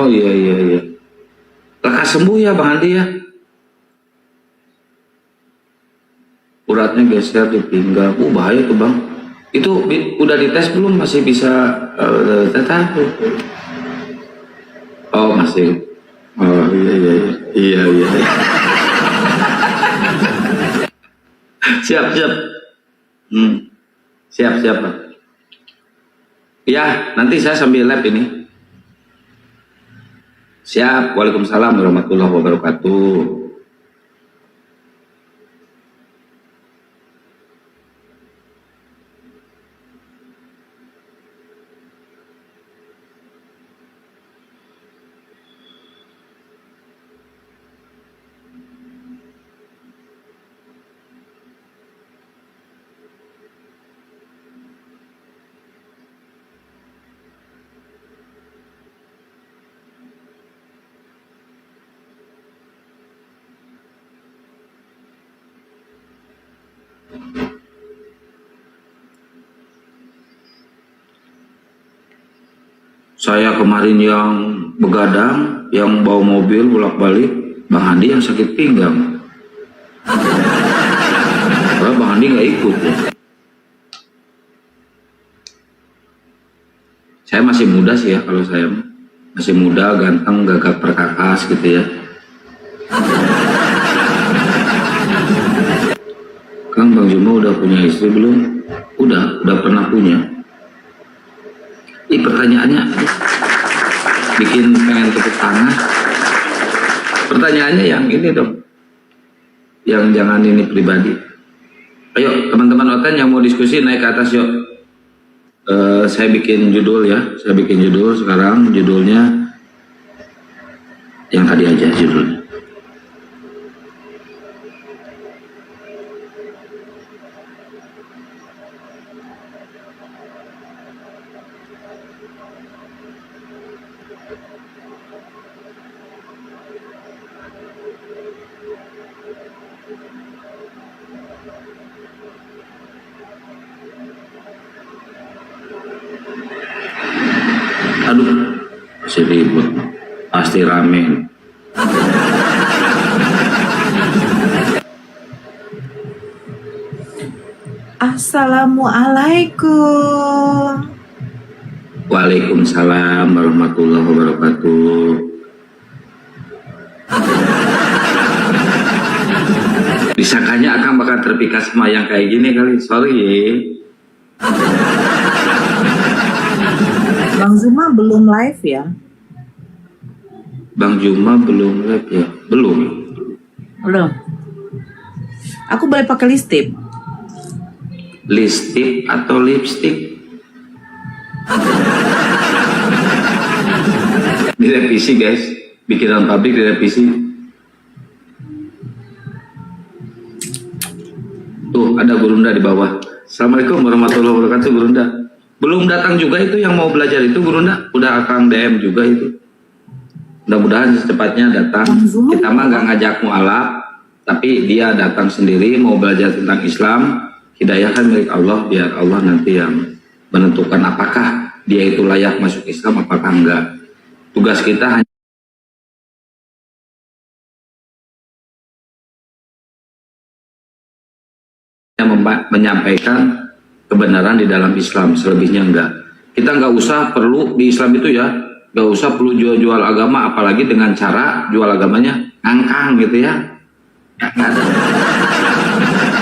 iya iya iya. Lekas sembuh ya Bang Andi ya. Uratnya geser di pinggang. Bahaya tuh Bang. Itu udah dites belum? Masih bisa tetap? Oh masih. Oh iya iya iya iya iya. Siap siap. Hmm. Siap siap Bang. Ya nanti saya sambil lab ini. Siap. Waalaikumsalam warahmatullahi wabarakatuh. Saya kemarin yang begadang, yang bawa mobil bolak-balik, Bang Andi yang sakit pinggang. Karena Bang Andi nggak ikut ya. Saya masih muda sih ya, kalau saya masih muda, ganteng, gagah perkakas gitu ya. Kang Bang Juma udah punya istri belum? Udah pernah punya. Ini pertanyaannya bikin pengen tepuk tangan. Pertanyaannya yang ini dong, yang jangan ini pribadi. Ayo teman-teman Oten yang mau diskusi naik ke atas yuk. Saya bikin judul ya, saya bikin judul sekarang, judulnya yang tadi aja judulnya. Aduh, masih ribut, pasti rame. Assalamualaikum. Waalaikumsalam warahmatullahi wabarakatuh. Disangkanya akan bakal terpikat sama yang kayak gini kali, sorry ya. Bang Zuma belum live ya? Bang Juma belum live ya? Belum. Belum. Aku boleh pakai lipstick? Lipstick atau lipstick? Direvisi guys, bikinan pabrik direvisi. Tuh ada Gurunda di bawah. Assalamualaikum warahmatullahi wabarakatuh Gurunda. Belum datang juga itu yang mau belajar itu Gurunda. Udah akan DM juga itu. Mudah-mudahan secepatnya datang. Kita mah nggak ngajak mualaf, tapi dia datang sendiri mau belajar tentang Islam. Hidayah kan milik Allah, biar Allah nanti yang menentukan apakah dia itu layak masuk Islam apakah enggak. Tugas kita hanya menyampaikan kebenaran di dalam Islam, selebihnya enggak. Kita nggak usah perlu di Islam itu ya, nggak usah perlu jual-jual agama, apalagi dengan cara jual agamanya ngangkang gitu ya.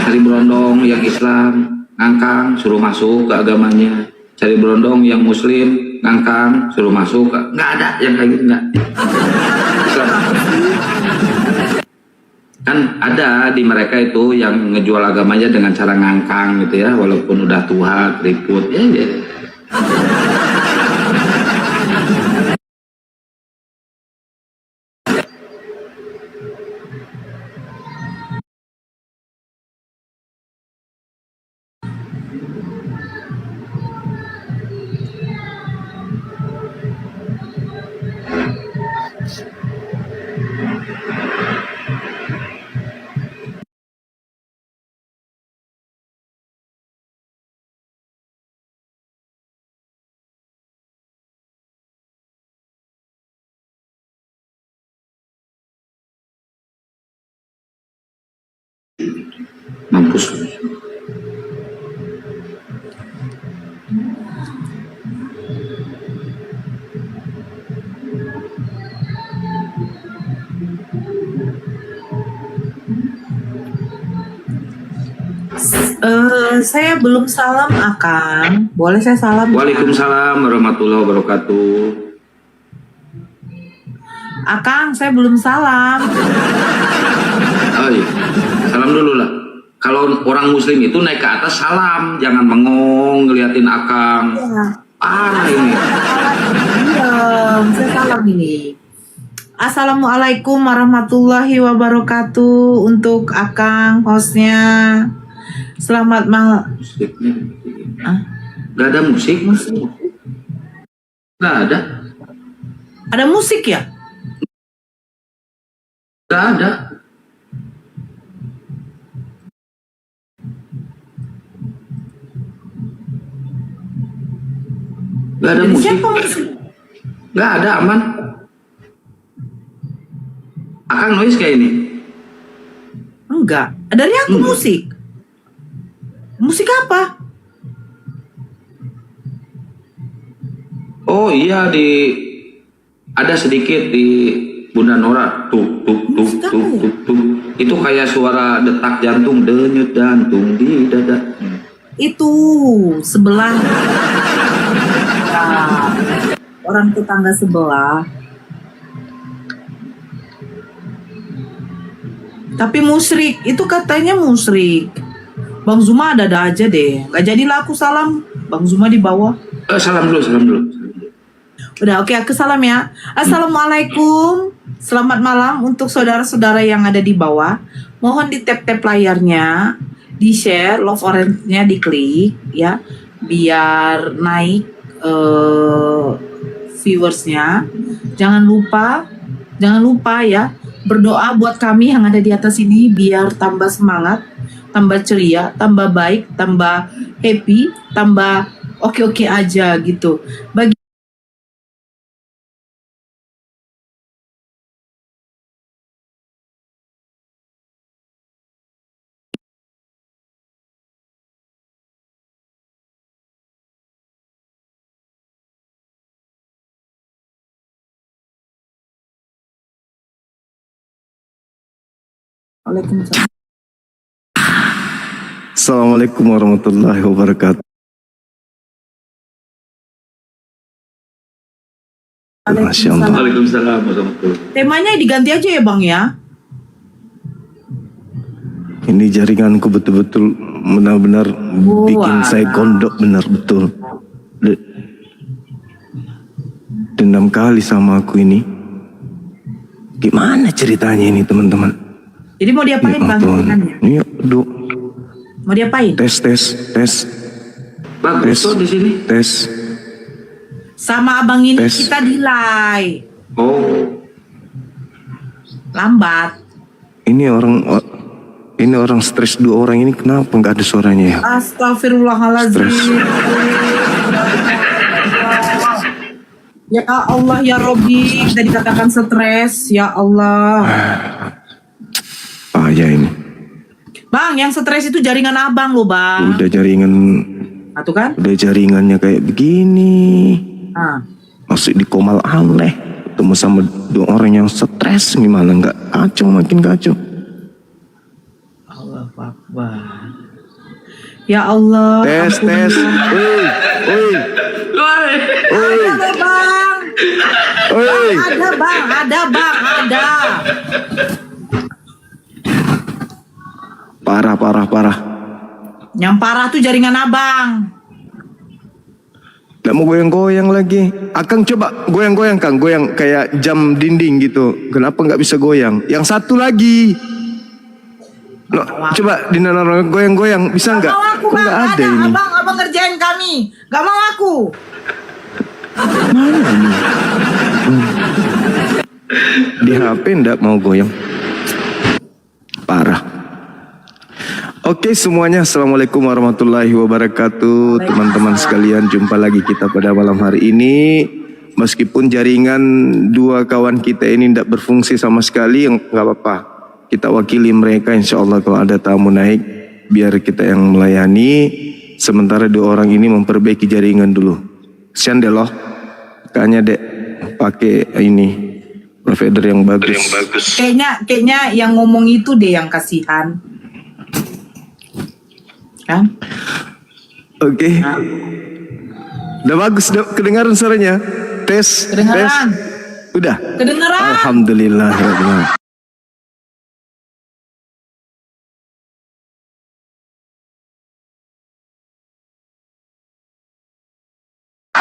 Cari berondong yang Islam, ngangkang, suruh masuk ke agamanya. Cari berondong yang Muslim, ngangkang, suruh masuk ke... Nggak ada yang kayak gitu, nggak. Islam. Kan ada di mereka itu yang ngejual agamanya dengan cara ngangkang gitu ya, walaupun udah tua, keriput, ya. Mampus. Saya belum salam Akang. Boleh saya salam? Waalaikumsalam warahmatullahi wabarakatuh. Akang, saya belum salam. Oh iya. Salam dulu lah. Kalau orang muslim itu naik ke atas salam, jangan bengong ngeliatin akang. Ya. Ini. Diam, saya salam ini. Assalamualaikum warahmatullahi wabarakatuh untuk Akang hostnya. Selamat malam. Musiknya. Ah, Gak ada musik? musik. Gak ada. Ada musik ya? Gak ada. Gak ada Dari musik. siapa musik? Gak ada, aman. Akang noise kayak ini. Enggak. Dari aku musik. Musik apa? Oh iya, ada sedikit di Bunda Nora. Tuk. Itu kayak suara detak jantung, denyut jantung di dada. Itu sebelah. Ya, orang tetangga sebelah. Tapi musyrik, itu katanya musyrik. Bang Zuma ada aja deh. Gak jadilah aku salam. Bang Zuma di bawah. Salam dulu. Udah oke, aku salam ya. Assalamualaikum. Selamat malam untuk saudara-saudara yang ada di bawah. Mohon di tap-tap layarnya, di share, love orange-nya diklik ya, biar naik viewersnya. Jangan lupa ya, berdoa buat kami yang ada di atas ini biar tambah semangat, tambah ceria, tambah baik, tambah happy, tambah oke-oke aja gitu. Bagi Waalaikumsalam. Assalamualaikum warahmatullahi wabarakatuh. Masya Allah. Waalaikumsalam warahmatullahi. Temanya diganti aja ya Bang ya. Ini jaringanku betul-betul benar-benar bikin saya gondok benar betul. Dendam kali sama aku ini. Gimana ceritanya ini teman-teman? Jadi mau diapain Bang? Iya, Duk. Mau diapain? Tes. Bagus tuh di sini. Tes. Sama abang ini Tes. kita delay. Oh, Lambat. Ini orang stres, dua orang ini kenapa nggak ada suaranya ya? Astagfirullahaladzim. Ya Allah ya Robi, kita dikatakan stres. Ya Allah. Payah ini. Bang, yang stres itu jaringan abang loh Bang. Udah jaringan, Tuh kan? udah jaringannya kayak begini. Nah. Masuk di komal aneh. Ketemu sama dua orang yang stres, gimana nggak kacau, makin kacau. Allah Akbar. Ya Allah. Tes. Oi. Ada Bang. Oi. Ada Bang. Parah. Yang parah tuh jaringan abang. Gak mau goyang-goyang lagi. Akang coba goyang-goyang Kang. Goyang kayak jam dinding gitu. Kenapa nggak bisa goyang? Yang satu lagi. Loh, coba Dina goyang-goyang. Bisa nggak? Gak mau aku Kok Bang. nggak ada ini? Abang ngerjain kami. Gak mau aku. Mana ini? Di HP nggak mau goyang. Parah. Oke semuanya, Assalamualaikum warahmatullahi wabarakatuh. Teman-teman sekalian, jumpa lagi kita pada malam hari ini. Meskipun jaringan dua kawan kita ini tidak berfungsi sama sekali, nggak apa-apa. kita wakili mereka, insya Allah kalau ada tamu naik biar kita yang melayani, sementara 2 orang ini memperbaiki jaringan dulu. Kesian deh loh, kayaknya dek pakai ini provider yang bagus. Kayaknya yang ngomong itu deh yang kasihan. Kan? Oke. Udah bagus, udah kedengaran suaranya. Tes. Kedengaran. Udah. Kedengeran. Alhamdulillah.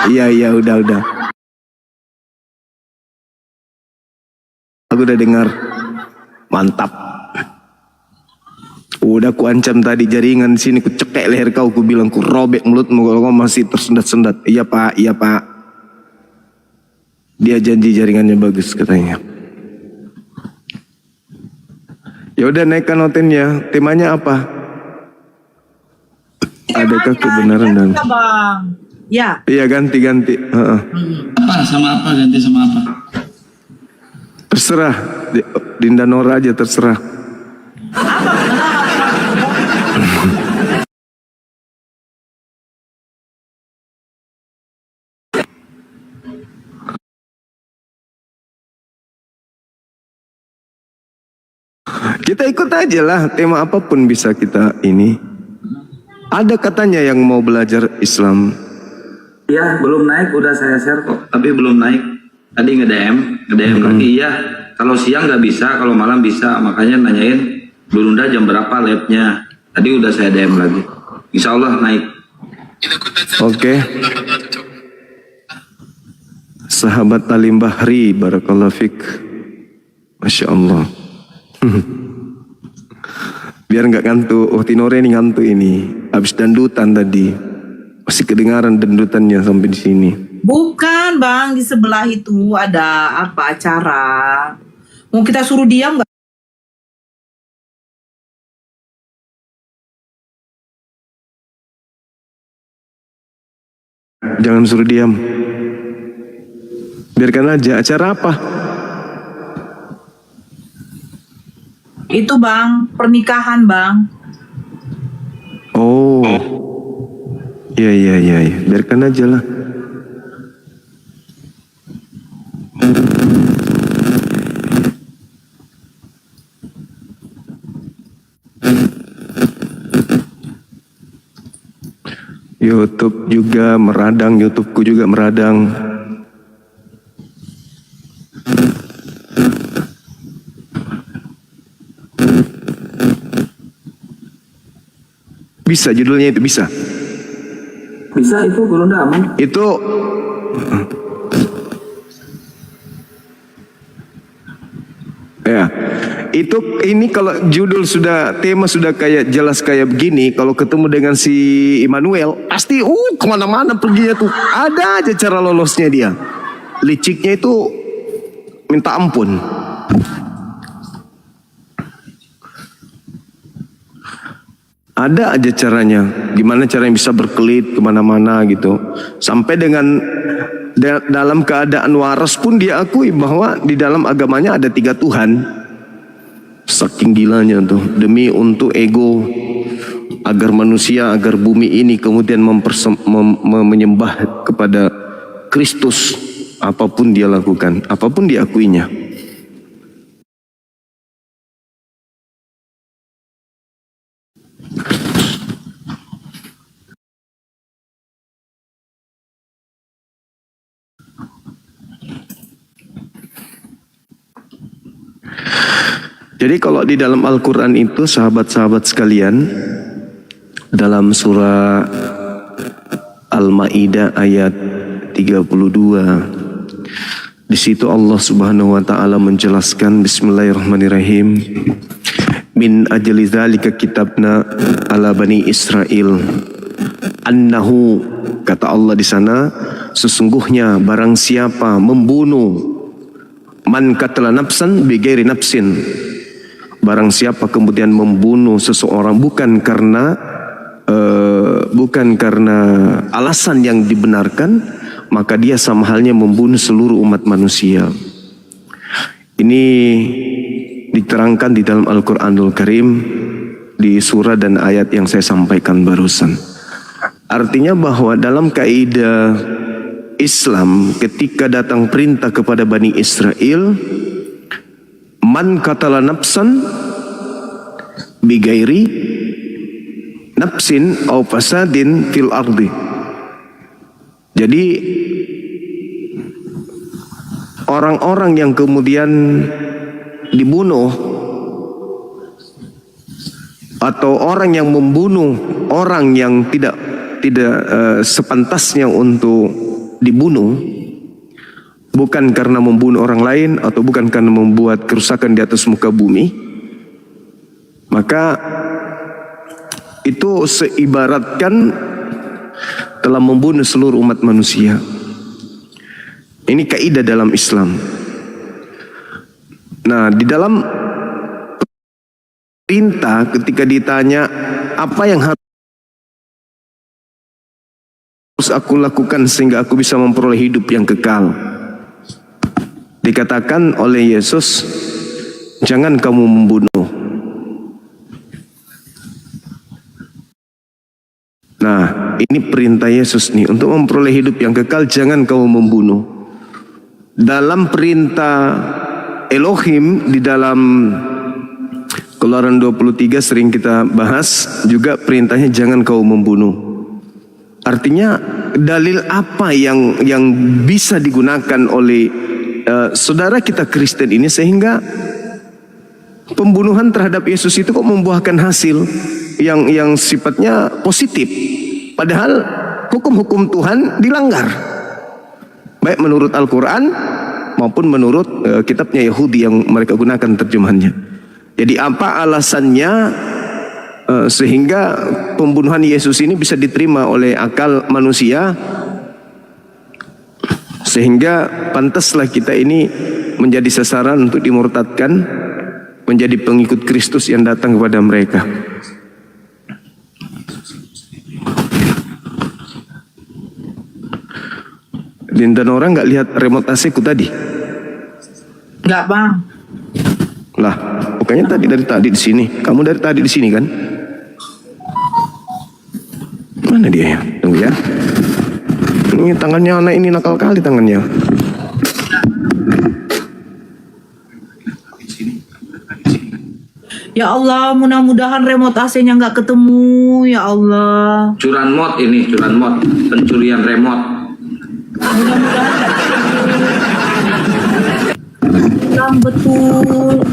Iya, udah. Aku udah dengar. Mantap. Udah ku ancam tadi jaringan sini, ku cekek leher kau, ku bilang ku robek mulutmu kalau kau masih tersendat-sendat. Iya pak. Dia janji jaringannya bagus katanya. Ya udah naikkan notennya. Temanya apa? Adakah kebenaran dan? Bang. Ya. Iya ganti. Apa sama apa, ganti sama apa? Terserah. Dinda Nora aja terserah. Kita ikut aja lah, tema apapun bisa kita ini. Ada katanya yang mau belajar Islam. Ya, belum naik, udah saya share kok, tapi belum naik. Tadi nge-DM lagi, iya. Kalau siang nggak bisa, kalau malam bisa. Makanya nanyain, Gurunda jam berapa labnya. Tadi udah saya DM lagi. Insya Allah naik. Oke. Sahabat Alim Bahri, barakallahu fik. Masya Allah. Biar nggak ngantuk. Oh Tinore ini ngantuk ini. Habis dandutan tadi. Masih kedengaran dandutannya sampai di sini. Bukan bang, di sebelah itu ada apa acara. Mau kita suruh diam nggak? Jangan suruh diam. Biarkan aja. Acara apa? Itu bang, pernikahan bang. Oh. Iya. Biarkan aja lah. YouTube juga meradang, YouTubeku juga meradang. Bisa judulnya itu bisa. Bisa itu, Gurunda aman. Itu ya. Itu ini kalau judul sudah tema sudah kayak jelas kayak begini, kalau ketemu dengan si Immanuel pasti kemana-mana perginya tuh. Ada aja cara lolosnya dia. Liciknya itu minta ampun. Ada aja caranya, gimana caranya bisa berkelit kemana-mana gitu. Sampai dengan dalam keadaan waras pun dia akui bahwa di dalam agamanya ada 3 Tuhan. Saking gilanya tuh, demi untuk ego, agar manusia, agar bumi ini kemudian menyembah kepada Kristus. Apapun dia lakukan, apapun diakuinya. Jadi kalau di dalam Al-Quran itu sahabat-sahabat sekalian, dalam surah Al-Ma'idah ayat 32, di situ Allah Subhanahu wa taala menjelaskan, bismillahirrahmanirrahim, min ajli dzalika kitabna ala bani Israel annahu, kata Allah di sana, sesungguhnya barang siapa membunuh, man qatala nafsan bighairi nafsin, barang siapa kemudian membunuh seseorang bukan karena alasan yang dibenarkan, maka dia sama halnya membunuh seluruh umat manusia. Ini diterangkan di dalam Al-Quranul Karim di surah dan ayat yang saya sampaikan barusan. Artinya bahwa dalam kaidah Islam ketika datang perintah kepada Bani Israel, man qatala nafsan bigairi nafsin au fasadin fil ardi. Jadi orang-orang yang kemudian dibunuh atau orang yang membunuh orang yang tidak sepantasnya untuk dibunuh, bukan karena membunuh orang lain atau bukan karena membuat kerusakan di atas muka bumi, maka itu seibaratkan telah membunuh seluruh umat manusia. Ini kaidah dalam Islam. Nah, di dalam perintah ketika ditanya apa yang harus aku lakukan sehingga aku bisa memperoleh hidup yang kekal, dikatakan oleh Yesus, jangan kamu membunuh. Nah, ini perintah Yesus nih, untuk memperoleh hidup yang kekal jangan kamu membunuh. Dalam perintah Elohim di dalam Keluaran 23 sering kita bahas juga perintahnya jangan kamu membunuh. Artinya dalil apa yang bisa digunakan oleh saudara kita Kristen ini sehingga pembunuhan terhadap Yesus itu kok membuahkan hasil yang sifatnya positif, padahal hukum-hukum Tuhan dilanggar, baik menurut Al-Quran maupun menurut kitabnya Yahudi yang mereka gunakan terjemahannya. Jadi apa alasannya sehingga pembunuhan Yesus ini bisa diterima oleh akal manusia, sehingga pantaslah kita ini menjadi sasaran untuk dimurtadkan, menjadi pengikut Kristus yang datang kepada mereka. Dan orang nggak lihat remote AC ku tadi? Enggak, Bang. Lah, bukannya dari tadi di sini. Kamu dari tadi di sini kan? Mana dia ya? Tunggu ya. Ini tangannya anak ini nakal kali tangannya. Ya Allah, mudah-mudahan remote AC-nya nggak ketemu. Ya Allah. Curanmor ini, curanmor, pencurian remote. Mudah-mudahan betul.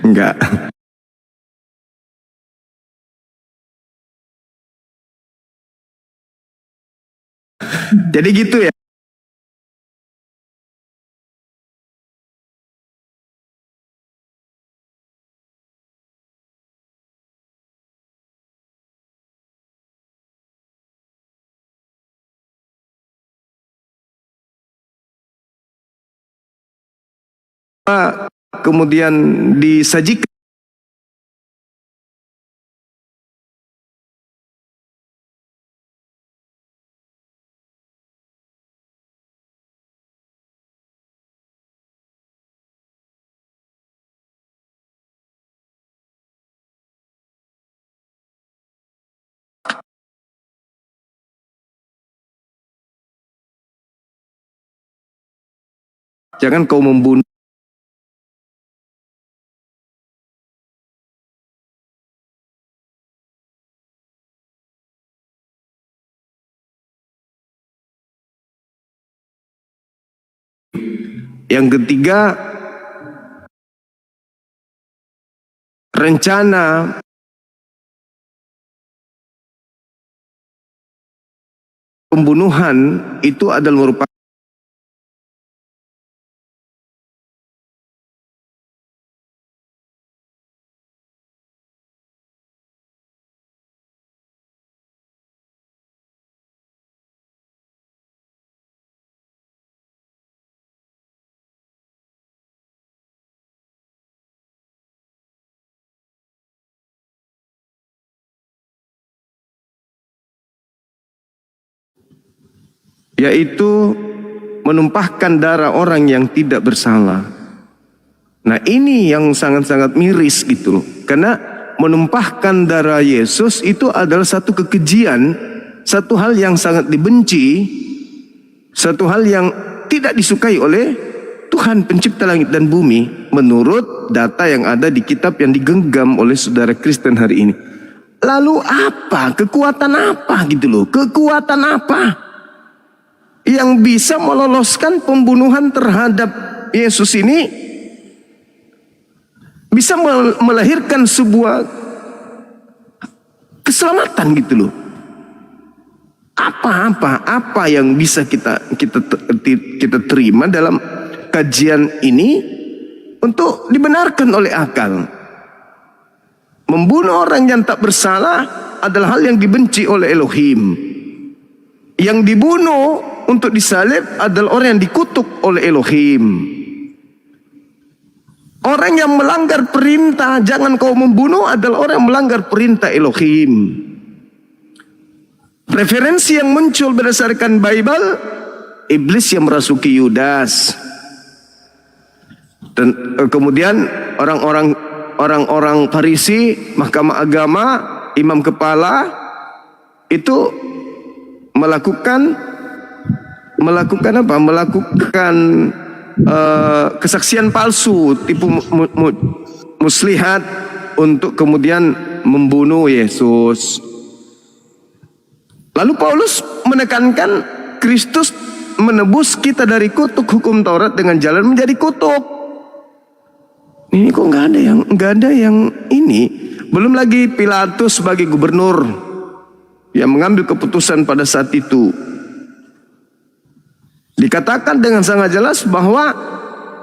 Enggak. Jadi gitu ya. Kemudian disajikan jangan kau membunuh. Yang ketiga, rencana pembunuhan itu adalah merupakan yaitu menumpahkan darah orang yang tidak bersalah. Nah, ini yang sangat-sangat miris gitu loh. Karena menumpahkan darah Yesus itu adalah satu kekejian, satu hal yang sangat dibenci, satu hal yang tidak disukai oleh Tuhan pencipta langit dan bumi menurut data yang ada di kitab yang digenggam oleh saudara Kristen hari ini. Lalu apa? Kekuatan apa gitu loh? Kekuatan apa yang bisa meloloskan pembunuhan terhadap Yesus ini, bisa melahirkan sebuah keselamatan gitu loh? Apa yang bisa kita terima dalam kajian ini untuk dibenarkan oleh akal? Membunuh orang yang tak bersalah adalah hal yang dibenci oleh Elohim. Yang dibunuh untuk disalib adalah orang yang dikutuk oleh Elohim. Orang yang melanggar perintah jangan kau membunuh adalah orang yang melanggar perintah Elohim. Referensi yang muncul berdasarkan Bible, iblis yang merasuki Yudas. Dan kemudian orang-orang Farisi, mahkamah agama, imam kepala itu melakukan apa? Melakukan kesaksian palsu, tipu muslihat untuk kemudian membunuh Yesus. Lalu Paulus menekankan Kristus menebus kita dari kutuk hukum Taurat dengan jalan menjadi kutuk. Ini kok nggak ada yang ini. Belum lagi Pilatus sebagai gubernur yang mengambil keputusan pada saat itu. Dikatakan dengan sangat jelas bahwa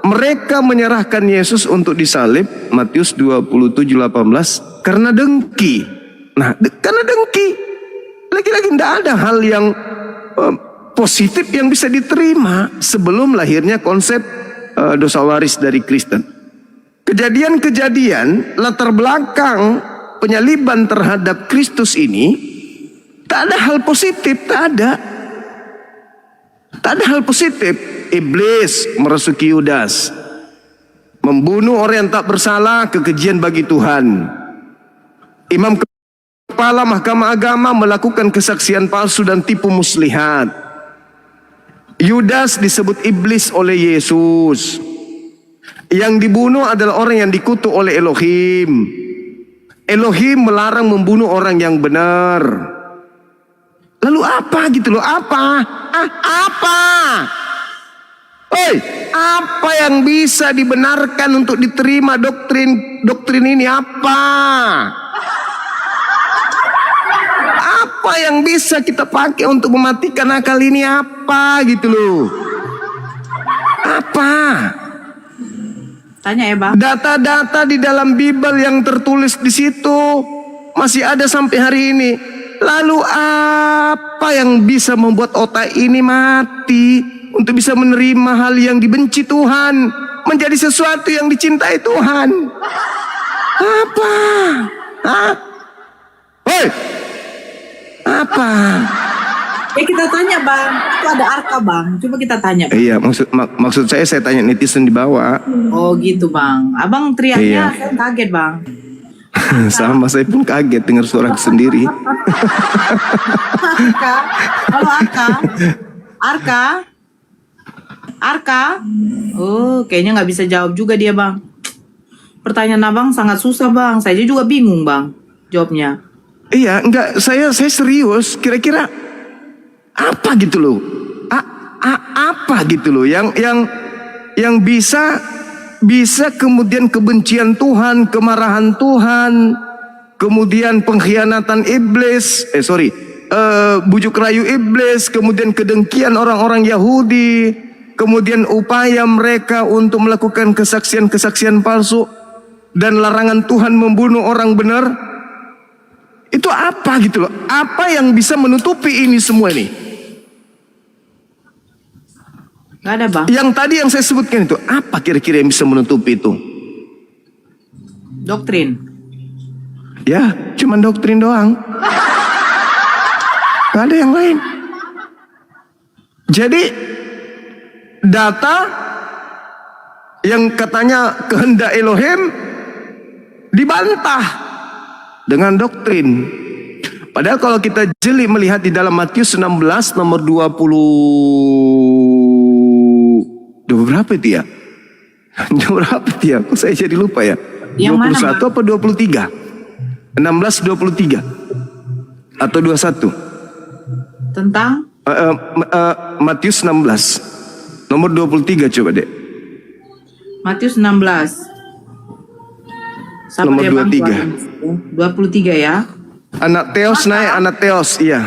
mereka menyerahkan Yesus untuk disalib, Matius 27:18, karena dengki. Nah, karena dengki. Lagi-lagi tidak ada hal yang positif yang bisa diterima sebelum lahirnya konsep dosa waris dari Kristen. Kejadian-kejadian latar belakang penyaliban terhadap Kristus ini tak ada hal positif, tak ada hal positif. Iblis merasuki Yudas, membunuh orang yang tak bersalah, kekejian bagi Tuhan. Imam kepala mahkamah agama melakukan kesaksian palsu dan tipu muslihat. Yudas disebut iblis oleh Yesus. Yang dibunuh adalah orang yang dikutuk oleh Elohim. Elohim melarang membunuh orang yang benar. Lalu apa gitu loh? Apa? Apa yang bisa dibenarkan untuk diterima doktrin ini? Apa yang bisa kita pakai untuk mematikan akal ini? Apa gitu loh? Apa? Tanya ya Bang. Data-data di dalam Bible yang tertulis di situ masih ada sampai hari ini. Lalu apa yang bisa membuat otak ini mati untuk bisa menerima hal yang dibenci Tuhan menjadi sesuatu yang dicintai Tuhan? Apa? Apa? Ya kita tanya Bang, itu ada arka Bang. Coba kita tanya Bang. Iya, maksud saya tanya netizen di bawah. Oh gitu Bang. Abang teriaknya saya kaget Bang. Sama, saya pun kaget dengar suara sendiri. Arka, halo Arka. Oh, kayaknya nggak bisa jawab juga dia Bang. Pertanyaan Abang sangat susah Bang. Saya juga bingung Bang jawabnya. Iya, enggak, saya serius. Kira-kira apa gitu loh? Apa gitu loh yang bisa kemudian kebencian Tuhan, kemarahan Tuhan, kemudian pengkhianatan iblis, bujuk rayu iblis, kemudian kedengkian orang-orang Yahudi, kemudian upaya mereka untuk melakukan kesaksian-kesaksian palsu dan larangan Tuhan membunuh orang benar. Itu apa gitu loh? Apa yang bisa menutupi ini semua ini? Gak ada Bang. Yang tadi yang saya sebutkan itu, apa kira-kira yang bisa menutupi itu? Doktrin. Ya, cuma doktrin doang. Gak ada yang lain. Jadi data yang katanya kehendak Elohim dibantah dengan doktrin. Padahal kalau kita jeli melihat di dalam Matius 16 nomor 20 berapa itu ya? Berapa itu ya? Kok saya jadi lupa ya? Yang 21 mana, apa 23? 16 23 atau 21? Tentang Matius 16 nomor 23 coba dek. Matius 16. Sama Nomor dia, Bang, 23. 23 ya. Anak Theos naik, anak Theos, iya.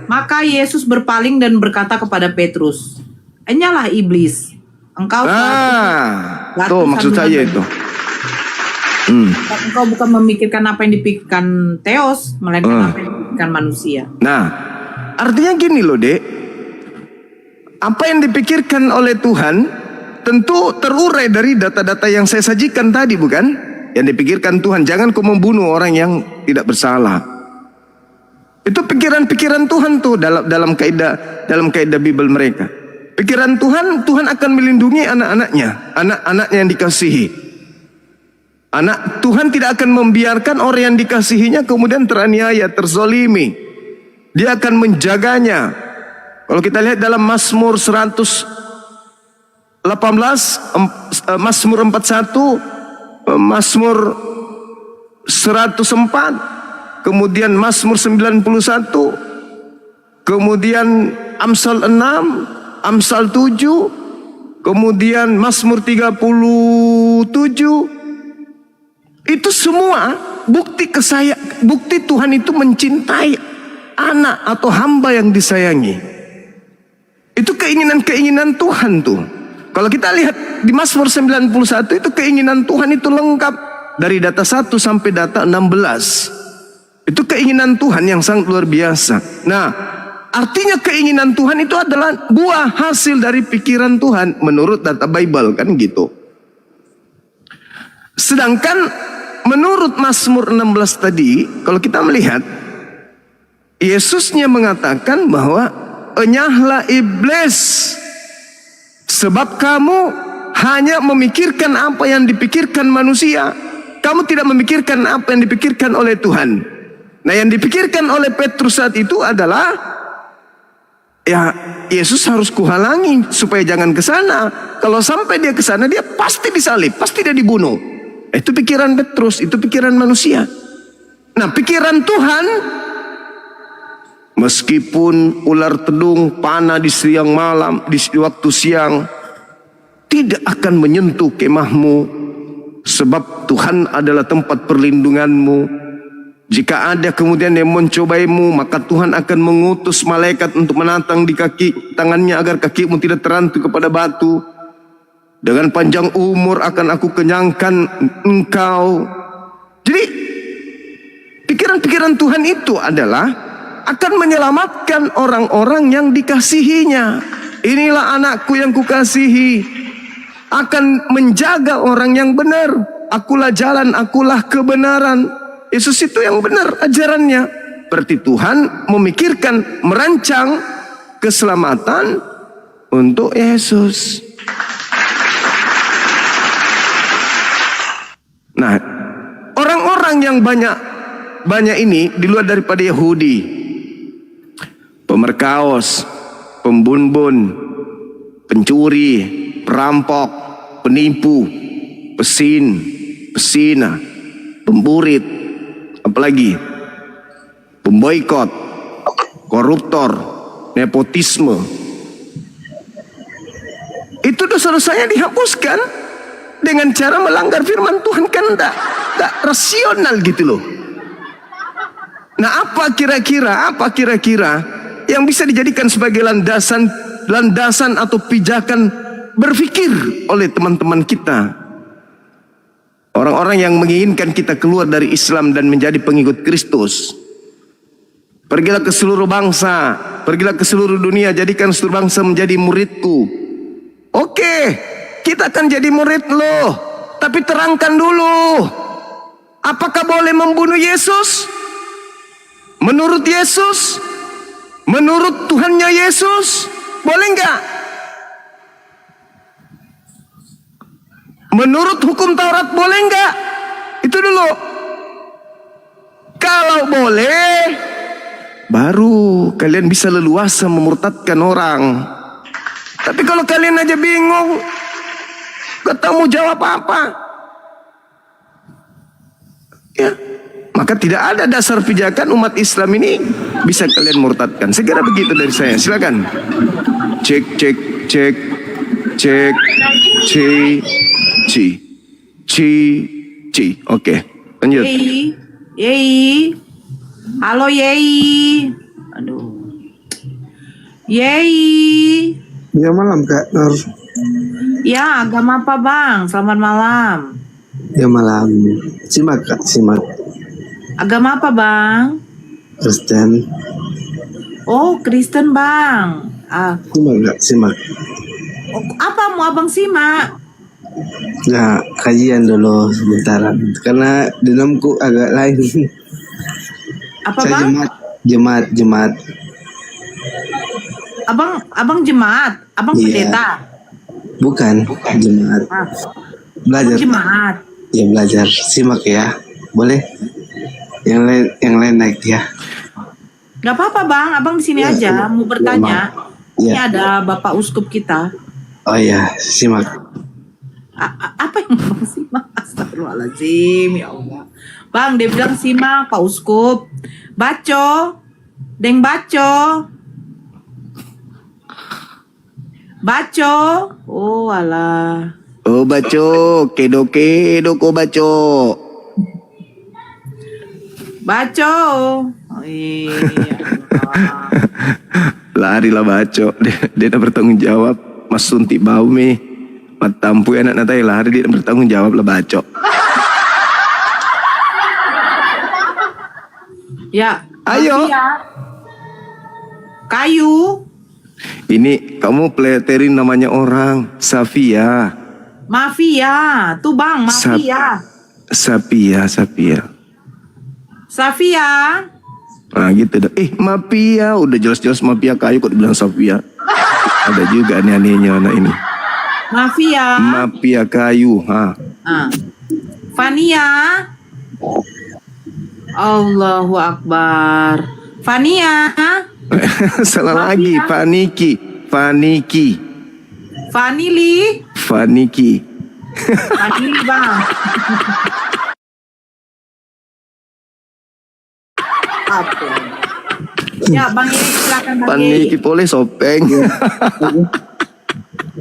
Maka Yesus berpaling dan berkata kepada Petrus, "Enyalah iblis, engkau Tuh batu maksud sandungan saya bagi- itu. Engkau bukan memikirkan apa yang dipikirkan Theos, melainkan apa yang dipikirkan manusia." Nah, artinya gini loh dek. Apa yang dipikirkan oleh Tuhan tentu terurai dari data-data yang saya sajikan tadi, bukan? Yang dipikirkan Tuhan, jangan kau membunuh orang yang tidak bersalah. Itu pikiran-pikiran Tuhan tuh dalam kaidah Bible mereka. Pikiran Tuhan, Tuhan akan melindungi anak-anaknya yang dikasihi. Tuhan tidak akan membiarkan orang yang dikasihinya kemudian teraniaya, terzolimi. Dia akan menjaganya. Kalau kita lihat dalam Mazmur 118, Mazmur 41, Mazmur 104, kemudian Mazmur 91, kemudian Amsal 6, Amsal 7, kemudian Mazmur 37. Itu semua bukti Tuhan itu mencintai anak atau hamba yang disayangi. Itu keinginan-keinginan Tuhan tuh. Kalau kita lihat di Mazmur 91 itu keinginan Tuhan itu lengkap dari data 1 sampai data 16. Itu keinginan Tuhan yang sangat luar biasa. Nah, artinya keinginan Tuhan itu adalah buah hasil dari pikiran Tuhan menurut data Bible, kan gitu. Sedangkan menurut Mazmur 16 tadi, kalau kita melihat Yesusnya mengatakan bahwa enyahlah iblis, sebab kamu hanya memikirkan apa yang dipikirkan manusia. Kamu tidak memikirkan apa yang dipikirkan oleh Tuhan. Nah, yang dipikirkan oleh Petrus saat itu adalah, ya Yesus harus kuhalangi supaya jangan ke sana. Kalau sampai dia ke sana, dia pasti disalib, pasti dia dibunuh. Itu pikiran Petrus, itu pikiran manusia. Nah, pikiran Tuhan, meskipun ular tedung panah di siang malam, di waktu siang, tidak akan menyentuh kemahmu, sebab Tuhan adalah tempat perlindunganmu. Jika ada kemudian yang mencobaimu, maka Tuhan akan mengutus malaikat untuk menantang di kaki tangannya agar kakimu tidak terantuk kepada batu. Dengan panjang umur akan aku kenyangkan engkau. Jadi pikiran-pikiran Tuhan itu adalah akan menyelamatkan orang-orang yang dikasihinya. Inilah anakku yang kukasihi, akan menjaga orang yang benar. Akulah jalan, akulah kebenaran. Yesus itu yang benar ajarannya. Berarti Tuhan memikirkan, merancang keselamatan untuk Yesus. Nah, orang-orang yang banyak ini di luar daripada Yahudi, pemerkaos, pembunbun, pencuri, perampok, penipu, pesina, pemburit, apalagi pemboikot, koruptor, nepotisme. Itu dosa-dosanya dihapuskan dengan cara melanggar firman Tuhan, kan enggak rasional gitu loh. Nah, apa kira-kira yang bisa dijadikan sebagai landasan atau pijakan berpikir oleh teman-teman kita, orang-orang yang menginginkan kita keluar dari Islam dan menjadi pengikut Kristus? Pergilah ke seluruh bangsa, pergilah ke seluruh dunia, jadikan seluruh bangsa menjadi muridku. Oke, kita akan jadi murid loh, tapi terangkan dulu, apakah boleh membunuh Yesus? Menurut Yesus, menurut Tuhannya Yesus, boleh nggak? Menurut hukum Taurat boleh nggak? Itu dulu. Kalau boleh, baru kalian bisa leluasa memurtadkan orang. Tapi kalau kalian aja bingung, gak tahu mau jawab apa, ya, maka tidak ada dasar pijakan umat Islam ini bisa kalian murtadkan. Segera begitu dari saya. Silakan. Cek, cek, cek, cek, ci. Oke, lanjut. Yei. Halo Yei. Aduh. Yei. Ya malam Kak Nur. Ya, agama apa Bang? Selamat malam. Ya malam. Simak Kak, simak. Agama apa Bang? Kristen. Oh, Kristen Bang. Simak Kak, simak. Apa mau Abang simak? Nah, kajian dulu sebentar. Karena dinamku agak lain. Apa Saya Bang? jemaat. Abang jemaat, Abang Iya. pendeta. Bukan jemaat. Ah, Belajar. Abang jemaat. Ya belajar. Simak ya. Boleh? Yang lain naik ya. Gak apa-apa Bang, Abang di sini Ya, aja ya, mau bertanya. ya. Ini ada Bapak Uskup kita. Oh ya, simak. Apa yang Bang simak? Astagfirullahaladzim, ya Allah. Bang, dia bilang simak Pak Uskup. Baco. Deng baco. Baco. Oh alah. Oh baco, kedo ko baco. Baco. Oh, iya. Larilah baco. Dia nak bertanggung jawab. Mas suntik bau me. Matampu anak natai lari dia nak bertanggung jawab lah baco. Ya. Ayo. Mafia. Kayu. Ini kamu peleterin namanya orang. Safia. Mafia. Tuh Bang, mafia. Sapia. Safia. Nah gitu dah. Mafia. Udah jelas-jelas mafia kayu kok dibilang Safia. Ada juga aneh-anehnya anak ini. Mafia. Mafia kayu. Fania. Allahu Akbar. Fania. Salah lagi. Faniki. Vanili. Faniki. Vanili Bang. Apa? Ya Bang Ye, silakan Bang Faniki Ye. boleh sopeng.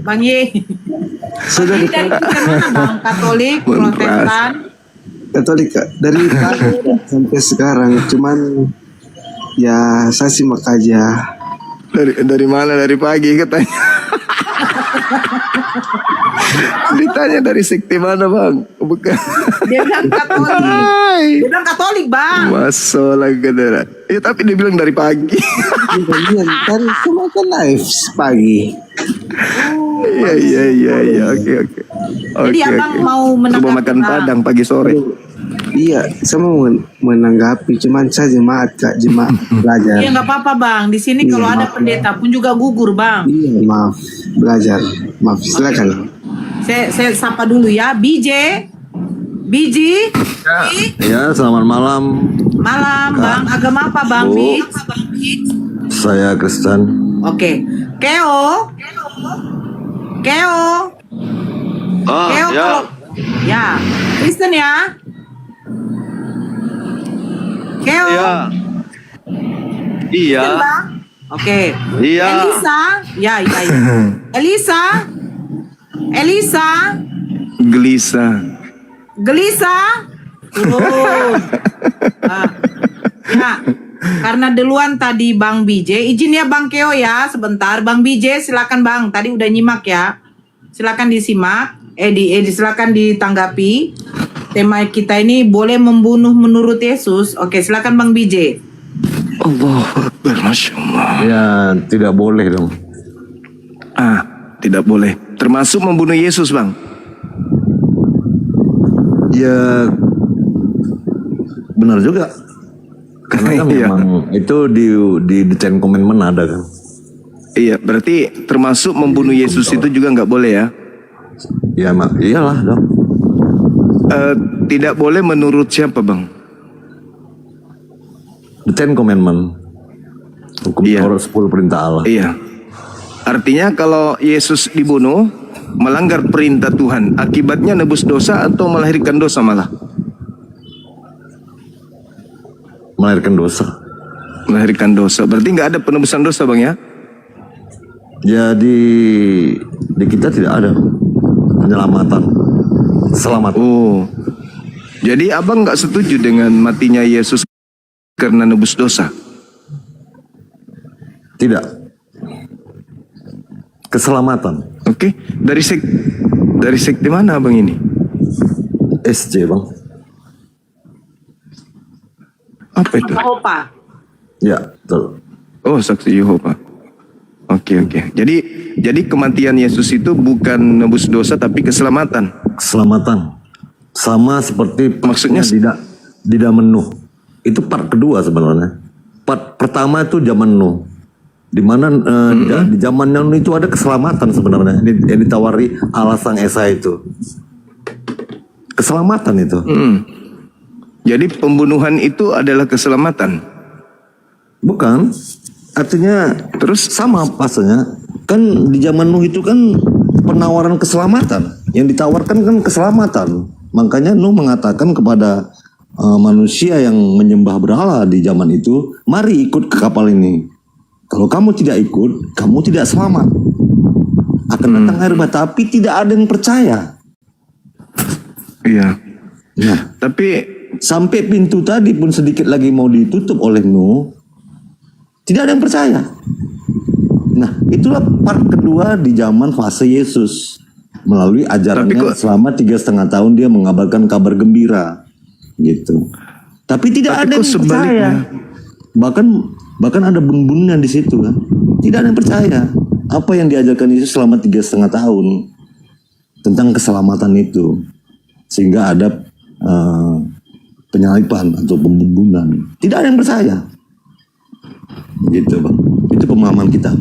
Bang Ye. Sudah Ini dari Kristen mana Bang? Katolik, Protestan. Katolik Kak. Dari pagi sampai sekarang. Cuman ya saya simak aja. Dari mana? Dari pagi katanya. Ditanya dari sekte mana bang? Bukan. Dia bilang Katolik. Dia bilang Katolik Bang. Masalah kendaraan. Ya tapi dia bilang dari pagi. Iya, kan semua kan live pagi. Iya. Oke. Jadi Abang mau Coba menanggapi makan Bang. padang pagi sore. Iya, saya mau menanggapi. Cuman saya jemaat Kak, jemaat belajar. Iya nggak apa-apa Bang. Di sini kalau ada pendeta pun juga gugur Bang. Iya, maaf, belajar. Maaf, silakan. Saya sapa dulu ya. Biji. Ya, selamat malam. Malam Bang. Agama apa Bang? Bu. Bij? Saya Kristen. Oke. Keo. Keo ya. kalau- ya. Kristen ya. Keo. Iya. Kristen, Bang. Oke. Iya. Elisa. Ya. Elisa. Gelisah. Turun. Ya. Karena duluan tadi Bang BJ, izin ya Bang Keo ya sebentar. Bang BJ silakan Bang. Tadi udah nyimak ya. Silakan disimak. Silakan ditanggapi. Tema kita ini boleh membunuh menurut Yesus. Oke, silakan Bang BJ. Allahu Akbar, Masya Allah. Ya, tidak boleh dong. Tidak boleh. Termasuk membunuh Yesus bang. Ya, benar juga. Karena kan Iya. memang itu di Ten Commandment ada kan. Iya, berarti termasuk membunuh Yesus itu juga nggak boleh ya? Ya iyalah dong. Tidak boleh menurut siapa, Bang? The Ten Commandment. Hukum Iya. Taurat 10 perintah Allah. Iya. Artinya kalau Yesus dibunuh, melanggar perintah Tuhan, akibatnya nebus dosa atau melahirkan dosa malah? Melahirkan dosa. Melahirkan dosa. Berarti nggak ada penebusan dosa, Bang ya? Jadi di kita tidak ada penyelamatan. Selamat. Oh. Jadi Abang nggak setuju dengan matinya Yesus karena nebus dosa? Tidak. Keselamatan. Oke. Dari sekte mana Abang ini? SJ bang. Apa itu? Opa. Ya betul. Oh, saksi Yehova. Oke. Jadi kematian Yesus itu bukan nebus dosa tapi keselamatan. Keselamatan. Sama seperti Maksudnya di zaman Nuh. Itu part kedua sebenarnya. Part pertama itu zaman Nuh. Di mana di zaman Nuh itu ada keselamatan sebenarnya yang ditawari Allah Sang Esa itu. Keselamatan itu. Jadi pembunuhan itu adalah keselamatan. Bukan. Artinya Terus sama pasalnya. Kan di zaman Nuh itu kan penawaran keselamatan. Yang ditawarkan kan keselamatan. Makanya Nuh mengatakan kepada manusia yang menyembah berhala di zaman itu, mari ikut ke kapal ini. Kalau kamu tidak ikut, kamu tidak selamat. Akan datang air bah, tapi tidak ada yang percaya. iya. Nah, Tapi sampai pintu tadi pun sedikit lagi mau ditutup oleh Nuh, tidak ada yang percaya. Nah, itulah part kedua di zaman fase Yesus. Melalui ajarannya selama 3,5 tahun dia mengabarkan kabar gembira. Gitu. Tapi tidak ada yang percaya. Bahkan ada bun-bunnya di situ kan. Tidak ada yang percaya. Apa yang diajarkan Yesus selama 3,5 tahun tentang keselamatan itu. Sehingga ada penyalipan atau pembunuhan. Tidak ada yang percaya. Gitu bang. Itu pemahaman kita.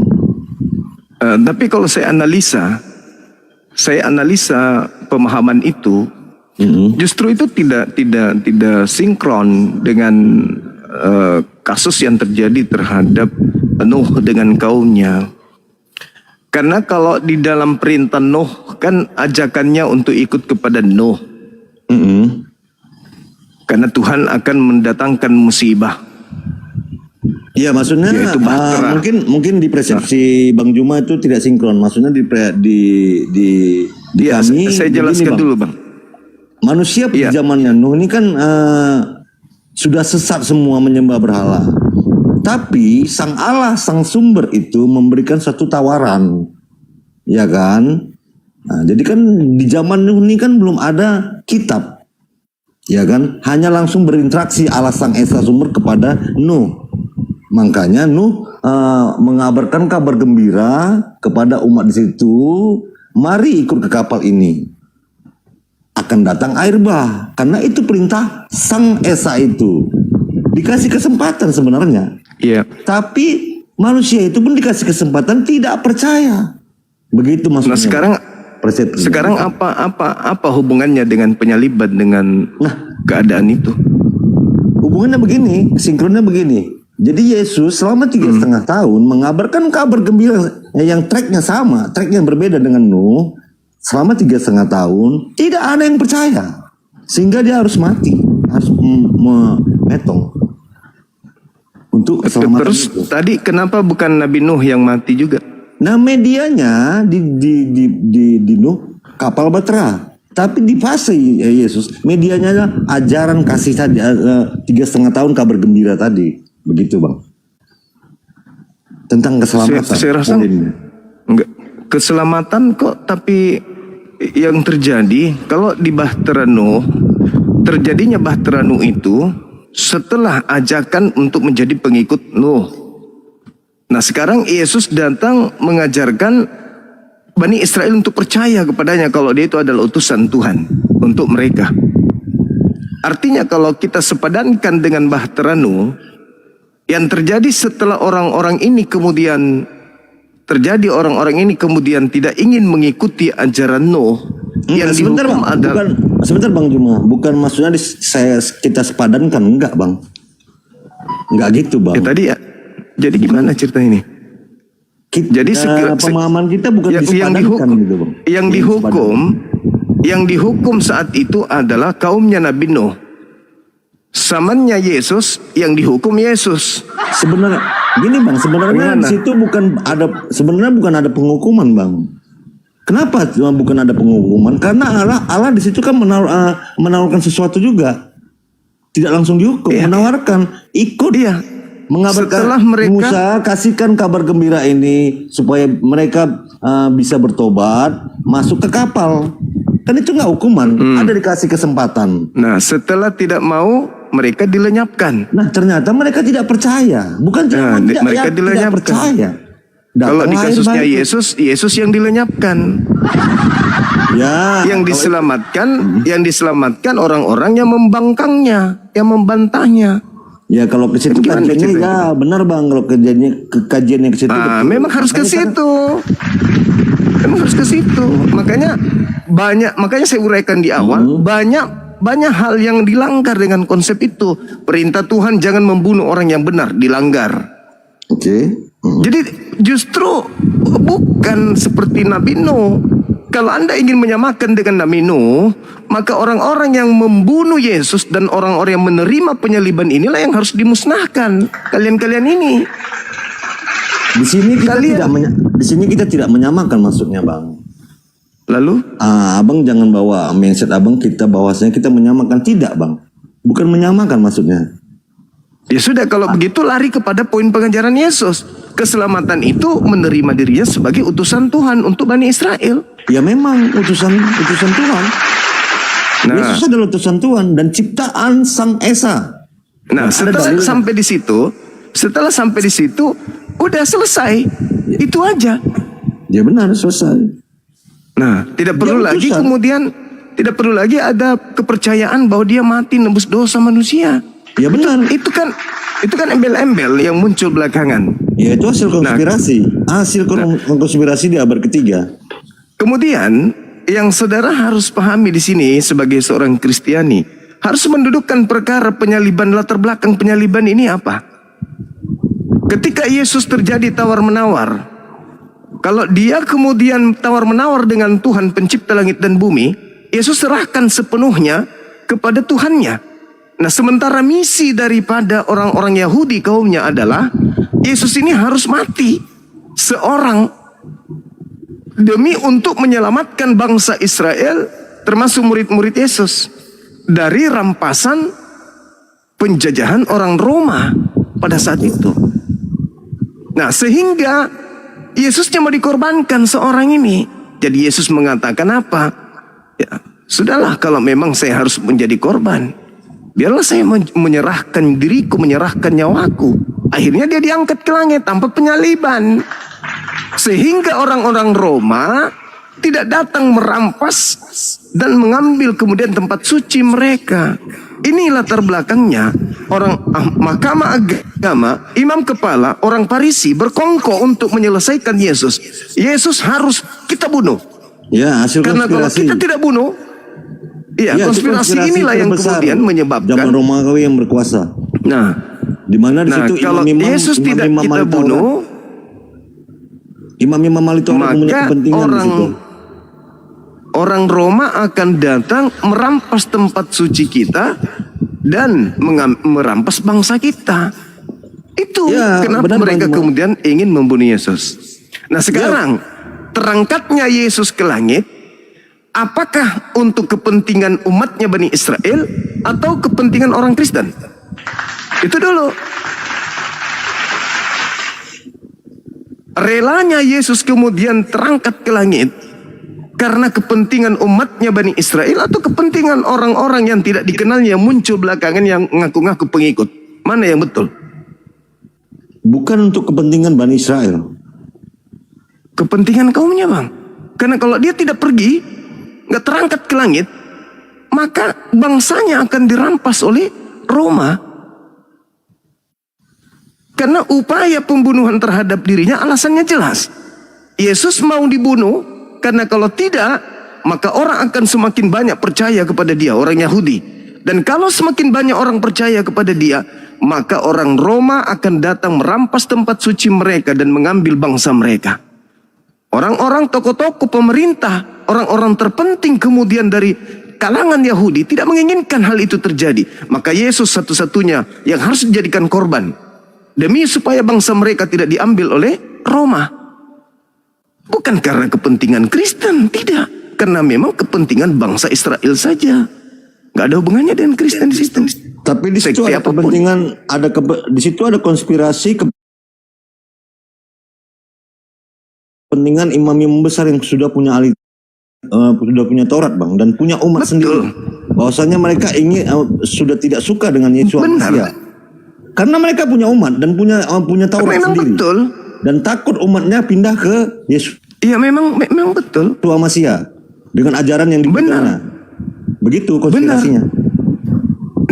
tapi kalau saya analisa pemahaman itu justru itu tidak sinkron dengan kasus yang terjadi terhadap Nuh dengan kaumnya. Karena kalau di dalam perintah Nuh kan ajakannya untuk ikut kepada Nuh. Karena Tuhan akan mendatangkan musibah. Iya maksudnya Yaitu bahtera. mungkin di persepsi Bang Juma itu tidak sinkron. Maksudnya di Iya, kami saya begini, jelaskan Bang. dulu Bang. Manusia di zamannya Nuh ini kan sudah sesat semua menyembah berhala. Tapi sang Allah, sang sumber itu memberikan satu tawaran. Ya kan? Nah, jadi kan di zaman Nuh ini kan belum ada kitab. Ya kan? Hanya langsung berinteraksi Allah sang Esa sumber kepada Nuh. Makanya Nuh mengabarkan kabar gembira kepada umat di situ, mari ikut ke kapal ini. Akan datang air bah, karena itu perintah sang Esa itu. Dikasih kesempatan sebenarnya. Iya. Tapi manusia itu pun dikasih kesempatan tidak percaya. Begitu maksudnya. Nah persepsi. sekarang apa hubungannya dengan penyaliban dengan keadaan itu? Hubungannya begini, sinkronnya begini. Jadi Yesus selama 3,5 tahun mengabarkan kabar gembira yang tracknya sama, tracknya berbeda dengan Nuh. Selama 3,5 tahun tidak ada yang percaya, sehingga dia harus mati, harus metong untuk keselamatan. Terus itu. tadi kenapa bukan Nabi Nuh yang mati juga? Nah medianya di Nuh kapal bahtera. Tapi di fase Yesus medianya adalah ajaran kasih tadi 3,5 tahun kabar gembira tadi. Begitu bang. Tentang keselamatan. Saya rasa enggak. Keselamatan kok, tapi yang terjadi kalau di Bahtera Nuh, terjadinya Bahtera Nuh itu setelah ajakan untuk menjadi pengikut Nuh. Nah sekarang Yesus datang mengajarkan Bani Israel untuk percaya kepadanya kalau dia itu adalah utusan Tuhan untuk mereka. Artinya kalau kita sepadankan dengan Bahtera Nuh, yang terjadi setelah orang-orang ini kemudian terjadi orang-orang ini kemudian tidak ingin mengikuti ajaran Nuh yang sebentar dihukum bang, adalah sebentar bang Juma, bukan maksudnya kita sepadankan, enggak bang, enggak gitu bang. ya tadi ya. Jadi gimana cerita ini? Jadi pemahaman kita bukan disepadankan gitu bang. Yang dihukum saat itu adalah kaumnya Nabi Nuh. Zamannya Yesus yang dihukum Yesus. Sebenarnya gini bang, sebenarnya di situ bukan ada penghukuman bang. Kenapa bukan ada penghukuman? Karena Allah di situ kan menawarkan sesuatu juga, tidak langsung dihukum, menawarkan ikut Dia mengabarkan setelah mereka Musa kasihkan kabar gembira ini supaya mereka bisa bertobat, masuk ke kapal. Kan itu nggak hukuman, ada dikasih kesempatan. Nah, setelah tidak mau, mereka dilenyapkan. Nah, ternyata mereka tidak percaya. Bukan cuma mereka dilenyapkan. tidak percaya. Kalau di Datang kasusnya air batu. Yesus yang dilenyapkan. Ya, Yang diselamatkan orang-orang yang membangkangnya, yang membantahnya. ya kalau ke situ Gimana kajiannya ceritanya? ya benar bang, kalau kajiannya ke situ. betul. Memang harus ke situ. Memang harus ke situ. Makanya saya uraikan di awal, banyak hal yang dilanggar dengan konsep itu. Perintah Tuhan jangan membunuh orang yang benar dilanggar. Oke. Jadi justru bukan seperti Nabi Nuh. Kalau Anda ingin menyamakan dengan Nabi Nuh, maka orang-orang yang membunuh Yesus dan orang-orang yang menerima penyaliban inilah yang harus dimusnahkan. Kalian-kalian ini. Di sini kita tidak menyamakan maksudnya bang. Lalu Abang jangan bawa mindset abang kita bahwasanya kita menyamakan, tidak bang. Bukan menyamakan maksudnya. ya sudah, kalau begitu lari kepada poin pengajaran Yesus. Keselamatan itu menerima dirinya sebagai utusan Tuhan untuk Bani Israel. Ya memang utusan Tuhan. Nah, Yesus adalah utusan Tuhan dan ciptaan Sang Esa. Nah, setelah dalilnya. sampai di situ, udah selesai. Itu aja. Ya benar, selesai. Nah, tidak perlu lagi ada kepercayaan bahwa dia mati nebus dosa manusia. Ya benar. Itu kan embel-embel yang muncul belakangan. Ya itu hasil konspirasi. Hasil konspirasi di abad ketiga. Kemudian yang saudara harus pahami di sini sebagai seorang Kristiani, harus mendudukkan perkara penyaliban, latar belakang penyaliban ini apa? Ketika Yesus terjadi tawar-menawar, kalau dia kemudian tawar-menawar dengan Tuhan pencipta langit dan bumi, Yesus serahkan sepenuhnya kepada Tuhannya. Nah, sementara misi daripada orang-orang Yahudi kaumnya adalah Yesus ini harus mati seorang demi untuk menyelamatkan bangsa Israel, termasuk murid-murid Yesus, dari rampasan penjajahan orang Roma pada saat itu. Nah, sehingga Yesusnya mau dikorbankan seorang ini. Jadi Yesus mengatakan apa? Ya, sudahlah kalau memang saya harus menjadi korban, biarlah saya menyerahkan diriku, menyerahkan nyawaku. Akhirnya dia diangkat ke langit tanpa penyaliban. Sehingga orang-orang Roma tidak datang merampas dan mengambil kemudian tempat suci mereka. Ini latar belakangnya. Orang mahkamah agama, imam kepala, orang Farisi berkongkol untuk menyelesaikan Yesus. Yesus harus kita bunuh. Ya, hasil Karena kalau konspirasi. kita tidak bunuh, Ya, konspirasi inilah yang terbesar kemudian menyebabkan. zaman Romawi yang berkuasa. Nah, Di mana di situ kalau Yesus tidak kita bunuh, imam-imam itu punya maka kepentingan di situ. orang Roma akan datang merampas tempat suci kita dan merampas bangsa kita. Itu Ya, kenapa benar, mereka Bang. kemudian ingin membunuh Yesus. Nah, sekarang terangkatnya Yesus ke langit, apakah untuk kepentingan umatnya Bani Israel atau kepentingan orang Kristen? Itu dulu. Relanya Yesus kemudian terangkat ke langit karena kepentingan umatnya Bani Israel atau kepentingan orang-orang yang tidak dikenalnya muncul belakangan yang ngaku-ngaku pengikut? Mana yang betul? Bukan untuk kepentingan Bani Israel. Kepentingan kaumnya, Bang. Karena kalau dia tidak pergi, nggak terangkat ke langit, maka bangsanya akan dirampas oleh Roma. Karena upaya pembunuhan terhadap dirinya alasannya jelas. Yesus mau dibunuh karena kalau tidak, maka orang akan semakin banyak percaya kepada dia, orang Yahudi. Dan kalau semakin banyak orang percaya kepada dia, maka orang Roma akan datang merampas tempat suci mereka dan mengambil bangsa mereka. Orang-orang tokoh-tokoh pemerintah, orang-orang terpenting kemudian dari kalangan Yahudi tidak menginginkan hal itu terjadi. Maka Yesus satu-satunya yang harus dijadikan korban demi supaya bangsa mereka tidak diambil oleh Roma. Bukan karena kepentingan Kristen, tidak. Karena memang kepentingan bangsa Israel saja. Gak ada hubungannya dengan Kristen di situ. Tapi di situ Sekte ada apapun. kepentingan, di situ ada konspirasi kepentingan imam-imam besar yang sudah punya sudah punya Taurat, Bang, dan punya umat sendiri. Bahwasanya mereka ingin sudah tidak suka dengan Yesus Masia. Karena mereka punya umat dan punya Taurat Memang sendiri. betul. Dan takut umatnya pindah ke Yesus Iya memang betul. Masia dengan ajaran yang diberikan. Begitu konspirasinya.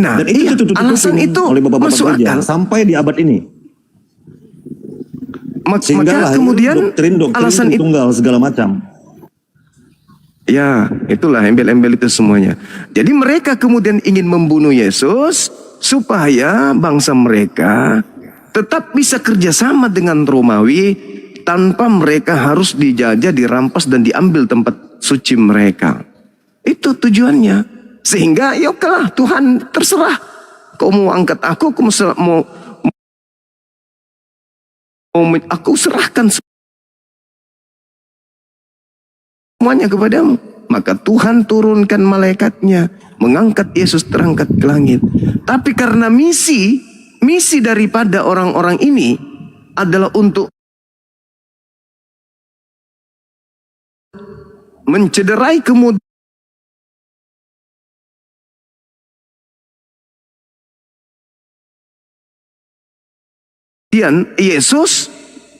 Nah, Dan itu ditutup-tutupin alasan itu oleh bapak-bapak masuk gereja akal. sampai di abad ini. Sehingga Maka lahir kemudian doktrin alasan itu, tunggal segala macam. ya itulah embel-embel itu semuanya. Jadi mereka kemudian ingin membunuh Yesus supaya bangsa mereka tetap bisa kerjasama dengan Romawi tanpa mereka harus dijajah, dirampas dan diambil tempat suci mereka. Itu tujuannya. Sehingga ya oke lah, Tuhan terserah. Kau mau angkat aku aku serahkan semuanya kepadamu. Maka Tuhan turunkan malaikatnya, mengangkat Yesus terangkat ke langit. Tapi karena misi daripada orang-orang ini adalah untuk mencederai kemudian Yesus,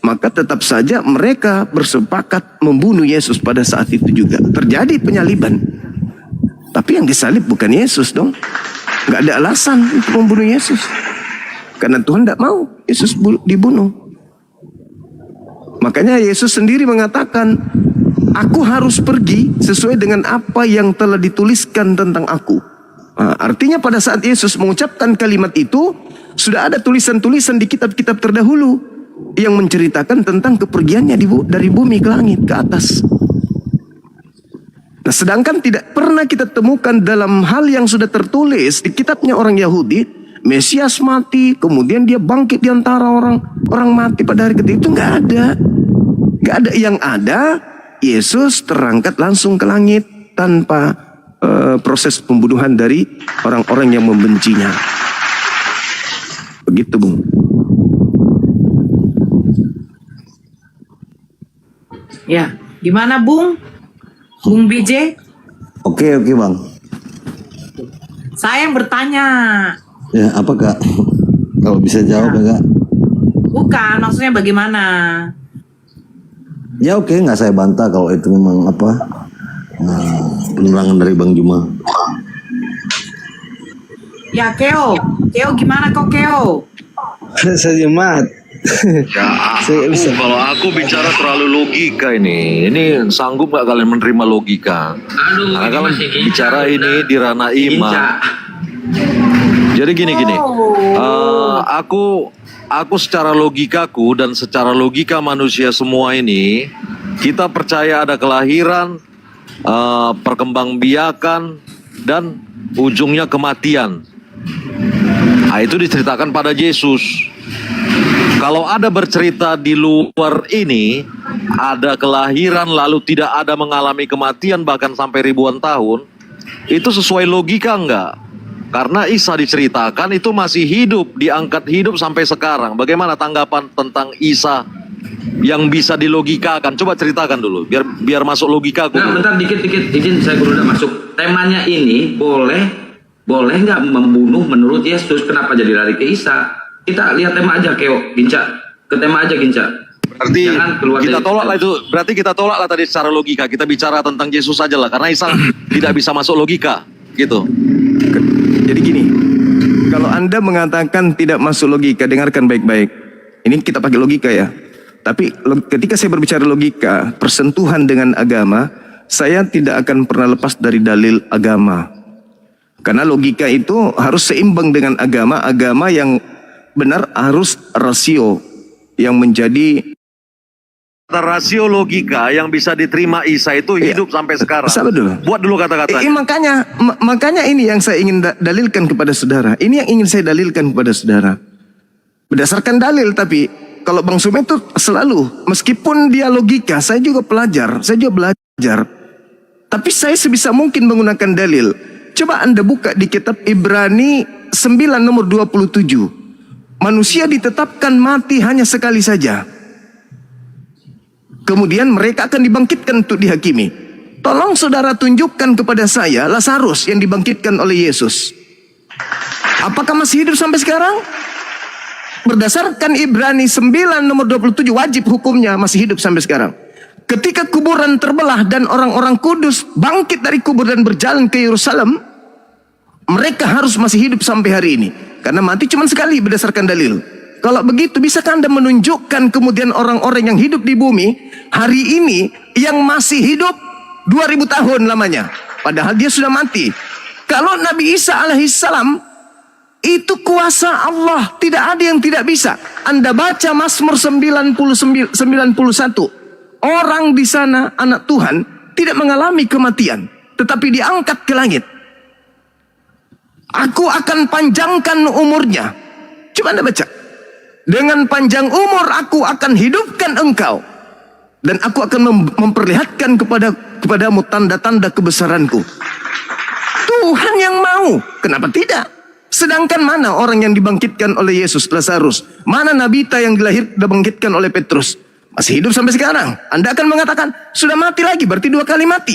maka tetap saja mereka bersepakat membunuh Yesus pada saat itu juga. Terjadi penyaliban. Tapi yang disalib bukan Yesus dong. Gak ada alasan untuk membunuh Yesus. Karena Tuhan tidak mau Yesus dibunuh. Makanya Yesus sendiri mengatakan, aku harus pergi sesuai dengan apa yang telah dituliskan tentang aku. Nah, artinya pada saat Yesus mengucapkan kalimat itu, sudah ada tulisan-tulisan di kitab-kitab terdahulu yang menceritakan tentang kepergiannya dari bumi ke langit, ke atas. Nah, sedangkan tidak pernah kita temukan dalam hal yang sudah tertulis di kitabnya orang Yahudi, Mesias mati, kemudian dia bangkit di antara orang mati pada hari ketiga. Itu nggak ada. Nggak ada. Yang ada, Yesus terangkat langsung ke langit tanpa proses pembunuhan dari orang-orang yang membencinya. Begitu, Bung. Ya, gimana Bung? Bung BJ? Oke, Bang. Saya yang bertanya. Ya, apa Kak? Kalau bisa jawab ya, Kak? Bukan, maksudnya bagaimana? Ya oke, nggak saya bantah kalau itu memang penerangan dari Bang Juma. Ya Keo gimana kok Keo? Saya Jumat. Ya, Saya bisa. kalau aku bicara terlalu logika ini sanggup nggak kalian menerima logika? Aduh, Karena ini kalian masih ginca, bicara udah. ini di ranah iman. Ginca. Jadi gini, Oh. aku secara logikaku dan secara logika manusia semua ini, kita percaya ada kelahiran, perkembangbiakan, dan ujungnya kematian. Nah, itu diceritakan pada Yesus. Kalau ada bercerita di luar ini, ada kelahiran lalu tidak ada mengalami kematian bahkan sampai ribuan tahun, itu sesuai logika enggak? Karena Isa diceritakan itu masih hidup, diangkat hidup sampai sekarang. Bagaimana tanggapan tentang Isa yang bisa dilogikakan? Coba ceritakan dulu, biar masuk logika aku. Nah, bentar dikit izin saya udah masuk. Temanya ini boleh nggak membunuh menurut Yesus? Kenapa jadi lari ke Isa? Kita lihat tema aja, Keo, Ginca. Ke tema aja, Ginca. Berarti Jangan keluar kita dari- tolak lah itu. Berarti kita tolak lah tadi secara logika. Kita bicara tentang Yesus saja lah, karena Isa tidak bisa masuk logika, gitu. Jadi gini, kalau Anda mengatakan tidak masuk logika, dengarkan baik-baik. Ini kita pakai logika ya. Tapi ketika saya berbicara logika, persentuhan dengan agama, saya tidak akan pernah lepas dari dalil agama. Karena logika itu harus seimbang dengan agama. Agama yang benar harus rasio yang menjadi Rasio logika yang bisa diterima Isa itu hidup sampai sekarang. sabar dulu. Buat dulu kata-katanya. Makanya ini yang saya ingin dalilkan kepada saudara. Ini yang ingin saya dalilkan kepada saudara. Berdasarkan dalil, tapi kalau Bang Sumet itu selalu, meskipun dia logika, saya juga pelajar, saya juga belajar. Tapi saya sebisa mungkin menggunakan dalil. Coba Anda buka di kitab Ibrani 9 nomor 27. Manusia ditetapkan mati hanya sekali saja. Kemudian mereka akan dibangkitkan untuk dihakimi. Tolong saudara tunjukkan kepada saya Lazarus yang dibangkitkan oleh Yesus. Apakah masih hidup sampai sekarang? Berdasarkan Ibrani 9 nomor 27 wajib hukumnya masih hidup sampai sekarang. Ketika kuburan terbelah dan orang-orang kudus bangkit dari kubur dan berjalan ke Yerusalem, mereka harus masih hidup sampai hari ini. Karena mati cuma sekali berdasarkan dalil. Kalau begitu, bisakah Anda menunjukkan kemudian orang-orang yang hidup di bumi hari ini yang masih hidup 2000 tahun lamanya, padahal dia sudah mati. Kalau Nabi Isa alaihissalam itu kuasa Allah, tidak ada yang tidak bisa. Anda baca Mazmur 91, orang di sana anak Tuhan tidak mengalami kematian, tetapi diangkat ke langit. Aku akan panjangkan umurnya. Coba Anda baca. Dengan panjang umur aku akan hidupkan engkau, dan aku akan memperlihatkan kepadamu tanda-tanda kebesaranku. Tuhan yang mau, kenapa tidak? Sedangkan mana orang yang dibangkitkan oleh Yesus, Lazarus? Mana Nabita yang dibangkitkan oleh Petrus? Masih hidup sampai sekarang. Anda akan mengatakan, sudah mati lagi, berarti 2 kali mati.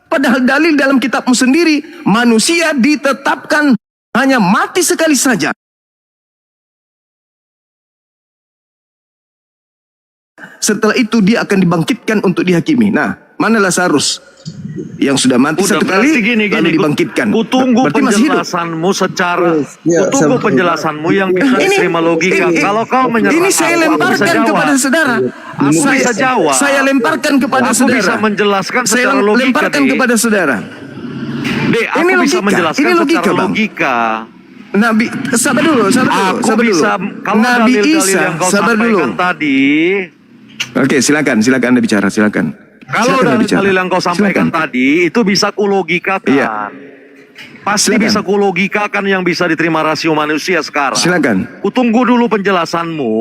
Padahal dalil dalam kitabmu sendiri, manusia ditetapkan hanya mati sekali saja. Setelah itu dia akan dibangkitkan untuk dihakimi. Nah, mana Lazarus yang sudah mati satu kali lalu dibangkitkan? Kutunggu Berarti masih hidup. penjelasanmu secara Ya, kutunggu sama. penjelasanmu yang bisa diterima logika. Kalau kau menyerang ini saya aku bisa lemparkan jawab. kepada saudara. Aku bisa jawab. Saya lemparkan kepada Aku saudara. bisa menjelaskan Saya secara logika. lemparkan Dek. kepada saudara. Dek, aku Ini bisa logika. menjelaskan Ini logika, secara Bang. logika. Nabi, sabar dulu. Aku bisa, kalau Nabi dalil-dalil Isa, yang kau sabar dulu. sampaikan tadi, Oke, silakan Anda bicara, silakan. kalau Silakan Anda bicara. dalil yang kau sampaikan Silakan. tadi itu bisa kulogikakan. Iya. Pasti Silakan. bisa kulogikakan yang bisa diterima rasio manusia sekarang. Silakan. Kutunggu dulu penjelasanmu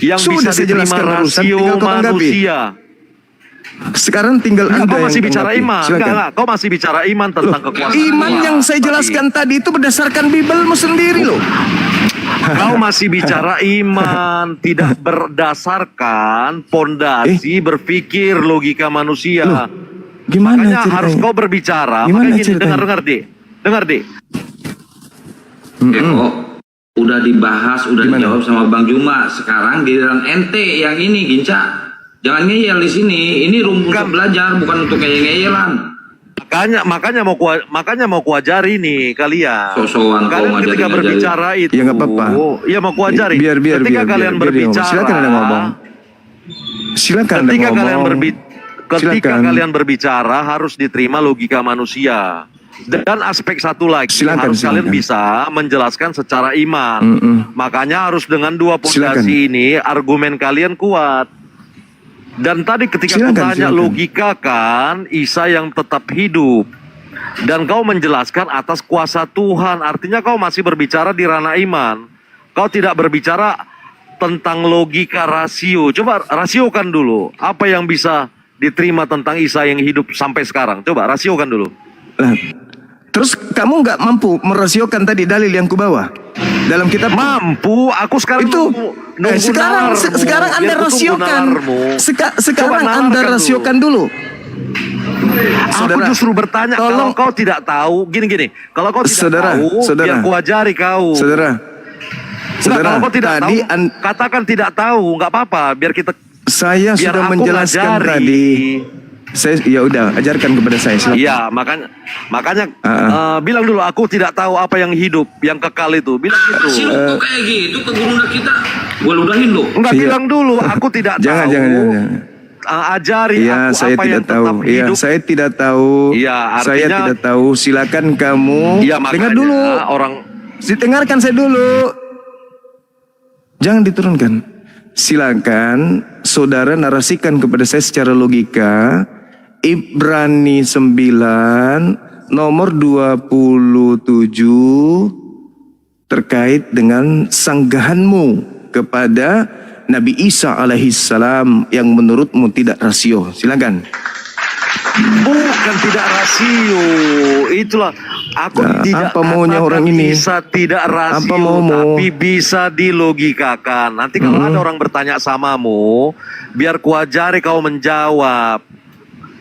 yang Sudah bisa saya diterima jelaskan barusan, rasio tinggal kau tanggapi. manusia. Sekarang tinggal Enggak, Anda kau yang masih bicara tanggapi. iman. Silakan. Enggak, kau masih bicara iman tentang kekuasaan Iman Tuhan yang saya tadi. jelaskan tadi itu berdasarkan Bibelmu sendiri loh. Kau masih bicara iman, tidak berdasarkan pondasi berpikir logika manusia. Loh, gimana Makanya ceritanya? harus kau berbicara. Gimana Makanya gini, ceritanya? dengar deh. kok udah dibahas, udah Gimana? dijawab sama Bang Juma. Sekarang giliran ente yang ini, Ginca. Jangan ngeyel di sini. Ini rumput Kan. belajar, bukan untuk ngeyel-ngeyelan. Makanya mau kuajari nih kalian. Sok-sokan kau Kalian ketika ngajarin-ngajarin. berbicara itu, Ya, nggak apa-apa. ya mau kuajari. Biar ketika kalian dia berbicara, ngomong. Silakan Anda ngomong. Silakan Anda ketika ngomong. ketika Silakan. kalian berbicara harus diterima logika manusia. Dan aspek satu lagi Silakan, harus kalian silakan. bisa menjelaskan secara iman. Makanya harus dengan dua Silakan. pondasi ini argumen kalian kuat. Dan tadi ketika Silakan, kutanya silakan. logika kan Isa yang tetap hidup. Dan kau menjelaskan atas kuasa Tuhan. Artinya kau masih berbicara di ranah iman. Kau tidak berbicara tentang logika rasio. Coba rasiokan dulu. Apa yang bisa diterima tentang Isa yang hidup sampai sekarang. Coba rasiokan dulu. Lah, terus kamu nggak mampu merasiokan tadi dalil yang kubawa dalam kitab? Mampu, aku sekarang Itu nunggu sekarang nalarmu. sekarang Anda Biar ku tunggu rasiokan. nalarmu. Sekarang Coba Anda nalarkan rasiokan dulu. Aku Saudara, justru bertanya, tolong- kalau kau tidak tahu, gini. Kalau kau tidak Saudara, tahu, saudara. biar ku ajari kau. Saudara, Enggak, kalau kau tidak tadi tahu, katakan tidak tahu, nggak apa-apa. Biar saya biar sudah aku menjelaskan ngajari. tadi. Saya ya udah ajarkan kepada saya. Silakan. Iya, makanya bilang dulu aku tidak tahu apa yang hidup, yang kekal itu. Bilang gitu. Rasio kok kayak gitu ke gurunda kita. Gue ludahin lo. Enggak, Iya. bilang dulu, aku tidak Jangan, tahu. jangan. Ajari Iya, aku saya apa tidak yang tahu. tetap Iya, hidup. saya tidak tahu. Iya, Saya artinya- tidak tahu. Silakan kamu Iya, dengar makanya dulu. orang Dengarkan saya dulu. Jangan diturunkan. Silakan saudara narasikan kepada saya secara logika Ibrani 9 nomor 27 terkait dengan sanggahanmu kepada Nabi Isa alaihissalam yang menurutmu tidak rasio. Silakan. bukan tidak rasio. Itulah aku Nah, tidak apa maunya katakan orang ini? bisa tidak rasio, Apa maumu? tapi bisa dilogikakan. Nanti kalau ada orang bertanya samamu, biar kuajari kau menjawab.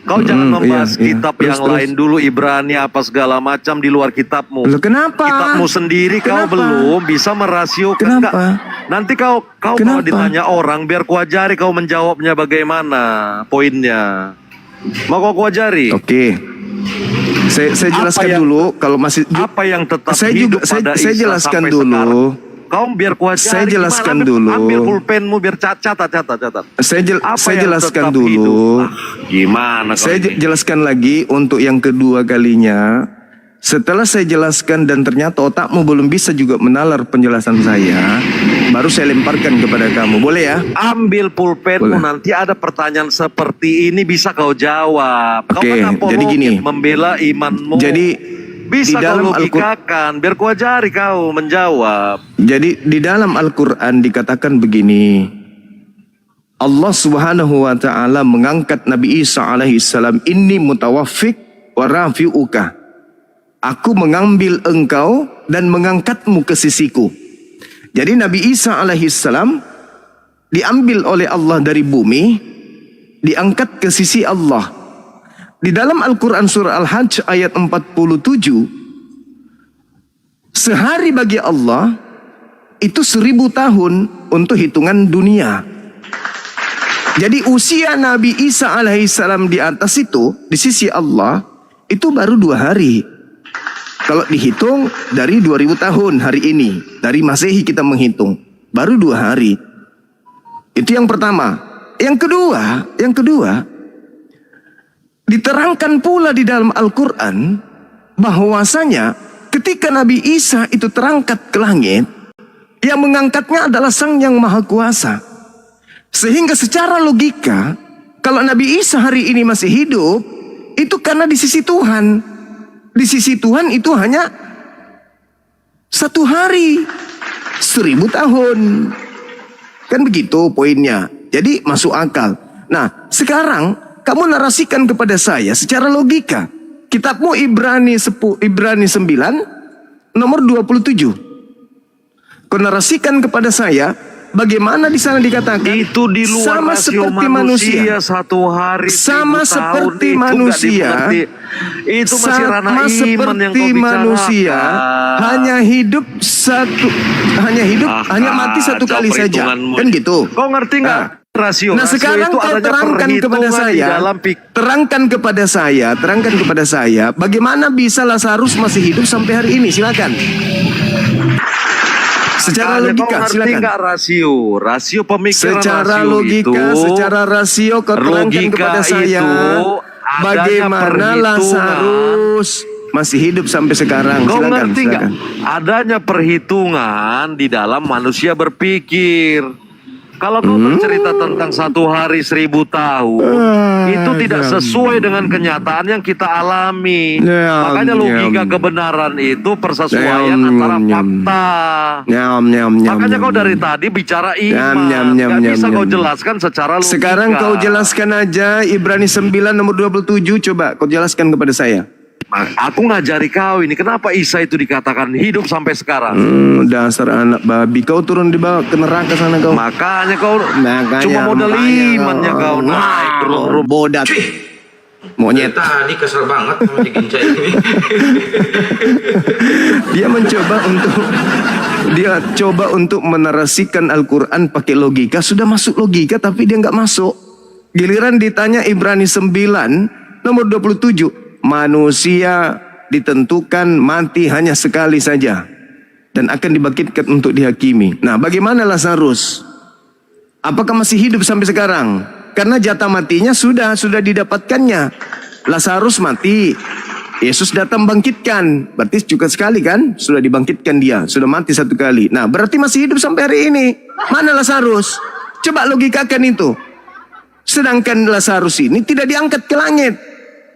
Kau jangan membahas iya. kitab Terus, yang terus. lain dulu, Ibrani apa segala macam di luar kitabmu. Loh, kenapa? Kitabmu sendiri kau Kenapa? belum bisa merasiokan. Kenapa? Enggak. Nanti kau kalau Kenapa? ditanya orang, biar kuajari kau menjawabnya bagaimana poinnya. Mau kau kuajari? Oke. Saya jelaskan yang- dulu kalau masih Apa yang tetap Saya hidup juga- pada saya Isa jelaskan sampai dulu. sekarang? Kau biar kuajari. Saya jelaskan gimana? dulu. Ambil pulpenmu biar catat. saya Apa yang jelaskan tetap dulu. hidup? Ah, gimana kau Saya ini? jelaskan lagi untuk yang kedua kalinya. Setelah saya jelaskan dan ternyata otakmu belum bisa juga menalar penjelasan saya, baru saya lemparkan kepada kamu. Boleh ya? Ambil pulpenmu, Boleh. nanti ada pertanyaan seperti ini bisa kau jawab. Kau Oke, kan jadi gini. membela imanmu. Jadi bisa di dalam kau logikakan, biar kuajari kau menjawab. Jadi di dalam Al-Quran dikatakan begini. Allah subhanahu wa ta'ala mengangkat Nabi Isa alaihissalam. Inni mutawaffik wa rafi'uka. Aku mengambil engkau dan mengangkatmu ke sisiku. Jadi Nabi Isa alaihissalam diambil oleh Allah dari bumi, diangkat ke sisi Allah. Di dalam Al-Quran surah Al-Hajj ayat 47, sehari bagi Allah itu 1000 tahun untuk hitungan dunia. Jadi usia Nabi Isa alaihissalam di atas itu, di sisi Allah, itu baru 2 hari. Kalau dihitung dari 2000 tahun hari ini, dari Masehi kita menghitung, baru 2 hari. Itu yang pertama. Yang kedua, diterangkan pula di dalam Al-Quran bahwasanya ketika Nabi Isa itu terangkat ke langit, yang mengangkatnya adalah Sang Yang Maha Kuasa. Sehingga secara logika, kalau Nabi Isa hari ini masih hidup, itu karena di sisi Tuhan. Di sisi Tuhan itu hanya 1 hari, 1000 tahun. Kan begitu poinnya. Jadi masuk akal. Nah, sekarang kamu narasikan kepada saya secara logika. Kitabmu Ibrani 9 nomor 27. Kau narasikan kepada saya bagaimana di sana dikatakan Itu di luar sama rasio seperti manusia 1 hari 1000 Sama tahun, seperti itu nggak manusia. dimengerti. Itu masih ranah Sama iman yang seperti kau manusia bicarakan. hanya hidup hanya mati 1 kacau kali saja. perhitunganmu. Kan gitu. Kau ngerti nggak? Rasio. Nah, Rasio sekarang itu kau adanya terangkan kepada perhitungan di saya, dalam terangkan kepada saya, bagaimana bisa Lazarus masih hidup sampai hari ini? Silakan. Secara Makanya logika, kau ngerti silakan. nggak rasio? Rasio pemikiran Secara rasio logika, itu, secara rasio kau terangkan logika kepada saya, itu adanya bagaimana perhitungan. Lazarus masih hidup sampai sekarang? Kau Silakan, ngerti nggak? silakan. Adanya perhitungan di dalam manusia berpikir. Kalau kau bercerita tentang 1 hari 1000 tahun, itu tidak sesuai dengan kenyataan yang kita alami. Nyam, Makanya logika nyam. kebenaran itu persesuaian Nyam, antara nyam. fakta. Nyam, nyam, nyam, Makanya nyam, kau dari nyam. tadi bicara Nyam, iman, nyam, nyam, gak bisa nyam, kau nyam. jelaskan secara logika. Sekarang kau jelaskan aja Ibrani 9 nomor 27, coba kau jelaskan kepada saya. Aku ngajari kau ini, kenapa Isa itu dikatakan hidup sampai sekarang? Dasar anak babi, kau turun di bawah ke neraka sana kau. Makanya kau Makanya, cuma modal makanya imannya kau naik rum-rum. bodat. Monyet. Tadi kesel banget sama Cikinca ini. Dia coba untuk menarasikan Al-Quran pakai logika, sudah masuk logika tapi dia nggak masuk. Giliran ditanya Ibrani 9 nomor 27, manusia ditentukan mati hanya sekali saja dan akan dibangkitkan untuk dihakimi. Nah, bagaimana Lazarus? Apakah masih hidup sampai sekarang? Karena jatah matinya sudah didapatkannya. Lazarus mati, Yesus datang bangkitkan, berarti juga sekali kan? Sudah dibangkitkan dia, sudah mati satu kali. Nah, berarti masih hidup sampai hari ini. Mana Lazarus? Coba logikakan itu. Sedangkan Lazarus ini tidak diangkat ke langit.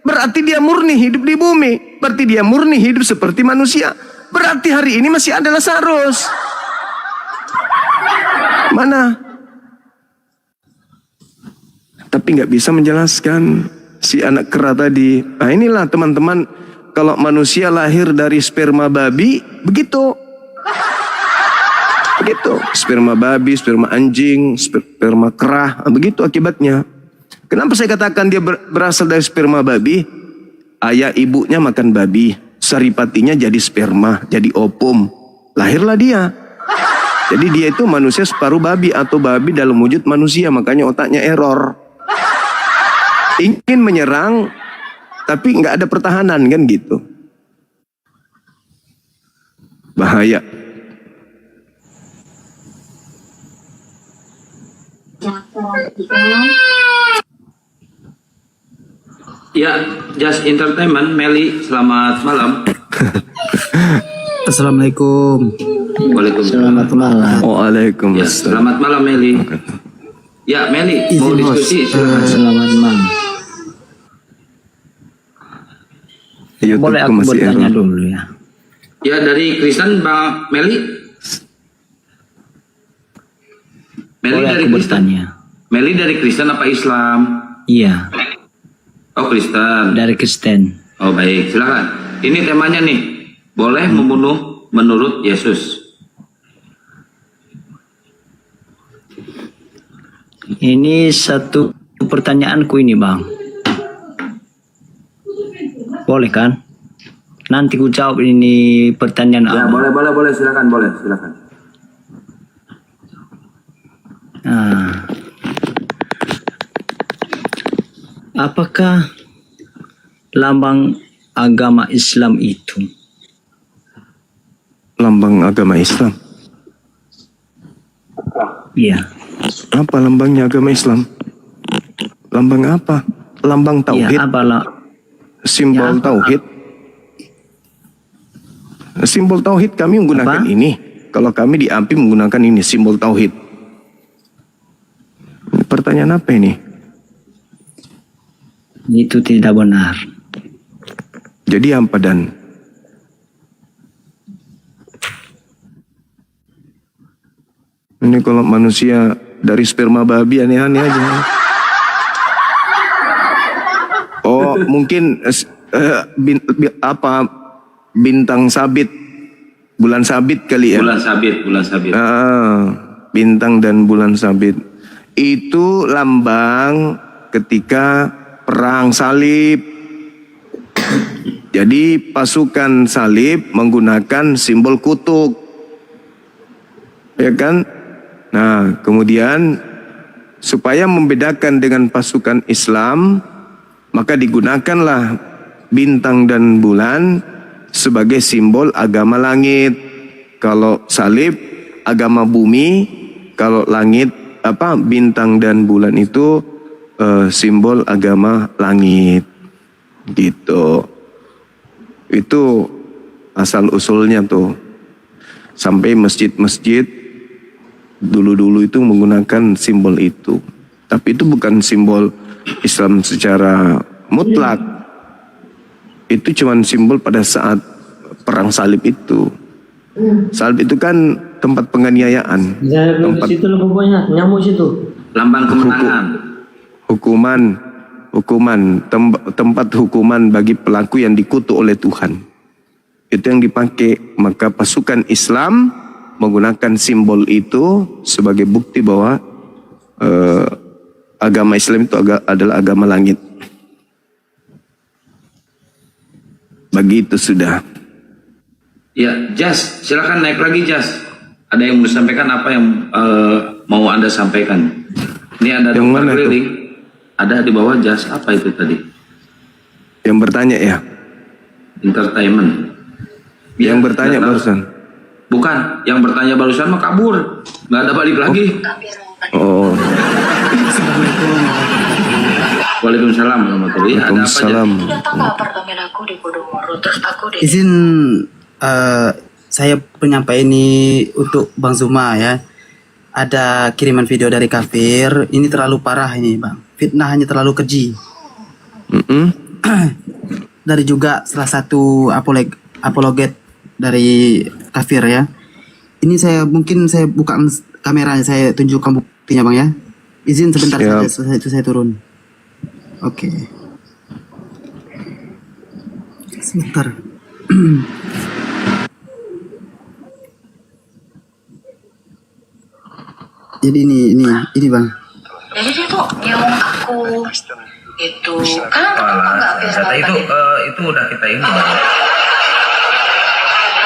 Berarti dia murni hidup di bumi. Berarti dia murni hidup seperti manusia. Berarti hari ini masih ada Lazarus. Mana? Tapi nggak bisa menjelaskan si anak kera tadi. Nah inilah teman-teman, kalau manusia lahir dari sperma babi, begitu. Begitu. Sperma babi, sperma anjing, sperma kera, begitu akibatnya. Kenapa saya katakan dia berasal dari sperma babi? Ayah ibunya makan babi, saripatinya jadi sperma, jadi opum. Lahirlah dia. Jadi dia itu manusia separuh babi atau babi dalam wujud manusia, makanya otaknya error. Ingin menyerang, tapi nggak ada pertahanan kan gitu. Bahaya. Ya, Just Entertainment, Meli, selamat malam. Assalamualaikum. Waalaikumsalam. Selamat malam. Ya, Waalaikumsalam. selamat malam Meli. Ya, Meli, mau Izin, diskusi host. silakan. Selamat malam. YouTube Boleh aku masih bertanya error. dulu ya. Ya, dari Kristen Bang Meli. Meli Boleh dari aku Kristen. bertanya? Meli dari Kristen apa Islam? Iya, Oh, Kristen. dari Kristen. Oh, baik. Silakan. Ini temanya nih. Boleh membunuh menurut Yesus. Ini satu pertanyaanku ini, Bang. Boleh kan? Nanti ku jawab ini pertanyaan Ya, Abang. boleh. Silakan, silakan. Nah, apakah lambang agama Islam itu? Lambang agama Islam. Iya, Apa lambangnya agama Islam? Lambang apa? Lambang iya, tauhid. apalah? Simbol Ya, apa? tauhid. Simbol tauhid kami menggunakan Apa? ini. Kalau kami di AMPI menggunakan ini, simbol tauhid. Pertanyaan apa ini? Itu tidak benar. Jadi apa dan? Ini kalau manusia dari sperma babi aneh-aneh aja. Oh, mungkin bintang sabit, bulan sabit kali ya. Bulan sabit. Bintang dan bulan sabit. Itu lambang ketika perang salib. Jadi pasukan salib menggunakan simbol kutub. Ya kan? Nah, kemudian supaya membedakan dengan pasukan Islam, maka digunakanlah bintang dan bulan sebagai simbol agama langit. Kalau salib agama bumi, kalau langit bintang dan bulan itu simbol agama langit. Gitu. Itu asal usulnya tuh. Sampai masjid-masjid dulu-dulu itu menggunakan simbol itu. Tapi itu bukan simbol Islam secara mutlak. Itu cuman simbol pada saat perang salib itu. Salib itu kan tempat penganiayaan. Tempat situ lo pokoknya nyamuk situ. Lambang kemenangan. tempat hukuman bagi pelaku yang dikutuk oleh Tuhan. Itu yang dipakai. Maka pasukan Islam menggunakan simbol itu sebagai bukti bahwa agama Islam itu adalah agama langit. Begitu sudah. Ya, Jas, silakan naik lagi Jas. Ada yang mau disampaikan, apa yang mau Anda sampaikan? Ini ada Yang dokter mana itu? keliling. Ada di bawah Jas, apa itu tadi? Yang bertanya ya? Entertainment. Yang bertanya nggak tahu. barusan. Bukan, yang bertanya barusan mah kabur. Nggak ada balik lagi. Oh, Waalaikumsalam warahmatullahi wabarakatuh. Ada apa aja? Waalaikumsalam. Datang ke apartemen aku di Podomoro, terus aku di Izin saya penyampaian ini untuk Bang Zuma ya. Ada kiriman video dari kafir. Ini terlalu parah ini Bang. Fitnahnya terlalu keji. Dari juga salah satu apologet dari kafir ya. Ini mungkin saya buka kameranya, saya tunjukkan buktinya Bang ya. Izin sebentar Siap. saja, setelah itu saya turun. Oke. Sebentar. Jadi ini Bang. jadi dia tuh nyewong aku itu kan aku nggak biasa Itu udah kita ini.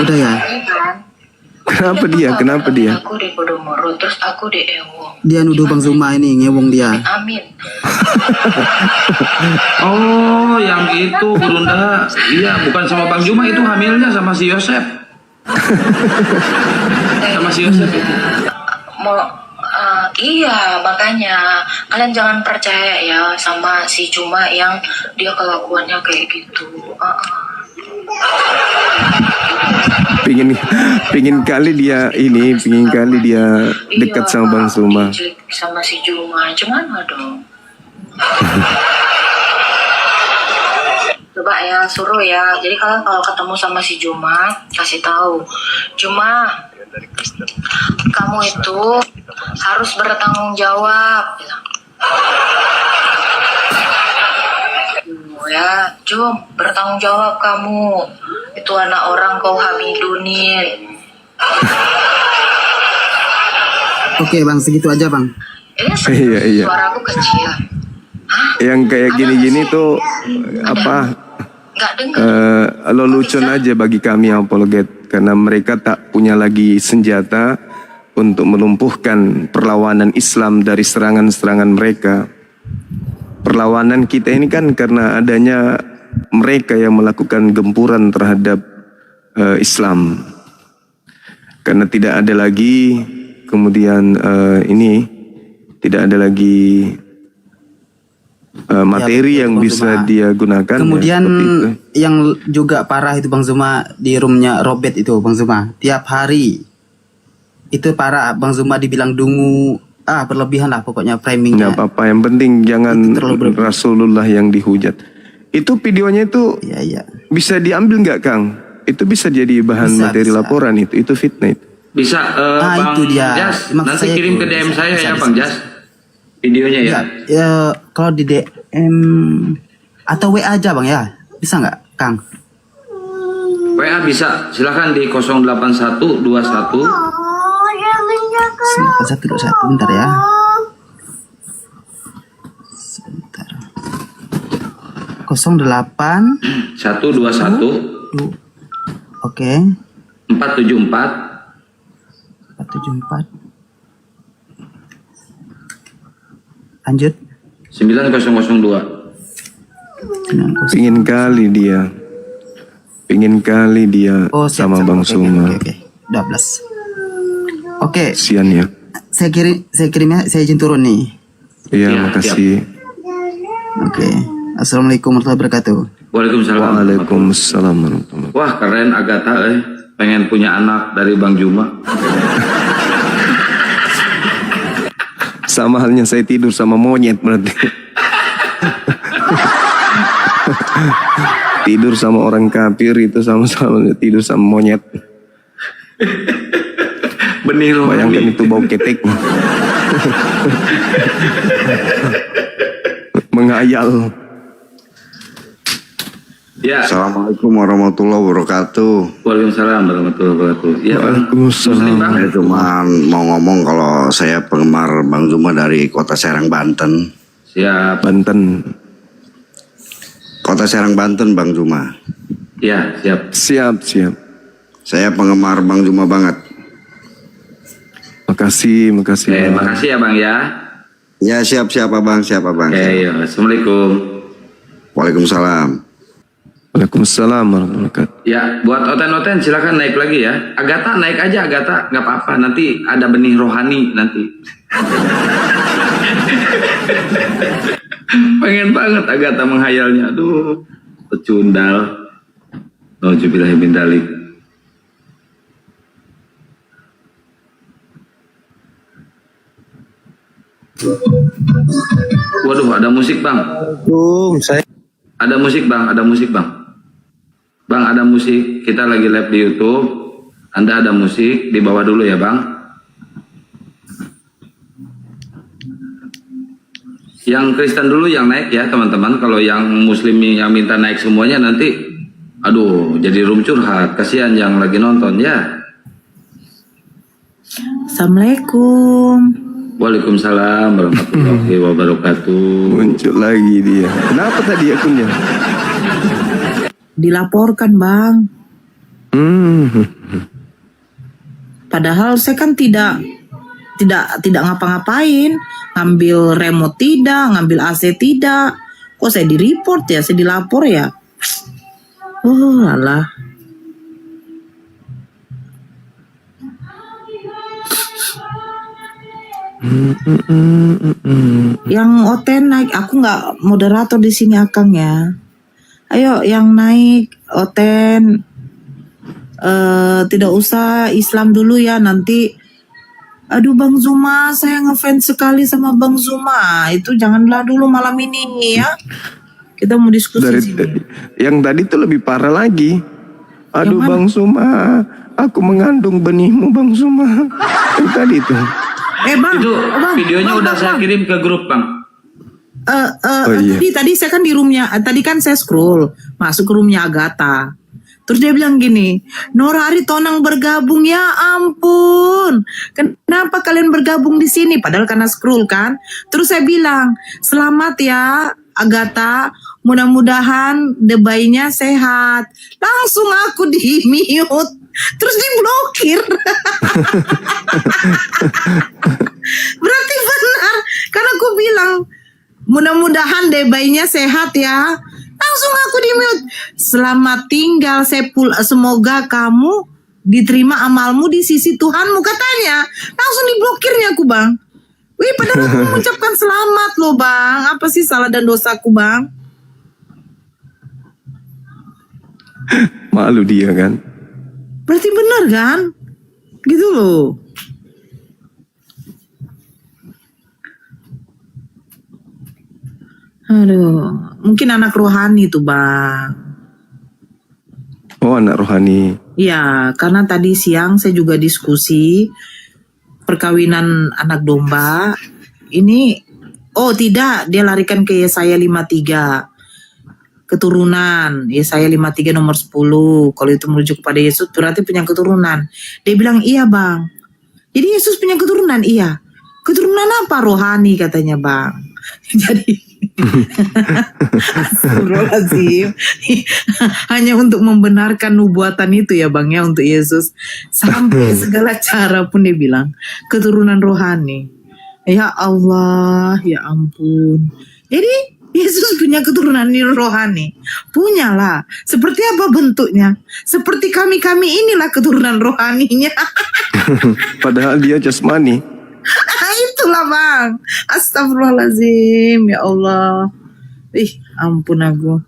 Udah ya. Kenapa dia? Kenapa dia? Aku di Podomoro, terus aku di Ewong. Dia nuduh Bang Zuma ini ngewong dia. Amin. Oh, yang itu Gurunda. Iya, bukan sama Bang Juma, itu hamilnya sama si Yosef. Sama si Yosef itu. Iya, makanya kalian jangan percaya ya sama si Juma yang dia kelakuannya kayak gitu. Pingin kali dia dekat Iya, sama Bang Zuma. sama si Juma, cuman dong. Coba ya, suruh ya. Jadi kalian kalau ketemu sama si Juma, kasih tahu. Juma, kamu itu harus bertanggung jawab. Bilang. Ya, Jum, bertanggung jawab kamu. Itu anak orang kau hamidunin. Oke Bang, segitu aja Bang. Ini Iya. suaraku kecil. Hah? Yang kayak gini-gini tuh apa? Nggak dengar. Lelucon aja bagi kami apologet, karena mereka tak punya lagi senjata untuk melumpuhkan perlawanan Islam dari serangan-serangan mereka. Perlawanan kita ini kan karena adanya mereka yang melakukan gempuran terhadap Islam. Karena tidak ada lagi kemudian tidak ada lagi materi Ya, yang Bang bisa Zuma. dia gunakan. Kemudian ya, seperti itu. yang juga parah itu Bang Zuma di roomnya Robert itu Bang Zuma. Tiap hari itu parah Bang Zuma dibilang dungu. Berlebihan lah pokoknya framingnya. Nggak apa-apa, yang penting jangan Itu terlalu berlebihan. Rasulullah yang dihujat. Itu videonya itu Iya. bisa diambil nggak Kang? Itu bisa jadi bahan Bisa, materi bisa. laporan itu fitnah itu. Bisa Bang itu dia. Jas, Maksud nanti saya kirim itu ke DM saya bisa, ya bisa, Bang bisa. Jas. Videonya ya. Ya, kalau di DM atau WA aja Bang ya. Bisa nggak Kang? WA bisa, silakan di 08121 9121 bentar ya. Sebentar. 08 121 Oke. 474 474. Lanjut. 9002. 90. Pingin kali dia Siap, sama siap. Bang Oke, Zuma. Oke. 12. Oke, Sian ya. saya kirimnya, saya izin turun nih. Iya, Siap, makasih. Oke. Assalamualaikum warahmatullahi wabarakatuh. Waalaikumsalam. Waalaikumsalam warahmatullahi. Wah, keren Agatha pengen punya anak dari Bang Juma. Sama halnya saya tidur sama monyet berarti. Tidur sama orang kafir itu sama-sama tidur sama monyet. Benih rohani. Bayangkan itu bau ketek. Menghayal. Ya. Assalamualaikum warahmatullahi wabarakatuh. Waalaikumsalam warahmatullahi wabarakatuh. Ya, Bang. Waalaikumsalam. Muslim, Bang. Saya cuma mau ngomong kalau saya penggemar Bang Zuma dari Kota Serang, Banten. Siap. Banten. Kota Serang, Banten, Bang Zuma. Ya, siap. Siap. Saya penggemar Bang Zuma banget. Makasih. Makasih ya Bang ya. Ya siap Abang, siap Abang. Ya. Assalamualaikum. Waalaikumsalam. Waalaikumsalam warahmatullahi wabarakatuh. Ya, buat oten-oten silakan naik lagi ya. Agatha naik aja, Agatha, nggak apa-apa. Nanti ada benih rohani nanti. Pengen banget Agatha menghayalnya. Aduh, pecundal. Nauzubillahi min dzalik. Waduh, ada musik bang. Saya Ada musik bang, ada musik bang. Bang, ada musik. Kita lagi live di YouTube. Anda ada musik di bawah dulu ya bang. Yang Kristen dulu yang naik ya teman-teman. Kalau yang Muslim yang minta naik semuanya nanti, aduh, jadi room curhat. Kasihan yang lagi nonton ya. Assalamualaikum. Waalaikumsalam warahmatullahi wabarakatuh. muncul lagi dia. Kenapa tadi akunnya? Dilaporkan bang. Padahal saya kan tidak ngapa-ngapain, ngambil remote tidak, ngambil AC tidak. Kok saya di report ya, saya dilapor ya. Oh alah. Yang Oten naik, aku nggak moderator di sini Akang ya. Ayo yang naik Oten, tidak usah Islam dulu ya nanti. Aduh Bang Zuma, saya ngefans sekali sama Bang Zuma. Itu janganlah dulu malam ini ya. Kita mau diskusi Dari sini. yang tadi tuh lebih parah lagi. Aduh Yang mana? Bang Suma, aku mengandung benihmu Bang Suma. Yang tadi tuh. Bang, Itu bang, videonya bang, udah bang, saya bang. kirim ke grup bang. Oh, iya. Tadi saya kan di roomnya, tadi kan saya scroll masuk ke roomnya Agatha. Terus dia bilang gini, Norari Tonang bergabung, ya ampun. Kenapa kalian bergabung di sini? Padahal karena scroll kan. Terus saya bilang, selamat ya Agatha, mudah-mudahan debaynya sehat. Langsung aku di mute. Terus diblokir. Berarti benar. Karena aku bilang, mudah-mudahan debaynya sehat ya. Langsung aku di mute. Selamat tinggal Sepul. Semoga kamu diterima amalmu di sisi Tuhanmu katanya. Langsung diblokirnya aku bang. Wih padahal aku mengucapkan selamat loh bang. Apa sih salah dan dosaku bang? Malu dia kan. Berarti benar kan? Gitu loh. Aduh, mungkin anak rohani tuh bang. Oh anak rohani. Ya, karena tadi siang saya juga diskusi perkawinan anak domba. Ini, oh tidak, dia larikan ke Yesaya 53. Keturunan, Yesaya 53 nomor 10. Kalau itu merujuk kepada Yesus berarti punya keturunan. Dia bilang, iya bang. Jadi Yesus punya keturunan, iya. Keturunan apa? Rohani katanya bang. Jadi Astagfirullahaladzim. Hanya untuk membenarkan nubuatan itu ya bang ya untuk Yesus. Sampai segala cara pun dia bilang keturunan rohani. Ya Allah, ya ampun. Jadi Yesus punya keturunan rohani. Punyalah. Seperti apa bentuknya? Seperti kami-kami inilah keturunan rohaninya. Padahal dia jasmani. Itulah bang. Astagfirullahaladzim. Ya Allah. Ampun aku.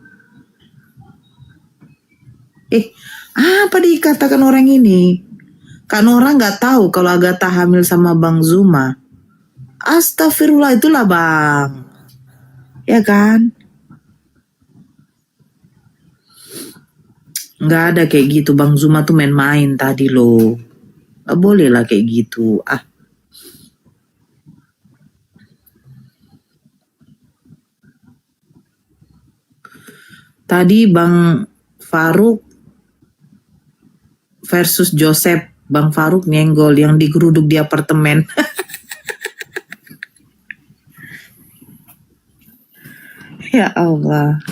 Apa dikatakan orang ini? Kan orang gak tahu kalau Agatha hamil sama Bang Zuma. Astagfirullah itulah bang. Ya kan? Gak ada kayak gitu. Bang Zuma tuh main-main tadi loh. Gak boleh lah kayak gitu. Tadi Bang Faruk versus Joseph. Bang Faruk nyenggol yang digeruduk di apartemen. Ya Allah.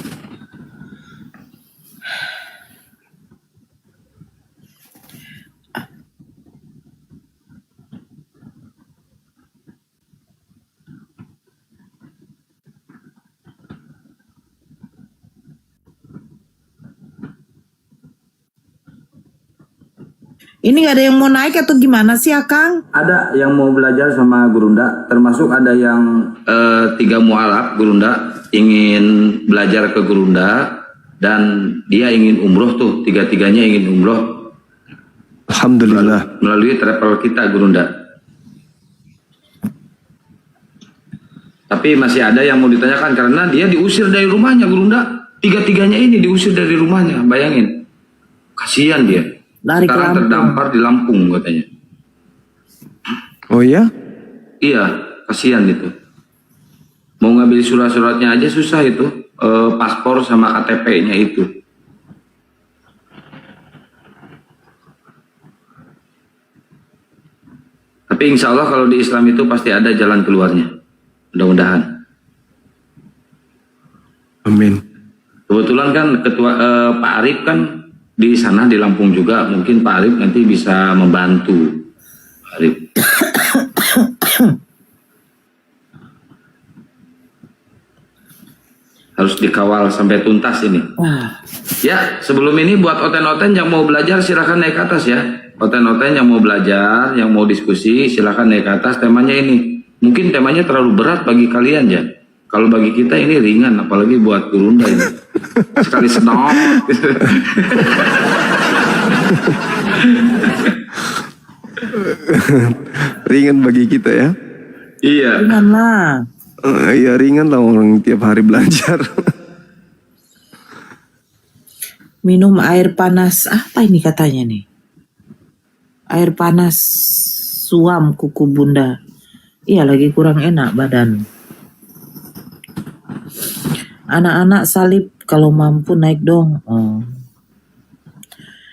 Ini nggak ada yang mau naik atau gimana sih, Akang? Ada yang mau belajar sama Gurunda, termasuk ada yang 3 mualaf Gurunda ingin belajar ke Gurunda dan dia ingin umroh tuh, 3-3-nya ingin umroh Alhamdulillah. melalui travel kita Gurunda. Tapi masih ada yang mau ditanyakan karena dia diusir dari rumahnya Gurunda. 3-3-nya ini diusir dari rumahnya, bayangin. Kasihan dia. Lari ke Sekarang Lampung. terdampar di Lampung katanya. Oh ya? Iya, kasihan itu. Mau ngambil surat-suratnya aja susah itu. Paspor sama KTP-nya itu. Tapi insya Allah kalau di Islam itu pasti ada jalan keluarnya. Mudah-mudahan. Amin. Kebetulan kan ketua Pak Arif kan di sana di Lampung juga. Mungkin Pak Arif nanti bisa membantu. Pak Arif. Harus dikawal sampai tuntas ini. Ya, sebelum ini buat oten-oten yang mau belajar silahkan naik ke atas ya. Oten-oten yang mau belajar, yang mau diskusi silahkan naik ke atas. Temanya ini. Mungkin temanya terlalu berat bagi kalian ya. Kalau bagi kita ini ringan, apalagi buat Gurunda ini. Sekali senok. Ringan bagi kita ya. Iya. Ringan lah. Ya ringan lah orang tiap hari belajar. Minum air panas. Apa ini katanya nih? Air panas suam kuku bunda. Iya lagi kurang enak badan. Anak-anak salib kalau mampu naik dong. Oh.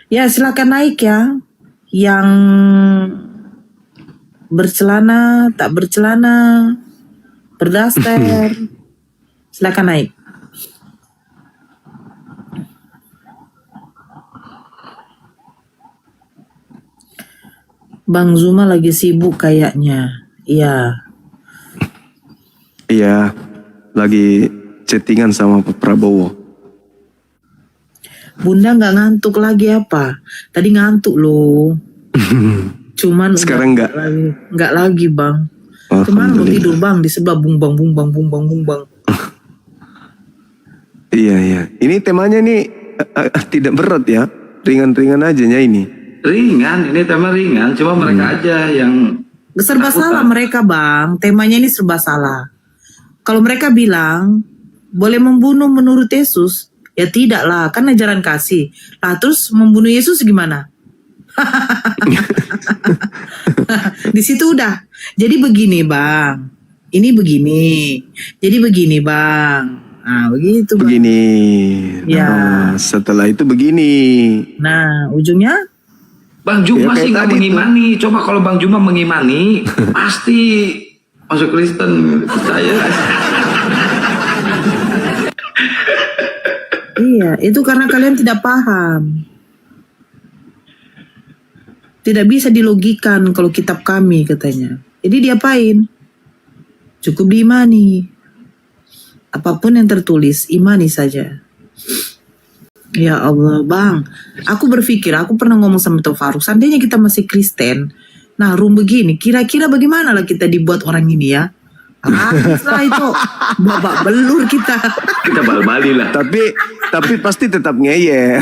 Ya silakan naik ya. Yang bercelana, tak bercelana, berdaster, silakan naik. Bang Zuma lagi sibuk kayaknya. Iya. Iya, lagi chattingan sama Pak Prabowo. Bunda nggak ngantuk lagi apa? Tadi ngantuk loh. Cuman Sekarang nggak? Nggak lagi bang. Cuman lu tidur bang di sebelah bumbang. Iya, iya. Ini temanya nih tidak berat ya. Ringan-ringan aja ya ini. Ringan, ini tema ringan. Cuma mereka aja yang Serba salah mereka bang. Temanya ini serba salah. Kalau mereka bilang boleh membunuh menurut Yesus, ya tidak lah, kan ajaran kasih. Lah terus membunuh Yesus gimana? Di situ udah. Jadi begini bang. Ini begini. Jadi begini bang. Nah begitu bang. Begini. Ya. Nah, setelah itu begini. Nah ujungnya Bang Juma Ya, sih kayak nggak tadi mengimani. Coba kalau Bang Juma mengimani, pasti masuk Kristen. Percaya. iya, itu karena kalian tidak paham. Tidak bisa dilogikan kalau kitab kami katanya. Jadi diapain? Cukup diimani. Apapun yang tertulis, imani saja. Ya Allah, Bang. Aku berpikir, aku pernah ngomong sama Tuh Faruk, seandainya kita masih Kristen, nah room begini, kira-kira bagaimana lah kita dibuat orang ini ya? Habis lah itu, babak belur kita. Kita bal-bali lah. Tapi pasti tetap ngeyel.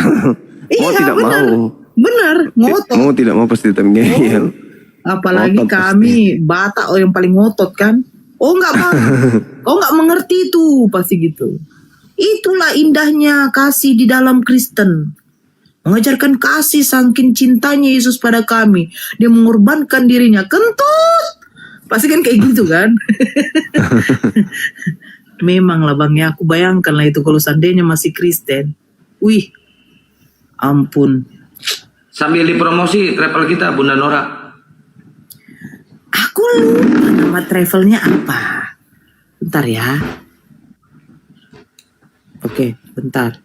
Mau Iya, tidak benar. mau. Benar, ngotot. Mau tidak mau pasti tetap ngeyel. Apalagi Ngotot kami Batak yang paling ngotot kan. Oh enggak bang, oh enggak mengerti itu pasti gitu. Itulah indahnya kasih di dalam Kristen. Mengajarkan kasih saking cintanya Yesus pada kami. Dia mengorbankan dirinya. Kentut. Pasti kan kayak gitu kan. Memang lah bang ya. Aku bayangkan lah itu kalau seandainya masih Kristen. Wih. Ampun. Sambil dipromosi travel kita Bunda Nora. Aku lupa nama travelnya apa. Bentar ya. Oke, bentar.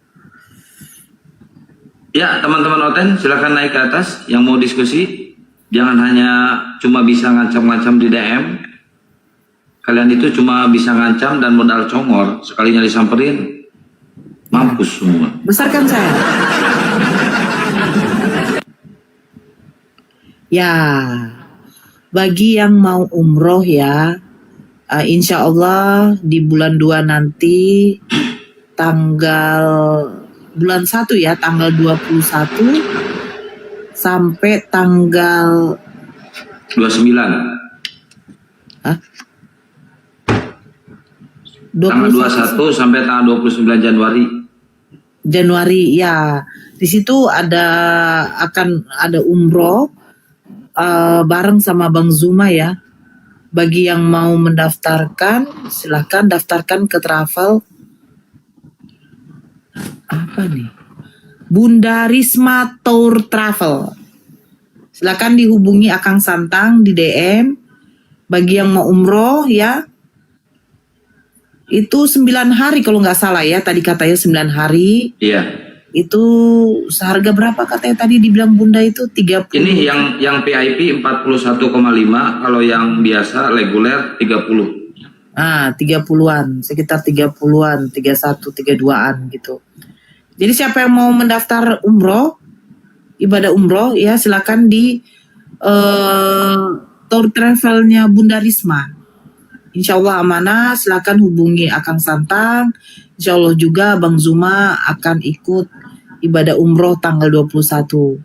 Ya teman-teman Oten silahkan naik ke atas yang mau diskusi. Jangan hanya cuma bisa ngancam-ngancam di DM. Kalian itu cuma bisa ngancam dan modal congor. Sekalinya disamperin, mampus semua. Besarkan saya. Ya, bagi yang mau umroh ya, insya Allah di bulan 2 nanti tanggal bulan 1 ya, tanggal 21 sampai tanggal 29. Hah? Tanggal 21 sampai tanggal 29 Januari ya. Di situ akan ada umroh bareng sama Bang Zuma ya. Bagi yang mau mendaftarkan, silahkan daftarkan ke travel. Apa nih? Bunda Risma Tour Travel. Silakan dihubungi Akang Santang di DM. Bagi yang mau umroh ya, itu 9 hari kalau nggak salah ya. Tadi katanya 9 hari. Iya. Itu seharga berapa katanya tadi dibilang Bunda itu 30. Ini yang VIP 41,5, kalau yang biasa reguler 30. 30-an, sekitar 30-an, 31, 32-an gitu. Jadi siapa yang mau mendaftar umroh, ibadah umroh ya silakan di tour travelnya Bunda Risma. Insya Allah amanah, silakan hubungi Akang Santang. Insya Allah juga Bang Zuma akan ikut ibadah umroh tanggal 21.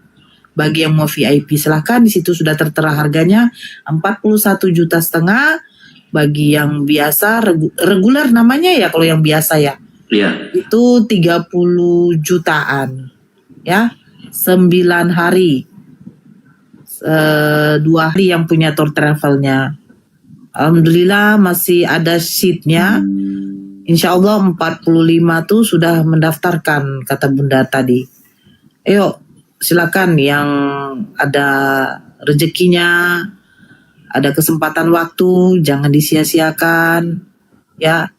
Bagi yang mau VIP silakan, di situ sudah tertera harganya 41,5 juta. Bagi yang biasa reguler namanya ya, kalau yang biasa ya. Iya. Itu 30 jutaan. Ya. 9 hari. 2 hari yang punya tour travelnya. Alhamdulillah masih ada seatnya. Insya Allah 45 tuh sudah mendaftarkan, kata Bunda tadi. Ayo silakan yang ada rezekinya, ada kesempatan waktu, jangan disia-siakan ya.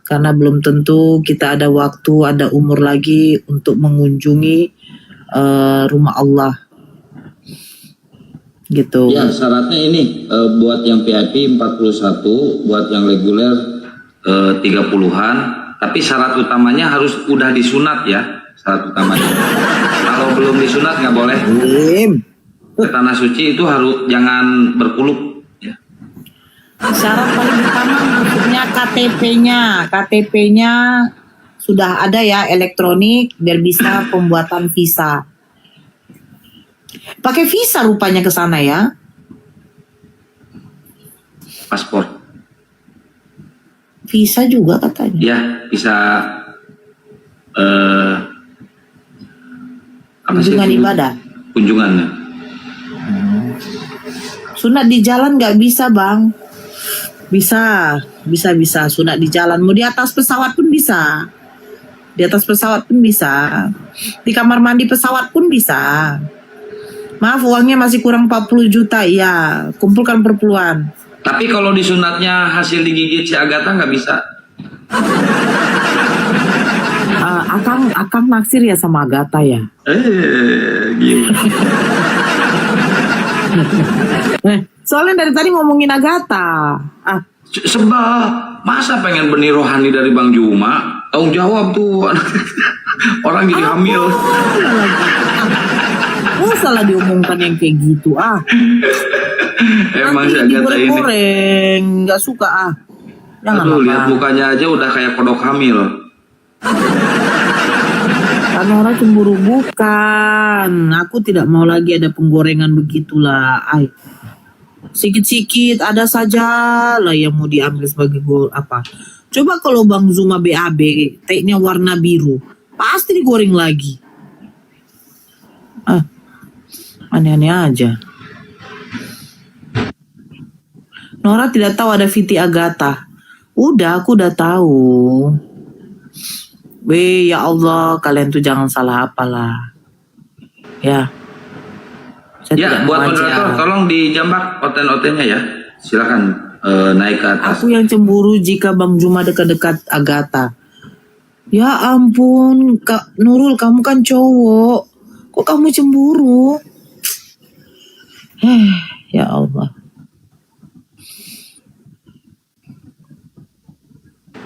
Karena belum tentu kita ada waktu, ada umur lagi untuk mengunjungi rumah Allah. Gitu. Ya, syaratnya ini buat yang VIP 41, buat yang reguler 30-an, tapi syarat utamanya harus udah disunat ya, syarat utamanya. Kalau belum disunat nggak boleh. Ke tanah suci itu harus jangan berkuluk ya. Syarat paling utama maksudnya KTP-nya sudah ada ya, elektronik, biar bisa pembuatan visa. Pakai visa rupanya ke sana ya. Paspor. Visa juga katanya. Ya, bisa Kunjungan ibadah. Kunjungannya. Sunat di jalan nggak bisa bang. Bisa. Sunat di jalan. Mau di atas pesawat pun bisa. Di atas pesawat pun bisa. Di kamar mandi pesawat pun bisa. Maaf, uangnya masih kurang 40 juta. Ya, kumpulkan perpuluhan. Tapi kalau disunatnya hasil digigit si Agatha nggak bisa. Akang naksir ya sama Agatha ya. Gimana? Soalnya dari tadi ngomongin Agatha. Sebab masa pengen benih rohani dari Bang Juma, tanggung jawab tuh. Orang jadi hamil. Salah diomongkan yang kayak gitu Emang si nanti Agatha ini. digoreng-goreng, nggak suka Jangan Aduh, lihat mukanya aja udah kayak kodok hamil. Karena orang cemburu bukan. Aku tidak mau lagi ada penggorengan begitulah. Sikit-sikit ada saja lah yang mau diambil sebagai apa. Coba kalau Bang Zuma BAB, teh-nya warna biru, pasti digoreng lagi. Aneh-aneh aja. Nora tidak tahu ada Viti Agatha. Aku udah tahu. Ya Allah, kalian tuh jangan salah apalah. Ya. Ya, buat moderator tolong dijambak oten-otennya ya. Silakan naik ke atas. Aku yang cemburu jika Bang Juma dekat-dekat Agatha. Ya ampun, Kak Nurul, kamu kan cowok. Kok kamu cemburu? Ya Allah.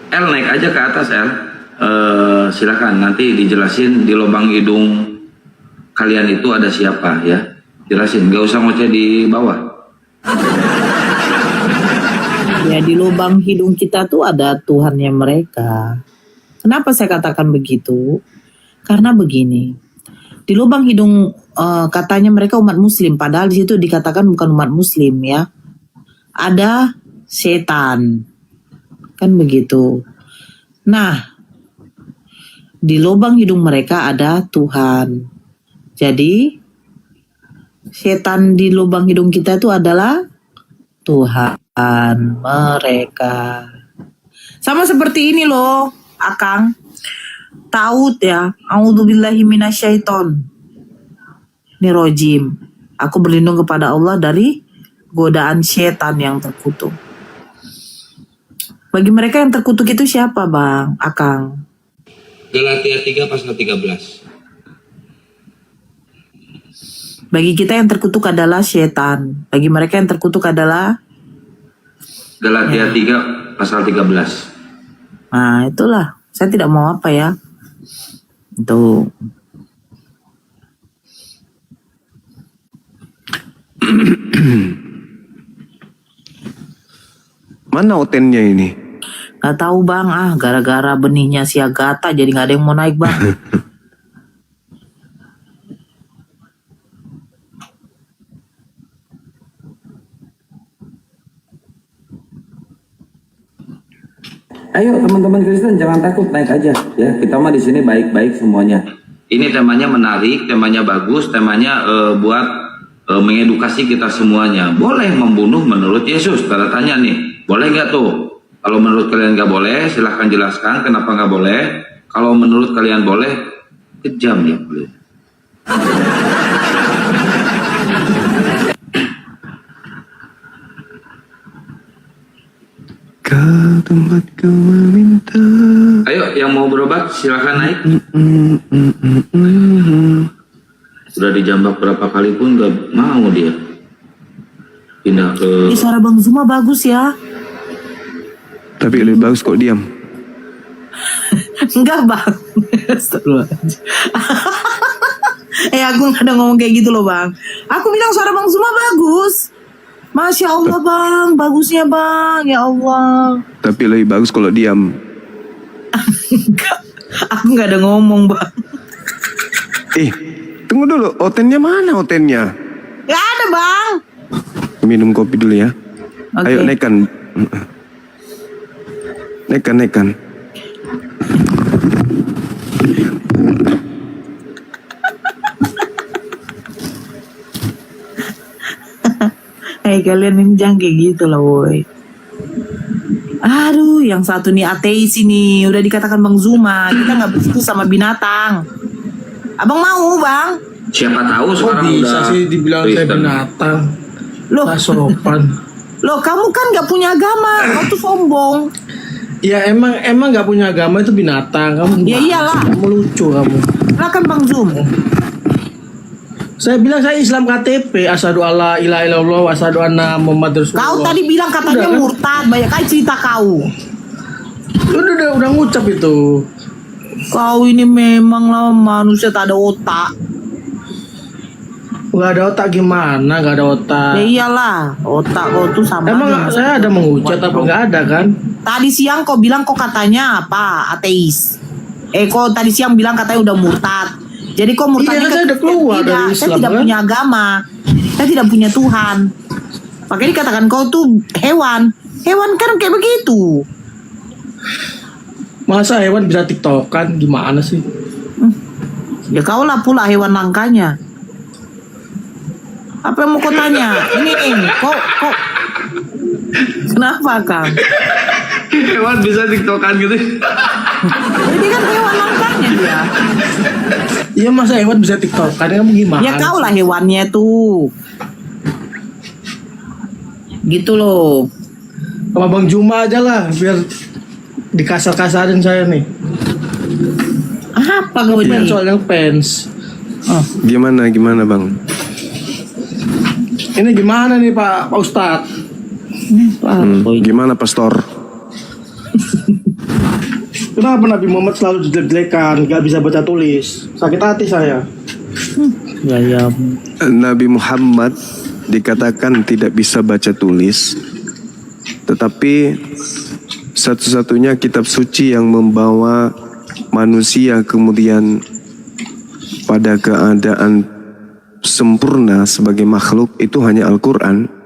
El, naik aja ke atas El. Silakan nanti dijelasin di lubang hidung kalian itu ada siapa ya. Jelasin, nggak usah ngoceh di bawah. Ya di lubang hidung kita tuh ada Tuhannya mereka. Kenapa saya katakan begitu? Karena begini, di lubang hidung katanya mereka umat Muslim, padahal di situ dikatakan bukan umat Muslim ya. Ada setan, kan begitu. Nah, di lubang hidung mereka ada Tuhan. Jadi setan di lubang hidung kita itu adalah Tuhan mereka. Sama seperti ini loh, Akang. Taut ya, a'udzubillahi minasyaiton nirojim. Aku berlindung kepada Allah dari godaan setan yang terkutuk. Bagi mereka yang terkutuk itu siapa, Bang Akang? Galatia 3 pasal 13. Bagi kita yang terkutuk adalah setan. Bagi mereka yang terkutuk adalah Galatia 3 pasal 13. Nah, itulah. Saya tidak mau apa ya. Itu. Mana otennya ini? Gak tahu Bang, gara-gara benihnya si Agatha jadi gak ada yang mau naik Bang. Ayo teman-teman Kristen jangan takut, naik aja ya. Kita mah di sini baik-baik semuanya. Ini temanya menarik, temanya bagus, temanya buat mengedukasi kita semuanya. Boleh membunuh menurut Yesus? Tanda tanya nih. Boleh nggak tuh? Kalau menurut kalian nggak boleh, silahkan jelaskan kenapa nggak boleh. Kalau menurut kalian boleh, kejam ya boleh. Kau tempatku meminta. Ayo yang mau berobat silahkan naik. Sudah dijambak berapa kali pun nggak mau dia pindah ke. Ini suara Bang Zuma bagus ya. Tapi lebih bagus kok diam. Enggak Bang. Aku gak ada ngomong kayak gitu loh Bang. Aku bilang suara Bang Zuma bagus. Masya Allah Bang, bagusnya Bang, ya Allah. Tapi lebih bagus kalau diam. Enggak, aku gak ada ngomong Bang. Tunggu dulu, otennya mana otennya? Gak ada Bang. Minum kopi dulu ya. Oke. Ayo naikkan. Naikkan. Kalian ini jangan kayak gitu lah woi. Aduh, yang satu nih ateis ini. Udah dikatakan Bang Zuma, kita gak begitu sama binatang. Abang mau Bang? Siapa tahu sekarang bisa udah sih dibilang saya Kristen. binatang. Loh, Gak sopan. loh kamu kan gak punya agama. Kau tuh sombong. Ya emang gak punya agama itu binatang. Kamu Ya iyalah. Kamu lucu kamu. Silakan Bang Zum. Saya bilang saya Islam KTP, asyhadu alla ilaha illallah wa asyhadu anna Muhammad Rasulullah. Kau tadi bilang katanya Udah, kan? murtad. Banyak kali cerita kau. Udah ngucap itu. Kau ini memang lah manusia tak ada otak. Gak ada otak gimana? Gak ada otak. Ya iyalah, otak kau tuh sama Emang aja. saya ada mengucap apa nggak ada kan? Tadi siang kau bilang kau katanya apa? Ateis. Kau tadi siang bilang katanya udah murtad. Jadi kau murtad Iya, juga? saya udah keluar Tidak, dari saya Islam, tidak kan? punya agama. Saya tidak punya Tuhan. Makanya dikatakan kau tuh hewan. Hewan kan kayak begitu. Masa hewan bisa tiktokan? Gimana sih? Ya kau lah pula hewan langkanya. Apa yang mau kau tanya? Ini kok kenapa Kang? Hewan bisa tiktokan gitu. Ini kan hewan langkanya dia. Iya masa hewan bisa tiktokan? Kamu gimana? Ya kau lah hewannya tuh. Gitu loh. Sama Bang Juma aja lah biar dikasar-kasarin saya nih. Apa kau Fans ini? soalnya fans. Gimana bang? Ini gimana nih Pak Ustadz? Gimana pastor? Kenapa Nabi Muhammad selalu dijelek-jelekan, gak bisa baca tulis? Sakit hati saya. Ya. Nabi Muhammad dikatakan tidak bisa baca tulis, tetapi satu-satunya kitab suci yang membawa manusia kemudian pada keadaan sempurna sebagai makhluk itu hanya Al-Quran.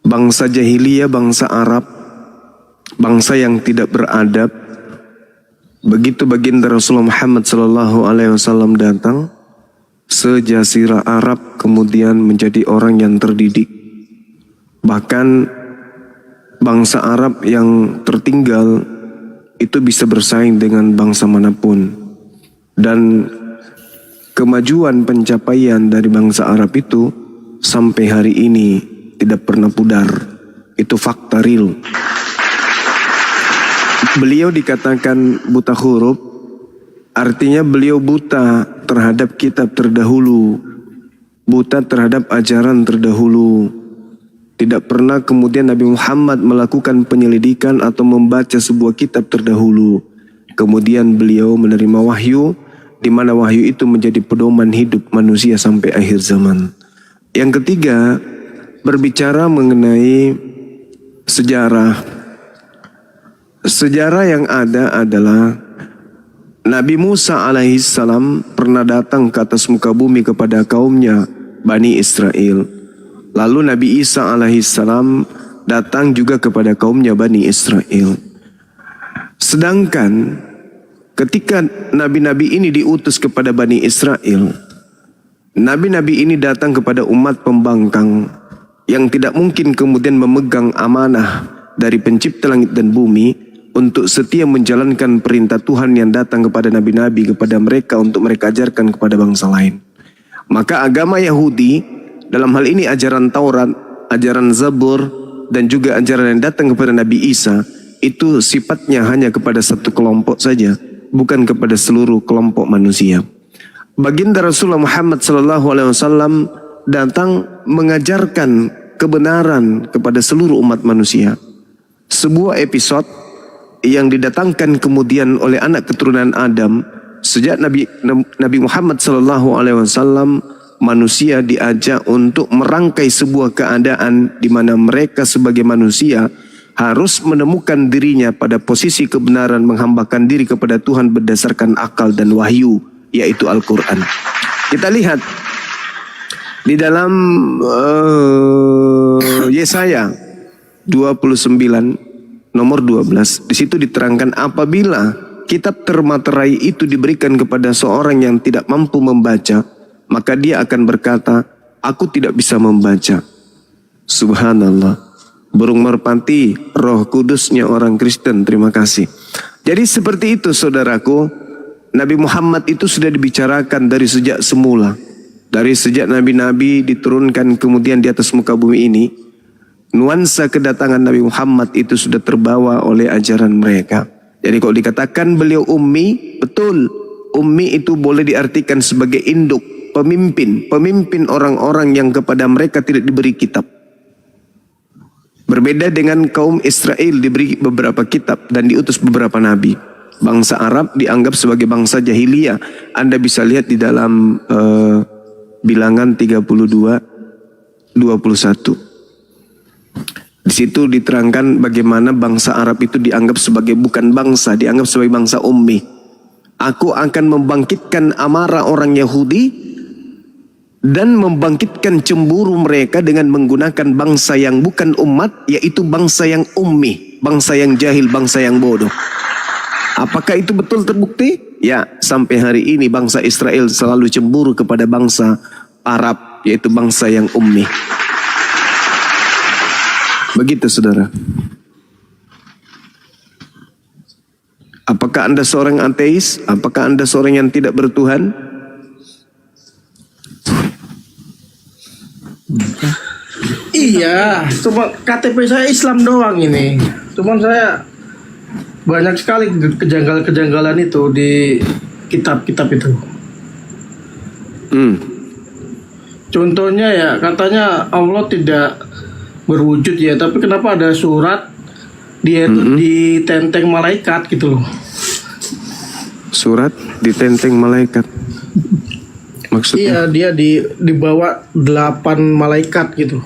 Bangsa jahiliyah, bangsa Arab, bangsa yang tidak beradab, begitu baginda Rasulullah Muhammad SAW datang, sejazirah Arab kemudian menjadi orang yang terdidik. Bahkan bangsa Arab yang tertinggal itu bisa bersaing dengan bangsa manapun. Dan kemajuan pencapaian dari bangsa Arab itu sampai hari ini tidak pernah pudar. Itu fakta real. Beliau dikatakan buta huruf, artinya beliau buta terhadap kitab terdahulu, buta terhadap ajaran terdahulu. Tidak pernah kemudian Nabi Muhammad melakukan penyelidikan atau membaca sebuah kitab terdahulu. Kemudian beliau menerima wahyu, di mana wahyu itu menjadi pedoman hidup manusia sampai akhir zaman. Yang ketiga, berbicara mengenai sejarah. Sejarah yang ada adalah Nabi Musa alaihissalam pernah datang ke atas muka bumi kepada kaumnya Bani Israel. Lalu Nabi Isa alaihissalam datang juga kepada kaumnya Bani Israel. Sedangkan ketika nabi-nabi ini diutus kepada Bani Israel, nabi-nabi ini datang kepada umat pembangkang yang tidak mungkin kemudian memegang amanah dari pencipta langit dan bumi untuk setia menjalankan perintah Tuhan yang datang kepada nabi-nabi kepada mereka untuk mereka ajarkan kepada bangsa lain. Maka agama Yahudi, dalam hal ini ajaran Taurat, ajaran Zabur, dan juga ajaran yang datang kepada Nabi Isa, itu sifatnya hanya kepada satu kelompok saja, bukan kepada seluruh kelompok manusia. Baginda Rasulullah Muhammad SAW datang mengajarkan kebenaran kepada seluruh umat manusia. Sebuah episode yang didatangkan kemudian oleh anak keturunan Adam. Sejak Nabi Muhammad SAW, manusia diajak untuk merangkai sebuah keadaan di mana mereka sebagai manusia harus menemukan dirinya pada posisi kebenaran, menghambakan diri kepada Tuhan berdasarkan akal dan wahyu, yaitu Al-Quran. Kita lihat di dalam Yesaya 29 nomor 12, di situ diterangkan apabila kitab termaterai itu diberikan kepada seorang yang tidak mampu membaca, maka dia akan berkata, aku tidak bisa membaca. Subhanallah. Burung merpati, roh kudusnya orang Kristen, terima kasih. Jadi seperti itu saudaraku, Nabi Muhammad itu sudah dibicarakan dari sejak semula. Dari sejak nabi-nabi diturunkan kemudian di atas muka bumi ini, nuansa kedatangan Nabi Muhammad itu sudah terbawa oleh ajaran mereka. Jadi kalau dikatakan beliau ummi, betul. Ummi itu boleh diartikan sebagai induk, pemimpin orang-orang yang kepada mereka tidak diberi kitab. Berbeda dengan kaum Israel diberi beberapa kitab dan diutus beberapa nabi. Bangsa Arab dianggap sebagai bangsa jahiliyah. Anda bisa lihat di dalam Bilangan 32:21. Di situ diterangkan bagaimana bangsa Arab itu dianggap sebagai bukan bangsa, dianggap sebagai bangsa ummi. Aku akan membangkitkan amarah orang Yahudi dan membangkitkan cemburu mereka dengan menggunakan bangsa yang bukan umat, yaitu bangsa yang ummi, bangsa yang jahil, bangsa yang bodoh. Apakah itu betul terbukti? Ya, sampai hari ini bangsa Israel selalu cemburu kepada bangsa Arab, yaitu bangsa yang ummi. Begitu saudara. Apakah Anda seorang ateis? Apakah Anda seorang yang tidak bertuhan? Iya, cuma KTP saya Islam doang ini. Cuman saya banyak sekali kejanggalan-kejanggalan itu di kitab-kitab itu. Contohnya ya, katanya Allah tidak berwujud ya, tapi kenapa ada surat dia itu ditenteng malaikat gitu loh. Surat ditenteng malaikat. Maksudnya? Iya, dia dibawa 8 malaikat gitu.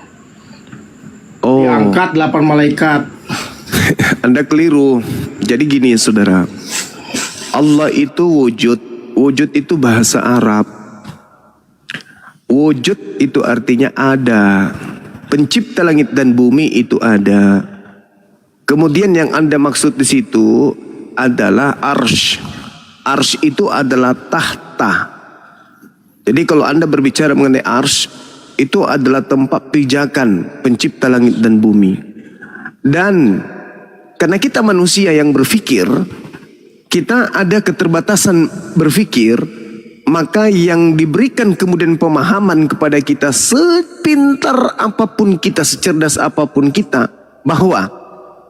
Oh, Diangkat 8 malaikat. Anda keliru. Jadi gini saudara, Allah itu wujud. Wujud itu bahasa Arab. Wujud itu artinya ada. Pencipta langit dan bumi itu ada. Kemudian yang Anda maksud di situ adalah arsy. Arsy itu adalah tahta. Jadi kalau Anda berbicara mengenai arsy, itu adalah tempat pijakan pencipta langit dan bumi. Dan karena kita manusia yang berpikir, kita ada keterbatasan berpikir, maka yang diberikan kemudian pemahaman kepada kita, sepintar apapun kita, secerdas apapun kita, bahwa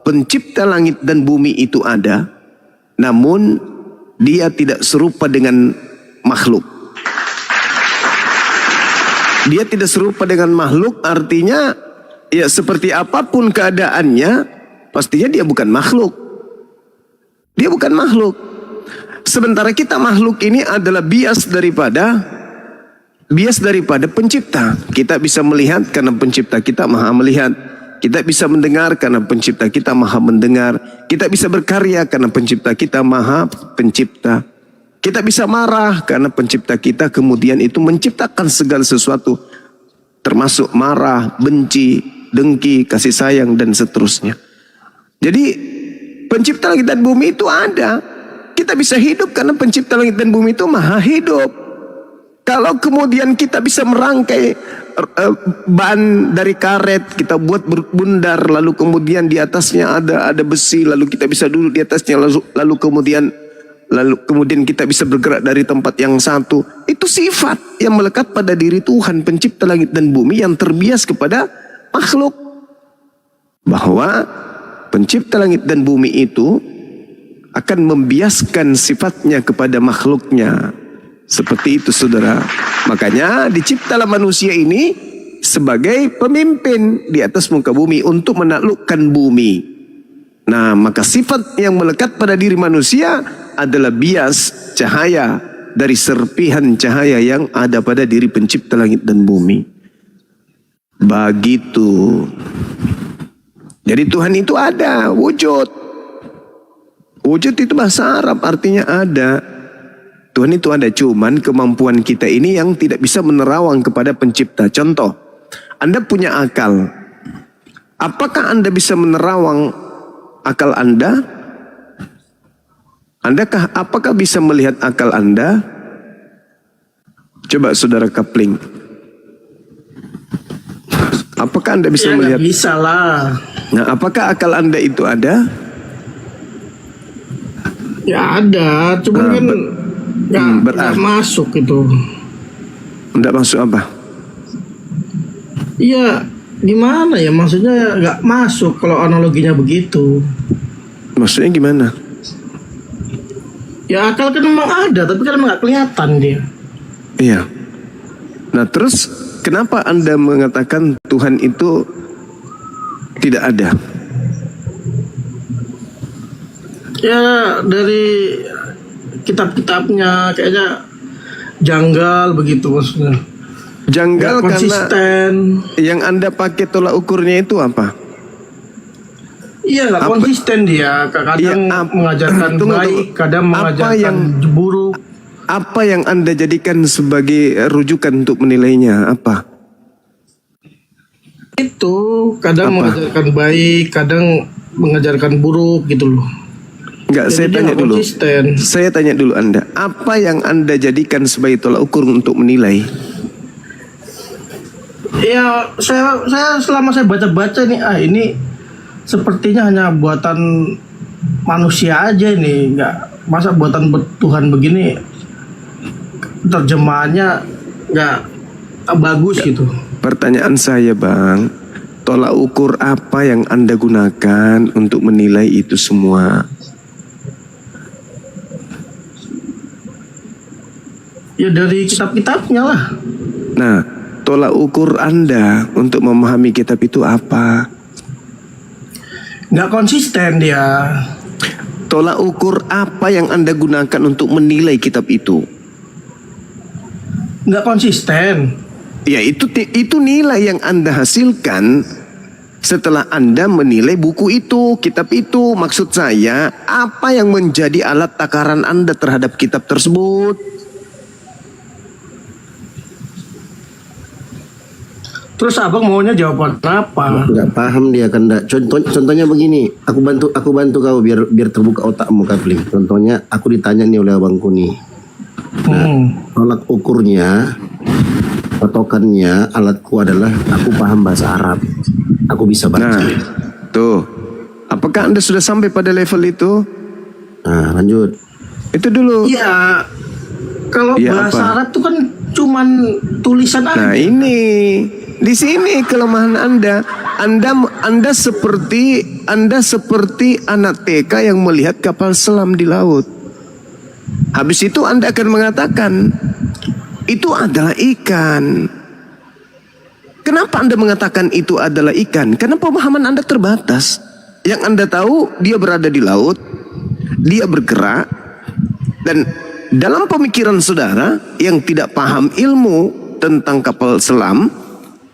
pencipta langit dan bumi itu ada, namun dia tidak serupa dengan makhluk. Dia tidak serupa dengan makhluk, artinya ya seperti apapun keadaannya, pastinya dia bukan makhluk. Dia bukan makhluk. Sementara kita makhluk ini adalah bias daripada pencipta. Kita bisa melihat karena pencipta kita maha melihat. Kita bisa mendengar karena pencipta kita maha mendengar. Kita bisa berkarya karena pencipta kita maha pencipta. Kita bisa marah karena pencipta kita kemudian itu menciptakan segala sesuatu. Termasuk marah, benci, dengki, kasih sayang dan seterusnya. Jadi pencipta langit dan bumi itu ada. Kita bisa hidup karena pencipta langit dan bumi itu maha hidup. Kalau kemudian kita bisa merangkai ban dari karet, kita buat berbundar, lalu kemudian di atasnya ada besi, lalu kita bisa duduk di atasnya, lalu kemudian kita bisa bergerak dari tempat yang satu. Itu sifat yang melekat pada diri Tuhan pencipta langit dan bumi yang terbias kepada makhluk. Bahwa pencipta langit dan bumi itu akan membiaskan sifatnya kepada makhluknya. Seperti itu saudara. Makanya diciptalah manusia ini sebagai pemimpin di atas muka bumi untuk menaklukkan bumi. Nah, maka sifat yang melekat pada diri manusia adalah bias cahaya dari serpihan cahaya yang ada pada diri pencipta langit dan bumi. Begitu. Jadi Tuhan itu ada, wujud. Wujud itu bahasa Arab artinya ada. Tuhan itu ada, cuman kemampuan kita ini yang tidak bisa menerawang kepada pencipta. Contoh, Anda punya akal. Apakah Anda bisa menerawang akal Anda? Apakah bisa melihat akal Anda? Coba saudara kapling. Apakah Anda bisa melihat? Bisa lah. Nah, apakah akal Anda itu ada? Ya ada, cuman kan nggak masuk itu. Nggak masuk apa? Iya, gimana ya? Maksudnya nggak masuk kalau analoginya begitu. Maksudnya gimana? Ya akal kan memang ada, tapi kan nggak kelihatan dia. Iya. Nah terus kenapa Anda mengatakan Tuhan itu tidak ada? Ya dari kitab-kitabnya kayaknya janggal begitu maksudnya. Janggal Nggak konsisten. Karena yang Anda pakai tolak ukurnya itu apa? Iya nggak konsisten dia. Kadang mengajarkan baik, kadang mengajarkan buruk. Apa yang Anda jadikan sebagai rujukan untuk menilainya? Apa? Itu kadang mengajarkan baik, kadang mengajarkan buruk gitu loh. Enggak, saya tanya dulu. Saya tanya dulu Anda. Apa yang Anda jadikan sebagai tolak ukur untuk menilai? Ya, saya selama saya baca-baca nih, ini sepertinya hanya buatan manusia aja nih, nggak masa buatan Tuhan begini, terjemahannya nggak bagus gitu. Pertanyaan saya Bang, tolak ukur apa yang Anda gunakan untuk menilai itu semua? Ya dari kitab-kitabnya lah. Nah, tolak ukur Anda untuk memahami kitab itu apa? Nggak konsisten dia. Tolak ukur apa yang Anda gunakan untuk menilai kitab itu? nggak konsisten. Ya itu nilai yang Anda hasilkan setelah Anda menilai buku itu, kitab itu. Maksud saya, apa yang menjadi alat takaran Anda terhadap kitab tersebut? Terus abang maunya jawaban apa? Nggak paham dia kan. Contohnya begini, aku bantu kau biar terbuka otakmu, Kafling. Contohnya aku ditanya nih oleh abangku nih. Tolak ukurnya, patokannya, alatku adalah aku paham bahasa Arab, aku bisa baca. Nah, tuh, apakah Anda sudah sampai pada level itu? Nah, lanjut. Itu dulu. Iya, kalau Ya, bahasa apa? Arab tuh kan cuman tulisan aja. Nah ini, di sini kelemahan Anda. Anda seperti anak TK yang melihat kapal selam di laut. Habis itu Anda akan mengatakan itu adalah ikan. Kenapa Anda mengatakan itu adalah ikan? Karena pemahaman Anda terbatas. Yang Anda tahu dia berada di laut, dia bergerak, dan dalam pemikiran saudara yang tidak paham ilmu tentang kapal selam,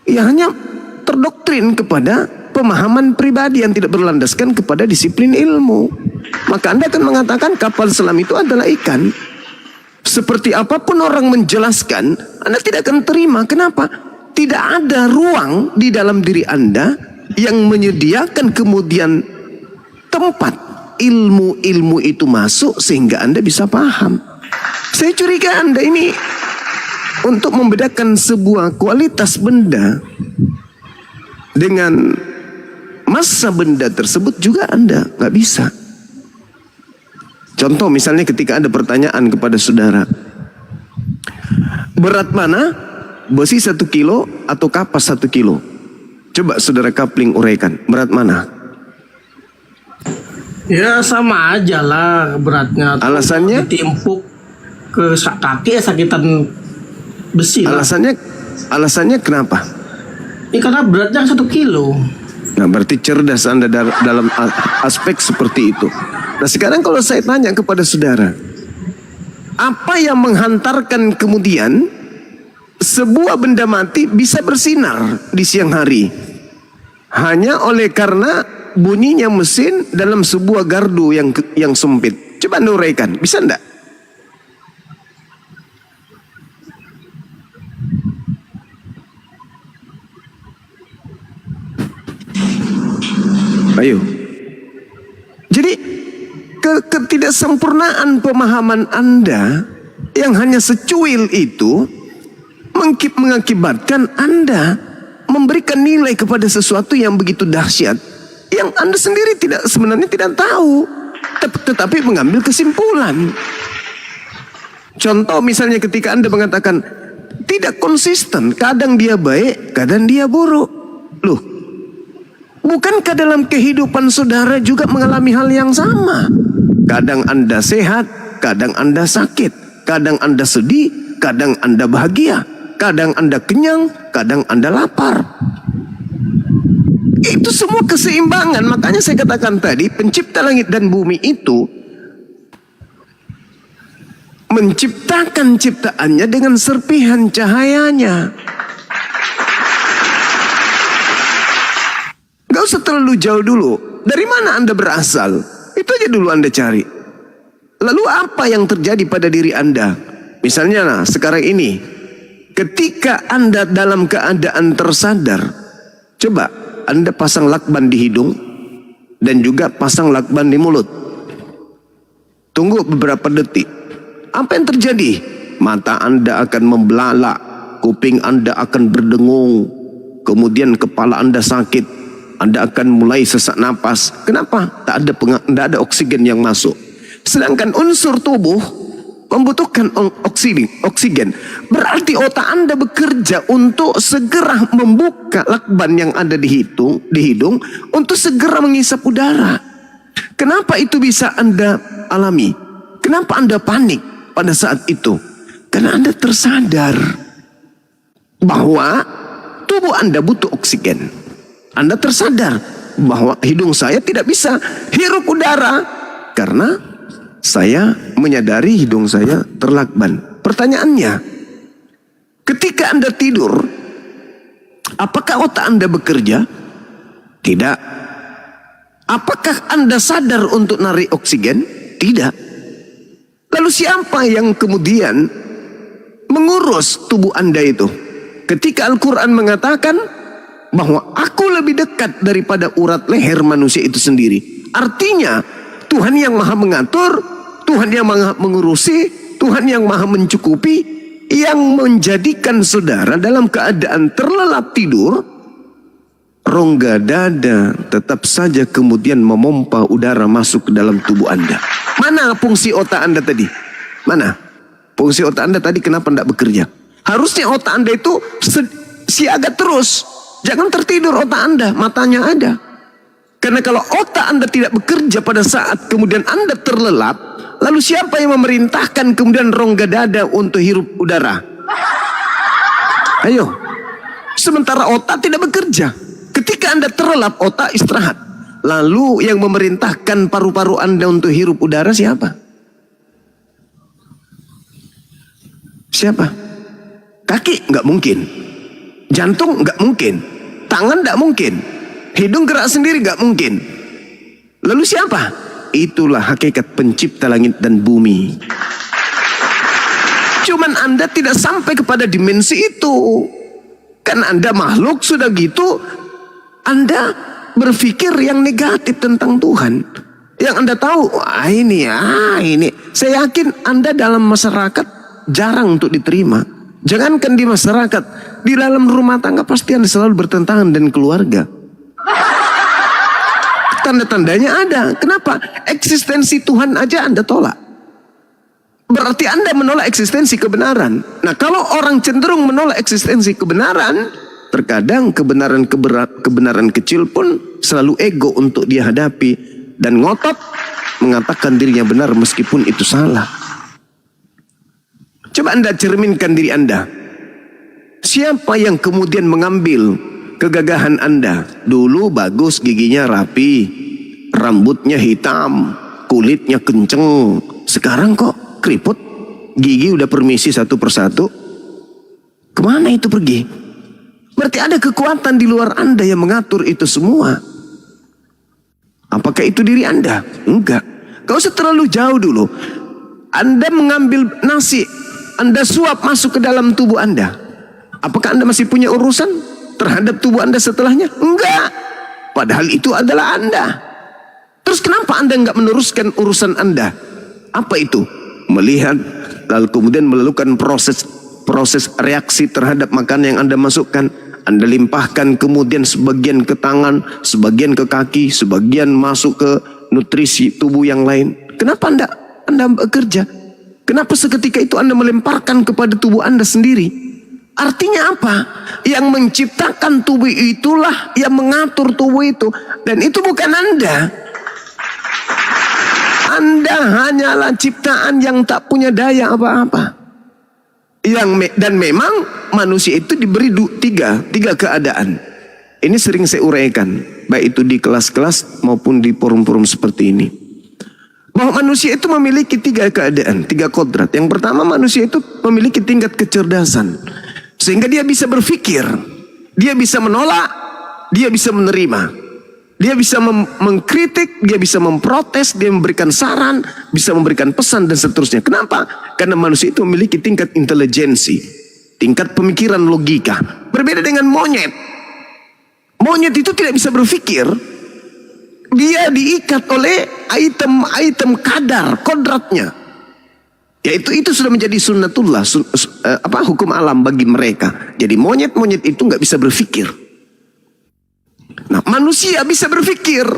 ya hanya terdoktrin kepada pemahaman pribadi yang tidak berlandaskan kepada disiplin ilmu. Maka Anda akan mengatakan kapal selam itu adalah ikan. Seperti apapun orang menjelaskan, Anda tidak akan terima. Kenapa? Tidak ada ruang di dalam diri Anda yang menyediakan kemudian tempat ilmu-ilmu itu masuk sehingga Anda bisa paham. Saya curiga Anda ini untuk membedakan sebuah kualitas benda dengan massa benda tersebut juga Anda nggak bisa. Contoh misalnya ketika ada pertanyaan kepada saudara, berat mana? Besi 1 kilo atau kapas 1 kilo? Coba saudara Kafling uraikan, berat mana? Ya sama aja lah beratnya. Alasannya? Ditimpuk ke kaki ya sakitan besi lah. Alasannya kenapa? Ya karena beratnya 1 kilo. Nah berarti cerdas Anda dalam aspek seperti itu. Nah sekarang kalau saya tanya kepada saudara, apa yang menghantarkan kemudian sebuah benda mati bisa bersinar di siang hari? Hanya oleh karena bunyinya mesin dalam sebuah gardu yang sempit. Coba Anda uraikan, bisa enggak? Ayo. Jadi ketidaksempurnaan pemahaman Anda yang hanya secuil itu mengakibatkan Anda memberikan nilai kepada sesuatu yang begitu dahsyat yang Anda sendiri sebenarnya tidak tahu, tetapi mengambil kesimpulan. Contoh misalnya ketika Anda mengatakan tidak konsisten, kadang dia baik, kadang dia buruk. Loh, bukankah dalam kehidupan saudara juga mengalami hal yang sama? Kadang Anda sehat, kadang Anda sakit, kadang Anda sedih, kadang Anda bahagia, kadang Anda kenyang, kadang Anda lapar. Itu semua keseimbangan. Makanya saya katakan tadi, pencipta langit dan bumi itu menciptakan ciptaannya dengan serpihan cahayanya. Gak usah terlalu jauh dulu. Dari mana Anda berasal? Itu aja dulu Anda cari. Lalu apa yang terjadi pada diri Anda? Misalnya sekarang ini, ketika Anda dalam keadaan tersadar, coba Anda pasang lakban di hidung dan juga pasang lakban di mulut. Tunggu beberapa detik. Apa yang terjadi? Mata Anda akan membelalak, kuping Anda akan berdengung, kemudian kepala Anda sakit. Anda akan mulai sesak napas. Kenapa? Tak ada oksigen yang masuk. Sedangkan unsur tubuh membutuhkan oksigen. Berarti otak Anda bekerja untuk segera membuka lakban yang ada di hidung untuk segera mengisap udara. Kenapa itu bisa Anda alami? Kenapa Anda panik pada saat itu? Karena Anda tersadar bahwa tubuh Anda butuh oksigen. Anda tersadar bahwa hidung saya tidak bisa hirup udara karena saya menyadari hidung saya terlakban. Pertanyaannya, ketika Anda tidur, apakah otak Anda bekerja? Tidak. Apakah Anda sadar untuk narik oksigen? Tidak. Lalu siapa yang kemudian mengurus tubuh Anda itu? Ketika Al-Quran mengatakan bahwa aku lebih dekat daripada urat leher manusia itu sendiri. Artinya Tuhan yang maha mengatur, Tuhan yang maha mengurusi, Tuhan yang maha mencukupi, yang menjadikan saudara dalam keadaan terlelap tidur, rongga dada tetap saja kemudian memompa udara masuk ke dalam tubuh Anda. Mana fungsi otak Anda tadi? Mana? Fungsi otak Anda tadi kenapa tidak bekerja? Harusnya otak Anda itu siaga terus. Jangan tertidur otak Anda, matanya ada. Karena kalau otak Anda tidak bekerja pada saat kemudian Anda terlelap, lalu siapa yang memerintahkan kemudian rongga dada untuk hirup udara? Ayo. Sementara otak tidak bekerja. Ketika Anda terlelap, otak istirahat. Lalu yang memerintahkan paru-paru Anda untuk hirup udara siapa? Siapa? Kaki nggak mungkin. Jantung nggak mungkin. Tangan nggak mungkin. Hidung gerak sendiri nggak mungkin. Lalu siapa? Itulah hakikat pencipta langit dan bumi. Cuman Anda tidak sampai kepada dimensi itu. Kan Anda makhluk sudah gitu, Anda berpikir yang negatif tentang Tuhan. Yang Anda tahu, ini. Saya yakin Anda dalam masyarakat jarang untuk diterima. Jangankan di masyarakat, di dalam rumah tangga pasti Anda selalu bertentangan dengan keluarga. Tanda-tandanya ada. Kenapa? Eksistensi Tuhan aja Anda tolak. Berarti Anda menolak eksistensi kebenaran. Nah, kalau orang cenderung menolak eksistensi kebenaran, terkadang kebenaran kecil pun selalu ego untuk dia hadapi dan ngotot mengatakan dirinya benar meskipun itu salah. Coba Anda cerminkan diri Anda. Siapa yang kemudian mengambil kegagahan Anda? Dulu bagus, giginya rapi, rambutnya hitam, kulitnya kenceng. Sekarang kok keriput, gigi udah permisi satu persatu. Kemana itu pergi? Berarti ada kekuatan di luar Anda yang mengatur itu semua. Apakah itu diri Anda? Enggak. Gak usah terlalu jauh dulu. Anda mengambil nasi, Anda suap masuk ke dalam tubuh Anda. Apakah Anda masih punya urusan terhadap tubuh Anda setelahnya? Enggak. Padahal itu adalah Anda. Terus kenapa Anda enggak meneruskan urusan Anda? Apa itu? Melihat, lalu kemudian melakukan proses reaksi terhadap makanan yang Anda masukkan. Anda limpahkan kemudian sebagian ke tangan, sebagian ke kaki, sebagian masuk ke nutrisi tubuh yang lain. Kenapa Anda bekerja? Kenapa seketika itu Anda melemparkan kepada tubuh Anda sendiri? Artinya apa? Yang menciptakan tubuh itulah yang mengatur tubuh itu. Dan itu bukan Anda. Anda hanyalah ciptaan yang tak punya daya apa-apa. Dan memang manusia itu diberi tiga keadaan. Ini sering saya uraikan, baik itu di kelas-kelas maupun di forum-forum seperti ini. Bahwa manusia itu memiliki tiga keadaan, tiga kodrat. Yang pertama, manusia itu memiliki tingkat kecerdasan. Sehingga dia bisa berpikir, dia bisa menolak, dia bisa menerima. Dia bisa mengkritik, dia bisa memprotes, dia memberikan saran, bisa memberikan pesan dan seterusnya. Kenapa? Karena manusia itu memiliki tingkat intelijensi, tingkat pemikiran logika. Berbeda dengan monyet. Monyet itu tidak bisa berpikir. Dia diikat oleh item kadar, kodratnya. Yaitu itu sudah menjadi sunnatullah, hukum alam bagi mereka. Jadi monyet-monyet itu nggak bisa berpikir. Nah, manusia bisa berpikir.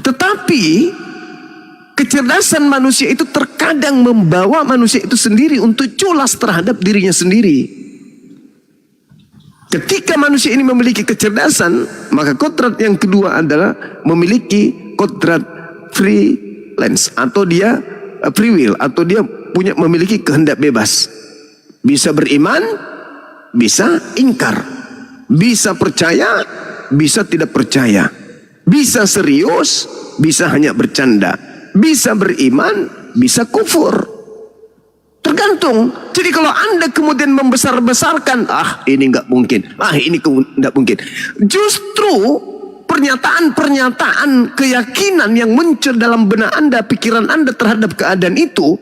Tetapi kecerdasan manusia itu terkadang membawa manusia itu sendiri untuk culas terhadap dirinya sendiri. Ketika manusia ini memiliki kecerdasan, maka kodrat yang kedua adalah memiliki kodrat freelance, atau dia free will, atau dia memiliki kehendak bebas. Bisa beriman, bisa ingkar. Bisa percaya, bisa tidak percaya. Bisa serius, bisa hanya bercanda. Bisa beriman, bisa kufur. Tergantung Tergantung. Jadi kalau Anda kemudian membesar-besarkan, ini nggak mungkin, ini nggak mungkin. Justru pernyataan-pernyataan keyakinan yang muncul dalam benak Anda, pikiran Anda terhadap keadaan itu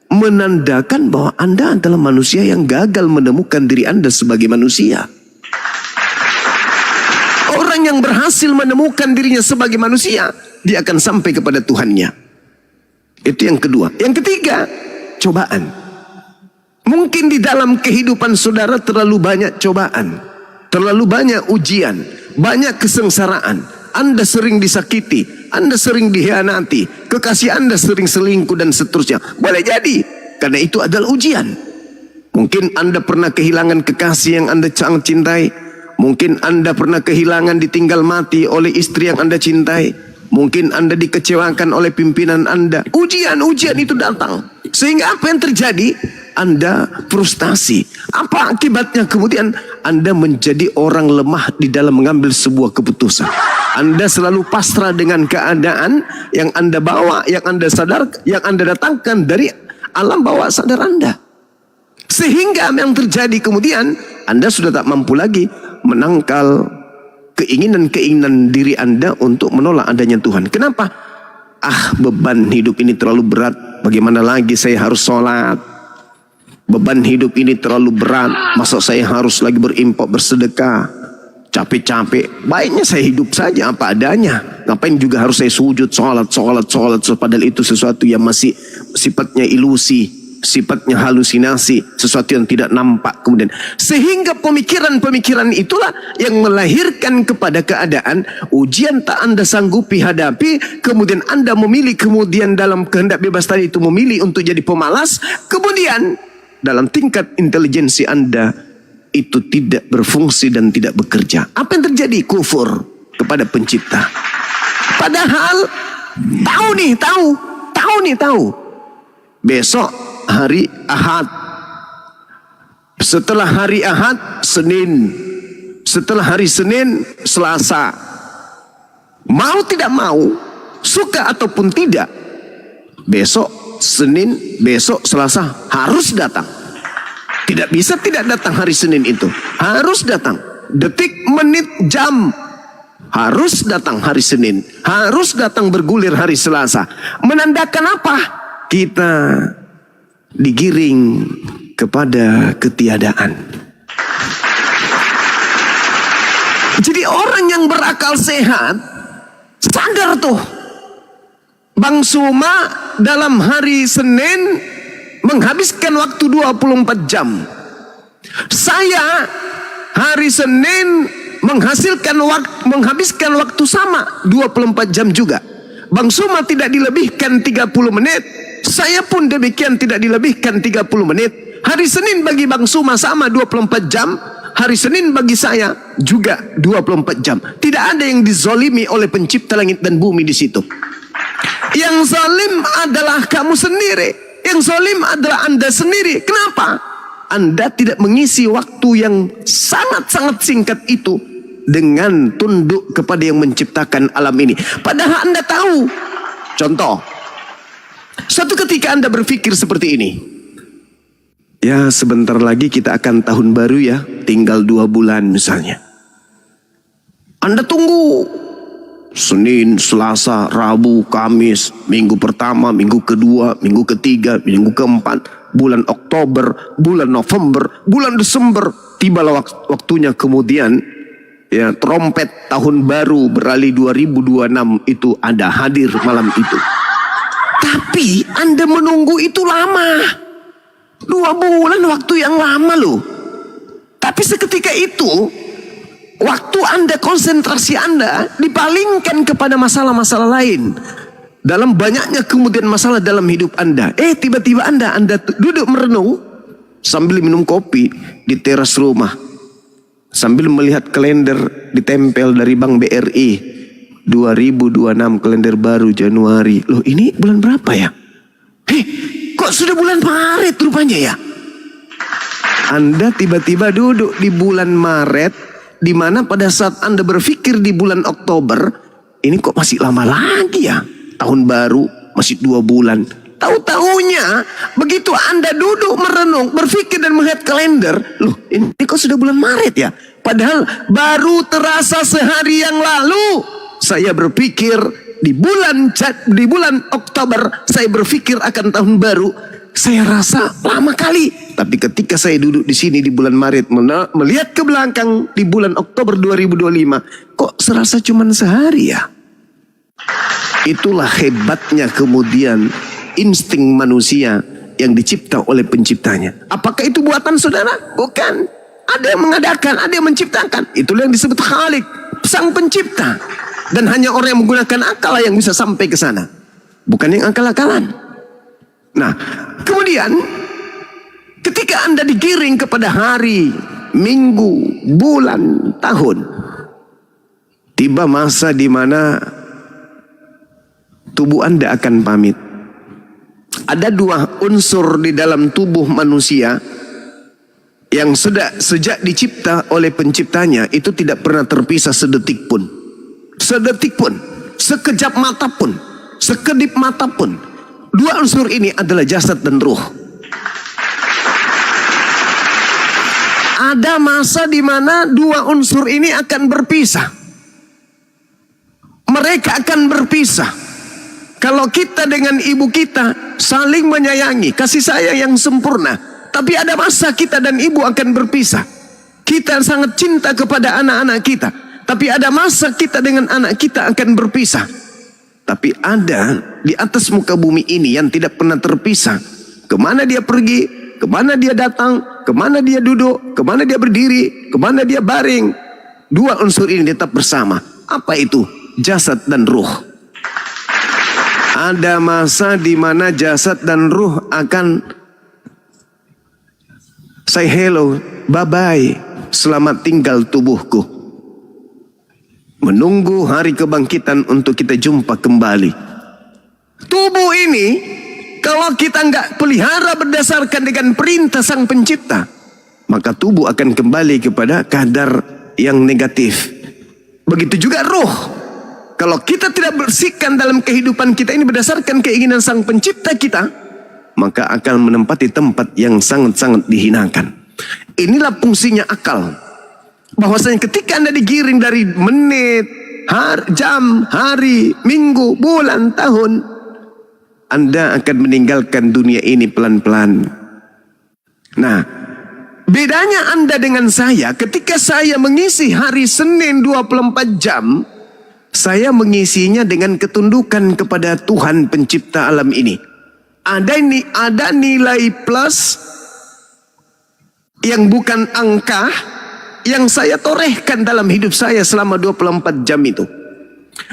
menandakan bahwa Anda adalah manusia yang gagal menemukan diri Anda sebagai manusia. Orang yang berhasil menemukan dirinya sebagai manusia, dia akan sampai kepada Tuhannya. Itu yang kedua. Yang ketiga, cobaan. Mungkin di dalam kehidupan saudara terlalu banyak cobaan, terlalu banyak ujian, banyak kesengsaraan. Anda sering disakiti, Anda sering dikhianati, kekasih Anda sering selingkuh dan seterusnya. Boleh jadi karena itu adalah ujian. Mungkin Anda pernah kehilangan kekasih yang Anda sangat cintai. Mungkin Anda pernah kehilangan, ditinggal mati oleh istri yang Anda cintai. Mungkin Anda dikecewakan oleh pimpinan Anda. Ujian-ujian itu datang. Sehingga apa yang terjadi? Anda frustasi. Apa akibatnya? Kemudian Anda menjadi orang lemah di dalam mengambil sebuah keputusan. Anda selalu pasrah dengan keadaan yang Anda bawa, yang Anda sadar, yang Anda datangkan dari alam bawah sadar Anda. Sehingga yang terjadi kemudian Anda sudah tak mampu lagi menangkal keinginan-keinginan diri Anda untuk menolak adanya Tuhan. Kenapa? Beban hidup ini terlalu berat. Bagaimana lagi saya harus sholat? Beban hidup ini terlalu berat. Masa saya harus lagi berimpok, bersedekah? Capek-capek. Baiknya saya hidup saja apa adanya. Ngapain juga harus saya sujud, sholat. Padahal itu sesuatu yang masih sifatnya ilusi, sifatnya halusinasi, sesuatu yang tidak nampak kemudian. Sehingga pemikiran-pemikiran itulah yang melahirkan kepada keadaan ujian tak Anda sanggupi hadapi, kemudian Anda memilih, kemudian dalam kehendak bebas tadi itu memilih untuk jadi pemalas, kemudian dalam tingkat intelijensi Anda itu tidak berfungsi dan tidak bekerja. Apa yang terjadi? Kufur kepada pencipta. Padahal tahu. Besok hari Ahad. Setelah hari Ahad, Senin. Setelah hari Senin, Selasa. Mau tidak mau, suka ataupun tidak, besok Senin, besok Selasa harus datang. Tidak bisa tidak datang hari Senin itu. Harus datang. Detik, menit, jam. Harus datang hari Senin. Harus datang bergulir hari Selasa. Menandakan apa? Kita digiring kepada ketiadaan. Jadi orang yang berakal sehat sadar tuh, Bang Suma dalam hari Senin menghabiskan waktu 24 jam. Saya hari Senin menghabiskan waktu sama 24 jam juga. Bang Suma tidak dilebihkan 30 menit. Saya pun demikian tidak dilebihkan 30 menit. Hari Senin bagi Bang Suma sama 24 jam. Hari Senin bagi saya juga 24 jam. Tidak ada yang dizolimi oleh pencipta langit dan bumi di situ. Yang zalim adalah kamu sendiri. Yang zalim adalah Anda sendiri. Kenapa? Anda tidak mengisi waktu yang sangat-sangat singkat itu dengan tunduk kepada yang menciptakan alam ini. Padahal Anda tahu. Contoh, suatu ketika Anda berpikir seperti ini. Ya, sebentar lagi kita akan tahun baru ya. Tinggal 2 bulan misalnya. Anda tunggu Senin, Selasa, Rabu, Kamis, minggu pertama, minggu kedua, minggu ketiga, minggu keempat, bulan Oktober, bulan November, bulan Desember. Tibalah waktunya kemudian ya, trompet tahun baru beralih 2026 itu ada hadir malam itu. Tapi Anda menunggu itu lama. 2 bulan waktu yang lama loh. Tapi seketika itu waktu Anda, konsentrasi Anda dipalingkan kepada masalah-masalah lain. Dalam banyaknya kemudian masalah dalam hidup Anda. Tiba-tiba Anda duduk merenung sambil minum kopi di teras rumah. Sambil melihat kalender ditempel dari Bank BRI. 2026 kalender baru Januari. Loh, ini bulan berapa ya? Kok sudah bulan Maret rupanya ya? Anda tiba-tiba duduk di bulan Maret, di mana pada saat Anda berpikir di bulan Oktober, ini kok masih lama lagi ya? Tahun baru masih 2 bulan. Tahu-tahunya begitu Anda duduk merenung, berpikir dan melihat kalender, loh ini kok sudah bulan Maret ya? Padahal baru terasa sehari yang lalu. Saya berpikir di bulan Oktober saya berpikir akan tahun baru. Saya rasa lama kali. Tapi ketika saya duduk di sini di bulan Maret melihat ke belakang di bulan Oktober 2025, kok serasa cuma sehari ya? Itulah hebatnya kemudian insting manusia yang dicipta oleh penciptanya. Apakah itu buatan saudara? Bukan. Ada yang mengadakan, ada yang menciptakan. Itulah yang disebut Khalik, sang pencipta. Dan hanya orang yang menggunakan akal yang bisa sampai ke sana. Bukan yang akal-akalan. Nah, kemudian ketika Anda digiring kepada hari, minggu, bulan, tahun, tiba masa di mana tubuh Anda akan pamit. Ada dua unsur di dalam tubuh manusia yang sejak dicipta oleh penciptanya itu tidak pernah terpisah sedetik pun. Sedetik pun, sekejap mata pun, sekedip mata pun. Dua unsur ini adalah jasad dan ruh. Ada masa di mana dua unsur ini akan berpisah. Mereka akan berpisah. Kalau kita dengan ibu kita saling menyayangi, kasih sayang yang sempurna. Tapi ada masa kita dan ibu akan berpisah. Kita sangat cinta kepada anak-anak kita. Tapi ada masa kita dengan anak kita akan berpisah. Tapi ada di atas muka bumi ini yang tidak pernah terpisah. Kemana dia pergi, kemana dia datang, kemana dia duduk, kemana dia berdiri, kemana dia baring. Dua unsur ini tetap bersama. Apa itu? Jasad dan ruh. Ada masa di mana jasad dan ruh akan say hello, bye-bye, selamat tinggal tubuhku. Menunggu hari kebangkitan untuk kita jumpa kembali. Tubuh ini, kalau kita nggak pelihara berdasarkan dengan perintah sang pencipta, maka tubuh akan kembali kepada kadar yang negatif. Begitu juga ruh. Kalau kita tidak bersihkan dalam kehidupan kita ini berdasarkan keinginan sang pencipta kita, maka akan menempati tempat yang sangat-sangat dihinakan. Inilah fungsinya akal. Bahwasanya ketika Anda digiring dari menit, jam, hari, minggu, bulan, tahun, Anda akan meninggalkan dunia ini pelan-pelan. Nah, bedanya Anda dengan saya, ketika saya mengisi hari Senin 24 jam, saya mengisinya dengan ketundukan kepada Tuhan pencipta alam ini. Ada nilai plus yang bukan angka yang saya torehkan dalam hidup saya selama 24 jam itu.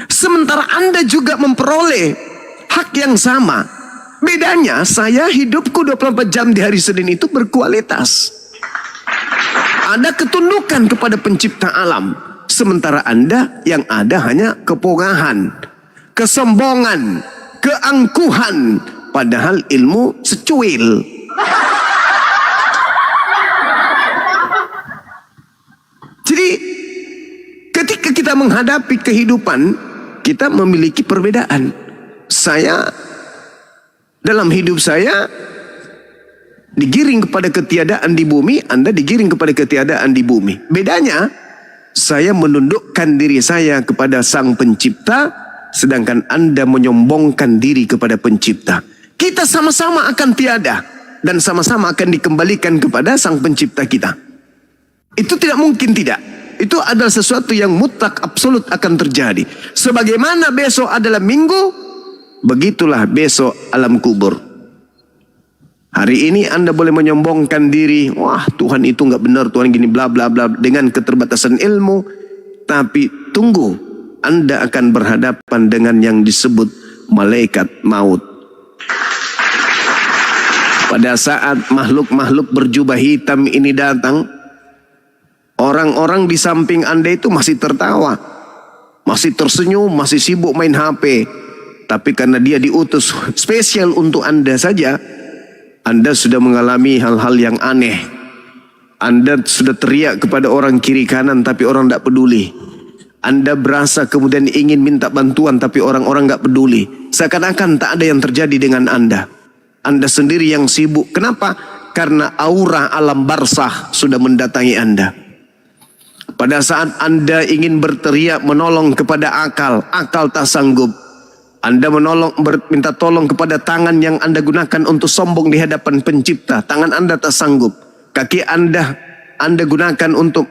Sementara Anda juga memperoleh hak yang sama. Bedanya saya hidupku 24 jam di hari Senin itu berkualitas. Ada ketundukan kepada pencipta alam. Sementara Anda yang ada hanya kepongahan, kesombongan, keangkuhan. Padahal ilmu secuil. Jadi ketika kita menghadapi kehidupan, kita memiliki perbedaan. Saya dalam hidup saya digiring kepada ketiadaan di bumi, Anda digiring kepada ketiadaan di bumi. Bedanya, saya menundukkan diri saya kepada sang pencipta, sedangkan Anda menyombongkan diri kepada pencipta. Kita sama-sama akan tiada dan sama-sama akan dikembalikan kepada sang pencipta kita. Itu tidak mungkin tidak. Itu adalah sesuatu yang mutlak absolut akan terjadi. Sebagaimana besok adalah minggu, begitulah besok alam kubur. Hari ini Anda boleh menyombongkan diri, wah Tuhan itu nggak benar, Tuhan gini bla bla bla, dengan keterbatasan ilmu. Tapi tunggu, Anda akan berhadapan dengan yang disebut malaikat maut. Pada saat makhluk-makhluk berjubah hitam ini datang, orang-orang di samping Anda itu masih tertawa, masih tersenyum, masih sibuk main HP. Tapi karena dia diutus spesial untuk Anda saja, Anda sudah mengalami hal-hal yang aneh. Anda sudah teriak kepada orang kiri kanan tapi orang tidak peduli. Anda berasa kemudian ingin minta bantuan tapi orang-orang tidak peduli. Seakan-akan tak ada yang terjadi dengan Anda. Anda sendiri yang sibuk. Kenapa? Karena aura alam barzah sudah mendatangi Anda. Pada saat Anda ingin berteriak menolong kepada akal, akal tak sanggup. Anda minta tolong kepada tangan yang Anda gunakan untuk sombong di hadapan pencipta. Tangan Anda tak sanggup. Kaki Anda gunakan untuk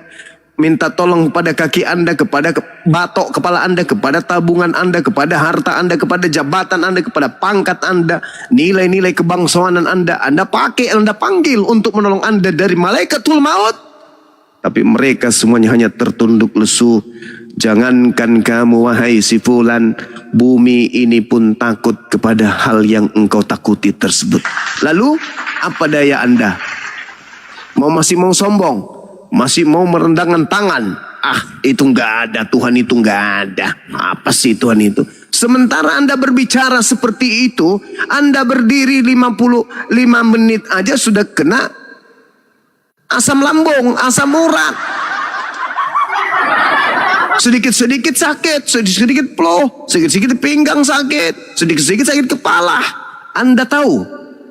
minta tolong kepada kaki Anda, kepada batok kepala Anda, kepada tabungan Anda, kepada harta Anda, kepada jabatan Anda, kepada pangkat Anda, nilai-nilai kebangsawanan Anda pakai, Anda panggil untuk menolong Anda dari malaikatul maut. Tapi mereka semuanya hanya tertunduk lesu. Jangankan kamu wahai si fulan, bumi ini pun takut kepada hal yang engkau takuti tersebut. Lalu apa daya Anda? Masih mau sombong? Masih mau merendahkan tangan? Itu enggak ada, Tuhan itu enggak ada. Apa sih Tuhan itu? Sementara Anda berbicara seperti itu, Anda berdiri 55 menit aja sudah kena asam lambung, asam urat. Sedikit-sedikit sakit, sedikit-sedikit ploh, sedikit-sedikit pinggang sakit, sedikit-sedikit sakit kepala. Anda tahu,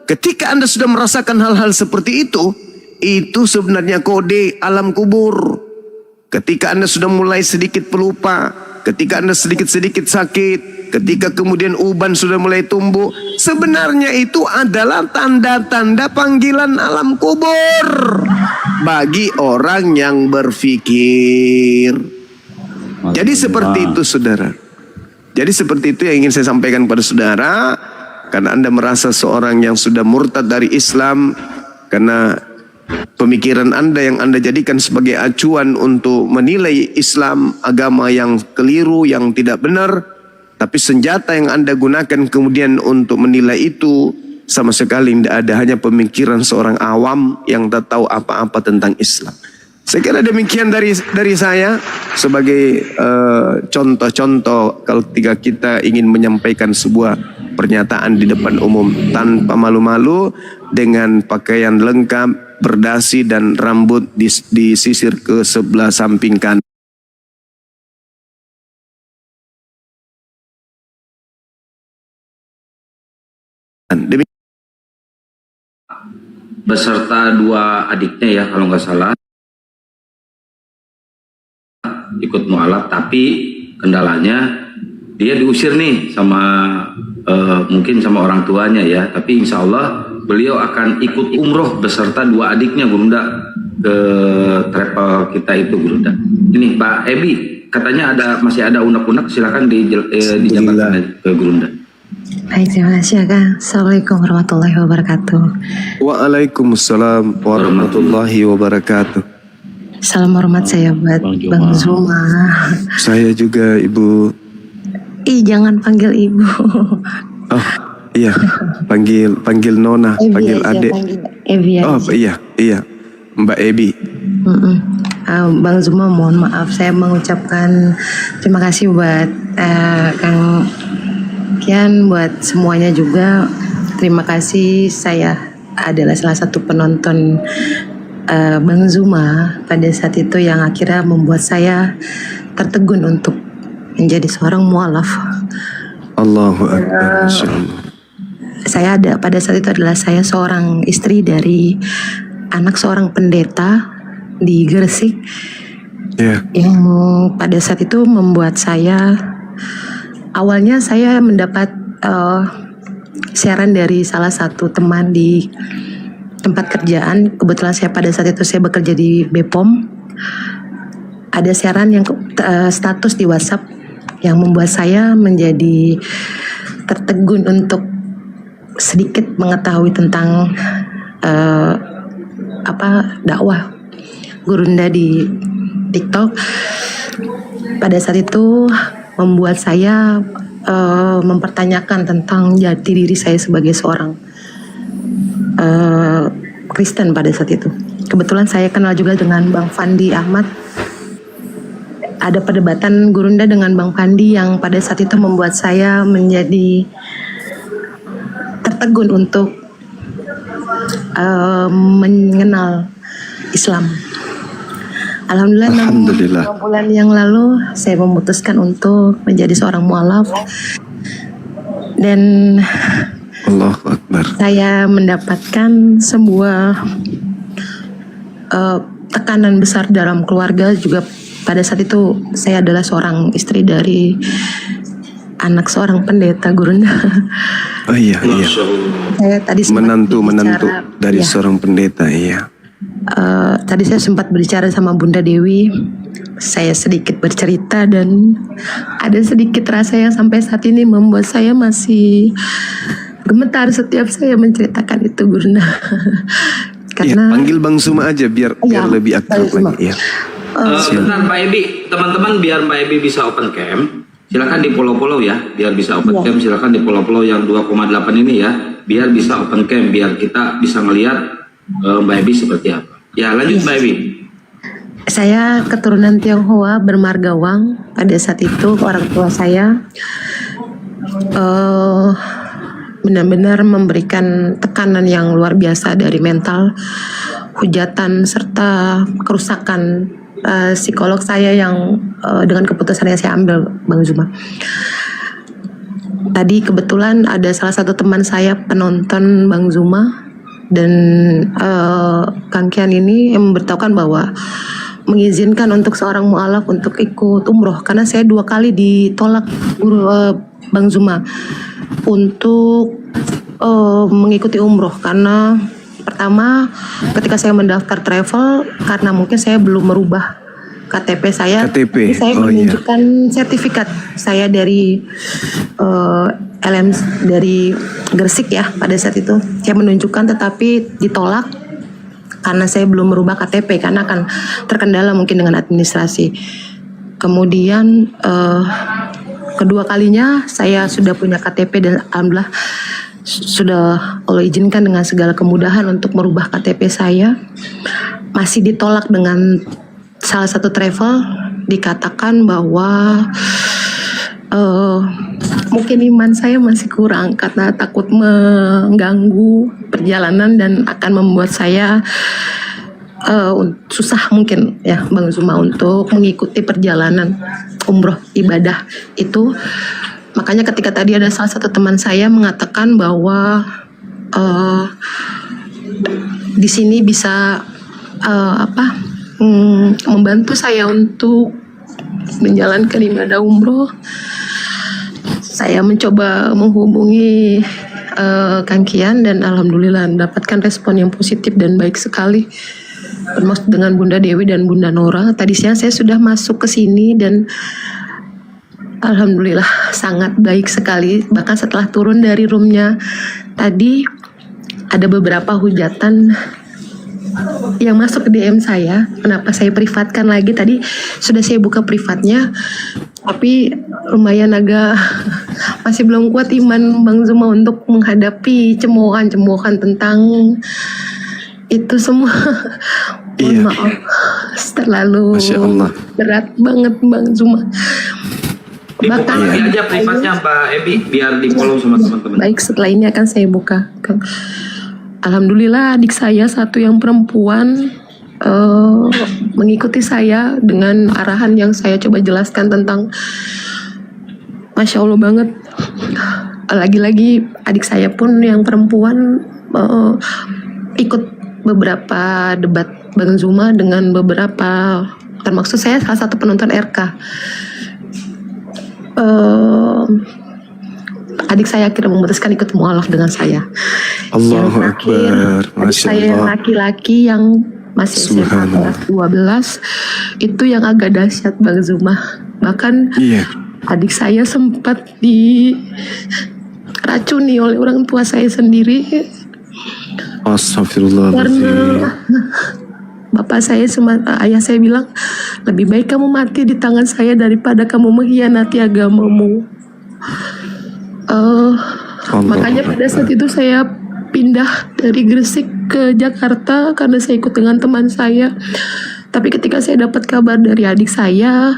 ketika Anda sudah merasakan hal-hal seperti itu sebenarnya kode alam kubur. Ketika Anda sudah mulai sedikit pelupa, ketika Anda sedikit-sedikit sakit, ketika kemudian uban sudah mulai tumbuh, sebenarnya itu adalah tanda-tanda panggilan alam kubur bagi orang yang berpikir. Jadi seperti itu saudara. Jadi seperti itu yang ingin saya sampaikan pada saudara. Karena Anda merasa seorang yang sudah murtad dari Islam, karena pemikiran Anda yang Anda jadikan sebagai acuan untuk menilai Islam, agama yang keliru, yang tidak benar. Tapi senjata yang Anda gunakan kemudian untuk menilai itu sama sekali tidak ada, hanya pemikiran seorang awam yang tak tahu apa-apa tentang Islam. Saya kira demikian dari saya sebagai contoh-contoh kalau ketika kita ingin menyampaikan sebuah pernyataan di depan umum tanpa malu-malu, dengan pakaian lengkap, berdasi dan rambut disisir ke sebelah samping kanan. Beserta 2 adiknya ya kalau nggak salah, ikut mualaf, tapi kendalanya dia diusir nih sama mungkin sama orang tuanya ya, tapi insya Allah beliau akan ikut umroh beserta 2 adiknya Gurunda ke travel kita itu Gurunda. Ini Pak Ebi katanya masih ada unek-unek, silakan dijabarkan ke Gurunda. Baik, terima kasih ya Kang. Assalamualaikum warahmatullahi wabarakatuh. Waalaikumsalam warahmatullahi wabarakatuh. Salam hormat saya buat Bang Zuma. Saya juga Ibu. Jangan panggil Ibu. Oh iya, panggil Nona, panggil adik. Ebi aja. Oh iya, Mbak Ebi. Bang Zuma, mohon maaf saya mengucapkan terima kasih buat Kang Kian, buat semuanya juga. Terima kasih, saya adalah salah satu penonton Bang Zuma pada saat itu yang akhirnya membuat saya tertegun untuk menjadi seorang mualaf. Allahu Akbar. Saya ada pada saat itu adalah saya seorang istri dari anak seorang pendeta di Gresik, yang pada saat itu membuat saya, awalnya saya mendapat siaran dari salah satu teman di tempat kerjaan. Kebetulan saya pada saat itu saya bekerja di Bepom. Ada siaran yang status di WhatsApp yang membuat saya menjadi tertegun untuk sedikit mengetahui tentang dakwah Gurunda di TikTok. Pada saat itu membuat saya mempertanyakan tentang jati diri saya sebagai seorang Kristen pada saat itu. Kebetulan saya kenal juga dengan Bang Fandi Ahmad. Ada perdebatan Gurunda dengan Bang Fandi yang pada saat itu membuat saya menjadi tertegun untuk mengenal Islam. Alhamdulillah. 6 bulan yang lalu saya memutuskan untuk menjadi seorang mualaf, dan Allahu Akbar. saya mendapatkan sebuah tekanan besar dalam keluarga juga. Pada saat itu saya adalah seorang istri dari anak seorang pendeta, Gurunda. Oh iya, iya. Saya tadi sempat Menantu berbicara, dari ya, seorang pendeta, iya. tadi saya sempat berbicara sama Bunda Dewi. Saya sedikit bercerita dan ada sedikit rasa yang sampai saat ini membuat saya masih gemetar setiap saya menceritakan itu, Gurunda. Iya, Karena panggil Bang Suma aja biar lebih akrab lagi. Iya. Bentar Mbak Ebi, teman-teman biar Mbak Ebi bisa open cam, silakan di follow ya, biar bisa open cam, silakan di follow yang 2,8 ini ya, biar bisa open cam, biar kita bisa ngelihat Mbak Ebi seperti apa. Ya lanjut Mbak Ebi. saya keturunan Tionghoa bermargawang. Pada saat itu orang tua saya benar-benar memberikan tekanan yang luar biasa dari mental, hujatan serta kerusakan psikolog saya yang dengan keputusan yang saya ambil, Bang Zuma. Tadi kebetulan ada salah satu teman saya penonton Bang Zuma dan Kang Kian ini yang memberitahukan bahwa mengizinkan untuk seorang mualaf untuk ikut umroh, karena saya 2 kali ditolak Bang Zuma untuk mengikuti umroh. Karena pertama ketika saya mendaftar travel, karena mungkin saya belum merubah KTP saya, KTP. jadi saya menunjukkan sertifikat saya dari LM dari Gresik ya. Pada saat itu saya menunjukkan tetapi ditolak karena saya belum merubah KTP, karena akan terkendala mungkin dengan administrasi. Kemudian kedua kalinya saya sudah punya KTP dan alhamdulillah sudah Allah izinkan dengan segala kemudahan untuk merubah KTP saya. Masih ditolak dengan salah satu travel, dikatakan bahwa mungkin iman saya masih kurang karena takut mengganggu perjalanan dan akan membuat saya susah mungkin ya Bang Zuma untuk mengikuti perjalanan umroh ibadah itu. Makanya ketika tadi ada salah satu teman saya mengatakan bahwa di sini bisa membantu saya untuk menjalankan ibadah umroh. Saya mencoba menghubungi Kang Kian dan alhamdulillah mendapatkan respon yang positif dan baik sekali. Termasuk dengan Bunda Dewi dan Bunda Nora. Tadi siang saya sudah masuk ke sini dan alhamdulillah sangat baik sekali. Bahkan setelah turun dari roomnya tadi ada beberapa hujatan yang masuk ke DM saya. Kenapa saya privatkan lagi? Tadi sudah saya buka privatnya, tapi lumayan agak masih belum kuat iman Bang Zuma untuk menghadapi cemoohan-cemoohan tentang itu semua. Mohon maaf, terlalu berat banget Bang Zuma. Dibuka lagi aja privatnya Mbak Ebi biar di follow sama teman-teman. Baik, setelah ini akan saya buka. Alhamdulillah adik saya satu yang perempuan mengikuti saya dengan arahan yang saya coba jelaskan tentang, Masya Allah banget. Lagi-lagi adik saya pun yang perempuan ikut beberapa debat Bang Zuma dengan beberapa, termaksud saya salah satu penonton RK. Adik saya akhirnya memutuskan ikut mualaf dengan saya. Allahu Akbar, adik saya yang laki-laki yang masih SMA kelas 12 itu yang agak dahsyat Bang Zuma. Bahkan adik saya sempat diracuni oleh orang tua saya sendiri. Astagfirullahaladzim. Karena bapak saya ayah saya bilang, lebih baik kamu mati di tangan saya daripada kamu mengkhianati agamamu. Makanya pada saat itu saya pindah dari Gresik ke Jakarta karena saya ikut dengan teman saya. Tapi ketika saya dapat kabar dari adik saya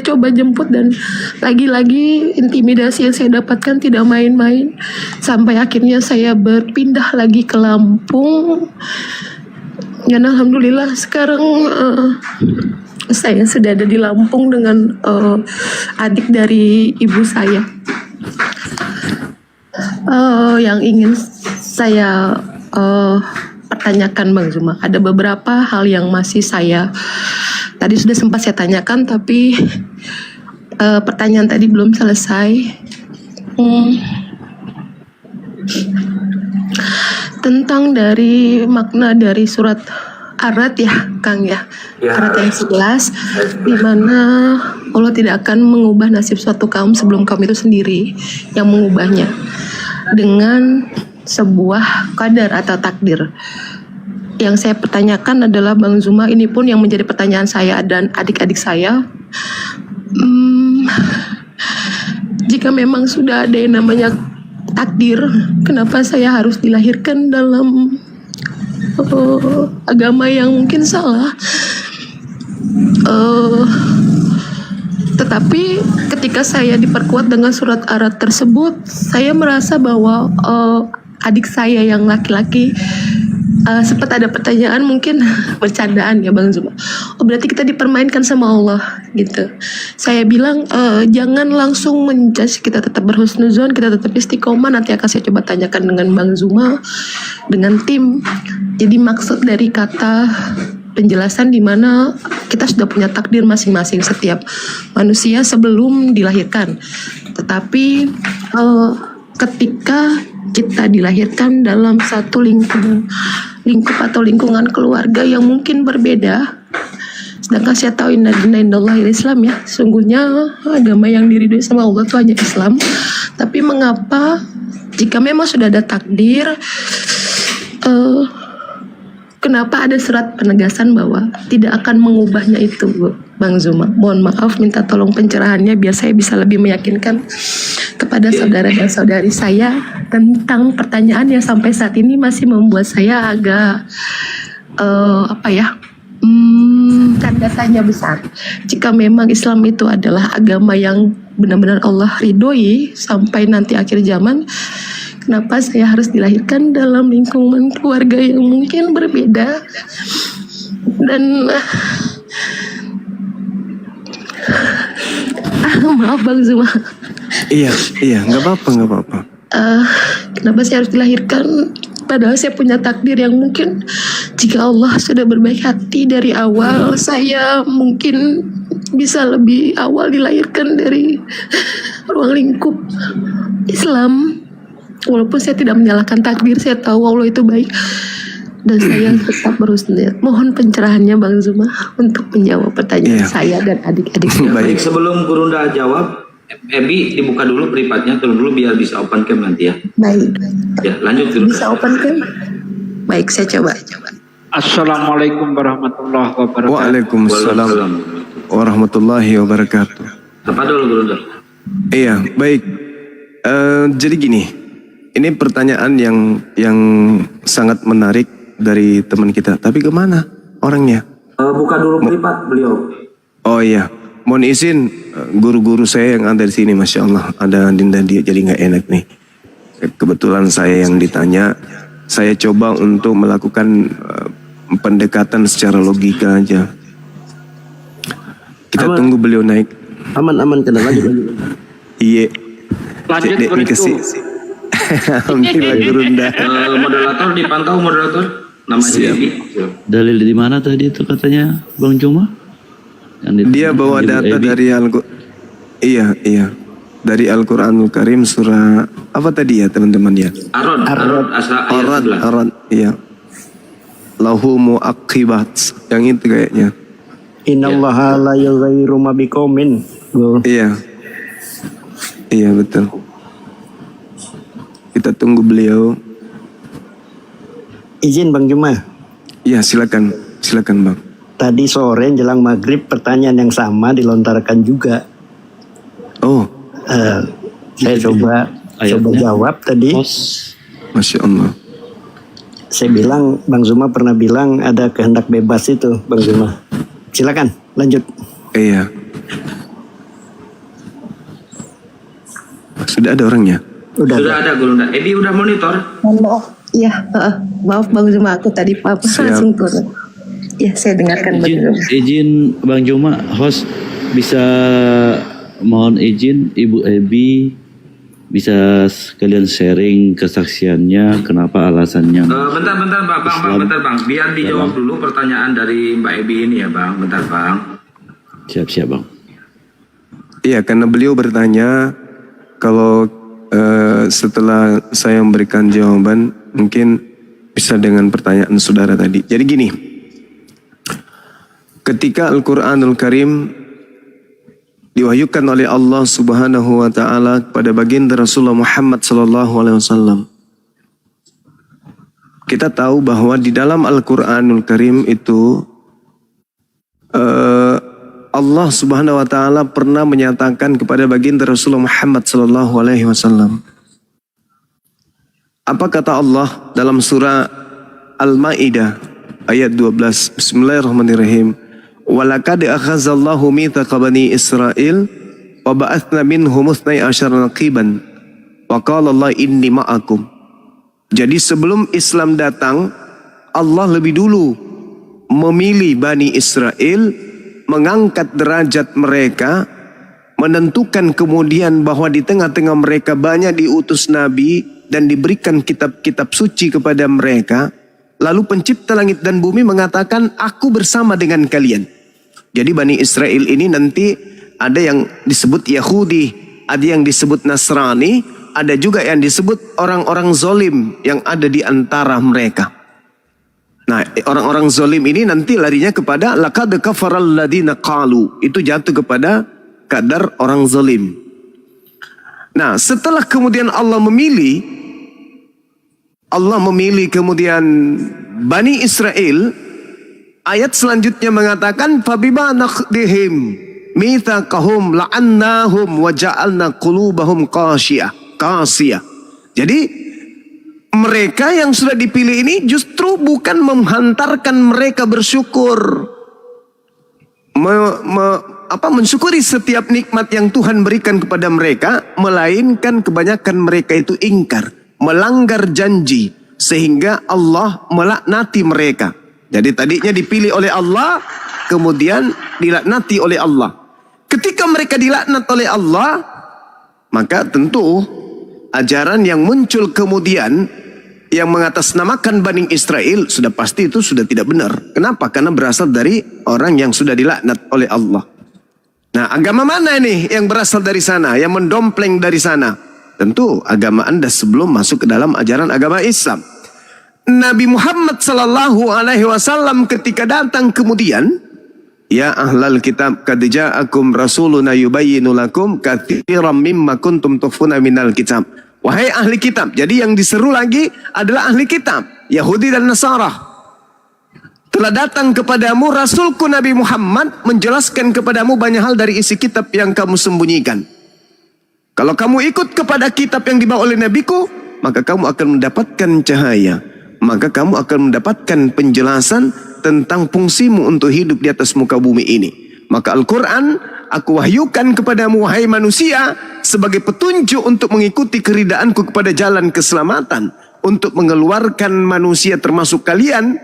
coba jemput dan lagi-lagi intimidasi yang saya dapatkan tidak main-main. Sampai akhirnya saya berpindah lagi ke Lampung. Dan alhamdulillah sekarang saya sudah ada di Lampung dengan adik dari ibu saya. Yang ingin saya pertanyakan Bang Zuma, ada beberapa hal yang masih tadi sudah sempat saya tanyakan, tapi pertanyaan tadi belum selesai. Tentang dari makna dari surat Ar-Ra'd ya Kang ya, Ar-Ra'd yang 11, di mana Allah tidak akan mengubah nasib suatu kaum sebelum kaum itu sendiri yang mengubahnya dengan sebuah qadar atau takdir. Yang saya pertanyakan adalah Bang Zuma, ini pun yang menjadi pertanyaan saya dan adik-adik saya, jika memang sudah ada yang namanya takdir, kenapa saya harus dilahirkan dalam agama yang mungkin salah? Tetapi ketika saya diperkuat dengan surat Ar-Ra'd tersebut, saya merasa bahwa adik saya yang laki-laki sempat ada pertanyaan, mungkin bercandaan ya Bang Zuma. Oh berarti kita dipermainkan sama Allah gitu. Saya bilang jangan langsung menjudge, kita tetap berhusnuzon, kita tetap istiqomah. Nanti akan saya coba tanyakan dengan Bang Zuma, dengan tim. Jadi maksud dari kata penjelasan di mana kita sudah punya takdir masing-masing setiap manusia sebelum dilahirkan. Tetapi ketika kita dilahirkan dalam satu lingkup atau lingkungan keluarga yang mungkin berbeda, sedangkan saya tahu inna indallahi Islam ya, sungguhnya agama yang diridhoi sama Allah itu hanya Islam. Tapi mengapa jika memang sudah ada takdir, kenapa ada surat penegasan bahwa tidak akan mengubahnya itu, Bang Zuma? Mohon maaf, minta tolong pencerahannya biar saya bisa lebih meyakinkan kepada saudara dan saudari saya tentang pertanyaan yang sampai saat ini masih membuat saya agak tanda tanya besar. Jika memang Islam itu adalah agama yang benar-benar Allah ridhoi sampai nanti akhir zaman, kenapa saya harus dilahirkan dalam lingkungan keluarga yang mungkin berbeda? Dan maaf Bang Zuma. Iya, nggak apa-apa. Kenapa saya harus dilahirkan? Padahal saya punya takdir yang mungkin jika Allah sudah berbaik hati dari awal, saya mungkin bisa lebih awal dilahirkan dari ruang lingkup Islam. Walaupun saya tidak menyalahkan takdir, saya tahu Allah itu baik dan saya tetap berhusnuzon. Mohon pencerahannya Bang Zuma untuk menjawab pertanyaan saya dan adik-adik. Baik, sebelum Gurunda jawab, Ebi dibuka dulu privatnya, turun dulu biar bisa open cam nanti ya. Baik. Ya, lanjut Gurunda. Bisa open cam? Baik, saya coba. Assalamualaikum warahmatullahi wabarakatuh. Waalaikumsalam warahmatullahi wabarakatuh. Apa dulu Gurunda? Iya, baik. Jadi gini, ini pertanyaan yang sangat menarik dari teman kita. Tapi kemana orangnya? Buka dulu privat beliau. Oh iya, mohon izin guru-guru saya yang ada di sini, masya Allah ada Dinda dia, jadi nggak enak nih. Kebetulan saya yang ditanya, saya coba untuk melakukan pendekatan secara logika aja. Kita tunggu beliau naik. Aman, kena lanjut. Iya. Lanjut kasih. Alhamdulillah Gurunda. Moderator dipantau moderator. Namanya Ebi. Dalil di mana tadi itu katanya Bang Juma? Dia bawa data dari Iya. Dari Al-Qur'anul Karim surah apa tadi ya teman-teman ya? Ar-Ra'd. Iya. Lahu mu'aqibat. Yang itu kayaknya. Innallaha la yughayyiru ma biqaumin. Iya. Iya betul. Kita tunggu beliau. Izin Bang Juma. Iya silakan Bang. Tadi sore jelang maghrib pertanyaan yang sama dilontarkan juga. Oh. Saya coba jawab tadi. Masya Allah. Saya bilang Bang Zuma pernah bilang ada kehendak bebas itu Bang Zuma. Silakan lanjut. Iya. Sudah ada orangnya? Sudah ada Gurunda. Ebi udah monitor. Maaf, ya, maaf Bang Zuma, aku tadi langsung turun. Ya, saya dengarkan Bang Zuma. Izin Bang Juma, host bisa mohon izin Ibu Ebi bisa sekalian sharing kesaksiannya, kenapa alasannya? Bentar bang, biar dijawab dulu pertanyaan dari Mbak Ebi ini ya bang, bentar bang. Siap bang. Iya, karena beliau bertanya kalau setelah saya memberikan jawaban mungkin bisa dengan pertanyaan saudara tadi. Jadi gini, ketika Al-Quranul Karim diwahyukan oleh Allah Subhanahu wa taala kepada baginda Rasulullah Muhammad sallallahu alaihi wasallam, kita tahu bahwa di dalam Al-Quranul Karim itu Allah Subhanahu wa taala pernah menyatakan kepada baginda Rasulullah Muhammad sallallahu alaihi wasallam. Apa kata Allah dalam surah Al-Maidah ayat 12? Bismillahirrahmanirrahim. Walaqad akhazallahu mitsaqa bani Israil wa ba'atsna minhum 12 naqiban wa qala Allah inni ma'akum. Jadi sebelum Islam datang, Allah lebih dulu memilih Bani Israel, mengangkat derajat mereka, menentukan kemudian bahwa di tengah-tengah mereka banyak diutus nabi dan diberikan kitab-kitab suci kepada mereka. Lalu pencipta langit dan bumi mengatakan, aku bersama dengan kalian. Jadi Bani Israel ini nanti ada yang disebut Yahudi, ada yang disebut Nasrani, ada juga yang disebut orang-orang zolim yang ada di antara mereka. Nah, orang-orang zolim ini nanti larinya kepada laqad kafaral ladina qalu. Itu jatuh kepada kadar orang zolim. Nah, setelah kemudian Allah memilih kemudian Bani Israel, ayat selanjutnya mengatakan fabima naqdihim mitsaqahum la'annahum wa ja'alna qulubahum qasiyah. Jadi mereka yang sudah dipilih ini justru bukan menghantarkan mereka bersyukur, mensyukuri setiap nikmat yang Tuhan berikan kepada mereka, melainkan kebanyakan mereka itu ingkar, melanggar janji, sehingga Allah melaknati mereka. Jadi tadinya dipilih oleh Allah, kemudian dilaknati oleh Allah. Ketika mereka dilaknat oleh Allah, maka tentu ajaran yang muncul kemudian yang mengatasnamakan Bani Israel sudah pasti itu sudah tidak benar. Kenapa? Karena berasal dari orang yang sudah dilaknat oleh Allah. Nah, agama mana nih yang berasal dari sana, yang mendompleng dari sana? Tentu agama Anda sebelum masuk ke dalam ajaran agama Islam. Nabi Muhammad sallallahu alaihi wasallam ketika datang kemudian, ya ahlal kitab qad ja'akum rasuluna yubayyinu lakum katsiran mimma kuntum tukhfuna minal kitab. Wahai ahli kitab. Jadi yang diseru lagi adalah ahli kitab, Yahudi dan Nasara. Telah datang kepadamu Rasulku Nabi Muhammad menjelaskan kepadamu banyak hal dari isi kitab yang kamu sembunyikan. Kalau kamu ikut kepada kitab yang dibawa oleh Nabiku, maka kamu akan mendapatkan cahaya. Maka kamu akan mendapatkan penjelasan tentang fungsimu untuk hidup di atas muka bumi ini. Maka Al-Quran aku wahyukan kepadamu wahai manusia sebagai petunjuk untuk mengikuti keridaanku kepada jalan keselamatan, untuk mengeluarkan manusia termasuk kalian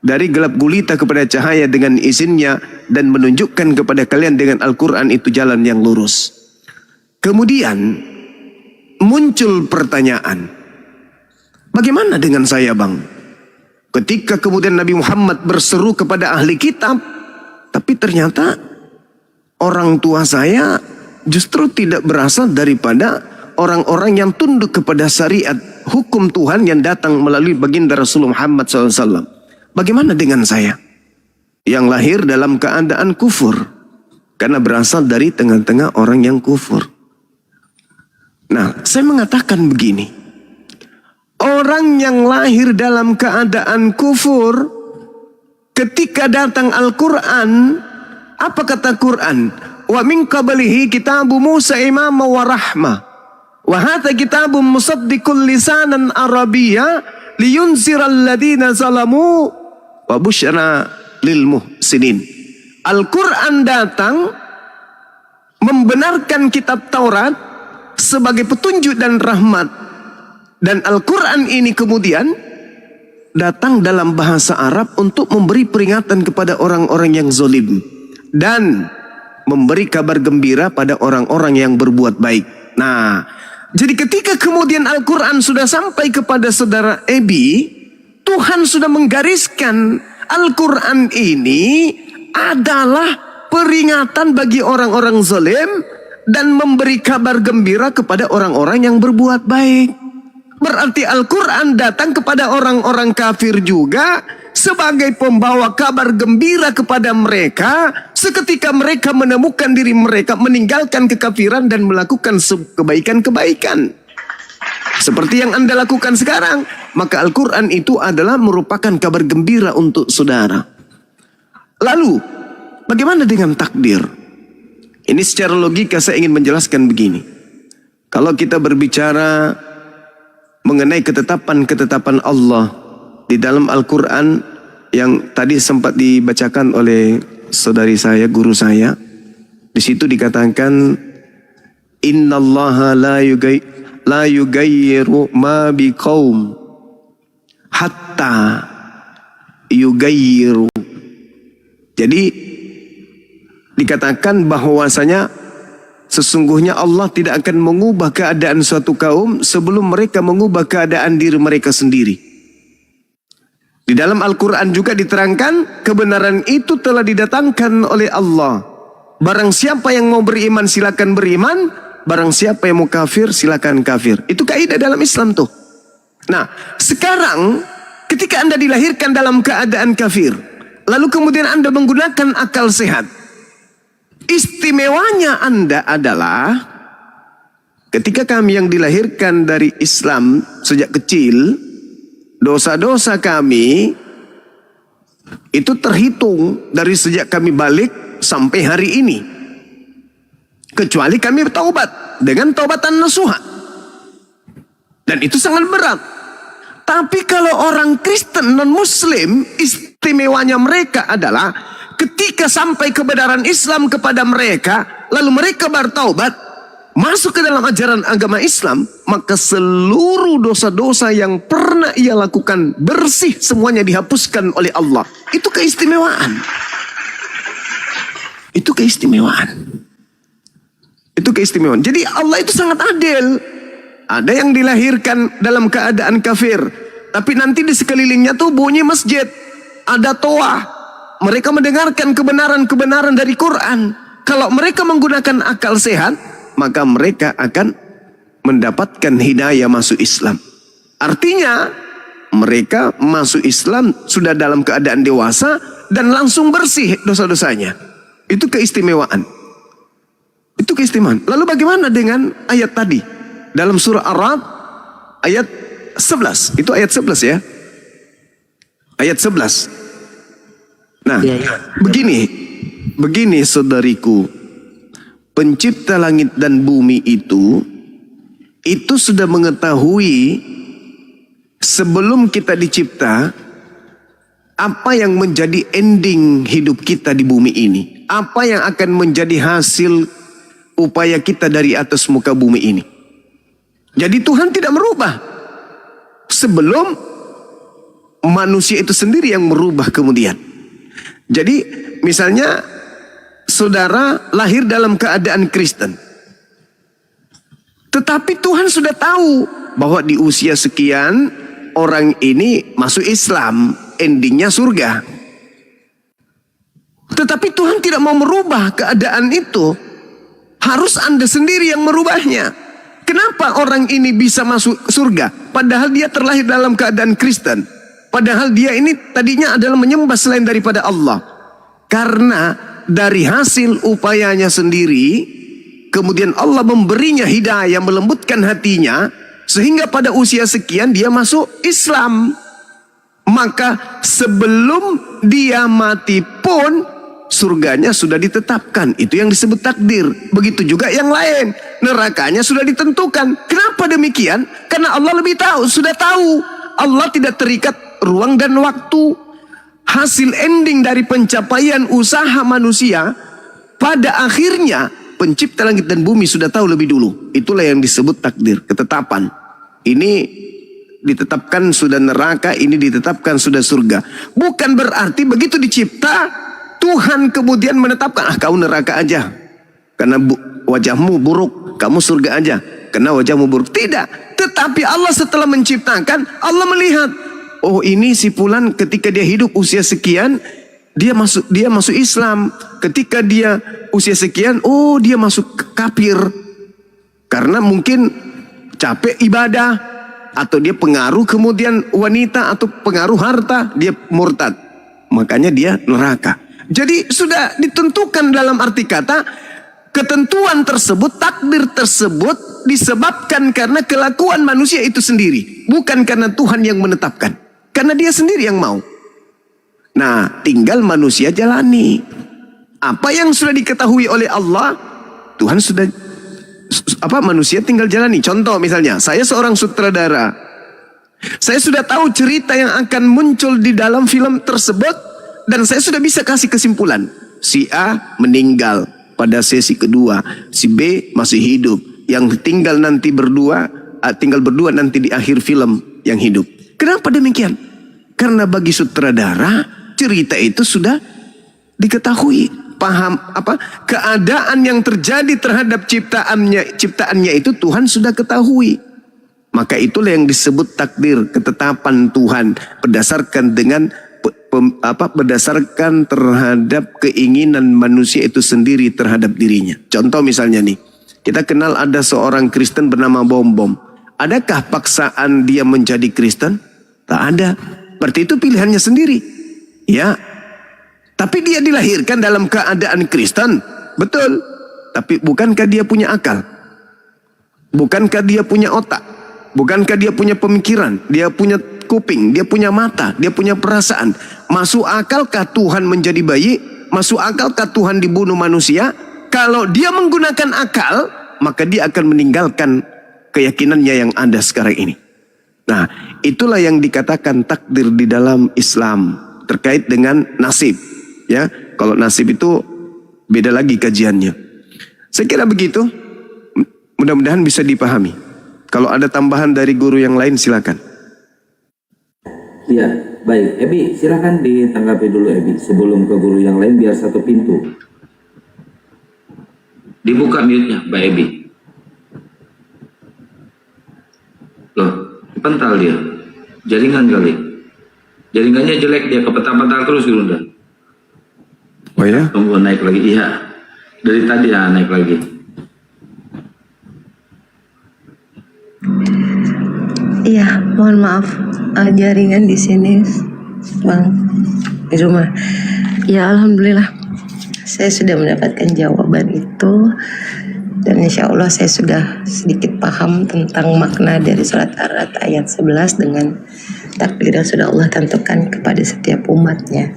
dari gelap gulita kepada cahaya dengan izinnya, dan menunjukkan kepada kalian dengan Al-Quran itu jalan yang lurus. Kemudian muncul pertanyaan, bagaimana dengan saya bang? Ketika kemudian Nabi Muhammad berseru kepada ahli kitab, tapi ternyata orang tua saya justru tidak berasal daripada orang-orang yang tunduk kepada syariat hukum Tuhan yang datang melalui baginda Rasulullah Muhammad SAW. Bagaimana dengan saya yang lahir dalam keadaan kufur, karena berasal dari tengah-tengah orang yang kufur? Nah, saya mengatakan begini, orang yang lahir dalam keadaan kufur, ketika datang Al-Quran, apa kata Quran? Wa min qablihi kitabu Musa imama wa rahmah. Wa hadha kitabun musaddiqul lisanan arabiyya liyunziral ladina zalamu wa busyra lil muhsinin. Al-Quran datang membenarkan kitab Taurat sebagai petunjuk dan rahmat. Dan Al-Quran ini kemudian datang dalam bahasa Arab untuk memberi peringatan kepada orang-orang yang zalim dan memberi kabar gembira pada orang-orang yang berbuat baik. Nah, Jadi ketika kemudian Al-Quran sudah sampai kepada saudara Ebi, Tuhan sudah menggariskan Al-Quran ini adalah peringatan bagi orang-orang zalim dan memberi kabar gembira kepada orang-orang yang berbuat baik. Berarti Al-Quran datang kepada orang-orang kafir juga sebagai pembawa kabar gembira kepada mereka seketika mereka menemukan diri mereka meninggalkan kekafiran dan melakukan kebaikan-kebaikan seperti yang Anda lakukan sekarang. Maka Al-Quran itu adalah merupakan kabar gembira untuk saudara. Lalu bagaimana dengan takdir? Ini secara logika saya ingin menjelaskan begini. Kalau kita berbicara mengenai ketetapan-ketetapan Allah di dalam Al-Quran yang tadi sempat dibacakan oleh saudari saya, guru saya, di situ dikatakan innallaha la yugayyiru ma biqaum hatta yugayyiru. Jadi dikatakan bahwasanya sesungguhnya Allah tidak akan mengubah keadaan suatu kaum sebelum mereka mengubah keadaan diri mereka sendiri. Di dalam Al-Quran juga diterangkan kebenaran itu telah didatangkan oleh Allah. Barang siapa yang mau beriman silakan beriman, barang siapa yang mau kafir silakan kafir. Itu kaidah dalam Islam tuh. Nah, sekarang ketika Anda dilahirkan dalam keadaan kafir, lalu kemudian Anda menggunakan akal sehat, istimewanya Anda adalah ketika kami yang dilahirkan dari Islam sejak kecil, dosa-dosa kami itu terhitung dari sejak kami balik sampai hari ini. Kecuali kami bertaubat dengan taubatan nasuha. Dan itu sangat berat. Tapi kalau orang Kristen non-Muslim, istimewanya mereka adalah ketika sampai kebenaran Islam kepada mereka, lalu mereka bertaubat, masuk ke dalam ajaran agama Islam, maka seluruh dosa-dosa yang pernah ia lakukan bersih semuanya dihapuskan oleh Allah. Itu keistimewaan. Itu keistimewaan. Itu keistimewaan. Jadi Allah itu sangat adil. Ada yang dilahirkan dalam keadaan kafir, tapi nanti di sekelilingnya tuh bunyi masjid, ada toa. Mereka mendengarkan kebenaran-kebenaran dari Quran. Kalau mereka menggunakan akal sehat, maka mereka akan mendapatkan hidayah masuk Islam. Artinya mereka masuk Islam sudah dalam keadaan dewasa dan langsung bersih dosa-dosanya. Itu keistimewaan. Itu keistimewaan. Lalu bagaimana dengan ayat tadi? Dalam surah Ar-Ra'd ayat 11. Itu ayat 11 ya. Ayat 11. Nah, begini saudariku. Pencipta langit dan bumi itu sudah mengetahui sebelum kita dicipta apa yang menjadi ending hidup kita di bumi ini. Apa yang akan menjadi hasil upaya kita dari atas muka bumi ini. Jadi Tuhan tidak merubah sebelum manusia itu sendiri yang merubah kemudian. Jadi misalnya saudara lahir dalam keadaan Kristen, tetapi Tuhan sudah tahu bahwa di usia sekian orang ini masuk Islam, endingnya surga. Tetapi Tuhan tidak mau merubah keadaan itu. Harus Anda sendiri yang merubahnya. Kenapa orang ini bisa masuk surga? Padahal dia terlahir dalam keadaan Kristen. Padahal dia ini tadinya adalah menyembah selain daripada Allah. Karena dari hasil upayanya sendiri, kemudian Allah memberinya hidayah, melembutkan hatinya, sehingga pada usia sekian dia masuk Islam. Maka sebelum dia mati pun surganya sudah ditetapkan. Itu yang disebut takdir. Begitu juga yang lain. Nerakanya sudah ditentukan. Kenapa demikian? Karena Allah lebih tahu, sudah tahu. Allah tidak terikat ruang dan waktu. Hasil ending dari pencapaian usaha manusia, pada akhirnya pencipta langit dan bumi sudah tahu lebih dulu. Itulah yang disebut takdir, ketetapan. Ini ditetapkan sudah neraka, ini ditetapkan sudah surga. Bukan berarti begitu dicipta Tuhan kemudian menetapkan, kau neraka aja karena wajahmu buruk, kamu surga aja. karena wajahmu buruk. Tidak. Tetapi Allah setelah menciptakan, Allah melihat, oh ini si fulan ketika dia hidup usia sekian, dia masuk Islam. Ketika dia usia sekian, oh dia masuk kafir. Karena mungkin capek ibadah, atau dia pengaruh kemudian wanita, atau pengaruh harta, dia murtad. Makanya dia neraka. Jadi sudah ditentukan dalam arti kata, ketentuan tersebut, takdir tersebut disebabkan karena kelakuan manusia itu sendiri. Bukan karena Tuhan yang menetapkan. Karena dia sendiri yang mau. Nah, tinggal manusia jalani. Apa yang sudah diketahui oleh Allah, Tuhan sudah, manusia tinggal jalani. Contoh misalnya, saya seorang sutradara. Saya sudah tahu cerita yang akan muncul di dalam film tersebut. Dan saya sudah bisa kasih kesimpulan. Si A meninggal pada sesi kedua. Si B masih hidup. Yang tinggal berdua nanti di akhir film yang hidup. Kenapa demikian? Karena bagi sutradara, cerita itu sudah diketahui. Paham keadaan yang terjadi terhadap ciptaannya itu Tuhan sudah ketahui. Maka itulah yang disebut takdir, ketetapan Tuhan berdasarkan terhadap keinginan manusia itu sendiri terhadap dirinya. Contoh misalnya nih, kita kenal ada seorang Kristen bernama Bom. Adakah paksaan dia menjadi Kristen? Tak ada. Berarti itu pilihannya sendiri. Ya. Tapi dia dilahirkan dalam keadaan Kristen. Betul. Tapi bukankah dia punya akal? Bukankah dia punya otak? Bukankah dia punya pemikiran? Dia punya kuping, dia punya mata, dia punya perasaan. Masuk akalkah Tuhan menjadi bayi? Masuk akalkah Tuhan dibunuh manusia? Kalau dia menggunakan akal, maka dia akan meninggalkan keyakinannya yang ada sekarang ini. Nah, itulah yang dikatakan takdir di dalam Islam terkait dengan nasib. Ya, kalau nasib itu beda lagi kajiannya. Saya kira begitu. Mudah-mudahan bisa dipahami. Kalau ada tambahan dari guru yang lain silakan. Iya, baik. Ebi, silakan ditanggapi dulu Ebi sebelum ke guru yang lain biar satu pintu. Dibuka mute-nya, Mbak Ebi. Loh, pental dia. Jaringan kali. Jaringannya jelek, dia kepetal-petal terus Gurunda. Oh ya? Tunggu naik lagi. Iya. Dari tadi ya naik lagi. Iya, mohon maaf jaringan di sini, Bang Zuma. Ya, alhamdulillah saya sudah mendapatkan jawaban itu dan insya Allah saya sudah sedikit paham tentang makna dari surat Ar-Ra'd ayat 11 dengan takdir yang sudah Allah tentukan kepada setiap umatnya.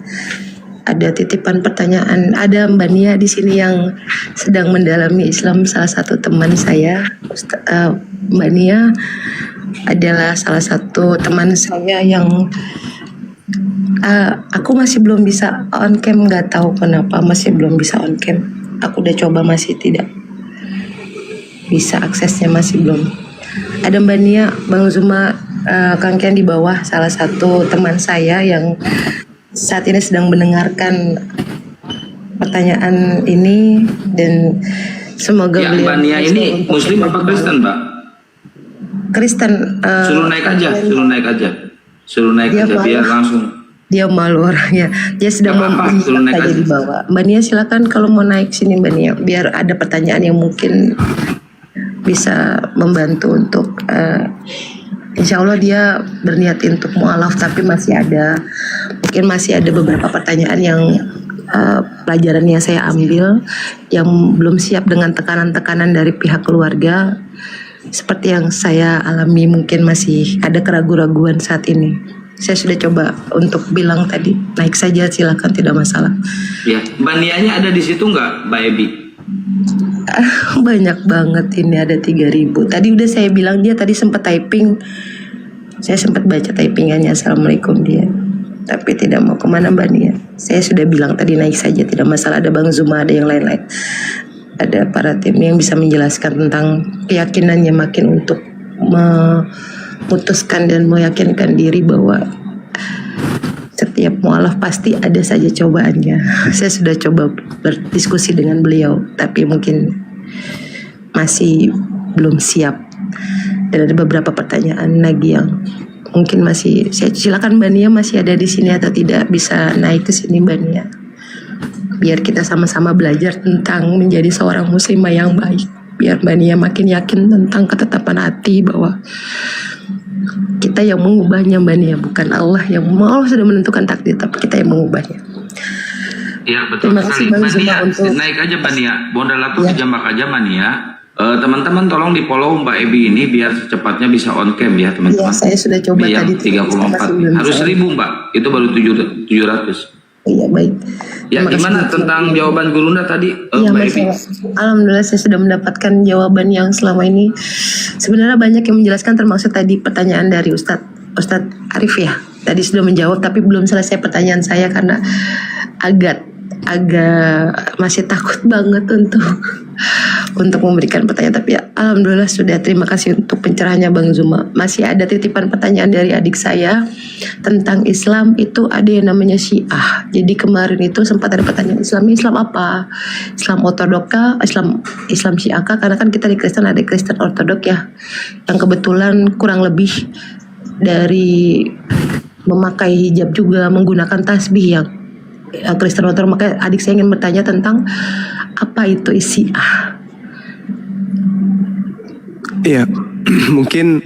Ada titipan pertanyaan, ada Mbak Nia di sini yang sedang mendalami Islam, salah satu teman saya, Mbak Nia adalah salah satu teman saya yang aku masih belum bisa on cam, nggak tahu kenapa masih belum bisa on cam. Aku udah coba masih tidak bisa, aksesnya masih belum. Ada Mbak Nia, Bang Zuma, Kang Kian di bawah, salah satu teman saya yang saat ini sedang mendengarkan pertanyaan ini dan semoga ya, beliau. Mbak Nia ini Muslim apa Kristen, Mbak? Kristen. Suruh naik aja biar langsung. Dia malu orangnya. Dia sedang mempersiapkan saja di bawah. Mbak Nia silakan kalau mau naik sini Mbak Nia, biar ada pertanyaan yang mungkin bisa membantu untuk insya Allah dia berniat untuk mualaf, tapi masih ada beberapa pertanyaan yang pelajaran yang saya ambil yang belum siap dengan tekanan-tekanan dari pihak keluarga. Seperti yang saya alami, mungkin masih ada keraguan-raguan saat ini. Saya sudah coba untuk bilang tadi, naik saja silakan, tidak masalah. Ya, Mbak Nianya ada di situ nggak, Mbak Ebi? Banyak banget ini, ada 3.000. Tadi udah saya bilang, dia tadi sempat typing. Saya sempat baca typingannya, Assalamualaikum dia. Tapi tidak mau kemana Mbak Nia. Saya sudah bilang tadi naik saja, tidak masalah. Ada Bang Zuma, ada yang lain-lain. Ada para tim yang bisa menjelaskan tentang keyakinannya makin untuk memutuskan dan meyakinkan diri bahwa setiap mualaf pasti ada saja cobaannya. Saya sudah coba berdiskusi dengan beliau, tapi mungkin masih belum siap. Dan ada beberapa pertanyaan lagi yang mungkin masih, saya silakan Mbak Nia masih ada di sini atau tidak, bisa naik ke sini Mbak Nia. Biar kita sama-sama belajar tentang menjadi seorang muslimah yang baik. Biar Mbak Nia makin yakin tentang ketetapan hati bahwa kita yang mengubahnya Mbak Nia, bukan Allah yang sudah menentukan takdir, tapi kita yang mengubahnya. Iya betul Terima kasih sekali. Bang Mbak Zuma Nia, untuk naik aja Mbak Nia. Modal aku Ya. dijambak aja Mbak Nia. Teman-teman tolong di follow Mbak Ebi ini biar secepatnya bisa on cam ya Iya, teman-teman. saya sudah coba Yang tadi. 34 masih belum harus bisa. 1000 Mbak. Itu baru 700. Iya baik. Ya Terima kasih. gimana tentang jawaban Gurunda tadi Iya Mbak Ebi? masalah. Alhamdulillah saya sudah mendapatkan jawaban yang selama ini sebenarnya banyak yang menjelaskan, termasuk tadi pertanyaan dari Ustadz Arif ya. Tadi sudah menjawab tapi belum selesai pertanyaan saya karena agak masih takut banget untuk memberikan pertanyaan, tapi ya, alhamdulillah sudah. Terima kasih untuk pencerahannya Bang Zuma. Masih ada titipan pertanyaan dari adik saya tentang Islam, itu ada yang namanya Syiah. Jadi kemarin itu sempat ada pertanyaan, Islam apa? Islam Ortodok kah? Islam Syiah kah? Karena kan kita di Kristen ada Kristen Ortodok ya, yang kebetulan kurang lebih dari memakai hijab juga menggunakan tasbih yang Kristen Ortodok. Maka adik saya ingin bertanya tentang apa itu Syiah. Ya, mungkin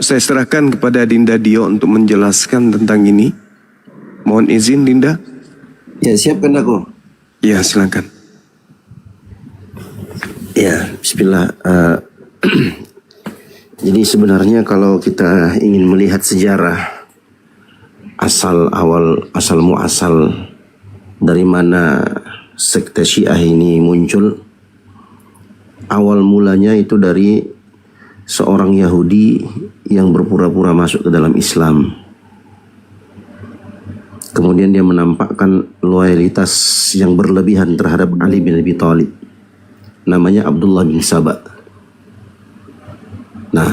saya serahkan kepada Dinda Dio untuk menjelaskan tentang ini. Mohon izin Dinda. Ya, siapkan aku. Ya, silakan. Ya, bismillah. Jadi sebenarnya kalau kita ingin melihat sejarah asal muasal dari mana sekte Syiah ini muncul, awal mulanya itu dari seorang Yahudi yang berpura-pura masuk ke dalam Islam. Kemudian dia menampakkan loyalitas yang berlebihan terhadap Ali bin Abi Thalib. Namanya Abdullah bin Saba. Nah,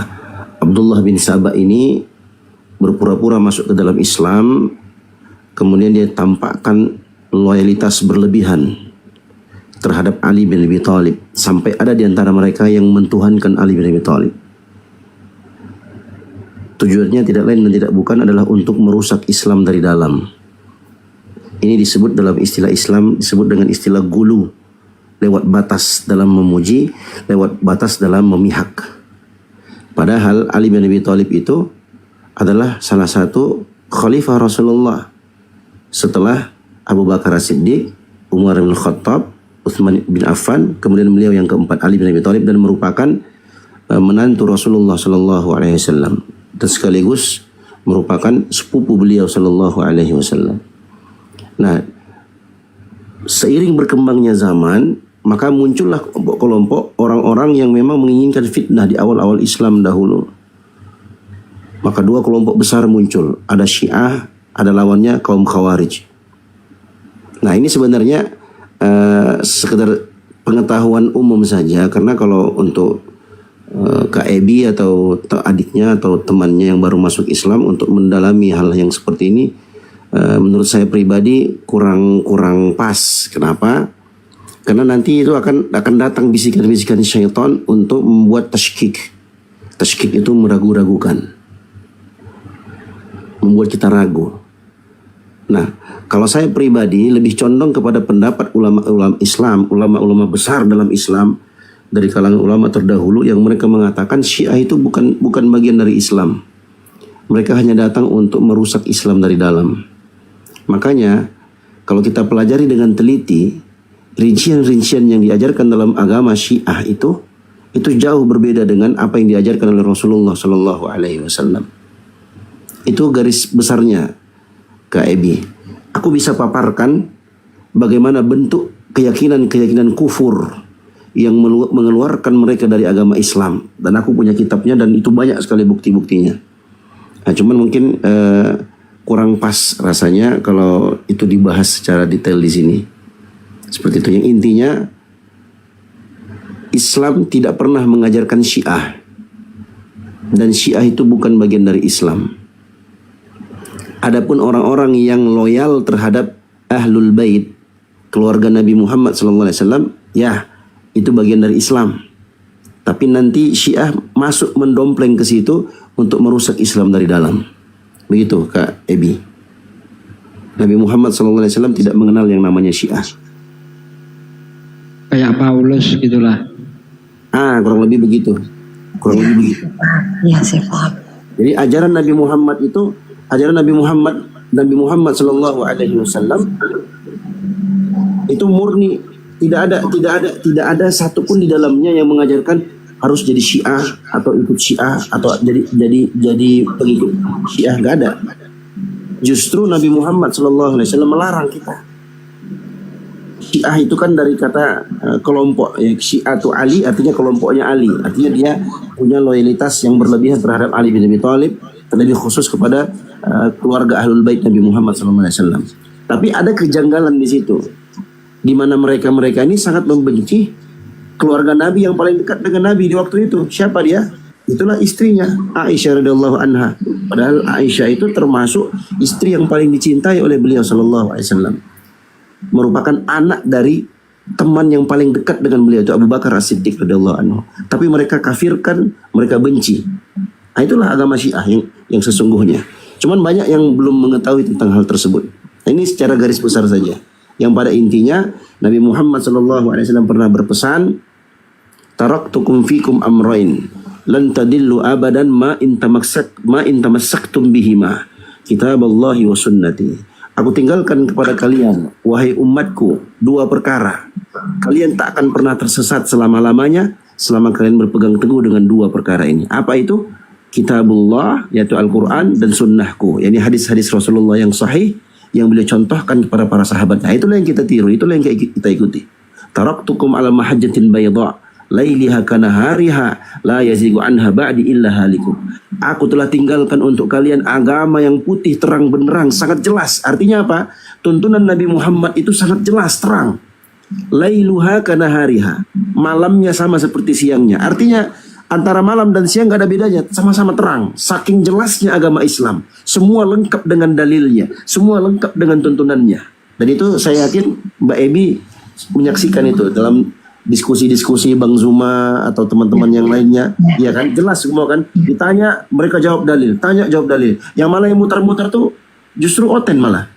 Abdullah bin Saba ini berpura-pura masuk ke dalam Islam, kemudian dia tampakkan loyalitas berlebihan terhadap Ali bin Abi Thalib, sampai ada di antara mereka yang mentuhankan Ali bin Abi Thalib. Tujuannya tidak lain dan tidak bukan adalah untuk merusak Islam dari dalam. Ini disebut dalam istilah Islam, disebut dengan istilah gulu, lewat batas dalam memuji, lewat batas dalam memihak. Padahal Ali bin Abi Thalib itu adalah salah satu khalifah Rasulullah setelah Abu Bakar As-Siddiq, Umar bin Khattab, Utsman bin Affan, kemudian beliau yang keempat Ali bin Abi Thalib, dan merupakan menantu Rasulullah Sallallahu Alaihi Wasallam dan sekaligus merupakan sepupu beliau Sallallahu Alaihi Wasallam. Nah, seiring berkembangnya zaman, maka muncullah kelompok orang-orang yang memang menginginkan fitnah di awal-awal Islam dahulu. Maka dua kelompok besar muncul, ada Syiah, ada lawannya kaum Khawarij. Nah, ini sebenarnya sekedar pengetahuan umum saja, karena kalau untuk Kak Ebi atau adiknya atau temannya yang baru masuk Islam untuk mendalami hal yang seperti ini, menurut saya pribadi kurang pas. Kenapa? Karena nanti itu akan datang bisikan-bisikan syaitan untuk membuat tashkik. Tashkik itu meragu-ragukan, membuat kita ragu. Nah, kalau saya pribadi lebih condong kepada pendapat ulama-ulama Islam, ulama-ulama besar dalam Islam dari kalangan ulama terdahulu yang mereka mengatakan Syiah itu bukan bagian dari Islam. Mereka hanya datang untuk merusak Islam dari dalam. Makanya kalau kita pelajari dengan teliti, rincian-rincian yang diajarkan dalam agama Syiah itu jauh berbeda dengan apa yang diajarkan oleh Rasulullah Sallallahu Alaihi Wasallam. Itu garis besarnya, Kak Ebi. Aku bisa paparkan bagaimana bentuk keyakinan kufur yang mengeluarkan mereka dari agama Islam, dan aku punya kitabnya dan itu banyak sekali bukti-buktinya. Nah, cuman mungkin kurang pas rasanya kalau itu dibahas secara detail di sini. Seperti itu. Yang intinya Islam tidak pernah mengajarkan Syiah, dan Syiah itu bukan bagian dari Islam. Adapun orang-orang yang loyal terhadap Ahlul Bait, keluarga Nabi Muhammad SAW, ya itu bagian dari Islam. Tapi nanti Syiah masuk mendompleng ke situ untuk merusak Islam dari dalam. Begitu Kak Ebi. Nabi Muhammad SAW tidak mengenal yang namanya Syiah. Kayak Paulus gitulah. Kurang lebih begitu. Kurang lebih begitu. Ya, saya paham. Jadi ajaran Nabi Muhammad itu, ajaran Nabi Muhammad SAW itu murni, tidak ada satupun di dalamnya yang mengajarkan harus jadi Syiah atau ikut Syiah atau jadi pengikut Syiah, nggak ada. Justru Nabi Muhammad SAW melarang kita. Syiah itu kan dari kata kelompok, ya, Syiatu Ali artinya kelompoknya Ali, artinya dia punya loyalitas yang berlebihan terhadap Ali bin Abi Thalib, terlebih khusus kepada keluarga Ahlul Bait Nabi Muhammad SAW. Tapi ada kejanggalan di situ, di mana mereka ini sangat membenci keluarga Nabi yang paling dekat dengan Nabi di waktu itu. Siapa dia? Itulah istrinya, Aisyah radhiyallahu anha. Padahal Aisyah itu termasuk istri yang paling dicintai oleh beliau sallallahu alaihi wasallam. Merupakan anak dari teman yang paling dekat dengan beliau, itu Abu Bakar As-Siddiq radhiyallahu anhu. Tapi mereka kafirkan, mereka benci. Itulah agama Syiah yang sesungguhnya. Cuman banyak yang belum mengetahui tentang hal tersebut. Ini secara garis besar saja. Yang pada intinya Nabi Muhammad SAW pernah berpesan, taraktukum fikum amrain lan tadillu abadan ma in tamassaktum bihima, kitaballahi wa sunnati. Aku tinggalkan kepada kalian, wahai umatku, dua perkara. Kalian tak akan pernah tersesat selama-lamanya selama kalian berpegang teguh dengan dua perkara ini. Apa itu? Kitabullah, yaitu Al-Quran, dan sunnahku, yakni hadis-hadis Rasulullah yang sahih yang beliau contohkan kepada para sahabat. Nah, itulah yang kita tiru, itulah yang kita ikuti. Taraktukum ala mahajjatin bayda lailiha kanahariha la yazigu anha ba'di illa halikum. Aku telah tinggalkan untuk kalian agama yang putih terang benderang, sangat jelas. Artinya apa? Tuntunan Nabi Muhammad itu sangat jelas, terang. Lailuha kanahariha, malamnya sama seperti siangnya. Artinya antara malam dan siang gak ada bedanya, sama-sama terang. Saking jelasnya agama Islam, semua lengkap dengan dalilnya, semua lengkap dengan tuntunannya. Dan itu saya yakin Mbak Ebi menyaksikan itu dalam diskusi-diskusi Bang Zuma atau teman-teman yang lainnya, ya kan, jelas semua kan, ditanya mereka jawab dalil, tanya jawab dalil. Yang malah yang mutar-mutar tuh justru oten malah.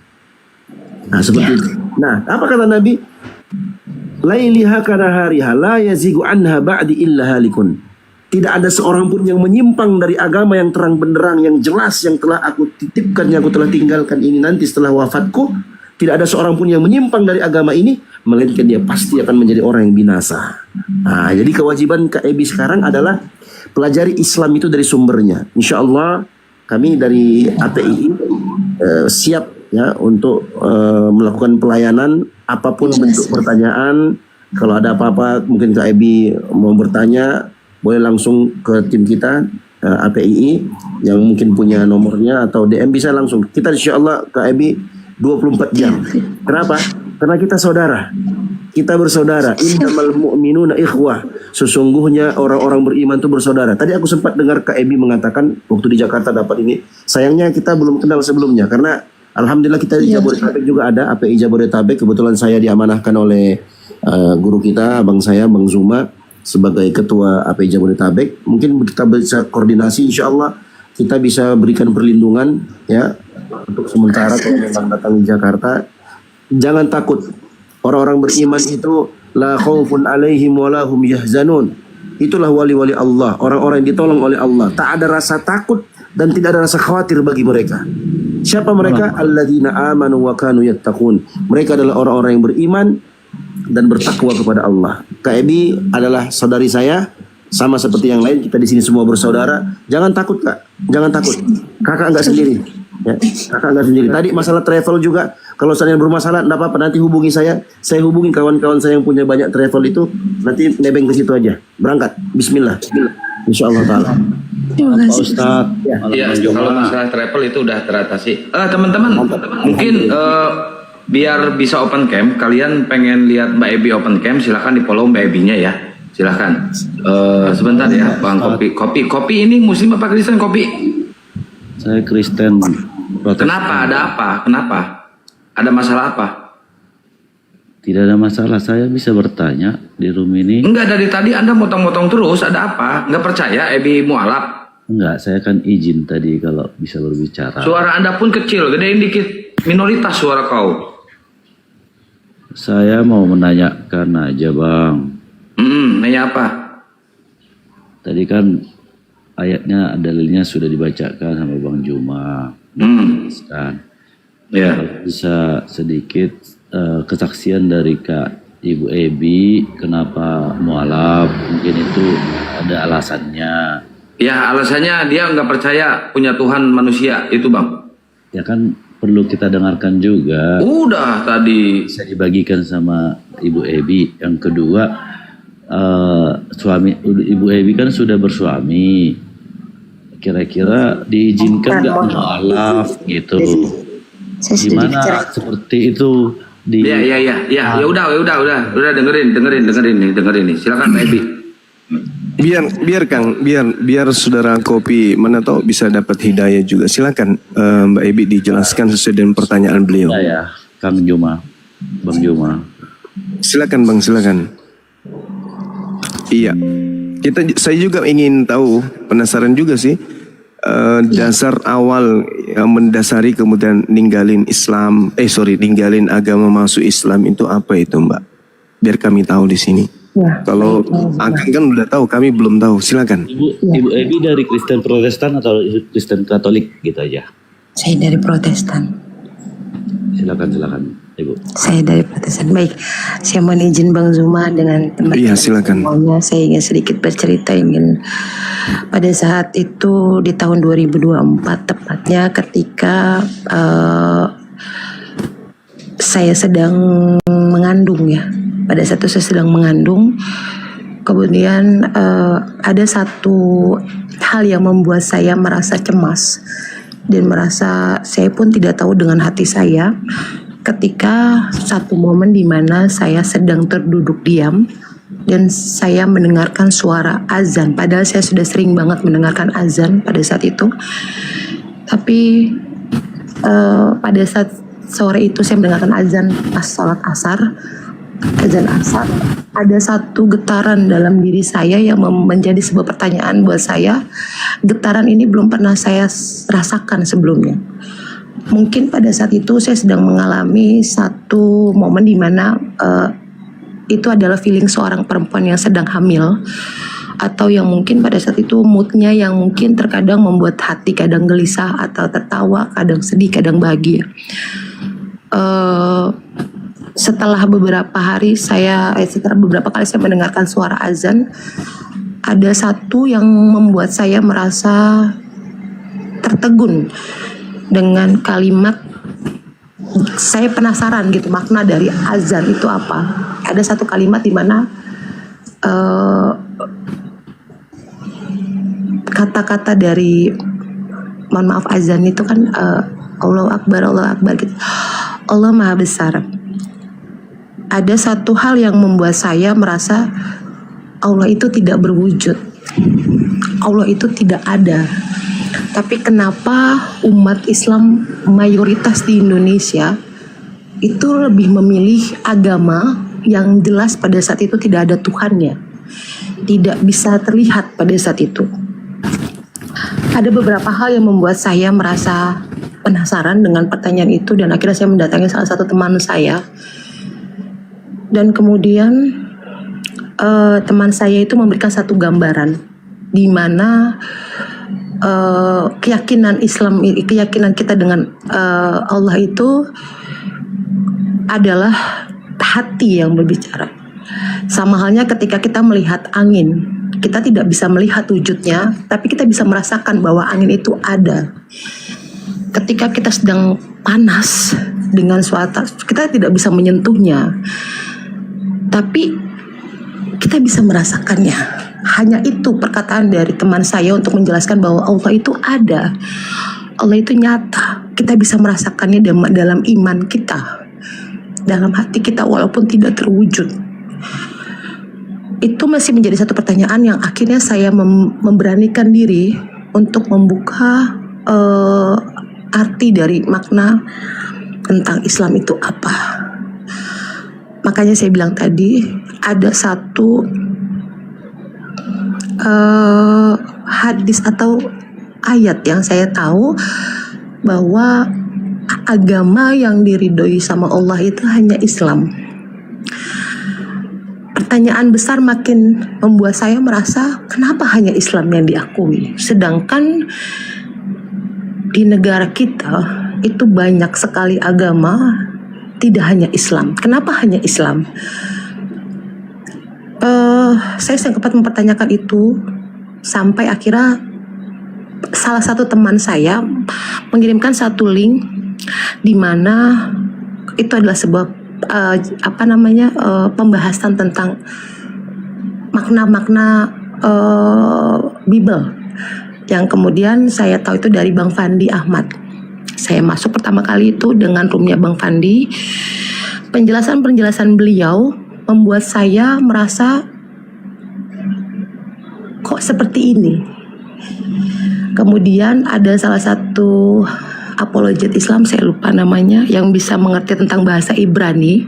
Nah seperti itu. Nah apa kata Nabi? Lailiha kanahariha la yazigu anha ba'di illa halikun. Tidak ada seorang pun yang menyimpang dari agama yang terang benderang, yang jelas, yang telah aku titipkan, yang aku telah tinggalkan ini nanti setelah wafatku. Tidak ada seorang pun yang menyimpang dari agama ini, melainkan dia pasti akan menjadi orang yang binasa. Nah, jadi kewajiban Kak Ebi sekarang adalah pelajari Islam itu dari sumbernya. Insya Allah kami dari API siap ya untuk melakukan pelayanan apapun bentuk pertanyaan. Kalau ada apa-apa mungkin Kak Ebi mau bertanya, boleh langsung ke tim kita API yang mungkin punya nomornya, atau DM bisa langsung. Kita insya Allah Kak Ebi 24 jam. Kenapa? Karena kita saudara. Kita bersaudara. Innamal mu'minuna ikhwah. Sesungguhnya orang-orang beriman itu bersaudara. Tadi aku sempat dengar Kak Ebi mengatakan waktu di Jakarta dapat ini. Sayangnya kita belum kenal sebelumnya, karena alhamdulillah kita di Jabodetabek juga ada API Jabodetabek. Kebetulan saya diamanahkan oleh guru kita, abang saya, Bang Zuma, sebagai ketua API Jabodetabek. Mungkin kita bisa koordinasi, insya Allah kita bisa berikan perlindungan ya untuk sementara kalau memang datang di Jakarta. Jangan takut. Orang-orang beriman itu la khaufun alaihim wa lahum yahzanun. Itulah wali-wali Allah, orang-orang yang ditolong oleh Allah. Tak ada rasa takut dan tidak ada rasa khawatir bagi mereka. Siapa mereka? Alladzina amanu wa kanu yattaqun. Mereka adalah orang-orang yang beriman dan bertakwa kepada Allah. Kak Ebi adalah saudari saya, sama seperti yang lain. Kita di sini semua bersaudara. Jangan takut Kak, jangan takut. Kakak enggak sendiri. Ya, kakak enggak sendiri. Tadi masalah travel juga, kalau saya bermasalah, enggak apa-apa, nanti hubungi saya. Saya hubungi kawan-kawan saya yang punya banyak travel itu. Nanti nebeng ke situ aja. Berangkat. Bismillah. Insyaallah taala. Terima Pak kasih. Ustaz. Ya, kalau masalah travel itu udah teratasi. Teman-teman, mungkin biar bisa open camp, kalian pengen lihat Mbak Ebi open camp, silahkan di follow Mbak Ebinya ya. Silahkan. Sebentar ya, Bang. Kopi ini Muslim apa Kristen kopi? Saya Kristen. Kenapa? Ada apa? Kenapa? Ada masalah apa? Tidak ada masalah, saya bisa bertanya di room ini. Enggak, dari tadi Anda motong-motong terus, ada apa? Nggak percaya Ebi mualaf? Enggak, saya kan izin tadi kalau bisa berbicara. Suara Anda pun kecil, gedein dikit. Minoritas suara kau. Saya mau menanyakan aja Bang. Nanya apa? Tadi kan ayatnya, dalilnya sudah dibacakan sama Bang Juma. Kan. Ya. Bisa sedikit kesaksian dari Kak Ibu Ebi, kenapa mualaf? Mungkin itu ada alasannya. Ya, alasannya dia nggak percaya punya Tuhan manusia, itu Bang. Ya kan perlu kita dengarkan juga. Udah tadi. Bisa dibagikan sama Ibu Ebi. Yang kedua, suami Ibu Ebi kan sudah bersuami. Kira-kira diizinkan nggak mualaf gitu? Gimana seperti itu? Ya udah dengerin nih. Silakan Pak Ebi. biar saudara Kopi mana tahu bisa dapat hidayah juga. Silakan Mbak Ebi dijelaskan sesuai dengan pertanyaan beliau. Ya, Kang Juma, Bang Juma. Silakan Bang, silakan. Iya, saya juga ingin tahu, penasaran juga sih, dasar awal yang mendasari kemudian ninggalin agama masuk Islam itu apa itu Mbak? Biar kami tahu di sini. Ya, kalau Akang kan udah tahu, kami belum tahu. Silakan. Ibu Ebi dari Kristen Protestan atau Kristen Katolik gitu aja? Saya dari Protestan. Silakan Ibu. Saya dari Protestan. Baik, saya mohon izin Bang Zuma dengan teman-teman. Iya, silakan. Semuanya, saya ingin sedikit bercerita. Pada saat itu di tahun 2024 tepatnya, ketika saya sedang mengandung ya. Pada saat itu saya sedang mengandung, kemudian ada satu hal yang membuat saya merasa cemas dan merasa saya pun tidak tahu dengan hati saya ketika satu momen di mana saya sedang terduduk diam dan saya mendengarkan suara azan. Padahal saya sudah sering banget mendengarkan azan pada saat itu, tapi pada saat sore itu saya mendengarkan azan pas sholat asar. Azan asar, ada satu getaran dalam diri saya yang menjadi sebuah pertanyaan buat saya. Getaran ini belum pernah saya rasakan sebelumnya. Mungkin pada saat itu saya sedang mengalami satu momen di mana itu adalah feeling seorang perempuan yang sedang hamil, atau yang mungkin pada saat itu moodnya yang mungkin terkadang membuat hati kadang gelisah atau tertawa, kadang sedih, kadang bahagia. Setelah beberapa kali saya mendengarkan suara azan, ada satu yang membuat saya merasa tertegun dengan kalimat. Saya penasaran gitu makna dari azan itu apa. Ada satu kalimat di mana kata-kata dari, mohon maaf, azan itu kan Allahu Akbar gitu. Allah Maha Besar. Ada satu hal yang membuat saya merasa Allah itu tidak berwujud, Allah itu tidak ada. Tapi kenapa umat Islam mayoritas di Indonesia itu lebih memilih agama yang jelas pada saat itu tidak ada Tuhannya, tidak bisa terlihat pada saat itu. Ada beberapa hal yang membuat saya merasa penasaran dengan pertanyaan itu, dan akhirnya saya mendatangi salah satu teman saya. Dan kemudian teman saya itu memberikan satu gambaran di mana keyakinan Islam, keyakinan kita dengan Allah itu adalah hati yang berbicara. Sama halnya ketika kita melihat angin, kita tidak bisa melihat wujudnya, tapi kita bisa merasakan bahwa angin itu ada. Ketika kita sedang panas dengan suatu, kita tidak bisa menyentuhnya, tapi kita bisa merasakannya. Hanya itu perkataan dari teman saya untuk menjelaskan bahwa Allah itu ada, Allah itu nyata. Kita bisa merasakannya dalam iman kita, dalam hati kita, walaupun tidak terwujud. Itu masih menjadi satu pertanyaan yang akhirnya saya memberanikan diri untuk membuka arti dari makna tentang Islam itu apa. makanya saya bilang tadi ada satu hadis atau ayat yang saya tahu bahwa agama yang diridhoi sama Allah itu hanya Islam. Pertanyaan besar makin membuat saya merasa kenapa hanya Islam yang diakui, sedangkan di negara kita itu banyak sekali agama, tidak hanya Islam. Kenapa hanya Islam? Saya sempat mempertanyakan itu sampai akhirnya salah satu teman saya mengirimkan satu link di mana itu adalah sebuah pembahasan tentang makna-makna Bible yang kemudian saya tahu itu dari Bang Fandi Ahmad. Saya masuk pertama kali itu dengan roomnya Bang Fandi. Penjelasan-penjelasan beliau membuat saya merasa kok seperti ini. Kemudian ada salah satu apologet Islam, saya lupa namanya, yang bisa mengerti tentang bahasa Ibrani.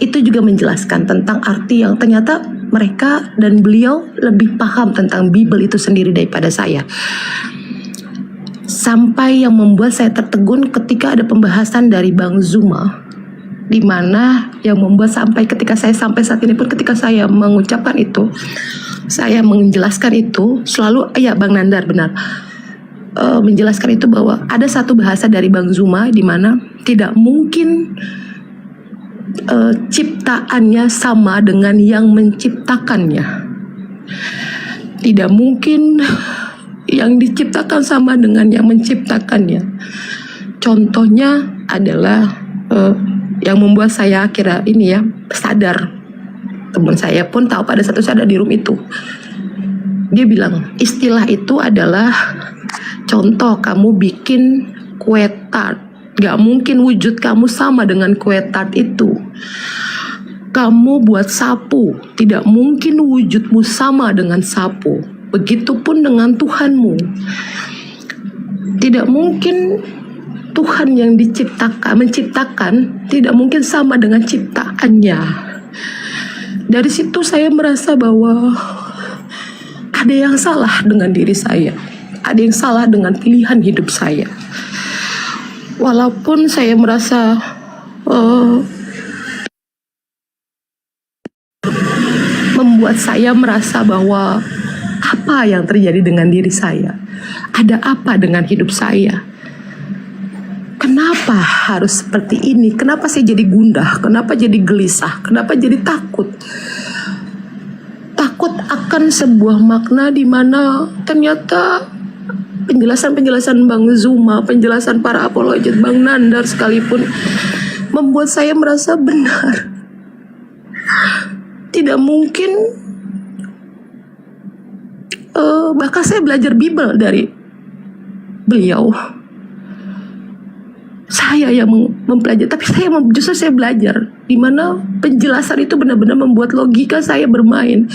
Itu juga menjelaskan tentang arti yang ternyata mereka dan beliau lebih paham tentang Bible itu sendiri daripada saya. Sampai yang membuat saya tertegun ketika ada pembahasan dari Bang Zuma, di mana yang membuat sampai saat ini pun ketika saya mengucapkan itu, saya menjelaskan itu selalu, ya Bang Nandar benar, menjelaskan itu bahwa ada satu bahasa dari Bang Zuma di mana tidak mungkin ciptaannya sama dengan yang menciptakannya. Tidak mungkin yang diciptakan sama dengan yang menciptakannya. Contohnya adalah yang membuat saya akhirnya ini ya sadar. Teman saya pun tahu pada satu saat ada di room itu. Dia bilang istilah itu adalah contoh kamu bikin kue tart. Gak mungkin wujud kamu sama dengan kue tart itu. Kamu buat sapu, tidak mungkin wujudmu sama dengan sapu. Begitupun dengan Tuhanmu. Tidak mungkin Tuhan yang menciptakan tidak mungkin sama dengan ciptaannya. Dari situ saya merasa bahwa ada yang salah dengan diri saya. Ada yang salah dengan pilihan hidup saya. Walaupun saya merasa membuat saya merasa bahwa apa yang terjadi dengan diri saya? Ada apa dengan hidup saya? Kenapa harus seperti ini? Kenapa saya jadi gundah? Kenapa jadi gelisah? Kenapa jadi takut? Takut akan sebuah makna di mana ternyata penjelasan-penjelasan Bang Zuma, penjelasan para apologet, Bang Nandar sekalipun membuat saya merasa benar. Tidak mungkin. Bahkan saya belajar Bible dari beliau. Saya yang mempelajari, tapi justru saya belajar di mana penjelasan itu benar-benar membuat logika saya bermain.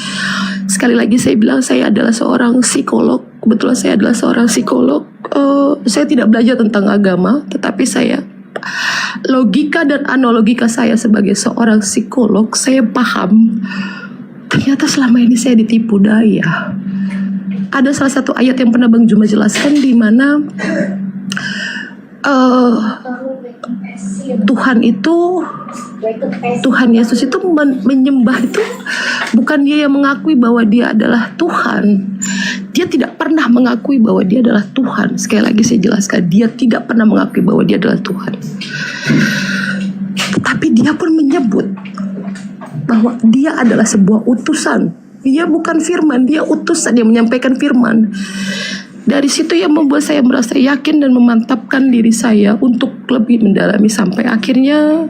Sekali lagi saya bilang saya adalah seorang psikolog. Kebetulan saya adalah seorang psikolog. Saya tidak belajar tentang agama, tetapi logika dan analogika saya sebagai seorang psikolog, saya paham. Ternyata selama ini saya ditipu daya. Ada salah satu ayat yang pernah Bang Zuma jelaskan di mana Tuhan Yesus itu menyembah itu bukan dia yang mengakui bahwa dia adalah Tuhan. Dia tidak pernah mengakui bahwa dia adalah Tuhan. Sekali lagi saya jelaskan, dia tidak pernah mengakui bahwa dia adalah Tuhan. Tetapi dia pun menyebut bahwa dia adalah sebuah utusan. Dia bukan firman, dia utusan yang menyampaikan firman. Dari situ yang membuat saya merasa yakin dan memantapkan diri saya untuk lebih mendalami sampai akhirnya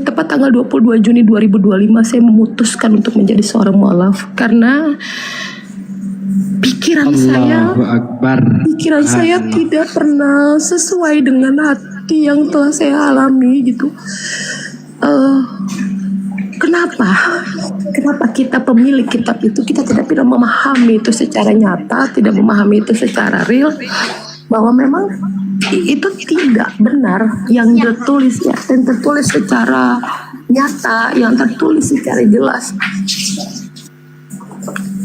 tepat tanggal 22 Juni 2025 saya memutuskan untuk menjadi seorang mualaf karena pikiran saya tidak pernah sesuai dengan hati yang telah saya alami gitu. Kenapa kita pemilik kitab itu kita tidak pernah memahami itu secara nyata, tidak memahami itu secara real, bahwa memang itu tidak benar yang tertulis ya, yang tertulis secara nyata, yang tertulis secara jelas.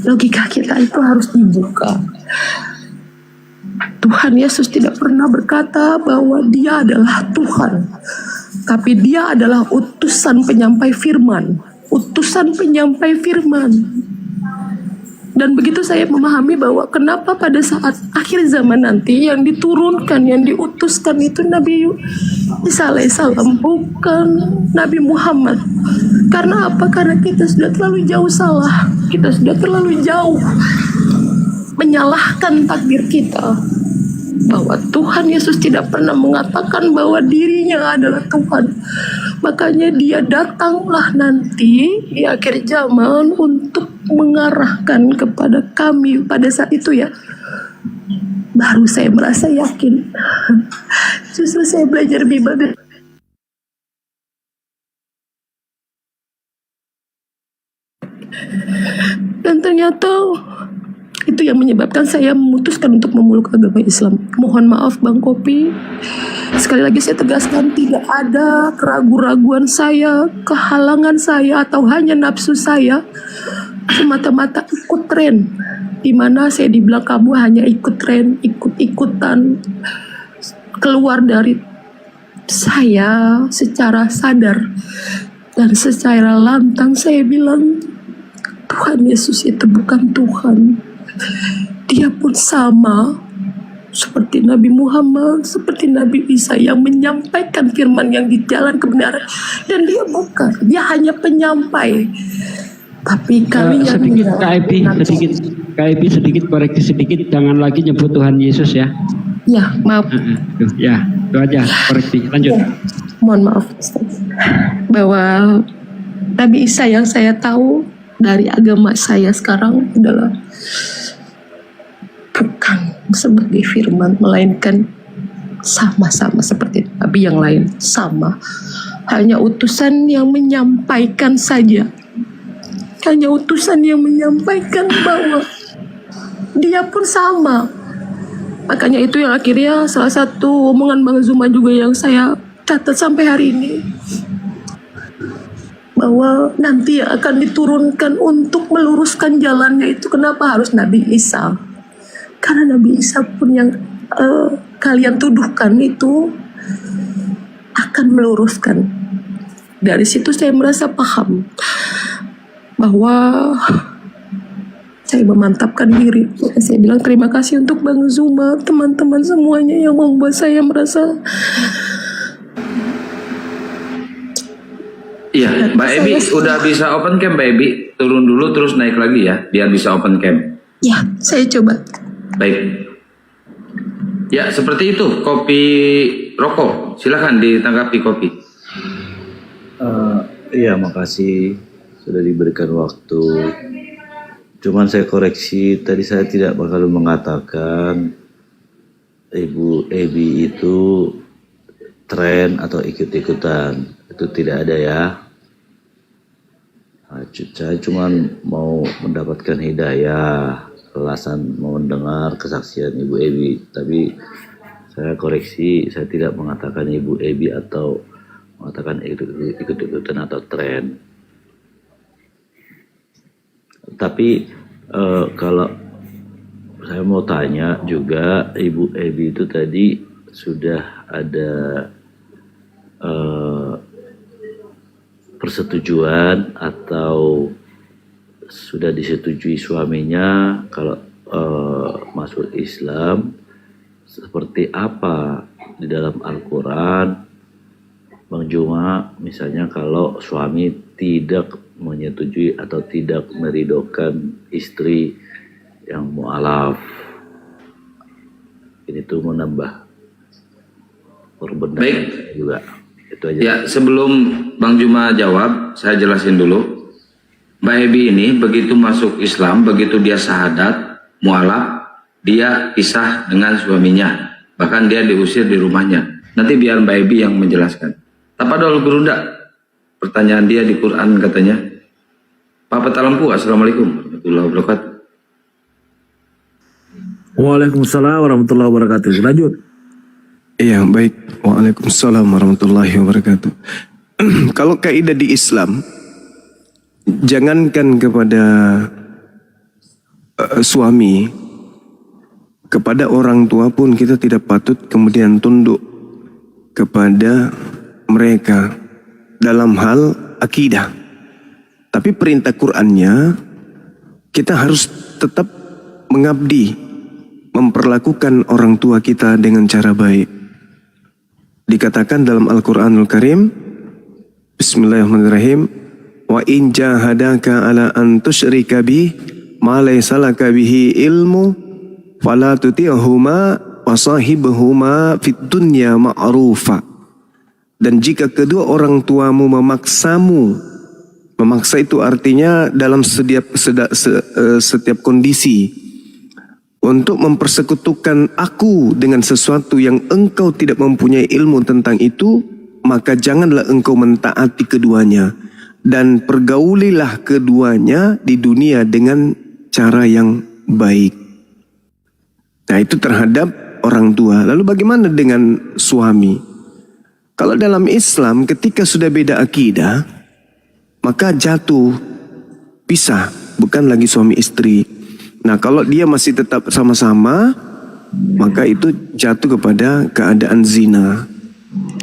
Logika kita itu harus dibuka. Tuhan Yesus tidak pernah berkata bahwa dia adalah Tuhan, tapi dia adalah utusan penyampai firman. Utusan penyampai firman. Dan begitu saya memahami bahwa kenapa pada saat akhir zaman nanti yang diturunkan, yang diutuskan itu Nabi Isa alaihissalam, bukan Nabi Muhammad. Karena apa? Karena kita sudah terlalu jauh salah. Kita sudah terlalu jauh menyalahkan takdir kita. Bahwa Tuhan Yesus tidak pernah mengatakan bahwa dirinya adalah Tuhan. Makanya dia datanglah nanti di akhir zaman untuk mengarahkan kepada kami pada saat itu ya. Baru saya merasa yakin. Justru saya belajar Bible. Dan ternyata itu yang menyebabkan saya memutuskan untuk memeluk agama Islam. Mohon maaf Bang Kopi. Sekali lagi saya tegaskan, tidak ada keraguan-raguan saya, kehalangan saya, atau hanya nafsu saya semata-mata ikut tren. Dimana saya dibilang kamu hanya ikut tren, ikut-ikutan, keluar dari saya secara sadar. Dan secara lantang saya bilang, Tuhan Yesus itu bukan Tuhan. Dia pun sama seperti Nabi Muhammad, seperti Nabi Isa yang menyampaikan firman yang di jalan kebenaran. Dan dia bukan, dia hanya penyampai. Tapi kami yang sedikit sedikit koreksi sedikit, jangan lagi nyebut Tuhan Yesus ya. Ya, maaf. Ya, itu aja koreksi. Lanjut. Mohon maaf, Ustaz. Bahwa Nabi Isa yang saya tahu dari agama saya sekarang adalah bukan sebagai firman, melainkan sama-sama seperti Nabi yang lain, sama. Hanya utusan yang menyampaikan saja. Hanya utusan yang menyampaikan bahwa dia pun sama. Makanya itu yang akhirnya salah satu omongan Bang Zuma juga yang saya catat sampai hari ini. Bahwa nanti akan diturunkan untuk meluruskan jalannya itu, kenapa harus Nabi Isa? Karena Nabi Isa pun yang kalian tuduhkan itu akan meluruskan. Dari situ saya merasa paham bahwa saya memantapkan diri. Saya bilang terima kasih untuk Bang Zuma, teman-teman semuanya yang membuat saya merasa. Iya, Mbak Ebi udah bisa open cam, Mbak Ebi. Turun dulu terus naik lagi ya, biar bisa open cam. Ya, saya coba. Baik. Ya, seperti itu. Kopi rokok. Silakan ditanggapi Kopi. Iya, makasih sudah diberikan waktu. Cuman saya koreksi, tadi saya tidak bakal mengatakan Ibu Ebi itu tren atau ikut-ikutan. Itu tidak ada ya. Nah, saya cuma mau mendapatkan hidayah, alasan mau mendengar kesaksian Ibu Ebi. Tapi saya koreksi, saya tidak mengatakan Ibu Ebi atau mengatakan ikut-ikutan atau tren. Tapi kalau saya mau tanya juga, Ibu Ebi itu tadi sudah ada persetujuan atau sudah disetujui suaminya kalau masuk Islam, seperti apa di dalam Al-Quran Bang Juma, misalnya kalau suami tidak menyetujui atau tidak meridokan istri yang mu'alaf, ini tuh menambah perbendaharaan juga. Itu aja. Ya, sebelum Bang Juma jawab, saya jelasin dulu. Mbak Ebi ini begitu masuk Islam, begitu dia syahadat, mu'alaf, dia pisah dengan suaminya. Bahkan dia diusir di rumahnya. Nanti biar Mbak Ebi yang menjelaskan. Tapadol Gurunda, pertanyaan dia di Quran katanya. Pak Petalampu, Assalamualaikum warahmatullahi wabarakatuh. Waalaikumsalam warahmatullahi wabarakatuh. Lanjut. Iya, baik. Waalaikumsalam warahmatullahi wabarakatuh. Kalau kaidah di Islam, jangankan kepada suami, kepada orang tua pun kita tidak patut kemudian tunduk kepada mereka dalam hal akidah. Tapi perintah Qur'annya, kita harus tetap mengabdi, memperlakukan orang tua kita dengan cara baik. Dikatakan dalam Al-Quranul Karim, Bismillahirrahmanirrahim, wa in jahadaka ala an tusyrika bi ma laysa laka bihi ilmu fala tuti'huma wa sahibhuma fid dunya ma'rufa. Dan jika kedua orang tuamu memaksamu, memaksa itu artinya dalam setiap kondisi, untuk mempersekutukan aku dengan sesuatu yang engkau tidak mempunyai ilmu tentang itu, maka janganlah engkau mentaati keduanya, dan pergaulilah keduanya di dunia dengan cara yang baik. Nah, itu terhadap orang tua. Lalu bagaimana dengan suami? Kalau dalam Islam ketika sudah beda akidah, maka jatuh, pisah, bukan lagi suami istri. Nah, kalau dia masih tetap sama-sama, maka itu jatuh kepada keadaan zina.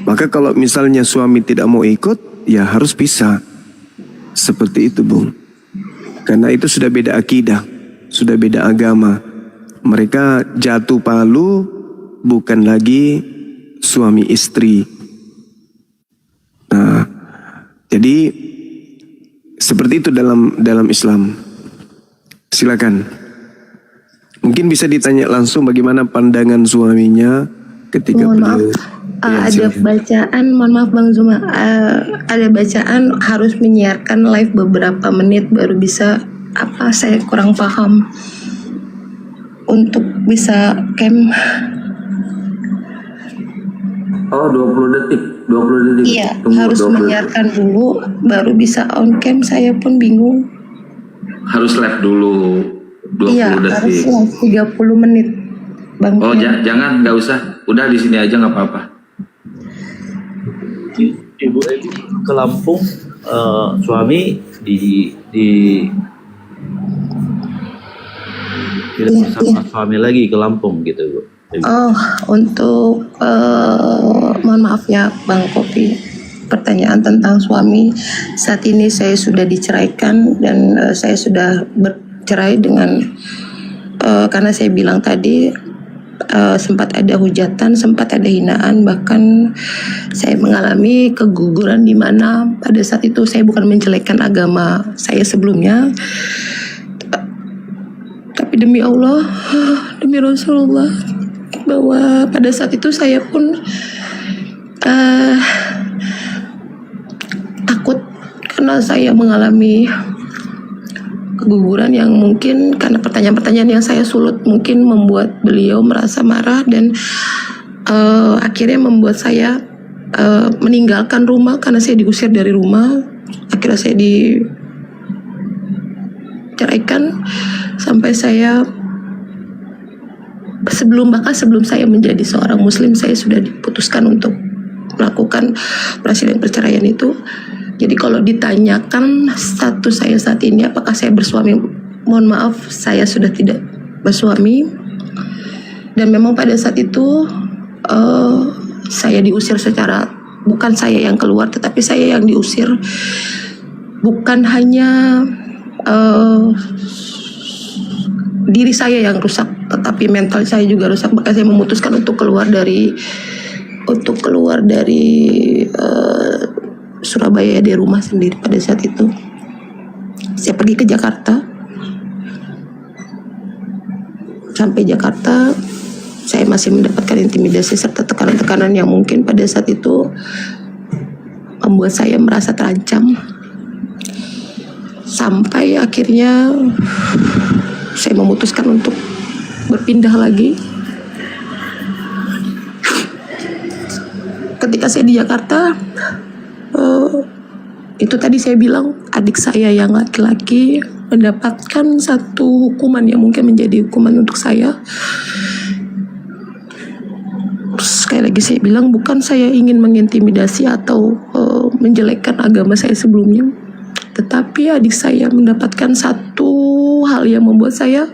Maka kalau misalnya suami tidak mau ikut, ya harus pisah. Seperti itu, Bung. Karena itu sudah beda akidah, sudah beda agama. Mereka jatuh palu, bukan lagi suami istri. Nah, jadi seperti itu dalam Islam. Silakan. Mungkin bisa ditanya langsung bagaimana pandangan suaminya ketika Mohon maaf, beliau. Ya, ada silakan. bacaan, mohon maaf Bang Zuma, ada bacaan harus menyiarkan live beberapa menit baru bisa, apa saya kurang paham untuk bisa cam. Oh, 20 detik. 20 detik. Iya, Tunggu harus 20 detik. menyiarkan dulu baru bisa on cam, saya pun bingung. Harus live dulu 20 Iya, harus detik. live 30 menit Bang. Oh, jangan, nggak usah. Udah di sini aja nggak apa-apa. Ibu Ebi ke Lampung, suami tidak bersama suami lagi ke Lampung gitu, Bu. Oh, untuk mohon maaf ya Bang Kopi, pertanyaan tentang suami. Saat ini saya sudah diceraikan dan saya sudah bercerai dengan karena saya bilang tadi sempat ada hujatan, sempat ada hinaan, bahkan saya mengalami keguguran di mana pada saat itu saya bukan menjelekkan agama saya sebelumnya, tapi demi Allah, demi Rasulullah, bahwa pada saat itu saya pun takut karena saya mengalami keguguran yang mungkin karena pertanyaan-pertanyaan yang saya sulut mungkin membuat beliau merasa marah dan akhirnya membuat saya meninggalkan rumah karena saya diusir dari rumah. Akhirnya saya diceraikan sampai saya sebelum saya menjadi seorang muslim saya sudah diputuskan untuk melakukan presiden perceraian itu. Jadi kalau ditanyakan status saya saat ini apakah saya bersuami, mohon maaf saya sudah tidak bersuami. Dan memang pada saat itu saya diusir secara, bukan saya yang keluar tetapi saya yang diusir. Bukan hanya diri saya yang rusak tetapi mental saya juga rusak, maka saya memutuskan untuk keluar dari Surabaya, di rumah sendiri. Pada saat itu saya pergi ke Jakarta. Sampai Jakarta saya masih mendapatkan intimidasi serta tekanan-tekanan yang mungkin pada saat itu membuat saya merasa terancam. Sampai akhirnya saya memutuskan untuk berpindah lagi. Ketika saya di Jakarta, itu tadi saya bilang adik saya yang laki-laki mendapatkan satu hukuman yang mungkin menjadi hukuman untuk saya. sekali lagi saya bilang, bukan saya ingin mengintimidasi atau menjelekkan agama saya sebelumnya, tetapi adik saya mendapatkan satu hal yang membuat saya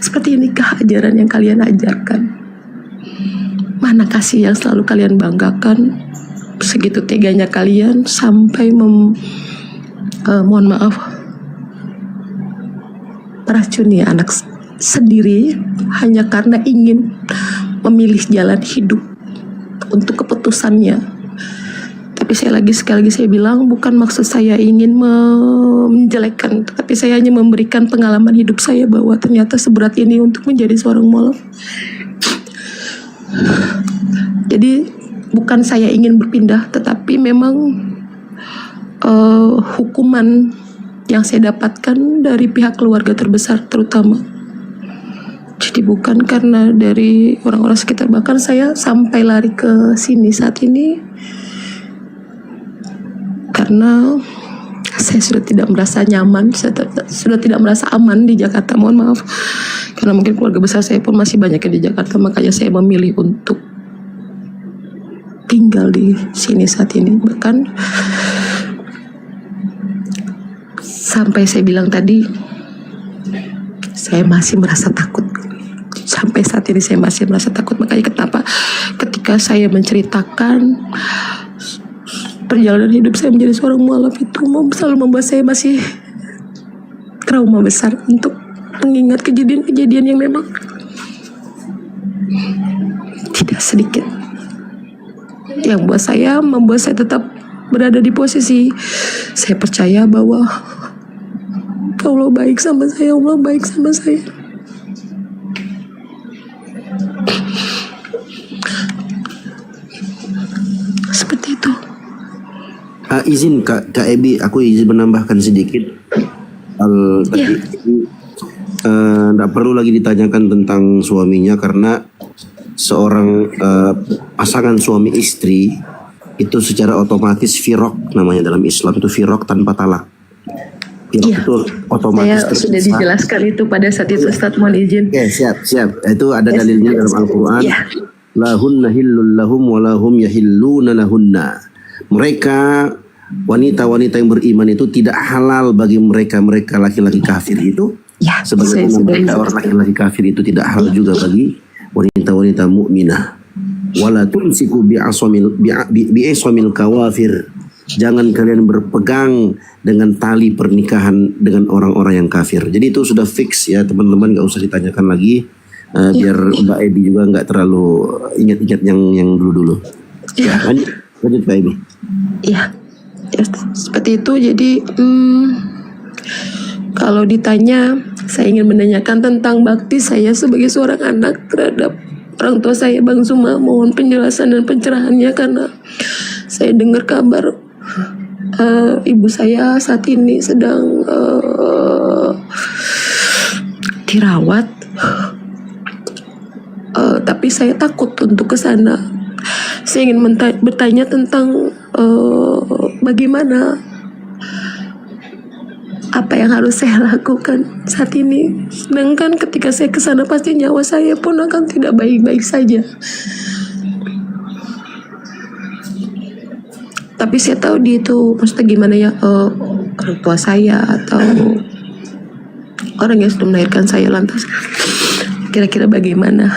seperti inikah ajaran yang kalian ajarkan? Mana kasih yang selalu kalian banggakan? Segitu teganya kalian sampai mohon maaf, meracuni anak sendiri hanya karena ingin memilih jalan hidup untuk keputusannya. Tapi sekali lagi saya bilang, bukan maksud saya ingin menjelekkan, tapi saya hanya memberikan pengalaman hidup saya bahwa ternyata seberat ini untuk menjadi seorang mualaf. Jadi bukan saya ingin berpindah, tetapi memang hukuman yang saya dapatkan dari pihak keluarga terbesar terutama. Jadi bukan karena dari orang-orang sekitar, bahkan saya sampai lari ke sini saat ini karena saya sudah tidak merasa nyaman, saya sudah tidak merasa aman di Jakarta. Mohon maaf, karena mungkin keluarga besar saya pun masih banyak di Jakarta, makanya saya memilih untuk tinggal di sini saat ini. Bahkan sampai saya bilang tadi, saya masih merasa takut. Sampai saat ini saya masih merasa takut. Makanya kenapa ketika saya menceritakan perjalanan hidup saya menjadi seorang mualaf itu selalu membuat saya masih trauma besar untuk mengingat kejadian-kejadian yang memang tidak sedikit yang membuat saya tetap berada di posisi saya percaya bahwa Allah baik sama saya, Allah baik sama saya. Seperti itu. Izin Kak Ebi, aku izin menambahkan sedikit. Tadi tidak perlu lagi ditanyakan tentang suaminya, karena seorang pasangan suami istri itu secara otomatis firok namanya dalam Islam, itu firok tanpa talak. Firok itu otomatis. Saya sudah dijelaskan itu pada saat itu, Ustaz, mohon izin. Oke, siap. Itu ada dalilnya dalam Al-Quran. Lahunna hillul lahum wa lahum yahilluna lahunna. Mereka wanita-wanita yang beriman itu tidak halal bagi mereka laki-laki kafir itu. Sebagaimana mereka orang laki-laki kafir itu tidak halal juga bagi wanita-wanita mukminah. Wala tumsiku bi'asamil kawafir. Jangan kalian berpegang dengan tali pernikahan dengan orang-orang yang kafir. Jadi itu sudah fix ya teman-teman, nggak usah ditanyakan lagi. Biar Mbak Ebi juga nggak terlalu ingat-ingat yang dulu-dulu. Lanjut Mbak Ebi. Ya, seperti itu. Jadi kalau ditanya, saya ingin menanyakan tentang bakti saya sebagai seorang anak terhadap orang tua saya, Bang Zuma. Mohon penjelasan dan pencerahannya, karena saya dengar kabar ibu saya saat ini sedang dirawat, tapi saya takut untuk ke sana. Saya ingin bertanya tentang bagaimana, apa yang harus saya lakukan saat ini. Sedangkan ketika saya ke sana pasti nyawa saya pun akan tidak baik-baik saja. Tapi saya tahu dia itu maksudnya gimana ya, orang tua saya atau orang yang sudah melahirkan saya. Lantas kira-kira bagaimana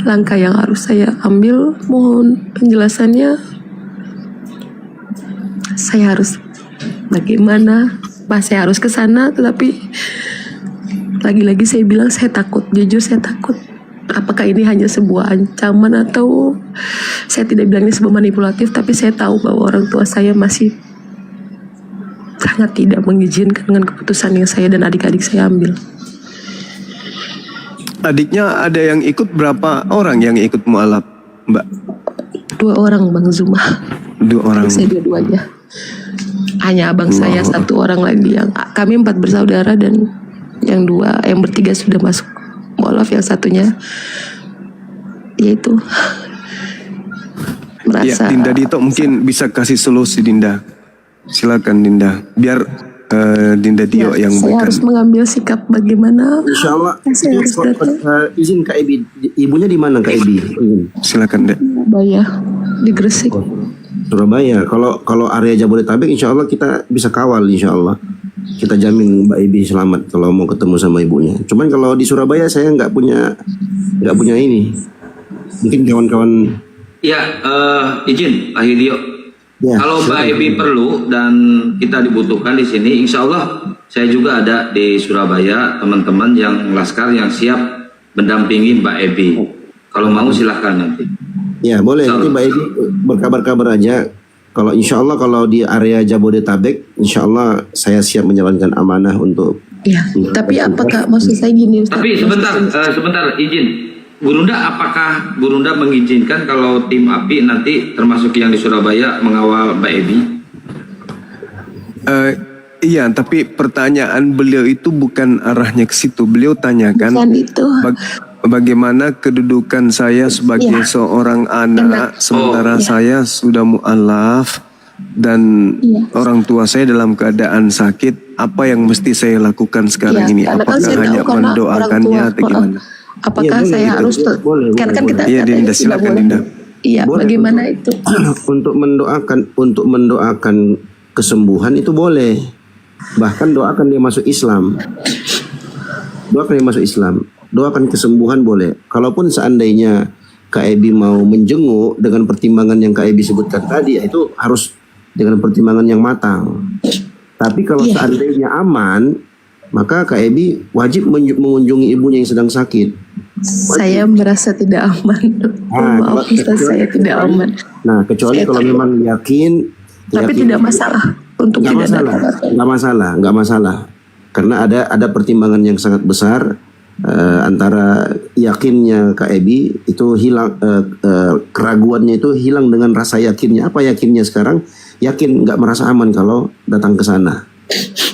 langkah yang harus saya ambil? Mohon penjelasannya. Saya harus bagaimana? Saya harus ke sana, tetapi lagi-lagi saya bilang saya takut. Jujur saya takut. Apakah ini hanya sebuah ancaman atau saya tidak bilang ini sebuah manipulatif, tapi saya tahu bahwa orang tua saya masih sangat tidak mengizinkan dengan keputusan yang saya dan adik-adik saya ambil. Adiknya ada yang ikut, berapa orang yang ikut mualaf, Mbak? 2 orang, Bang Zuma. 2 orang. Saya dua-duanya. Hanya abang saya 1 orang lagi, yang kami 4 bersaudara, dan yang 3 sudah masuk mualaf, yang satunya yaitu merasa. Ya, Dinda Dito mungkin bisa kasih solusi, Dinda. Silakan Dinda, biar Dinda Dio yang saya harus mengambil sikap bagaimana. Insya Allah. Saya harus datang. Izin Kak Ebi, ibunya di mana Kak Ebi? Silakan Dek. Surabaya di Gresik. Surabaya. Kalau area Jabodetabek, insya Allah kita bisa kawal, insya Allah. Kita jamin Mbak Ebi selamat kalau mau ketemu sama ibunya. Cuman kalau di Surabaya saya nggak punya ini. Mungkin kawan-kawan. Ya, izin Pak Hidio. Ya, Kalau Mbak silakan. Ebi perlu dan kita dibutuhkan di sini, insya Allah saya juga ada di Surabaya teman-teman yang laskar yang siap mendampingi Mbak Ebi. Kalau mau silahkan nanti. Ya boleh, nanti Mbak Ebi berkabar-kabar aja. Kalau insya Allah kalau di area Jabodetabek, insya Allah saya siap menjalankan amanah untuk. Ya, tapi apakah maksud saya gini Ustaz? Tapi sebentar izin. Gurunda, apakah Gurunda mengizinkan kalau tim API nanti termasuk yang di Surabaya mengawal Mbak Ebi? Iya, tapi pertanyaan beliau itu bukan arahnya ke situ. Beliau tanyakan Bukan itu. bagaimana kedudukan saya sebagai Iya. seorang anak, sementara Iya. saya sudah mu'alaf dan Iya. orang tua saya dalam keadaan sakit. Apa yang mesti saya lakukan sekarang Iya, ini? karena kan Apakah saya tahu hanya karena orang mendoakannya tua, atau gimana? Apakah Iya, boleh, saya gitu. harus Boleh, kan kita Iya, katanya Dinda, tidak silakan boleh. Dinda. Iya, Boleh. bagaimana itu? untuk mendoakan kesembuhan itu boleh. Bahkan doakan dia masuk Islam. Doakan kesembuhan boleh. Kalaupun seandainya Kak Ebi mau menjenguk dengan pertimbangan yang Kak Ebi sebutkan tadi, ya itu harus dengan pertimbangan yang matang. Tapi kalau seandainya aman, maka Kak Ebi wajib mengunjungi ibunya yang sedang sakit. Saya merasa tidak aman. Maaf Ustaz, saya tidak aman. Nah, kecuali Saya kalau takut. memang yakin. Tapi tidak masalah untuk Nggak tidak masalah, datang. nggak masalah. Karena ada pertimbangan yang sangat besar antara yakinnya Kak Ebi itu hilang, keraguannya itu hilang dengan rasa yakinnya. Apa yakinnya sekarang? Yakin nggak merasa aman kalau datang ke sana.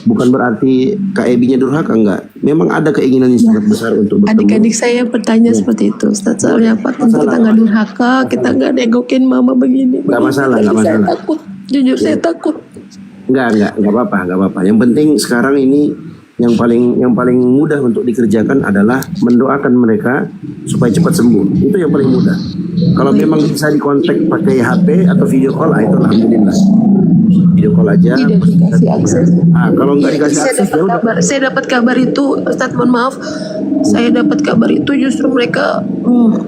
Bukan berarti Kak Ebi-nya durhaka, enggak. Memang ada keinginan yang sangat besar untuk bertemu. Adik-adik saya bertanya seperti itu Ustaz. Soalnya apa? Kita nggak durhaka, kita nggak negokin mama begini. Nggak masalah, Tapi nggak saya masalah. takut. Jujur saya takut. Enggak apa-apa. Yang penting sekarang ini yang paling mudah untuk dikerjakan adalah mendoakan mereka supaya cepat sembuh. Itu yang paling mudah. Kalau memang bisa dikontak pakai HP atau video call, itu alhamdulillah. Video call aja. Tidak dikasih akses. Kalau nggak dikasih Saya akses, dapat ya udah. kabar. Saya dapat kabar itu, Ustaz, mohon maaf. Saya dapat kabar itu justru mereka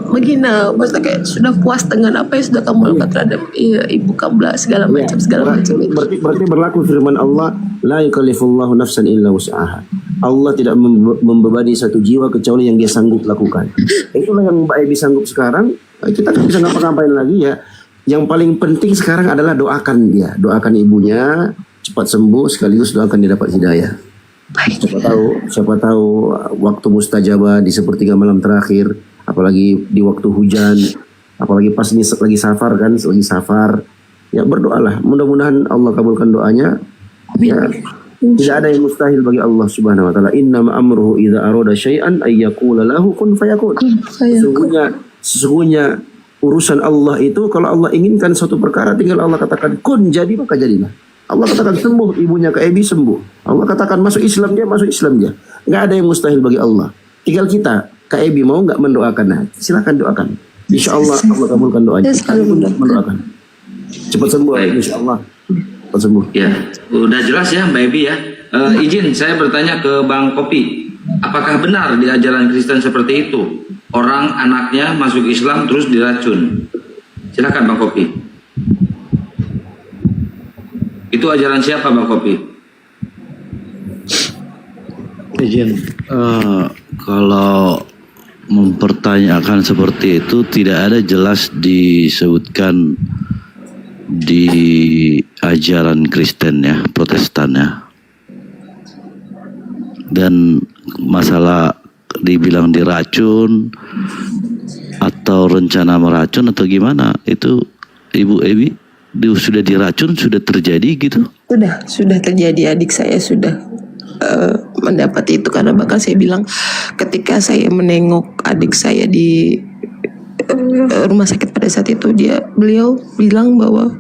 menghina, maksudnya kayak sudah puas dengan apa yang sudah kamu lakukan terhadap ibu kamu lah, segala macam itu. Berarti berlaku firman Allah, la yukallifullahu nafsan illa wus'aha. Allah tidak membebani satu jiwa kecuali yang dia sanggup lakukan. Itulah yang Mbak Ebi sanggup sekarang. Kita kan bisa ngapa-ngapain lagi ya. Yang paling penting sekarang adalah doakan dia, doakan ibunya cepat sembuh, sekaligus doakan dia dapat hidayah. Siapa tahu waktu mustajabah di sepertiga malam terakhir, apalagi di waktu hujan, apalagi pas ini lagi safar kan, lagi safar. Ya berdoalah, mudah-mudahan Allah kabulkan doanya. Ya, tidak ada yang mustahil bagi Allah Subhanahu wa taala. Innama amruhu idza arada syai'an ay yaqula lahu kun fayakun. Sesungguhnya urusan Allah itu kalau Allah inginkan suatu perkara tinggal Allah katakan kun, jadi maka jadilah. Allah katakan sembuh ibunya Kak Ebi, sembuh. Allah katakan masuk Islam dia, masuk Islam dia. Nggak ada yang mustahil bagi Allah. Tinggal kita, Kak Ebi mau nggak mendoakan? Nah, silakan doakan. Insya Allah Allah kabulkan doanya. Mendoakan. Cepat sembuh, insya Allah. Cepat sembuh. Ya, udah jelas ya Mbak Ebi ya. Izin saya bertanya ke Bang Kopi, apakah benar di ajaran Kristen seperti itu? Orang anaknya masuk Islam terus diracun. Silakan Bang Kopi. Itu ajaran siapa Bang Kopi? Izin, kalau mempertanyakan seperti itu tidak ada jelas disebutkan di ajaran Kristen ya, Protestan ya. Dan masalah dibilang diracun atau rencana meracun atau gimana, itu Ibu Ebi sudah diracun, sudah terjadi gitu? Sudah terjadi. Adik saya sudah mendapat itu, karena bahkan saya bilang ketika saya menengok adik saya di rumah sakit pada saat itu, beliau bilang bahwa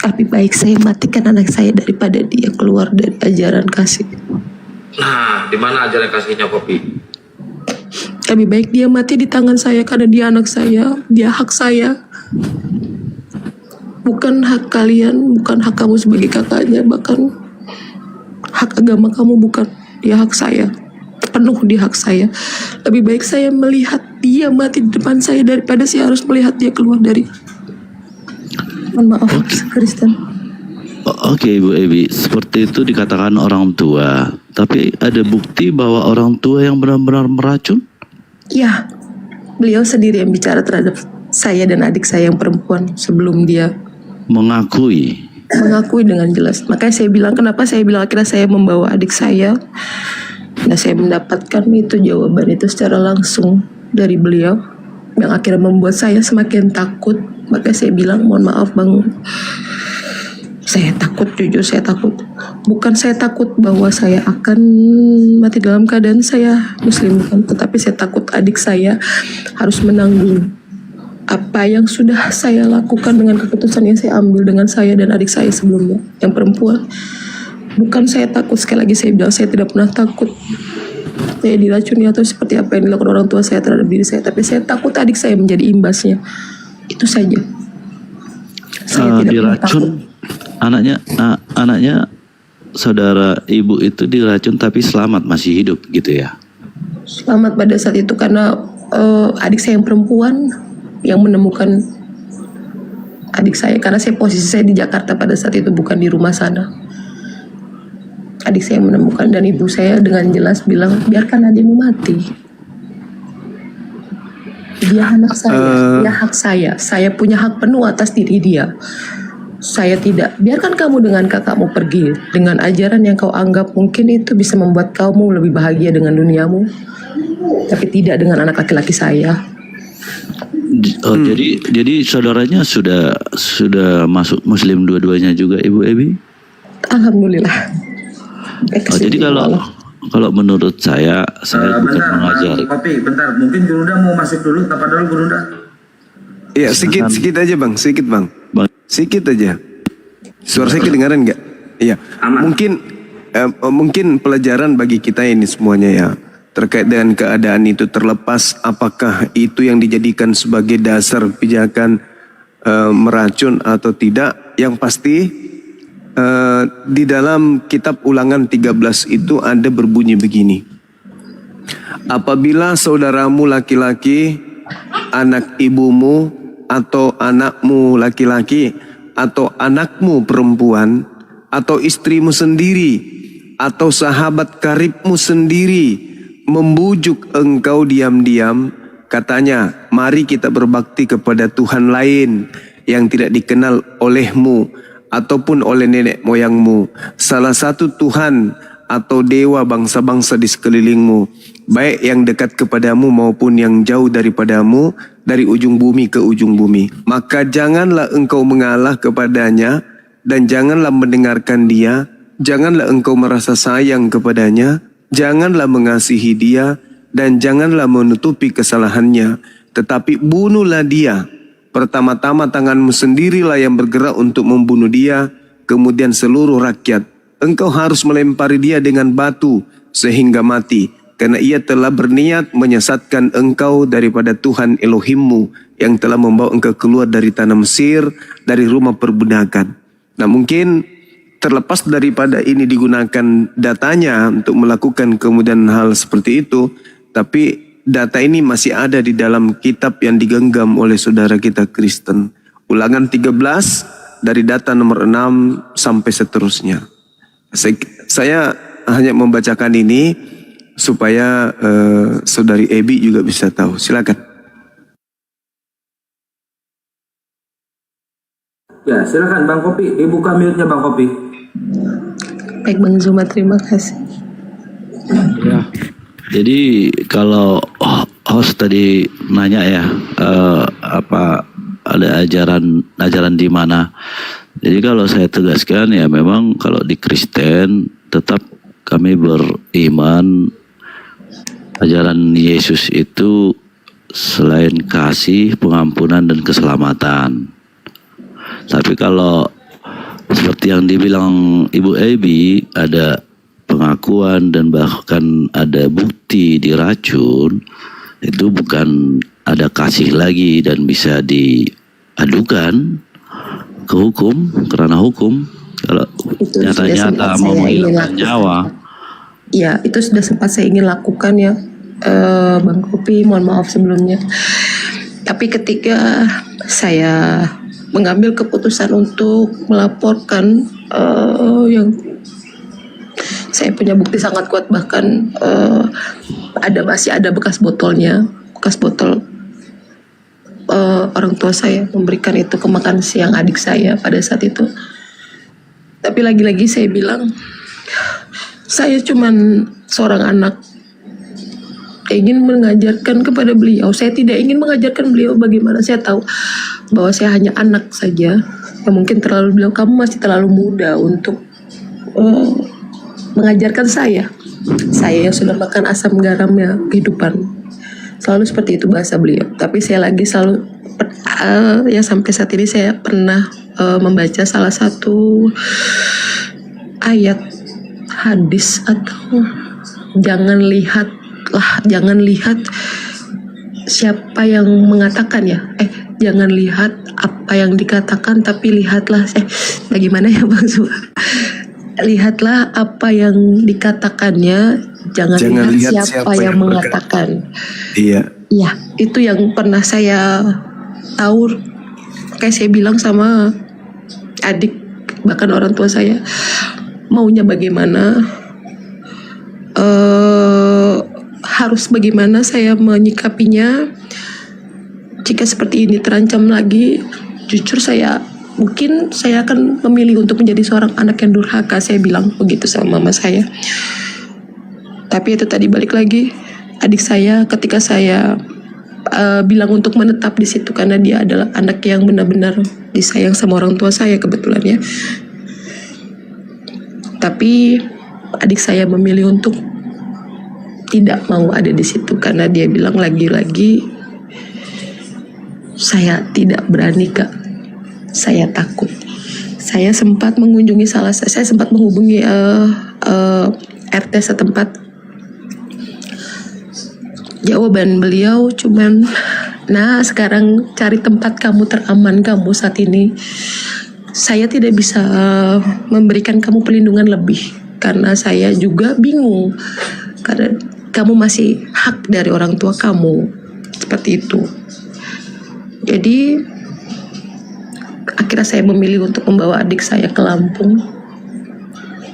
lebih baik saya matikan anak saya daripada dia keluar dari ajaran kasih. Nah, di mana ajaran kasihnya Kopi? Lebih baik dia mati di tangan saya karena dia anak saya, dia hak saya. Bukan hak kalian, bukan hak kamu sebagai kakaknya, bahkan hak agama kamu bukan, dia hak saya. Penuh di hak saya. Lebih baik saya melihat dia mati di depan saya daripada saya harus melihat dia keluar dari. Mohon maaf, Kristen. Oke Ibu Ebi, seperti itu dikatakan orang tua. Tapi ada bukti bahwa orang tua yang benar-benar meracun? Ya, beliau sendiri yang bicara terhadap saya dan adik saya yang perempuan sebelum dia mengakui dengan jelas. Makanya saya bilang, kenapa saya bilang akhirnya saya membawa adik saya. Nah, saya mendapatkan itu jawaban itu secara langsung dari beliau yang akhirnya membuat saya semakin takut. Makanya saya bilang, mohon maaf Bang, saya takut, jujur saya takut. Bukan saya takut bahwa saya akan mati dalam keadaan saya muslim, bukan. Tetapi saya takut adik saya harus menanggung apa yang sudah saya lakukan dengan keputusan yang saya ambil dengan saya dan adik saya sebelumnya yang perempuan. Bukan saya takut, sekali lagi saya bilang saya tidak pernah takut saya diracuni atau seperti apa yang dilakukan orang tua saya terhadap diri saya. Tapi saya takut adik saya menjadi imbasnya. Itu saja. Saya tidak pernah takut. Anaknya saudara ibu itu diracun tapi selamat, masih hidup gitu ya? Selamat pada saat itu karena adik saya yang perempuan yang menemukan adik saya, karena posisi saya di Jakarta pada saat itu, bukan di rumah sana. Adik saya yang menemukan dan ibu saya dengan jelas bilang, biarkan adikmu mati. Dia anak saya, dia hak saya punya hak penuh atas diri dia. Saya tidak, biarkan kamu dengan kakakmu pergi dengan ajaran yang kau anggap mungkin itu bisa membuat kamu lebih bahagia dengan duniamu, tapi tidak dengan anak laki-laki saya. Oh, jadi saudaranya sudah masuk Muslim dua-duanya juga, Ibu Ebi? Alhamdulillah. Oh, jadi kalau menurut saya bukan mengajar. Kopi, bentar, mungkin Gurunda mau masuk dulu, apa dulu Gurunda? Iya, sedikit aja Bang, sedikit Bang. Sedikit aja. Suara saya kedengaran nggak? Iya. Mungkin pelajaran bagi kita ini semuanya ya, terkait dengan keadaan itu, terlepas apakah itu yang dijadikan sebagai dasar pijakan meracun atau tidak. Yang pasti di dalam kitab Ulangan 13 itu ada berbunyi begini. Apabila saudaramu laki-laki, anak ibumu, atau anakmu laki-laki, atau anakmu perempuan, atau istrimu sendiri, atau sahabat karibmu sendiri membujuk engkau diam-diam, katanya, mari kita berbakti kepada Tuhan lain yang tidak dikenal olehmu ataupun oleh nenek moyangmu, salah satu Tuhan atau dewa bangsa-bangsa di sekelilingmu, baik yang dekat kepadamu maupun yang jauh daripadamu, dari ujung bumi ke ujung bumi. Maka janganlah engkau mengalah kepadanya, dan janganlah mendengarkan dia, janganlah engkau merasa sayang kepadanya, janganlah mengasihi dia, dan janganlah menutupi kesalahannya, tetapi bunuhlah dia. Pertama-tama tanganmu sendirilah yang bergerak untuk membunuh dia, kemudian seluruh rakyat. Engkau harus melempari dia dengan batu sehingga mati, karena ia telah berniat menyesatkan engkau daripada Tuhan Elohimmu yang telah membawa engkau keluar dari tanah Mesir, dari rumah perbudakan. Nah, mungkin terlepas daripada ini digunakan datanya untuk melakukan kemudian hal seperti itu, tapi data ini masih ada di dalam kitab yang digenggam oleh saudara kita Kristen. Ulangan 13 dari data nomor 6 sampai seterusnya. Saya hanya membacakan ini supaya saudari Ebi juga bisa tahu. Silakan. Ya, silakan Bang Kopi, dibuka mute-nya Bang Kopi. Baik Bang Zuma, terima kasih. Ya. Jadi kalau host tadi nanya ya, apa ada ajaran di mana? Jadi kalau saya tegaskan ya, memang kalau di Kristen tetap kami beriman ajaran Yesus itu selain kasih, pengampunan dan keselamatan. Tapi kalau seperti yang dibilang Ibu Ebi, ada pengakuan dan bahkan ada bukti diracun, itu bukan ada kasih lagi dan bisa diadukan ke hukum, karena hukum kalau Itu nyata-nyata sudah sempat mau saya ingin menghilangkan lakukan. nyawa. Ya, itu sudah sempat saya ingin lakukan ya, Bang Kopi, mohon maaf sebelumnya. Tapi ketika saya mengambil keputusan untuk melaporkan yang saya punya bukti sangat kuat, bahkan masih ada bekas botolnya, bekas botol orang tua saya memberikan itu ke makan siang adik saya pada saat itu. Tapi lagi-lagi saya bilang, saya cuman seorang anak, ingin mengajarkan kepada beliau. Saya tidak ingin mengajarkan beliau bagaimana. Saya tahu bahwa saya hanya anak saja, yang mungkin terlalu beliau, kamu masih terlalu muda untuk mengajarkan saya. Saya yang sudah makan asam garamnya kehidupan. Selalu seperti itu bahasa beliau. Tapi saya lagi selalu ya sampai saat ini saya pernah membaca salah satu ayat hadis atau jangan lihat siapa yang mengatakan ya, jangan lihat apa yang dikatakan, tapi lihatlah bagaimana ya Bang Zuma, lihatlah apa yang dikatakannya, jangan lihat siapa yang mengatakan. Iya. Ya, itu yang pernah saya tahu. Kayak saya bilang sama adik, bahkan orang tua saya, maunya bagaimana, harus bagaimana saya menyikapinya. Jika seperti ini terancam lagi, jujur mungkin saya akan memilih untuk menjadi seorang anak yang durhaka. Saya bilang begitu sama mama saya. Tapi itu tadi balik lagi, adik saya ketika saya bilang untuk menetap di situ karena dia adalah anak yang benar-benar disayang sama orang tua saya kebetulan ya. Tapi adik saya memilih untuk tidak mau ada di situ karena dia bilang lagi-lagi saya tidak berani Kak, saya takut. Saya sempat mengunjungi saya sempat menghubungi RT setempat. Jawaban beliau cuman, nah sekarang cari tempat kamu teraman kamu saat ini. Saya tidak bisa memberikan kamu perlindungan lebih karena saya juga bingung karena kamu masih hak dari orang tua kamu, seperti itu. Jadi akhirnya saya memilih untuk membawa adik saya ke Lampung.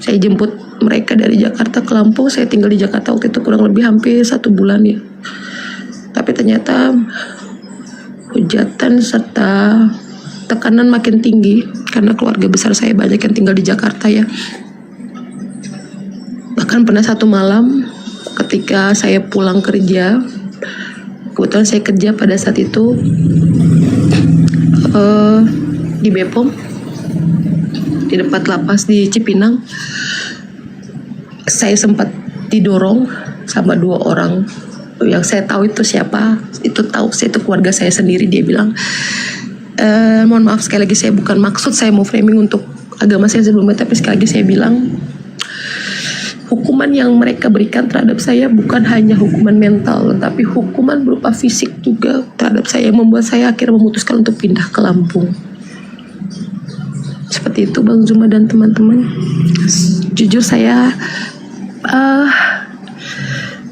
Saya jemput mereka dari Jakarta ke Lampung. Saya tinggal di Jakarta waktu itu kurang lebih hampir 1 bulan ya. Tapi ternyata hujatan serta tekanan makin tinggi karena keluarga besar saya banyak yang tinggal di Jakarta ya. Bahkan pernah satu malam ketika saya pulang kerja, kebetulan saya kerja pada saat itu di Bepom, di dekat lapas di Cipinang. Saya sempat didorong sama 2 orang yang saya tahu itu siapa, itu keluarga saya sendiri. Dia bilang, mohon maaf sekali lagi, saya bukan maksud saya mau framing untuk agama saya sebelumnya, tapi sekali lagi saya bilang, hukuman yang mereka berikan terhadap saya bukan hanya hukuman mental, tapi hukuman berupa fisik juga terhadap saya, yang membuat saya akhirnya memutuskan untuk pindah ke Lampung. Seperti itu Bang Zuma dan teman-teman. Jujur saya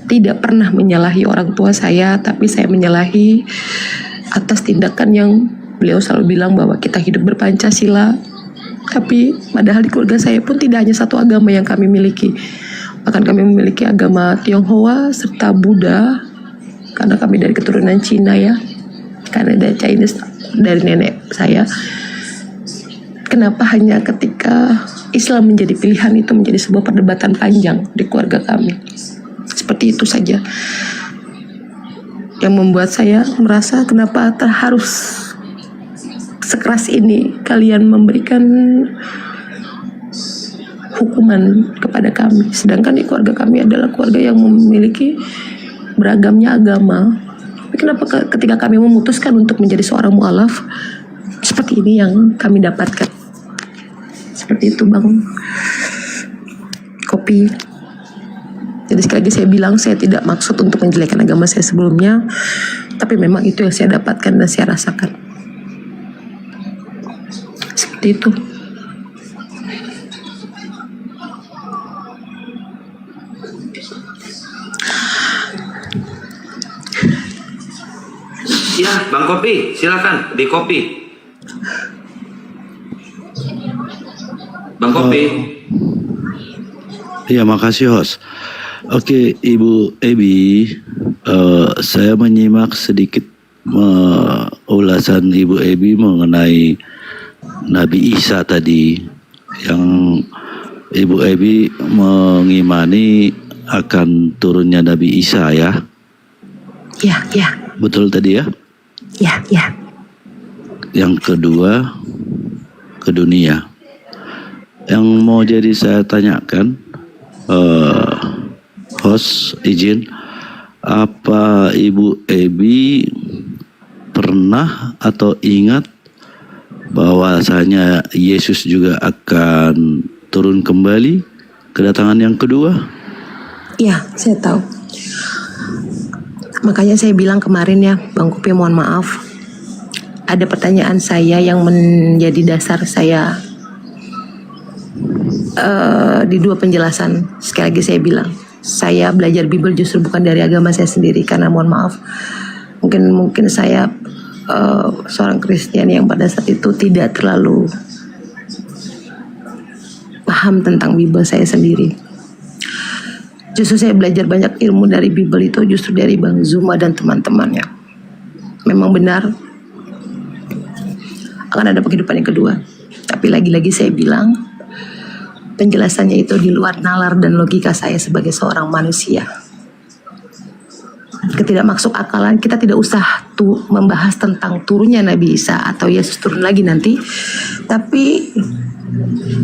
tidak pernah menyalahi orang tua saya, tapi saya menyalahi atas tindakan yang beliau selalu bilang bahwa kita hidup berpancasila. Tapi padahal di keluarga saya pun tidak hanya satu agama yang kami miliki. Bahkan kami memiliki agama Tionghoa serta Buddha, karena kami dari keturunan Cina ya, karena dari Chinese dari nenek saya. Kenapa hanya ketika Islam menjadi pilihan itu menjadi sebuah perdebatan panjang di keluarga kami. Seperti itu saja yang membuat saya merasa kenapa harus sekeras ini kalian memberikan hukuman kepada kami, sedangkan di keluarga kami adalah keluarga yang memiliki beragamnya agama. Tapi kenapa ketika kami memutuskan untuk menjadi seorang mu'alaf, seperti ini yang kami dapatkan. Seperti itu Bang Kopi. Jadi sekali lagi saya bilang, saya tidak maksud untuk menjelekkan agama saya sebelumnya, tapi memang itu yang saya dapatkan dan saya rasakan. Seperti itu. Ya, Bang Kopi, silakan di kopi. Bang Kopi. Iya, makasih host. Oke, Ibu Ebi, saya menyimak sedikit ulasan Ibu Ebi mengenai Nabi Isa tadi, yang Ibu Ebi mengimani akan turunnya Nabi Isa ya. Ya, ya. Betul tadi ya? Ya, ya. Yang kedua, ke dunia. Yang mau jadi saya tanyakan, host izin, apa Ibu Ebi pernah atau ingat bahwasanya Yesus juga akan turun kembali, kedatangan yang kedua? Ya, saya tahu. Makanya saya bilang kemarin ya, Bang Kopi, mohon maaf. Ada pertanyaan saya yang menjadi dasar saya di dua penjelasan. Sekali lagi saya bilang, saya belajar Bible justru bukan dari agama saya sendiri, karena mohon maaf, mungkin saya seorang Kristen yang pada saat itu tidak terlalu paham tentang Bible saya sendiri. Justru saya belajar banyak ilmu dari Bible itu justru dari Bang Zuma dan teman-temannya. Memang benar akan ada kehidupan yang kedua. Tapi lagi-lagi saya bilang, penjelasannya itu di luar nalar dan logika saya sebagai seorang manusia. Ketika masuk akalan, kita tidak usah membahas tentang turunnya Nabi Isa atau Yesus turun lagi nanti. Tapi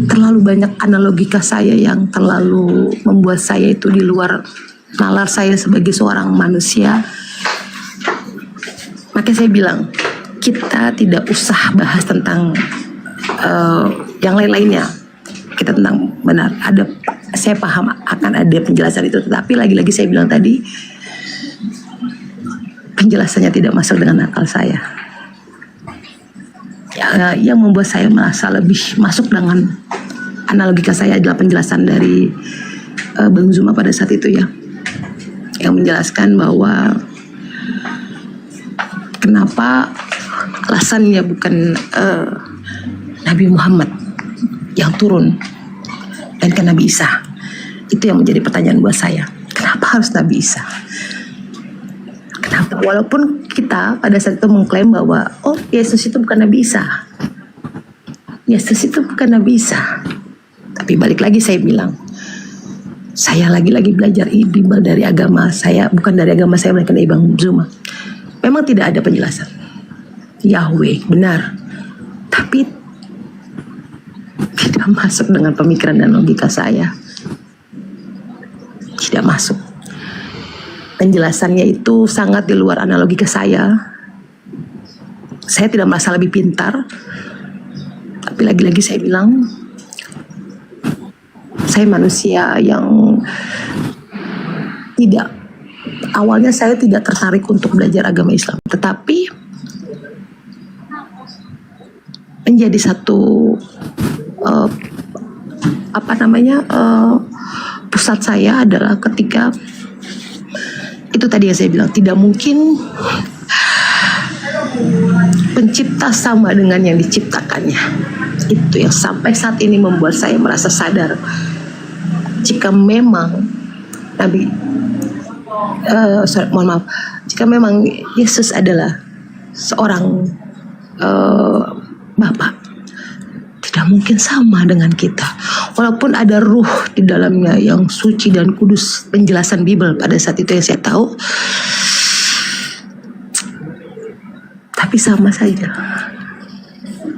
terlalu banyak analogika saya yang terlalu membuat saya itu di luar nalar saya sebagai seorang manusia. Makanya saya bilang, kita tidak usah bahas tentang yang lain-lainnya. Kita tentang benar, saya paham akan ada penjelasan itu, tetapi lagi-lagi saya bilang tadi, penjelasannya tidak masuk dengan akal saya. Yang membuat saya merasa lebih masuk dengan analogika saya adalah penjelasan dari Bang Zuma pada saat itu ya, yang menjelaskan bahwa kenapa alasannya bukan Nabi Muhammad yang turun dan ke Nabi Isa. Itu yang menjadi pertanyaan buat saya, kenapa harus Nabi Isa? Kenapa? Walaupun kita pada saat itu mengklaim bahwa Yesus itu bukan Nabi Isa, Yesus itu bukan Nabi Isa. Tapi balik lagi saya bilang, saya lagi-lagi belajar Bible dari agama saya, bukan dari agama saya, melainkan dari Bang Zuma. Memang tidak ada penjelasan Yahweh, benar, tapi tidak masuk dengan pemikiran dan logika saya. Tidak masuk. Penjelasannya itu sangat di luar analogika saya. Saya tidak merasa lebih pintar, tapi lagi-lagi saya bilang, saya manusia yang tidak, awalnya saya tidak tertarik untuk belajar agama Islam, tetapi menjadi satu pusat saya adalah ketika itu tadi yang saya bilang, tidak mungkin pencipta sama dengan yang diciptakannya. Itu yang sampai saat ini membuat saya merasa sadar, jika memang jika memang Yesus adalah seorang Bapa, tidak mungkin sama dengan kita. Walaupun ada ruh di dalamnya yang suci dan kudus, penjelasan Bible pada saat itu yang saya tahu, tapi sama saja.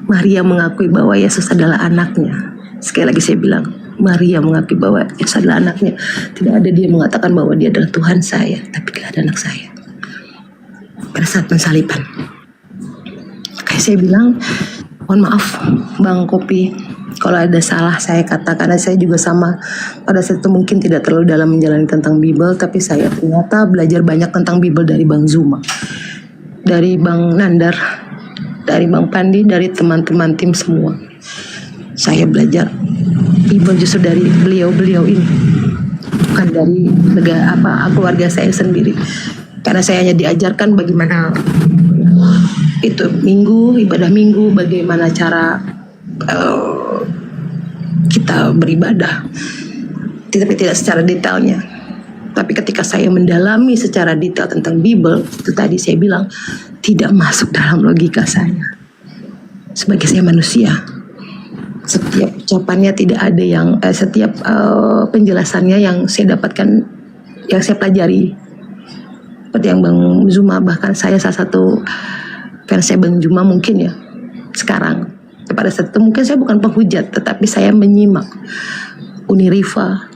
Maria mengakui bahwa Yesus adalah anaknya. Sekali lagi saya bilang, Maria mengakui bahwa Yesus adalah anaknya. Tidak ada dia mengatakan bahwa dia adalah Tuhan saya, tapi dia adalah anak saya. Pada saat pensaliban, kayak saya bilang, mohon maaf Bang Kopi, Kalau ada salah saya katakan, saya juga sama pada saat itu mungkin tidak terlalu dalam menjalani tentang Bible, tapi saya ternyata belajar banyak tentang Bible dari Bang Zuma, dari Bang Nandar, dari Bang Pandi, dari teman-teman tim semua. Saya belajar Bible justru dari beliau-beliau ini, bukan dari keluarga saya sendiri. Karena saya hanya diajarkan bagaimana itu ibadah minggu, bagaimana cara kita beribadah, tapi tidak secara detailnya. Tapi ketika saya mendalami secara detail tentang Bible, itu tadi saya bilang tidak masuk dalam logika saya. Sebagai saya manusia, setiap ucapannya tidak ada yang setiap penjelasannya yang saya dapatkan, yang saya pelajari. Seperti yang Bang Zuma, bahkan saya salah satu fans saya Bang Zuma mungkin ya sekarang. Pada saat itu mungkin saya bukan penghujat, tetapi saya menyimak Uni Rifa,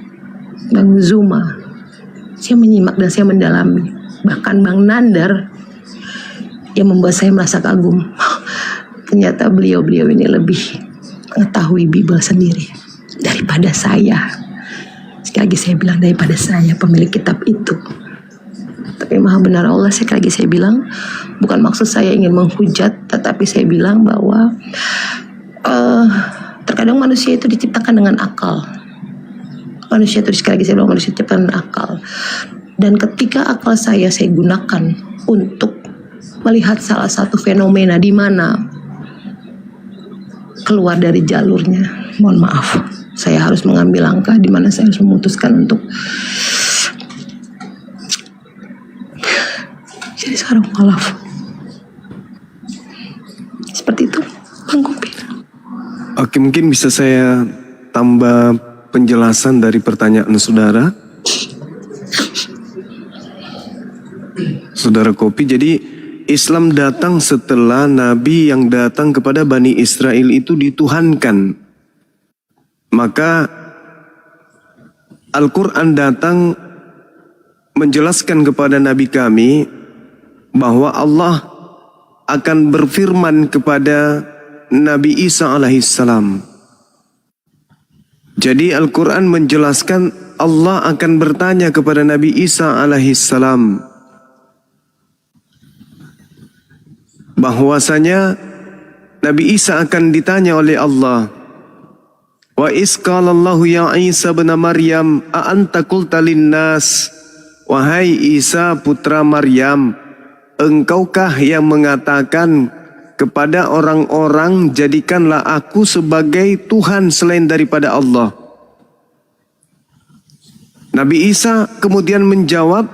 Bang Zuma, saya menyimak dan saya mendalami. Bahkan Bang Nandar yang membuat saya merasa kagum. Ternyata beliau-beliau ini lebih mengetahui Bible sendiri daripada saya. Sekali lagi saya bilang daripada saya pemilik kitab itu. Tapi maha benar Allah, sekali lagi saya bilang, bukan maksud saya ingin menghujat, tetapi saya bilang bahwa terkadang manusia itu diciptakan dengan akal. Manusia itu, sekali lagi saya bilang, manusia diciptakan dengan akal. Dan ketika akal saya gunakan untuk melihat salah satu fenomena di mana keluar dari jalurnya, mohon maaf, saya harus mengambil langkah di mana saya harus memutuskan untuk jadi seorang mualaf. Seperti itu, Bang Kopi. Oke, mungkin bisa saya tambah penjelasan dari pertanyaan saudara. Saudara Kopi, jadi Islam datang setelah Nabi yang datang kepada Bani Israel itu dituhankan. Maka Al-Quran datang menjelaskan kepada Nabi kami bahwa Allah akan berfirman kepada Nabi Isa alaihissalam. Jadi Al-Quran menjelaskan Allah akan bertanya kepada Nabi Isa alaihissalam bahwasanya Nabi Isa akan ditanya oleh Allah, wa isqalallahu ya Isa bin Maryam a anta qulta linnas, wahai Isa putra Maryam, engkaukah yang mengatakan kepada orang-orang, jadikanlah aku sebagai Tuhan selain daripada Allah. Nabi Isa kemudian menjawab,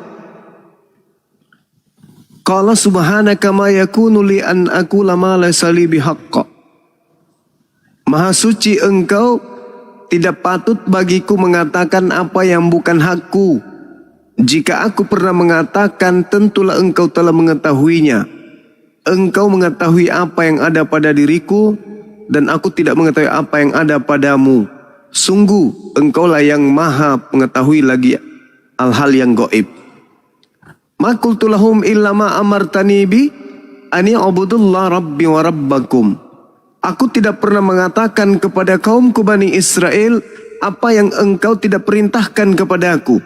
qala subhanaka ma yakunu li an aqula ma laysa li bihaqq. Maha suci engkau, tidak patut bagiku mengatakan apa yang bukan hakku. Jika aku pernah mengatakan, tentulah engkau telah mengetahuinya. Engkau mengetahui apa yang ada pada diriku, dan aku tidak mengetahui apa yang ada padamu. Sungguh, engkaulah yang maha mengetahui lagi hal-hal yang gaib. Ma qultu lahum illa ma amartani bi ani ubudullah rabbi wa rabbakum. Aku tidak pernah mengatakan kepada kaumku Bani Israel apa yang engkau tidak perintahkan kepadaku.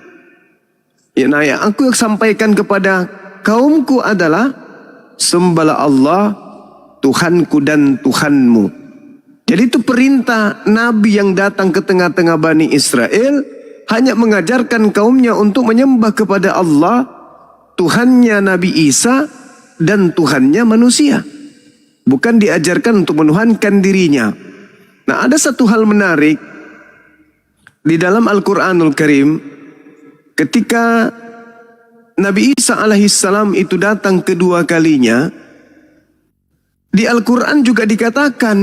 Yang aku sampaikan kepada kaumku adalah sembahlah Allah, Tuhanku dan Tuhanmu. Jadi itu perintah Nabi yang datang ke tengah-tengah Bani Israel, hanya mengajarkan kaumnya untuk menyembah kepada Allah, Tuhannya Nabi Isa dan Tuhannya manusia. Bukan diajarkan untuk menuhankan dirinya. Nah, ada satu hal menarik di dalam Al-Quranul Karim. Ketika Nabi Isa alaihissalam itu datang kedua kalinya, di Al-Quran juga dikatakan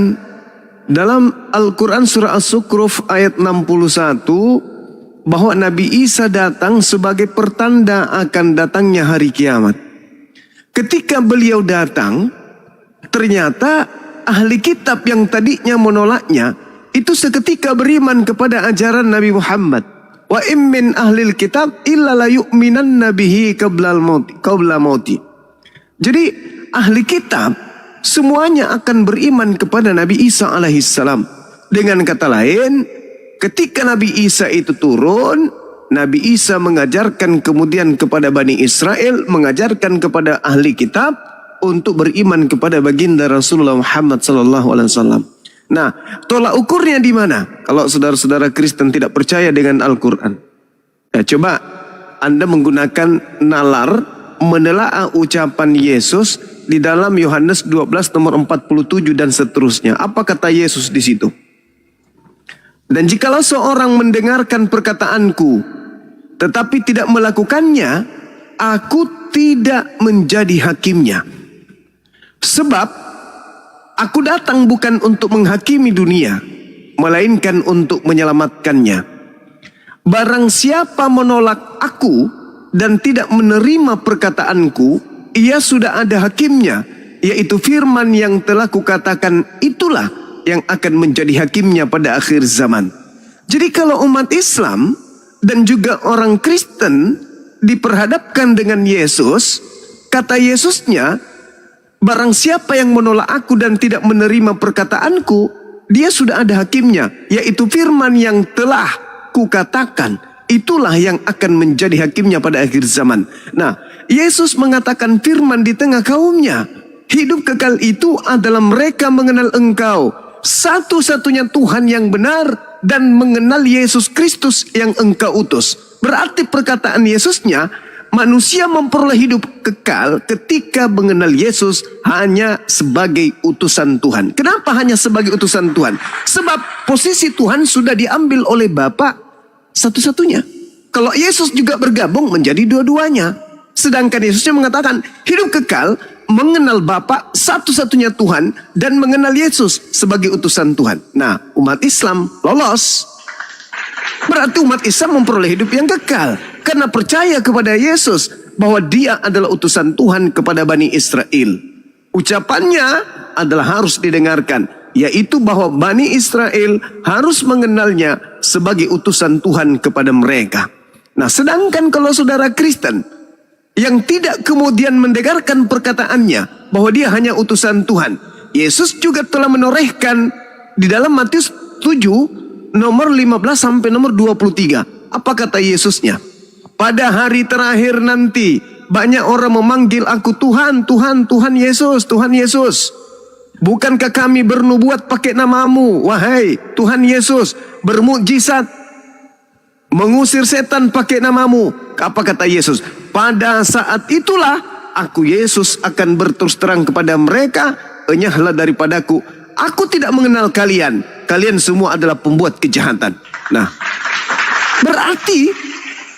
dalam Al-Quran surah As-Sukruf ayat 61 bahwa Nabi Isa datang sebagai pertanda akan datangnya hari kiamat. Ketika beliau datang, ternyata ahli kitab yang tadinya menolaknya itu seketika beriman kepada ajaran Nabi Muhammad. Wa im min ahlil kitab illa la yu'minanna bihi qabla mauti. Jadi ahli kitab semuanya akan beriman kepada Nabi Isa alaihissalam Dengan kata lain, ketika Nabi Isa itu turun, Nabi Isa mengajarkan kemudian kepada Bani Israel, mengajarkan kepada ahli kitab untuk beriman kepada baginda Rasulullah Muhammad SAW. Nah, tolak ukurnya di mana? Kalau saudara-saudara Kristen tidak percaya dengan Al-Quran, ya, coba Anda menggunakan nalar menelaah ucapan Yesus di dalam Yohanes 12 nomor 47 dan seterusnya. Apa kata Yesus di situ? Dan jikalau seorang mendengarkan perkataanku tetapi tidak melakukannya, aku tidak menjadi hakimnya. Sebab aku datang bukan untuk menghakimi dunia, melainkan untuk menyelamatkannya. Barang siapa menolak aku dan tidak menerima perkataanku, ia sudah ada hakimnya, yaitu firman yang telah kukatakan, itulah yang akan menjadi hakimnya pada akhir zaman. Jadi kalau umat Islam dan juga orang Kristen diperhadapkan dengan Yesus, kata Yesusnya, barang siapa yang menolak aku dan tidak menerima perkataanku, dia sudah ada hakimnya, yaitu firman yang telah kukatakan, itulah yang akan menjadi hakimnya pada akhir zaman. Nah, Yesus mengatakan firman di tengah kaumnya. Hidup kekal itu adalah mereka mengenal Engkau, satu-satunya Tuhan yang benar, dan mengenal Yesus Kristus yang Engkau utus. Berarti perkataan Yesusnya, manusia memperoleh hidup kekal ketika mengenal Yesus hanya sebagai utusan Tuhan. Kenapa hanya sebagai utusan Tuhan? Sebab posisi Tuhan sudah diambil oleh Bapa satu-satunya. Kalau Yesus juga bergabung menjadi dua-duanya. Sedangkan Yesusnya mengatakan hidup kekal, mengenal Bapa satu-satunya Tuhan, dan mengenal Yesus sebagai utusan Tuhan. Nah, umat Islam lolos. Berarti umat Islam memperoleh hidup yang kekal karena percaya kepada Yesus bahwa dia adalah utusan Tuhan kepada Bani Israel. Ucapannya adalah harus didengarkan, yaitu bahwa Bani Israel harus mengenalnya sebagai utusan Tuhan kepada mereka. Nah, sedangkan kalau saudara Kristen yang tidak kemudian mendengarkan perkataannya bahwa dia hanya utusan Tuhan, Yesus juga telah menorehkan di dalam Matius 7 nomor 15 sampai nomor 23. Apa kata Yesusnya? Pada hari terakhir nanti banyak orang memanggil aku Tuhan, Tuhan, Tuhan Yesus, Tuhan Yesus. Bukankah kami bernubuat pakai namamu, wahai Tuhan Yesus, bermukjizat, mengusir setan pakai namamu? Apa kata Yesus? Pada saat itulah aku Yesus akan berterus terang kepada mereka, enyahlah daripadaku, aku tidak mengenal kalian, kalian semua adalah pembuat kejahatan. Nah, berarti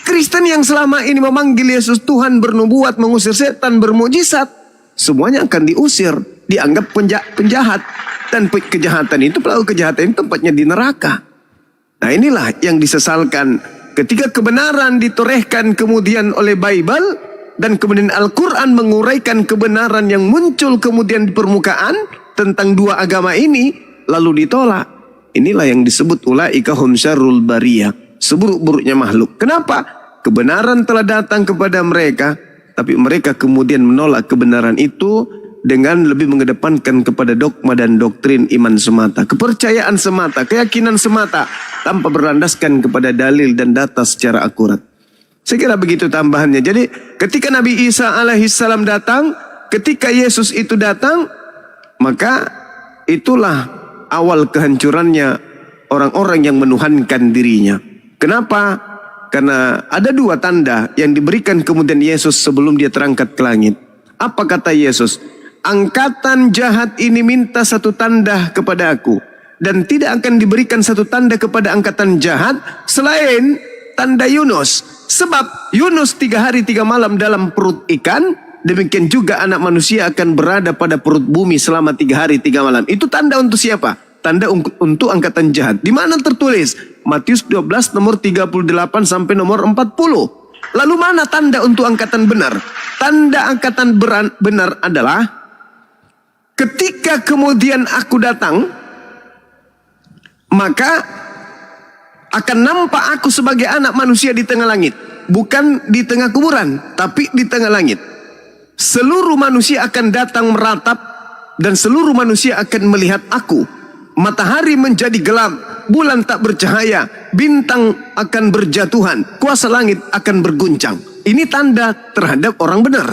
Kristen yang selama ini memanggil Yesus Tuhan, bernubuat, mengusir setan, bermukjizat, semuanya akan diusir, dianggap penjahat. Dan kejahatan itu, pelaku kejahatan itu tempatnya di neraka. Nah, inilah yang disesalkan ketika kebenaran ditorehkan kemudian oleh Bible, dan kemudian Al-Quran menguraikan kebenaran yang muncul kemudian di permukaan tentang dua agama ini, lalu ditolak. Inilah yang disebut ulaika hum syarrul bariyah, seburuk-buruknya makhluk. Kenapa? Kebenaran telah datang kepada mereka, tapi mereka kemudian menolak kebenaran itu dengan lebih mengedepankan kepada dogma dan doktrin iman semata, kepercayaan semata, keyakinan semata, tanpa berlandaskan kepada dalil dan data secara akurat. Saya kira begitu tambahannya. Jadi ketika Nabi Isa alaihissalam datang, ketika Yesus itu datang, maka itulah awal kehancurannya orang-orang yang menuhankan dirinya. Kenapa? Karena ada dua tanda yang diberikan kemudian Yesus sebelum dia terangkat ke langit. Apa kata Yesus? Angkatan jahat ini minta satu tanda kepada aku, dan tidak akan diberikan satu tanda kepada angkatan jahat selain tanda Yunus. Sebab Yunus 3 hari 3 malam dalam perut ikan, demikian juga anak manusia akan berada pada perut bumi selama 3 hari 3 malam. Itu tanda untuk siapa? Tanda untuk angkatan jahat. Di mana tertulis? Matius 12 nomor 38 sampai nomor 40. Lalu mana tanda untuk angkatan benar? Tanda angkatan benar adalah ketika kemudian aku datang, maka akan nampak aku sebagai anak manusia di tengah langit. Bukan di tengah kuburan, tapi di tengah langit. Seluruh manusia akan datang meratap, dan seluruh manusia akan melihat aku. matahari menjadi gelap, bulan tak bercahaya, bintang akan berjatuhan, kuasa langit akan berguncang. Ini tanda terhadap orang benar.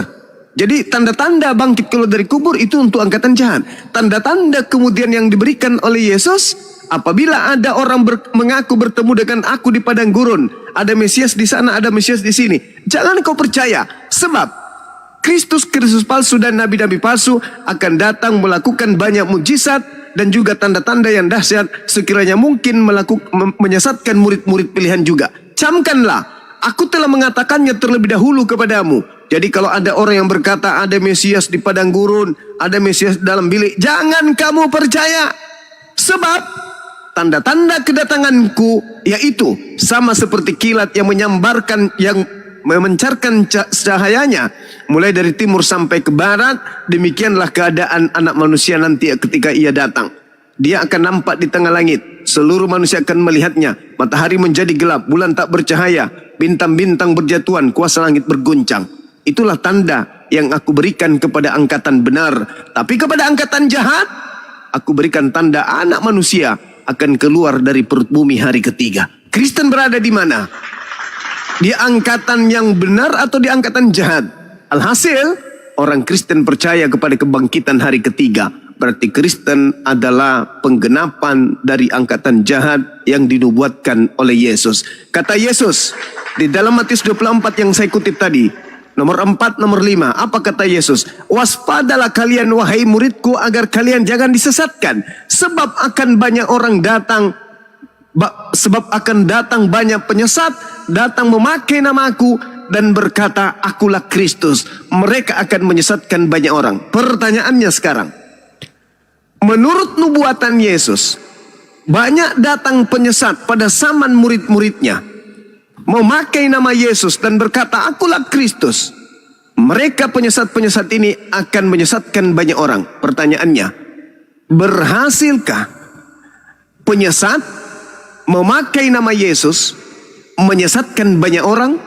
Jadi tanda-tanda bangkit keluar dari kubur itu untuk angkatan jahat. Tanda-tanda kemudian yang diberikan oleh Yesus, apabila ada orang mengaku bertemu dengan aku di padang gurun, ada Mesias di sana, ada Mesias di sini, jangan kau percaya, sebab Kristus palsu dan nabi-nabi palsu akan datang melakukan banyak mujizat dan juga tanda-tanda yang dahsyat, sekiranya mungkin menyesatkan murid-murid pilihan juga. Camkanlah, aku telah mengatakannya terlebih dahulu kepadamu. Jadi kalau ada orang yang berkata ada Mesias di padang gurun, ada Mesias dalam bilik, jangan kamu percaya. Sebab tanda-tanda kedatanganku yaitu sama seperti kilat yang memancarkan cahayanya mulai dari timur sampai ke barat. Demikianlah keadaan anak manusia nanti ketika ia datang. Dia akan nampak di tengah langit, seluruh manusia akan melihatnya. Matahari menjadi gelap, bulan tak bercahaya, bintang-bintang berjatuhan, kuasa langit berguncang. Itulah tanda yang aku berikan kepada angkatan benar. Tapi kepada angkatan jahat, aku berikan tanda anak manusia akan keluar dari perut bumi hari ketiga. Kristen berada di mana? Di angkatan yang benar atau di angkatan jahat? Alhasil, orang Kristen percaya kepada kebangkitan hari ketiga. Berarti Kristen adalah penggenapan dari angkatan jahat yang dinubuatkan oleh Yesus. Kata Yesus di dalam Matius 24 yang saya kutip tadi, nomor 4, nomor 5. Apa kata Yesus? Waspadalah kalian wahai muridku agar kalian jangan disesatkan. Sebab akan banyak orang datang. Sebab akan datang banyak penyesat. Datang memakai namaku. Dan berkata akulah Kristus. Mereka akan menyesatkan banyak orang. Pertanyaannya sekarang. Menurut nubuatan Yesus. Banyak datang penyesat pada zaman murid-muridnya. Memakai nama Yesus dan berkata akulah Kristus. Mereka penyesat-penyesat ini akan menyesatkan banyak orang. Pertanyaannya, berhasilkah penyesat memakai nama Yesus menyesatkan banyak orang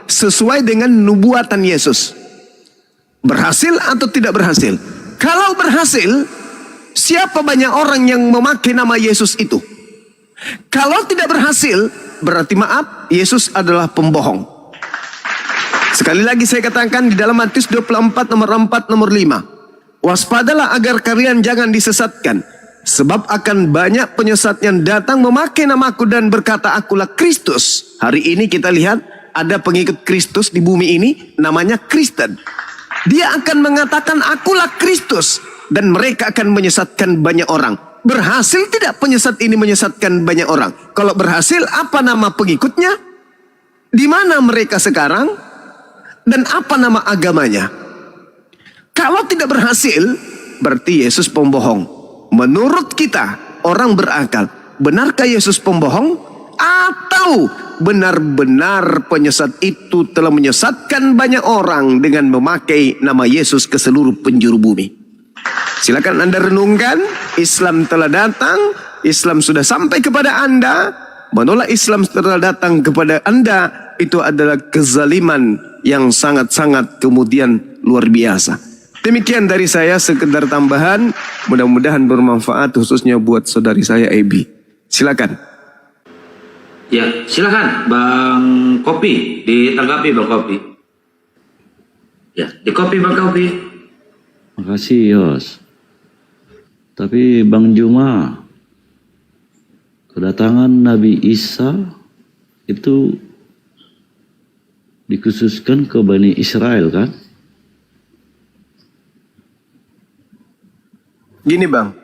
sesuai dengan nubuatan Yesus? Berhasil atau tidak berhasil? Kalau berhasil, siapa banyak orang yang memakai nama Yesus itu? Kalau tidak berhasil, berarti maaf, Yesus adalah pembohong. Sekali lagi saya katakan di dalam Matius 24 nomor 4 nomor 5. Waspadalah agar kalian jangan disesatkan. Sebab akan banyak penyesat yang datang memakai namaku dan berkata akulah Kristus. Hari ini kita lihat ada pengikut Kristus di bumi ini namanya Kristen. Dia akan mengatakan akulah Kristus. Dan mereka akan menyesatkan banyak orang. Berhasil tidak penyesat ini menyesatkan banyak orang? Kalau berhasil, apa nama pengikutnya? Di mana mereka sekarang? Dan apa nama agamanya? Kalau tidak berhasil, berarti Yesus pembohong. Menurut kita, orang berakal, benarkah Yesus pembohong? Atau benar-benar penyesat itu telah menyesatkan banyak orang dengan memakai nama Yesus ke seluruh penjuru bumi? Silakan Anda renungkan. Islam telah datang, Islam sudah sampai kepada Anda. Menolak Islam telah datang kepada Anda, itu adalah kezaliman yang sangat-sangat kemudian luar biasa. Demikian dari saya, sekedar tambahan, mudah-mudahan bermanfaat khususnya buat saudari saya Ebi. Silakan. Ya, silakan Bang Kopi, ditanggapi Bang Kopi. Ya, di Kopi Bang Kopi. Makasih Yos. Tapi Bang Juma, kedatangan Nabi Isa itu dikhususkan ke Bani Israel kan? Gini Bang,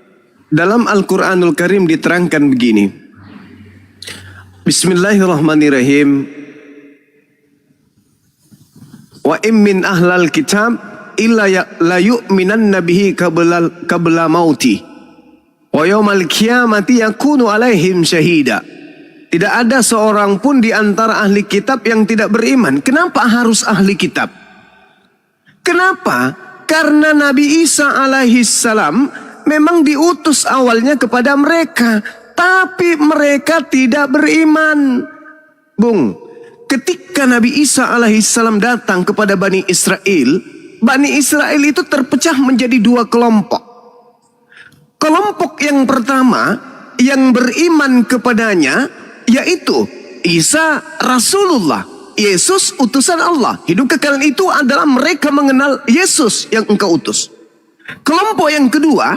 dalam Al-Quranul Karim diterangkan begini. Bismillahirrahmanirrahim. Wa min ahlal kitab illa la yu'minan nabihi qabla mauti wa yawmal qiyamati yakunu alaihim syahida. Tidak ada seorang pun di antara ahli kitab yang tidak beriman. Kenapa harus ahli kitab? Kenapa? Karena Nabi Isa alaihi salam memang diutus awalnya kepada mereka, tapi mereka tidak beriman. Bung, ketika Nabi Isa alaihi salam datang kepada Bani Israel itu terpecah menjadi dua kelompok. Kelompok yang pertama yang beriman kepadanya, yaitu Isa Rasulullah, Yesus utusan Allah. Hidup kekal itu adalah mereka mengenal Yesus yang engkau utus. Kelompok yang kedua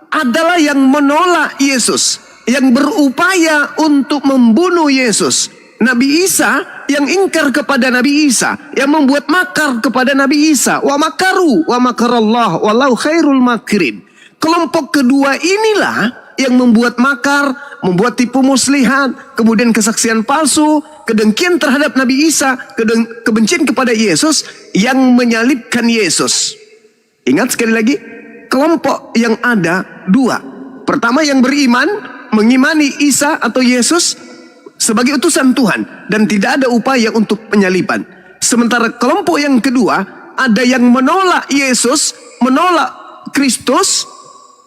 adalah yang menolak Yesus, yang berupaya untuk membunuh Yesus. Nabi Isa yang ingkar kepada Nabi Isa, yang membuat makar kepada Nabi Isa. Wa makaru wa makarallah wallahu khairul makirin. Kelompok kedua inilah yang membuat makar, membuat tipu muslihat, kemudian kesaksian palsu, kedengkian terhadap Nabi Isa, kebencian kepada Yesus, yang menyalibkan Yesus. Ingat sekali lagi, kelompok yang ada dua. Pertama yang beriman, mengimani Isa atau Yesus sebagai utusan Tuhan dan tidak ada upaya untuk penyaliban. Sementara kelompok yang kedua ada yang menolak Yesus, menolak Kristus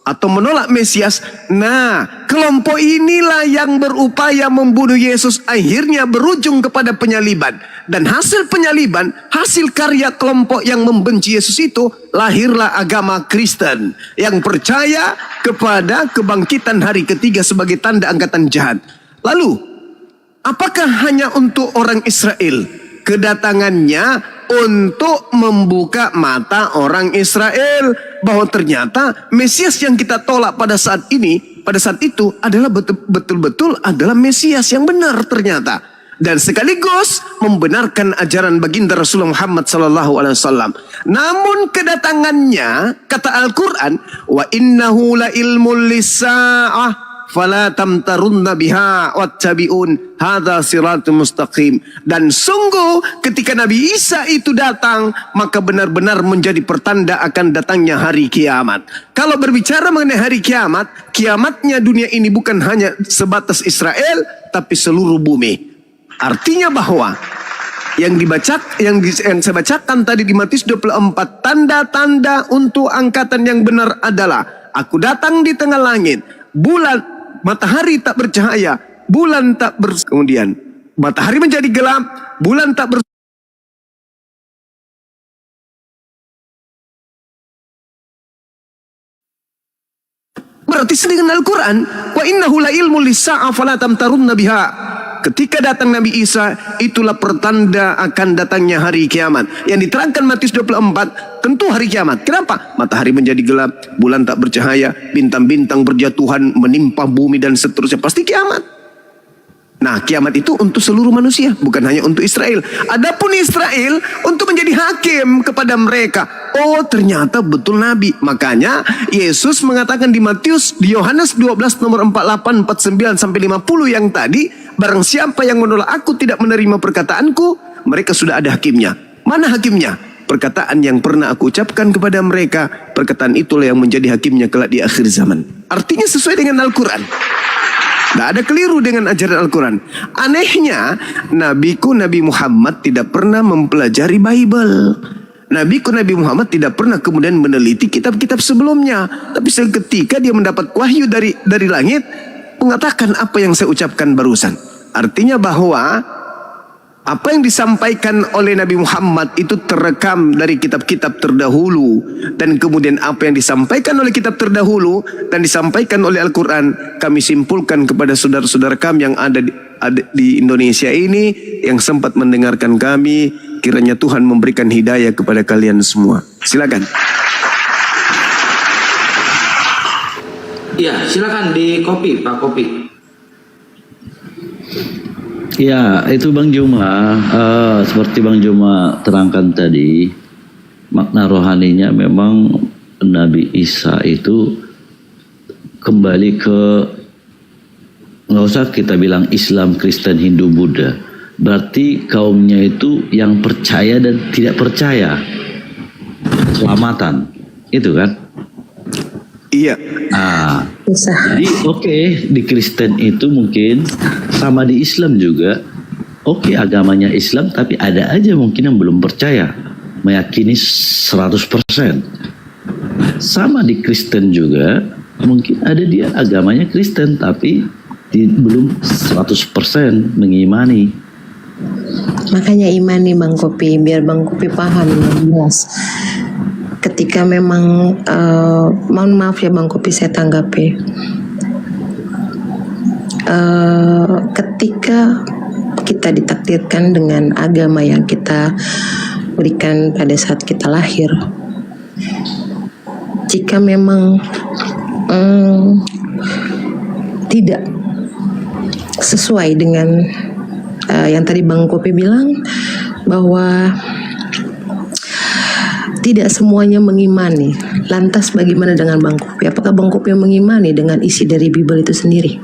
atau menolak Mesias. Nah, kelompok inilah yang berupaya membunuh Yesus, akhirnya berujung kepada penyaliban. Dan hasil penyaliban, hasil karya kelompok yang membenci Yesus itu, lahirlah agama Kristen yang percaya kepada kebangkitan hari ketiga sebagai tanda angkatan jahat. Lalu apakah hanya untuk orang Israel? Kedatangannya untuk membuka mata orang Israel bahwa ternyata Mesias yang kita tolak pada saat ini, pada saat itu adalah betul-betul adalah Mesias yang benar ternyata. Dan sekaligus membenarkan ajaran baginda Rasulullah Muhammad SAW. Namun kedatangannya, kata Al-Quran, wa innahu la ilmul lisa'ah fala tamtarunna biha wattabi'un hadza siratul mustaqim. Dan sungguh ketika Nabi Isa itu datang, maka benar-benar menjadi pertanda akan datangnya hari kiamat. Kalau berbicara mengenai hari kiamat, kiamatnya dunia ini bukan hanya sebatas Israel, tapi seluruh bumi. Artinya bahwa yang saya bacakan tadi di Matius 24, tanda-tanda untuk angkatan yang benar adalah aku datang di tengah langit, bulan matahari tak bercahaya, bulan tak kemudian matahari menjadi gelap, bulan tak berarti dengan Al-Quran, wa innahu la ilmul lisa'ah fala tamtarunna biha. Ketika datang Nabi Isa, itulah pertanda akan datangnya hari kiamat. Yang diterangkan Matius 24, tentu hari kiamat. Kenapa? Matahari menjadi gelap, bulan tak bercahaya, bintang-bintang berjatuhan menimpa bumi dan seterusnya. Pasti kiamat. Nah, kiamat itu untuk seluruh manusia, bukan hanya untuk Israel. Adapun Israel untuk menjadi hakim kepada mereka. Oh, ternyata betul Nabi. Makanya Yesus mengatakan di Yohanes 12 nomor 48, 49 sampai 50 yang tadi, barang siapa yang menolak aku tidak menerima perkataanku, mereka sudah ada hakimnya. Mana hakimnya? Perkataan yang pernah aku ucapkan kepada mereka, perkataan itulah yang menjadi hakimnya kelak di akhir zaman. Artinya sesuai dengan Al-Quran. Tidak ada keliru dengan ajaran Al-Quran. Anehnya, nabiku Nabi Muhammad tidak pernah mempelajari Bible. Nabiku Nabi Muhammad tidak pernah kemudian meneliti kitab-kitab sebelumnya. Tapi seketika dia mendapat wahyu dari langit, mengatakan apa yang saya ucapkan barusan. Artinya bahwa apa yang disampaikan oleh Nabi Muhammad itu terekam dari kitab-kitab terdahulu. Dan kemudian apa yang disampaikan oleh kitab terdahulu dan disampaikan oleh Al-Quran, kami simpulkan kepada saudara-saudara kami yang ada di Indonesia ini, yang sempat mendengarkan kami. Kiranya Tuhan memberikan hidayah kepada kalian semua. Silakan. Ya, silakan di kopi, Pak Kopi. Ya, itu Bang Juma, seperti Bang Juma terangkan tadi, makna rohaninya memang Nabi Isa itu kembali ke, nggak usah kita bilang Islam, Kristen, Hindu, Buddha, berarti kaumnya itu yang percaya dan tidak percaya, selamatan, itu kan? Iya. Nah, jadi oke, di Kristen itu mungkin sama di Islam juga. Oke, agamanya Islam, tapi ada aja mungkin yang belum percaya, meyakini 100%. Sama di Kristen juga, mungkin ada dia agamanya Kristen, tapi belum 100% mengimani. Makanya imani Bang Kopi, biar Bang Kopi paham yang jelas. Ketika memang mohon maaf ya Bang Kopi, saya tanggapi. ketika kita ditakdirkan dengan agama yang kita berikan pada saat kita lahir, jika memang tidak sesuai dengan yang tadi Bang Kopi bilang, bahwa tidak semuanya mengimani. Lantas bagaimana dengan Bang Kopi? Apakah Bang Kopi mengimani dengan isi dari Bible itu sendiri?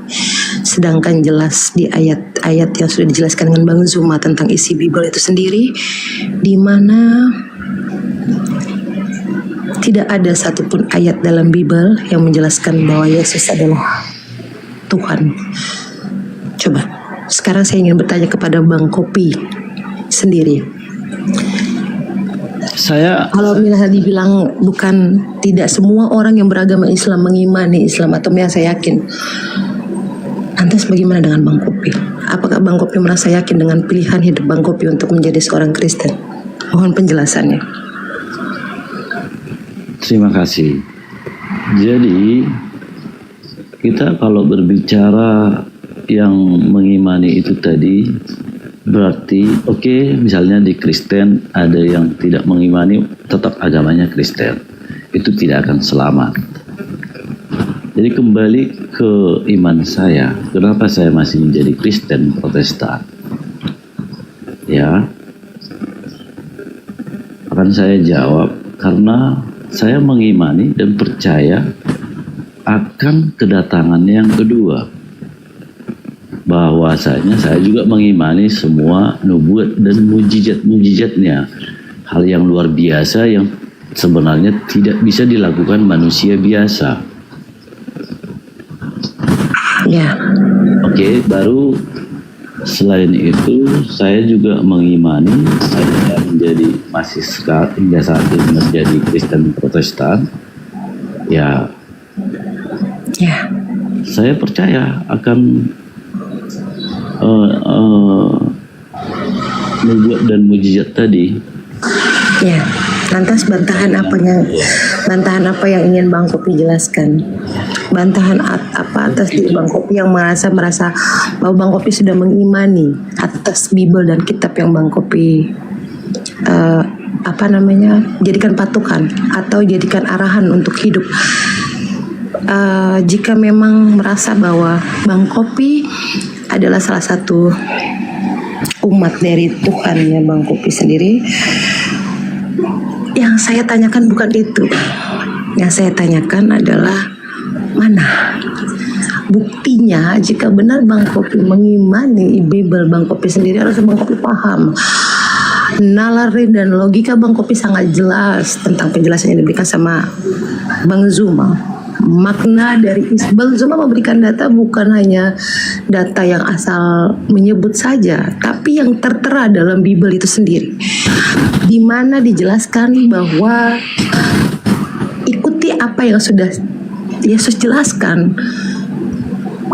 Sedangkan jelas di ayat-ayat yang sudah dijelaskan dengan Bang Zuma tentang isi Bible itu sendiri, di mana tidak ada satupun ayat dalam Bible yang menjelaskan bahwa Yesus adalah Tuhan. Coba, sekarang saya ingin bertanya kepada Bang Kopi sendiri. Kalau misalnya dibilang bukan tidak semua orang yang beragama Islam mengimani Islam, atau yang saya yakin, lantas bagaimana dengan Bang Kopi? Apakah Bang Kopi merasa yakin dengan pilihan hidup Bang Kopi untuk menjadi seorang Kristen? Mohon penjelasannya. Terima kasih. Jadi kita kalau berbicara yang mengimani itu tadi, berarti oke, misalnya di Kristen ada yang tidak mengimani, tetap agamanya Kristen, itu tidak akan selamat. Jadi kembali ke iman saya, kenapa saya masih menjadi Kristen Protestan? Ya, akan saya jawab karena saya mengimani dan percaya akan kedatangan yang kedua. Bahwasanya saya juga mengimani semua nubuat dan mujizat-mujizatnya, hal yang luar biasa yang sebenarnya tidak bisa dilakukan manusia biasa. Ya. Oke, baru selain itu saya juga mengimani, saya menjadi masih hingga saat ini menjadi Kristen Protestan. Ya. Saya percaya akan nubuat dan mujizat tadi. Ya, lantas bantahan apa yang ingin Bang Kopi jelaskan? Bantahan apa atas diri Bang Kopi yang merasa bahwa Bang Kopi sudah mengimani atas Bible dan kitab yang Bang Kopi jadikan patokan atau jadikan arahan untuk hidup. Jika memang merasa bahwa Bang Kopi adalah salah satu umat dari Tuhan ya Bang Kopi sendiri, yang saya tanyakan bukan itu. Yang saya tanyakan adalah mana buktinya jika benar Bang Kopi mengimani Bible Bang Kopi sendiri, harus Bang Kopi paham nalar dan logika Bang Kopi sangat jelas tentang penjelasan yang diberikan sama Bang Zuma. Makna dari Bang Zuma memberikan data bukan hanya data yang asal menyebut saja, tapi yang tertera dalam Bible itu sendiri, di mana dijelaskan bahwa ikuti apa yang sudah Yesus jelaskan.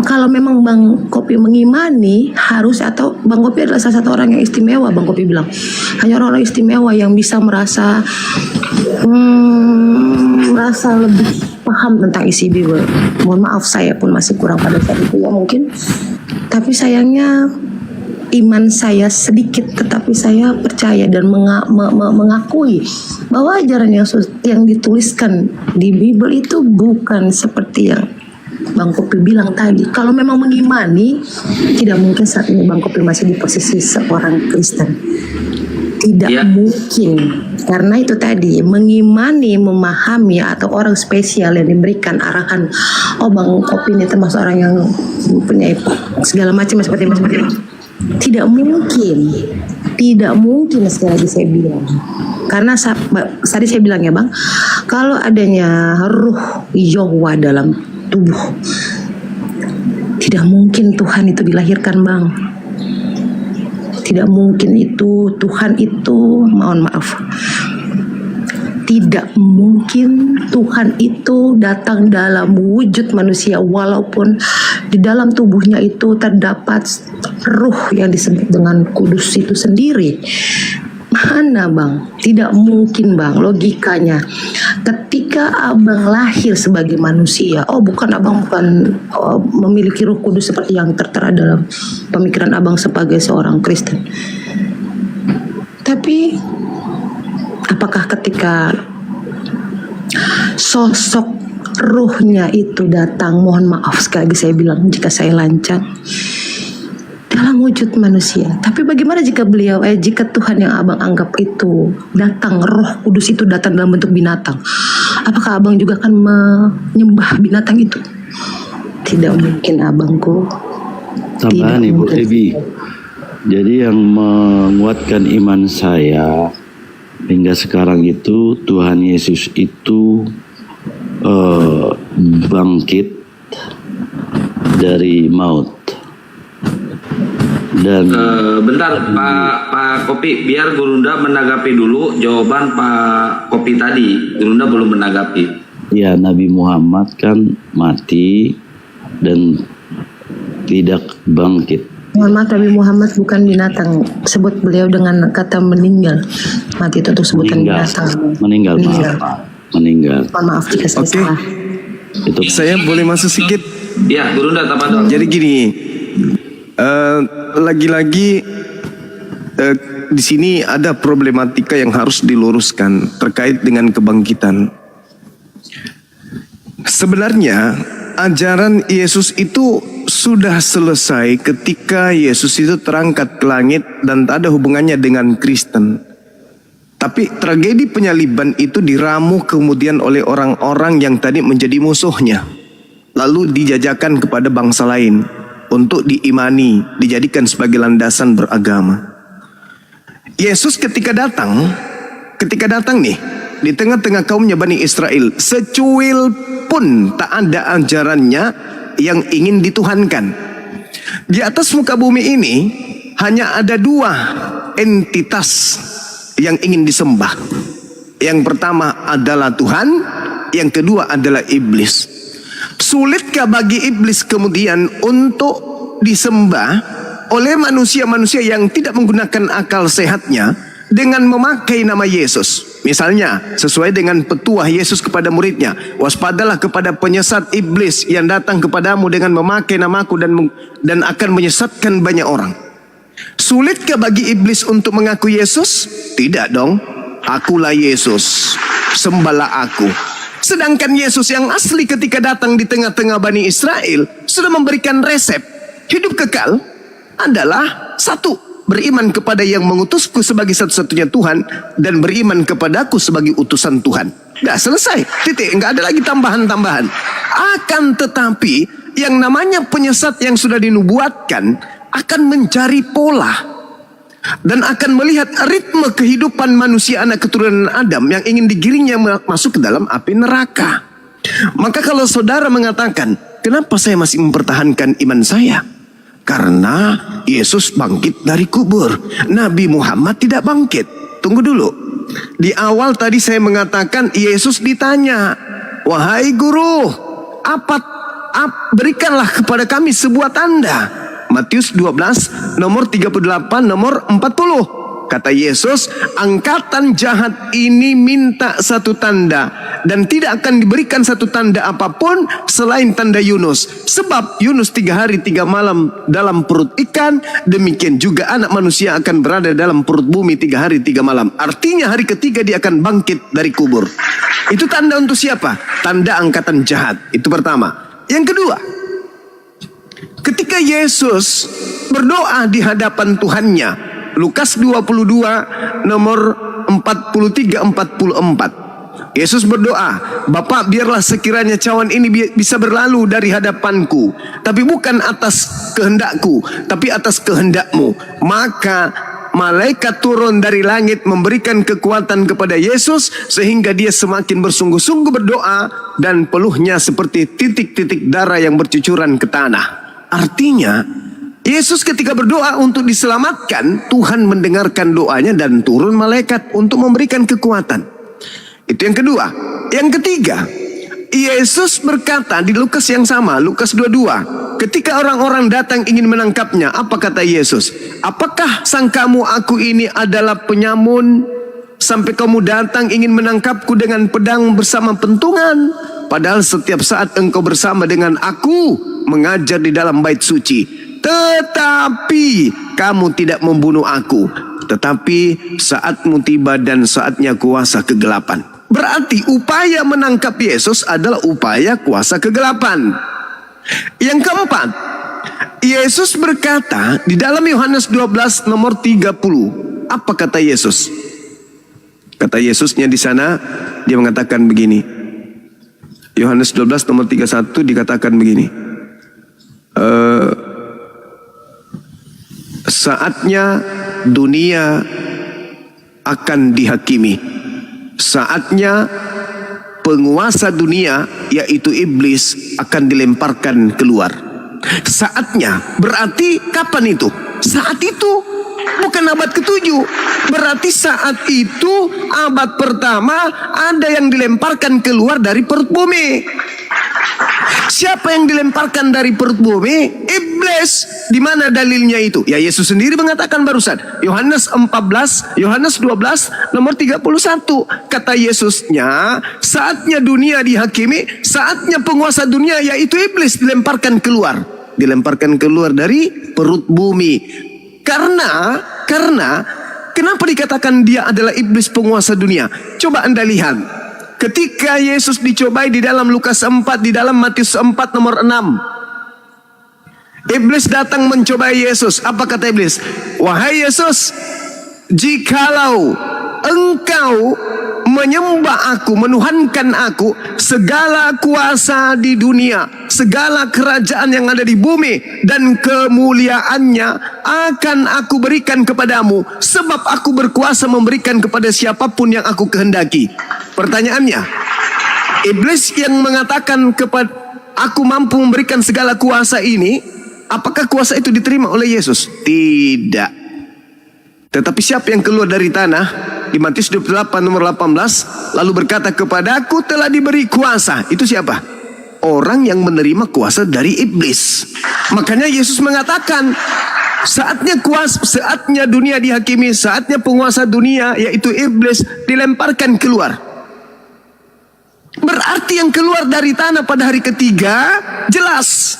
Kalau memang Bang Kopi mengimani harus, atau Bang Kopi adalah salah satu orang yang istimewa, Bang Kopi bilang hanya orang-orang istimewa yang bisa merasa lebih paham tentang isi Bible. Mohon maaf, saya pun masih kurang pada saat itu ya mungkin, tapi sayangnya iman saya sedikit, tetapi saya percaya dan mengakui bahwa ajaran yang dituliskan di Bible itu bukan seperti yang Bang Kopi bilang tadi. Kalau memang mengimani, tidak mungkin saat ini Bang Kopi masih di posisi seorang Kristen. Tidak mungkin. Karena itu tadi, mengimani, memahami, atau orang spesial yang diberikan arahan, oh Bang Kopi ini termasuk orang yang punya segala macam seperti itu. Tidak mungkin sekali lagi saya bilang. Karena tadi saya bilang ya Bang, kalau adanya ruh Yahwa dalam tubuh, tidak mungkin Tuhan itu dilahirkan Bang. Tidak mungkin itu Tuhan itu, mohon maaf, tidak mungkin Tuhan itu datang dalam wujud manusia, walaupun di dalam tubuhnya itu terdapat ruh yang disebut dengan kudus itu sendiri. Mana bang? Tidak mungkin bang, logikanya. Ketika abang lahir sebagai manusia, bukan memiliki Roh Kudus seperti yang tertera dalam pemikiran abang sebagai seorang Kristen. Tapi apakah ketika sosok ruhnya itu datang, mohon maaf sekali lagi saya bilang jika saya lancang, dalam wujud manusia. Tapi bagaimana jika jika Tuhan yang abang anggap itu datang, Roh Kudus itu datang dalam bentuk binatang? Apakah abang juga akan menyembah binatang itu? Tidak mungkin abangku. Tambahan Ibu Ebi. Jadi yang menguatkan iman saya hingga sekarang itu Tuhan Yesus itu bangkit dari maut. Dan bentar Pak Kopi, biar Gurunda menanggapi dulu jawaban Pak Kopi tadi. Gurunda belum menanggapi. Ya, Nabi Muhammad kan mati dan tidak bangkit. Mohon maaf, Nabi Muhammad bukan binatang. Sebut beliau dengan kata meninggal. Mati itu untuk sebutan binatang. Meninggal. Mohon maaf jika saya salah. Saya boleh masuk sedikit? Ya, Gurunda Tapadol. Jadi gini, lagi-lagi di sini ada problematika yang harus diluruskan terkait dengan kebangkitan. Sebenarnya ajaran Yesus itu sudah selesai ketika Yesus itu terangkat ke langit dan tak ada hubungannya dengan Kristen. Tapi tragedi penyaliban itu diramu kemudian oleh orang-orang yang tadi menjadi musuhnya, lalu dijajakan kepada bangsa lain untuk diimani, dijadikan sebagai landasan beragama. Yesus ketika datang nih di tengah-tengah kaumnya Bani Israel, secuil pun tak ada ajarannya yang ingin dituhankan. Di atas muka bumi ini hanya ada dua entitas yang ingin disembah. Yang pertama adalah Tuhan, yang kedua adalah iblis. Sulitkah bagi iblis kemudian untuk disembah oleh manusia-manusia yang tidak menggunakan akal sehatnya dengan memakai nama Yesus? Misalnya sesuai dengan petuah Yesus kepada muridnya, waspadalah kepada penyesat iblis yang datang kepadamu dengan memakai namaku dan akan menyesatkan banyak orang. Sulitkah bagi iblis untuk mengaku Yesus? Tidak dong. Akulah Yesus, sembahlah aku. Sedangkan Yesus yang asli ketika datang di tengah-tengah Bani Israel sudah memberikan resep hidup kekal adalah satu, beriman kepada yang mengutusku sebagai satu-satunya Tuhan dan beriman kepadaku sebagai utusan Tuhan. Dah selesai, titik, enggak ada lagi tambahan-tambahan. Akan tetapi yang namanya penyesat yang sudah dinubuatkan akan mencari pola dan akan melihat ritme kehidupan manusia anak keturunan Adam yang ingin digiringnya masuk ke dalam api neraka. Maka kalau saudara mengatakan, kenapa saya masih mempertahankan iman saya? Karena Yesus bangkit dari kubur, Nabi Muhammad tidak bangkit. Tunggu dulu. Di awal tadi saya mengatakan Yesus ditanya, wahai guru, berikanlah kepada kami sebuah tanda. Matius 12 nomor 38 nomor 40. Kata Yesus, angkatan jahat ini minta satu tanda dan tidak akan diberikan satu tanda apapun selain tanda Yunus. Sebab Yunus 3 hari 3 malam dalam perut ikan, demikian juga anak manusia akan berada dalam perut bumi 3 hari 3 malam. Artinya hari ketiga dia akan bangkit dari kubur. Itu tanda untuk siapa? Tanda angkatan jahat. Itu pertama. Yang kedua, ketika Yesus berdoa di hadapan Tuhannya, Lukas 22 nomor 43-44. Yesus berdoa, Bapa, biarlah sekiranya cawan ini bisa berlalu dari hadapanku, tapi bukan atas kehendakku, tapi atas kehendakmu. Maka malaikat turun dari langit memberikan kekuatan kepada Yesus sehingga dia semakin bersungguh-sungguh berdoa dan peluhnya seperti titik-titik darah yang bercucuran ke tanah. Artinya Yesus ketika berdoa untuk diselamatkan, Tuhan mendengarkan doanya dan turun malaikat untuk memberikan kekuatan. Itu yang kedua. Yang ketiga, Yesus berkata di Lukas yang sama, Lukas 22, ketika orang-orang datang ingin menangkapnya, apa kata Yesus? Apakah sangkamu aku ini adalah penyamun sampai kamu datang ingin menangkapku dengan pedang bersama pentungan? Padahal setiap saat engkau bersama dengan aku mengajar di dalam bait suci. Tetapi kamu tidak membunuh aku. Tetapi saatmu tiba dan saatnya kuasa kegelapan. Berarti upaya menangkap Yesus adalah upaya kuasa kegelapan. Yang keempat, Yesus berkata di dalam Yohanes 12 nomor 30. Apa kata Yesus? Kata Yesusnya di sana, dia mengatakan begini. Yohanes 12 nomor 31 dikatakan begini. Saatnya dunia akan dihakimi. Saatnya penguasa dunia yaitu iblis akan dilemparkan keluar. Saatnya berarti kapan itu? Saat itu bukan abad ke-7. Berarti saat itu abad pertama ada yang dilemparkan keluar dari perut bumi. Siapa yang dilemparkan dari perut bumi? Iblis. Di mana dalilnya itu? Ya Yesus sendiri mengatakan barusan. Yohanes 12 nomor 31. Kata Yesusnya, saatnya dunia dihakimi, saatnya penguasa dunia yaitu iblis dilemparkan keluar. Dilemparkan keluar dari perut bumi. Karena kenapa dikatakan dia adalah iblis penguasa dunia? Coba Anda lihat. Ketika Yesus dicobai di dalam Lukas 4, di dalam Matius 4 nomor 6. Iblis datang mencobai Yesus. Apa kata iblis? Wahai Yesus, jikalau engkau menyembah aku, menuhankan aku, segala kuasa di dunia, segala kerajaan yang ada di bumi dan kemuliaannya akan aku berikan kepadamu, sebab aku berkuasa memberikan kepada siapapun yang aku kehendaki. Pertanyaannya, iblis yang mengatakan kepada aku mampu memberikan segala kuasa ini, apakah kuasa itu diterima oleh Yesus? Tidak. Tetapi siapa yang keluar dari tanah di Matius 28 nomor 18 lalu berkata kepadaku telah diberi kuasa, itu siapa? Orang yang menerima kuasa dari iblis. Makanya Yesus mengatakan saatnya dunia dihakimi, saatnya penguasa dunia yaitu iblis dilemparkan keluar. Berarti yang keluar dari tanah pada hari ketiga jelas.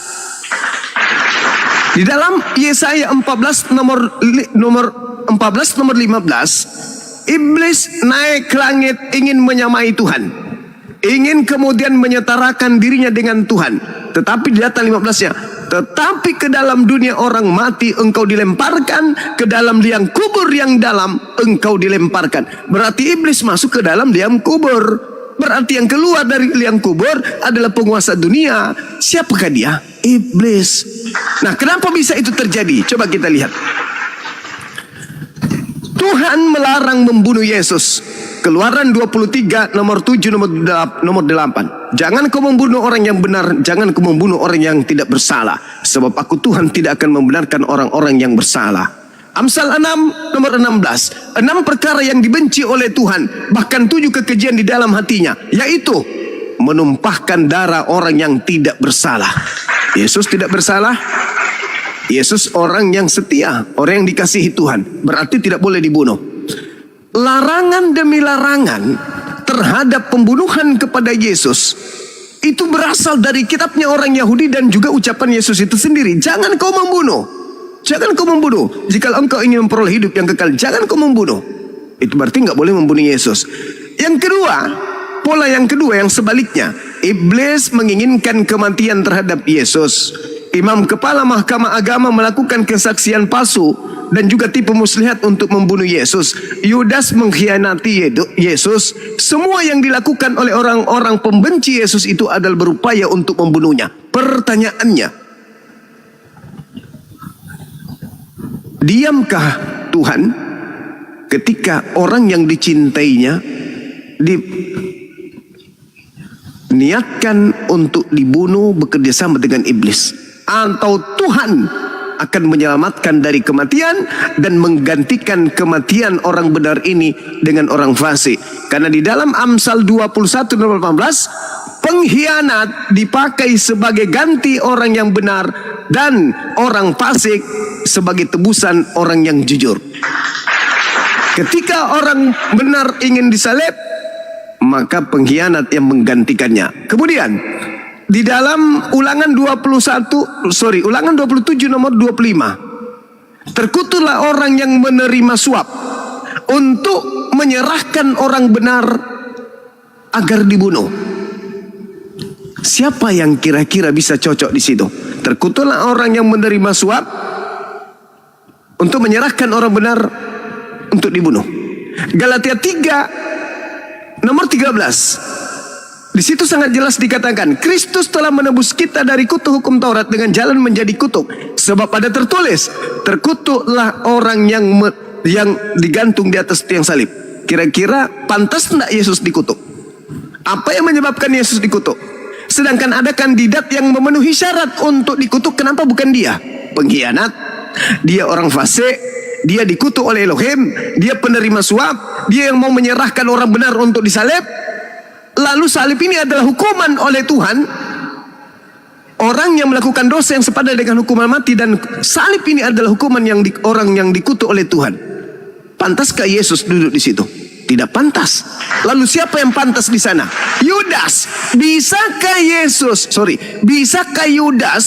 Di dalam Yesaya 14 nomor 15, iblis naik ke langit ingin menyamai Tuhan. Ingin kemudian menyetarakan dirinya dengan Tuhan. Tetapi di data 15-nya, tetapi ke dalam dunia orang mati engkau dilemparkan, ke dalam liang kubur yang dalam engkau dilemparkan. Berarti iblis masuk ke dalam liang kubur. Berarti yang keluar dari liang kubur adalah penguasa dunia. Siapakah dia? Iblis. Nah, kenapa bisa itu terjadi? Coba kita lihat. Tuhan melarang membunuh Yesus. Keluaran 23 nomor 7 nomor 8. Jangan kau membunuh orang yang benar, jangan kau membunuh orang yang tidak bersalah, sebab aku Tuhan tidak akan membenarkan orang-orang yang bersalah. Amsal 6 nomor 16. 6 perkara yang dibenci oleh Tuhan, bahkan 7 kekejian di dalam hatinya, yaitu menumpahkan darah orang yang tidak bersalah. Yesus tidak bersalah. Yesus orang yang setia, orang yang dikasihi Tuhan, berarti tidak boleh dibunuh. Larangan demi larangan terhadap pembunuhan kepada Yesus itu berasal dari kitabnya orang Yahudi dan juga ucapan Yesus itu sendiri. Jangan kau membunuh. Jangan kau membunuh. Jika engkau ingin memperoleh hidup yang kekal, jangan kau membunuh. Itu berarti nggak boleh membunuh Yesus. Yang kedua, pola yang kedua yang sebaliknya, iblis menginginkan kematian terhadap Yesus. Imam kepala mahkamah agama melakukan kesaksian palsu dan juga tipu muslihat untuk membunuh Yesus. Yudas mengkhianati Yesus. Semua yang dilakukan oleh orang-orang pembenci Yesus itu adalah berupaya untuk membunuhnya. Pertanyaannya, diamkah Tuhan ketika orang yang dicintainya diniatkan untuk dibunuh bekerjasama dengan iblis? Atau Tuhan akan menyelamatkan dari kematian dan menggantikan kematian orang benar ini dengan orang fasik? Karena di dalam Amsal 21 nomor 18, pengkhianat dipakai sebagai ganti orang yang benar dan orang fasik sebagai tebusan orang yang jujur. Ketika orang benar ingin disalib, maka pengkhianat yang menggantikannya. Kemudian di dalam Ulangan 27 nomor 25, terkutuklah orang yang menerima suap untuk menyerahkan orang benar agar dibunuh. Siapa yang kira-kira bisa cocok di situ? Terkutuklah orang yang menerima suap untuk menyerahkan orang benar untuk dibunuh. Galatia 3 nomor 13. Di situ sangat jelas dikatakan, Kristus telah menebus kita dari kutuk hukum Taurat dengan jalan menjadi kutuk. Sebab ada tertulis, terkutuklah orang yang digantung di atas tiang salib. Kira-kira pantas tidak Yesus dikutuk? Apa yang menyebabkan Yesus dikutuk? Sedangkan ada kandidat yang memenuhi syarat untuk dikutuk, kenapa bukan dia? Pengkhianat, dia orang fasik, dia dikutuk oleh Elohim, dia penerima suap, dia yang mau menyerahkan orang benar untuk disalib. Lalu salib ini adalah hukuman oleh Tuhan. Orang yang melakukan dosa yang sepadan dengan hukuman mati, dan salib ini adalah hukuman orang yang dikutuk oleh Tuhan. Pantaskah Yesus duduk di situ? Tidak pantas. Lalu siapa yang pantas di sana? Yudas. Bisakah Yudas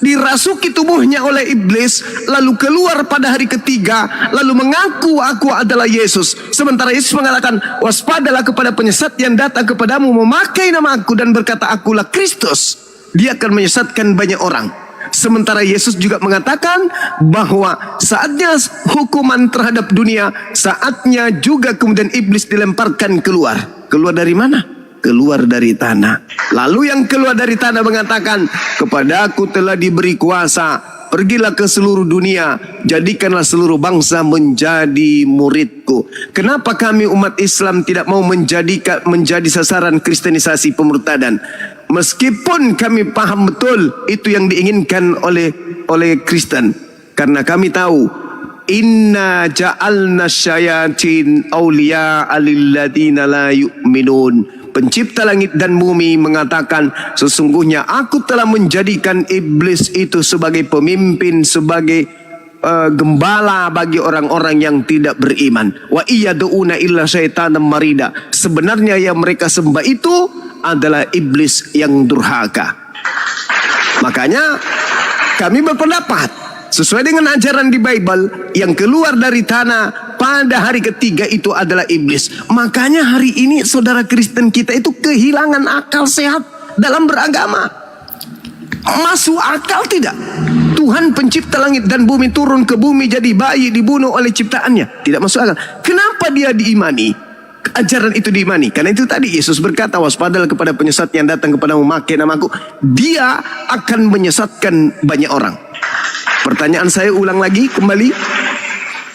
dirasuki tubuhnya oleh iblis, lalu keluar pada hari ketiga, lalu mengaku aku adalah Yesus, sementara Yesus mengatakan, waspadalah kepada penyesat yang datang kepadamu memakai nama aku dan berkata akulah Kristus, dia akan menyesatkan banyak orang. Sementara Yesus juga mengatakan bahwa saatnya hukuman terhadap dunia, saatnya juga kemudian iblis dilemparkan keluar. Keluar dari mana? Keluar dari tanah. Lalu yang keluar dari tanah mengatakan, kepadaku telah diberi kuasa, pergilah ke seluruh dunia, jadikanlah seluruh bangsa menjadi muridku. Kenapa kami umat Islam tidak mau menjadi sasaran kristenisasi pemurtadan? Meskipun kami paham betul itu yang diinginkan oleh Kristen, karena kami tahu inna ja'alna syayatin awliya alilladina la yu'minun. Pencipta langit dan bumi mengatakan, sesungguhnya aku telah menjadikan iblis itu sebagai pemimpin, sebagai gembala bagi orang-orang yang tidak beriman. Wa iyad'una illa syaitanan marida. Sebenarnya yang mereka sembah itu adalah iblis yang durhaka. Makanya kami berpendapat, sesuai dengan ajaran di Bible, yang keluar dari tanah pada hari ketiga itu adalah iblis. Makanya hari ini saudara Kristen kita itu kehilangan akal sehat dalam beragama. Masuk akal tidak? Tuhan pencipta langit dan bumi turun ke bumi jadi bayi, dibunuh oleh ciptaannya. Tidak masuk akal. Kenapa dia diimani? Ajaran itu diimani. Karena itu tadi Yesus berkata, waspadalah kepada penyesat yang datang kepadamu memakai namaku. Dia akan menyesatkan banyak orang. Pertanyaan saya ulang lagi kembali,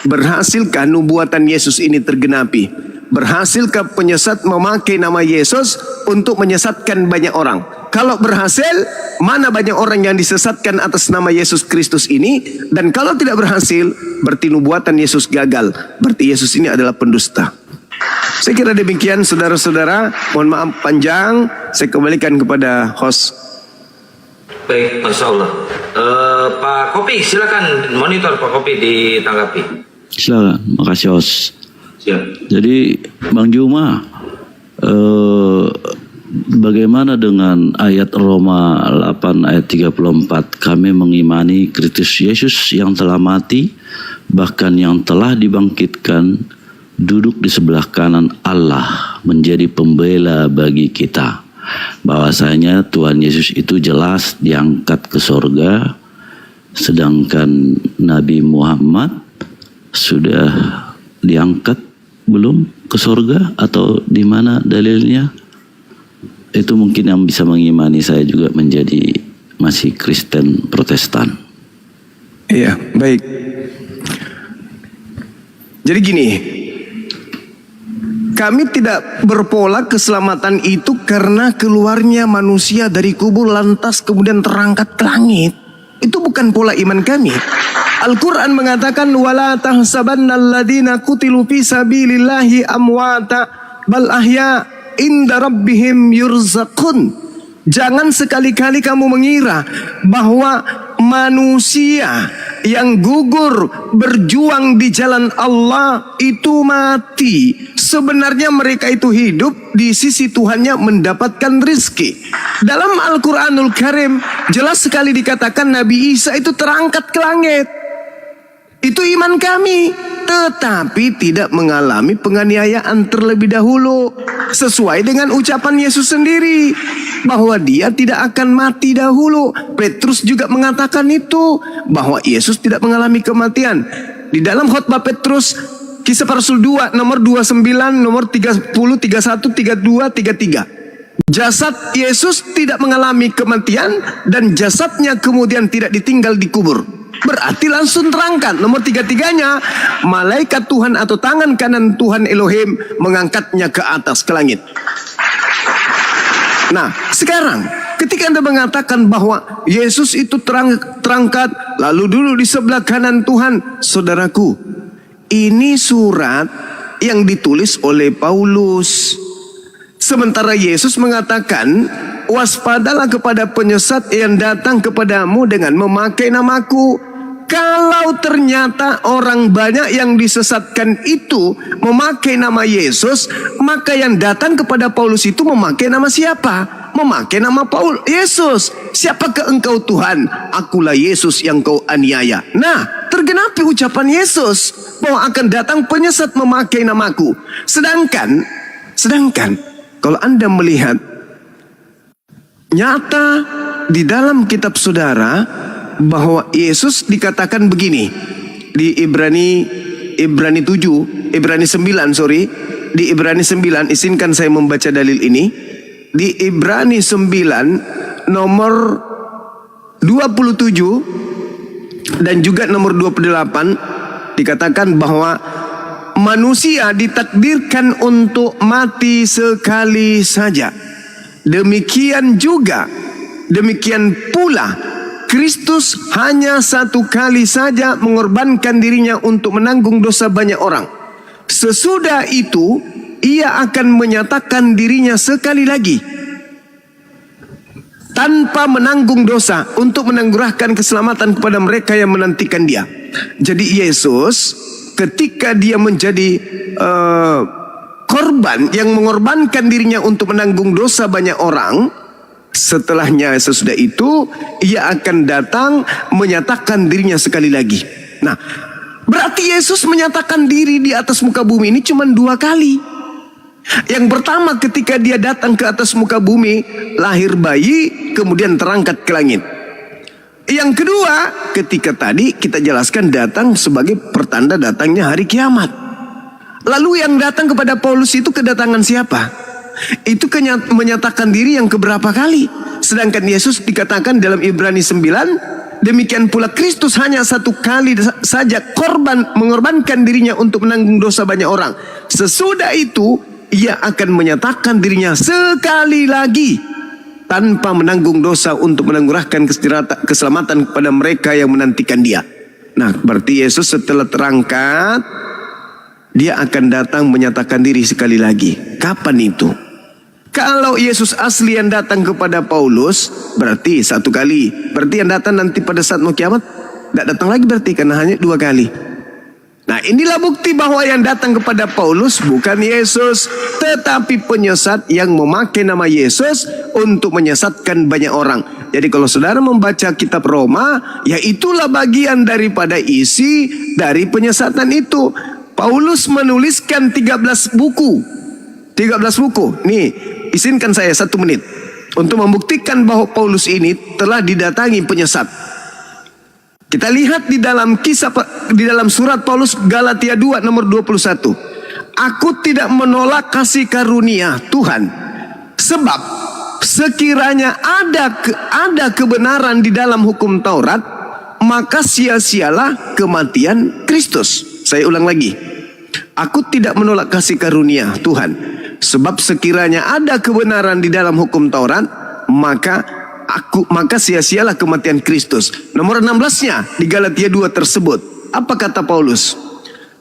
berhasilkah nubuatan Yesus ini tergenapi? Berhasilkah penyesat memakai nama Yesus untuk menyesatkan banyak orang? Kalau berhasil, mana banyak orang yang disesatkan atas nama Yesus Kristus ini? Dan kalau tidak berhasil, berarti nubuatan Yesus gagal. Berarti Yesus ini adalah pendusta. Saya kira demikian saudara-saudara. Mohon maaf panjang, saya kembalikan kepada host. Baik, Masya Allah. Pak Kopi, silakan monitor Pak Kopi ditanggapi. Silakan, makasih Os. Siap. Jadi Bang Juma, bagaimana dengan ayat Roma 8 ayat 34? Kami mengimani Kristus Yesus yang telah mati, bahkan yang telah dibangkitkan, duduk di sebelah kanan Allah, menjadi pembela bagi kita. Bahwasanya Tuhan Yesus itu jelas diangkat ke sorga, sedangkan Nabi Muhammad sudah diangkat belum ke sorga, atau di mana dalilnya? Itu mungkin yang bisa mengimani saya juga menjadi masih Kristen Protestan. Iya, baik. Jadi gini, kami tidak berpola keselamatan itu karena keluarnya manusia dari kubur lantas kemudian terangkat ke langit. Itu bukan pola iman kami. Al-Quran mengatakan, wala tahsabanna alladhina qutilu fi sabilillahi amwata bal ahya inda rabbihim yurzaqun. Jangan sekali-kali kamu mengira bahwa manusia yang gugur berjuang di jalan Allah itu mati. Sebenarnya mereka itu hidup di sisi Tuhannya mendapatkan rizki. Dalam Al-Quranul Karim jelas sekali dikatakan Nabi Isa itu terangkat ke langit. Itu iman kami, tetapi tidak mengalami penganiayaan terlebih dahulu. Sesuai dengan ucapan Yesus sendiri, bahwa dia tidak akan mati dahulu. Petrus juga mengatakan itu, bahwa Yesus tidak mengalami kematian. Di dalam khotbah Petrus, Kisah Para Rasul 2, nomor 29, nomor 30, 31, 32, 33. Jasad Yesus tidak mengalami kematian, dan jasadnya kemudian tidak ditinggal di kubur. Berarti langsung terangkat. Nomor 33-nya, malaikat Tuhan atau tangan kanan Tuhan Elohim mengangkatnya ke atas ke langit. Nah, sekarang ketika Anda mengatakan bahwa Yesus itu terangkat lalu duduk di sebelah kanan Tuhan, saudaraku, ini surat yang ditulis oleh Paulus. Sementara Yesus mengatakan, waspadalah kepada penyesat yang datang kepadamu dengan memakai namaku. Kalau ternyata orang banyak yang disesatkan itu memakai nama Yesus, maka yang datang kepada Paulus itu memakai nama siapa? Memakai nama Yesus. Siapakah engkau Tuhan? Akulah Yesus yang kau aniaya. Nah, tergenapi ucapan Yesus bahwa akan datang penyesat memakai namaku. Sedangkan kalau Anda melihat nyata di dalam kitab saudara bahwa Yesus dikatakan begini di Ibrani 9, izinkan saya membaca dalil ini. Di Ibrani 9 nomor 27 dan juga nomor 28 dikatakan bahwa manusia ditakdirkan untuk mati sekali saja. Demikian pula Kristus hanya satu kali saja mengorbankan dirinya untuk menanggung dosa banyak orang. Sesudah itu, ia akan menyatakan dirinya sekali lagi tanpa menanggung dosa untuk menanggurahkan keselamatan kepada mereka yang menantikan dia. Jadi Yesus ketika dia menjadi korban yang mengorbankan dirinya untuk menanggung dosa banyak orang, setelahnya sesudah itu ia akan datang menyatakan dirinya sekali lagi. Nah, berarti Yesus menyatakan diri di atas muka bumi ini cuma 2 kali. Yang pertama ketika dia datang ke atas muka bumi, lahir bayi, kemudian terangkat ke langit. Yang kedua, ketika tadi kita jelaskan datang sebagai pertanda datangnya hari kiamat. Lalu yang datang kepada Paulus itu kedatangan siapa? Itu menyatakan diri yang keberapa kali? Sedangkan Yesus dikatakan dalam Ibrani 9, demikian pula Kristus hanya satu kali saja mengorbankan dirinya untuk menanggung dosa banyak orang. Sesudah itu ia akan menyatakan dirinya sekali lagi tanpa menanggung dosa untuk menanggurahkan keselamatan kepada mereka yang menantikan dia. Nah, berarti Yesus setelah terangkat, dia akan datang menyatakan diri sekali lagi. Kapan itu? Kalau Yesus asli yang datang kepada Paulus, berarti satu kali. Berarti yang datang nanti pada saat mau kiamat, tidak datang lagi berarti karena hanya 2 kali. Nah, inilah bukti bahwa yang datang kepada Paulus bukan Yesus, tetapi penyesat yang memakai nama Yesus untuk menyesatkan banyak orang. Jadi kalau saudara membaca kitab Roma, ya itulah bagian daripada isi dari penyesatan itu. Paulus menuliskan 13 buku. 13 buku. Nih, izinkan saya 1 menit untuk membuktikan bahwa Paulus ini telah didatangi penyesat. Kita lihat di dalam surat Paulus Galatia 2 nomor 21. Aku tidak menolak kasih karunia Tuhan, sebab sekiranya ada kebenaran di dalam hukum Taurat, maka sia-sialah kematian Kristus. Saya ulang lagi. Aku tidak menolak kasih karunia Tuhan, sebab sekiranya ada kebenaran di dalam hukum Taurat, maka sia-sialah kematian Kristus. Nomor 16-nya di Galatia 2 tersebut. Apa kata Paulus?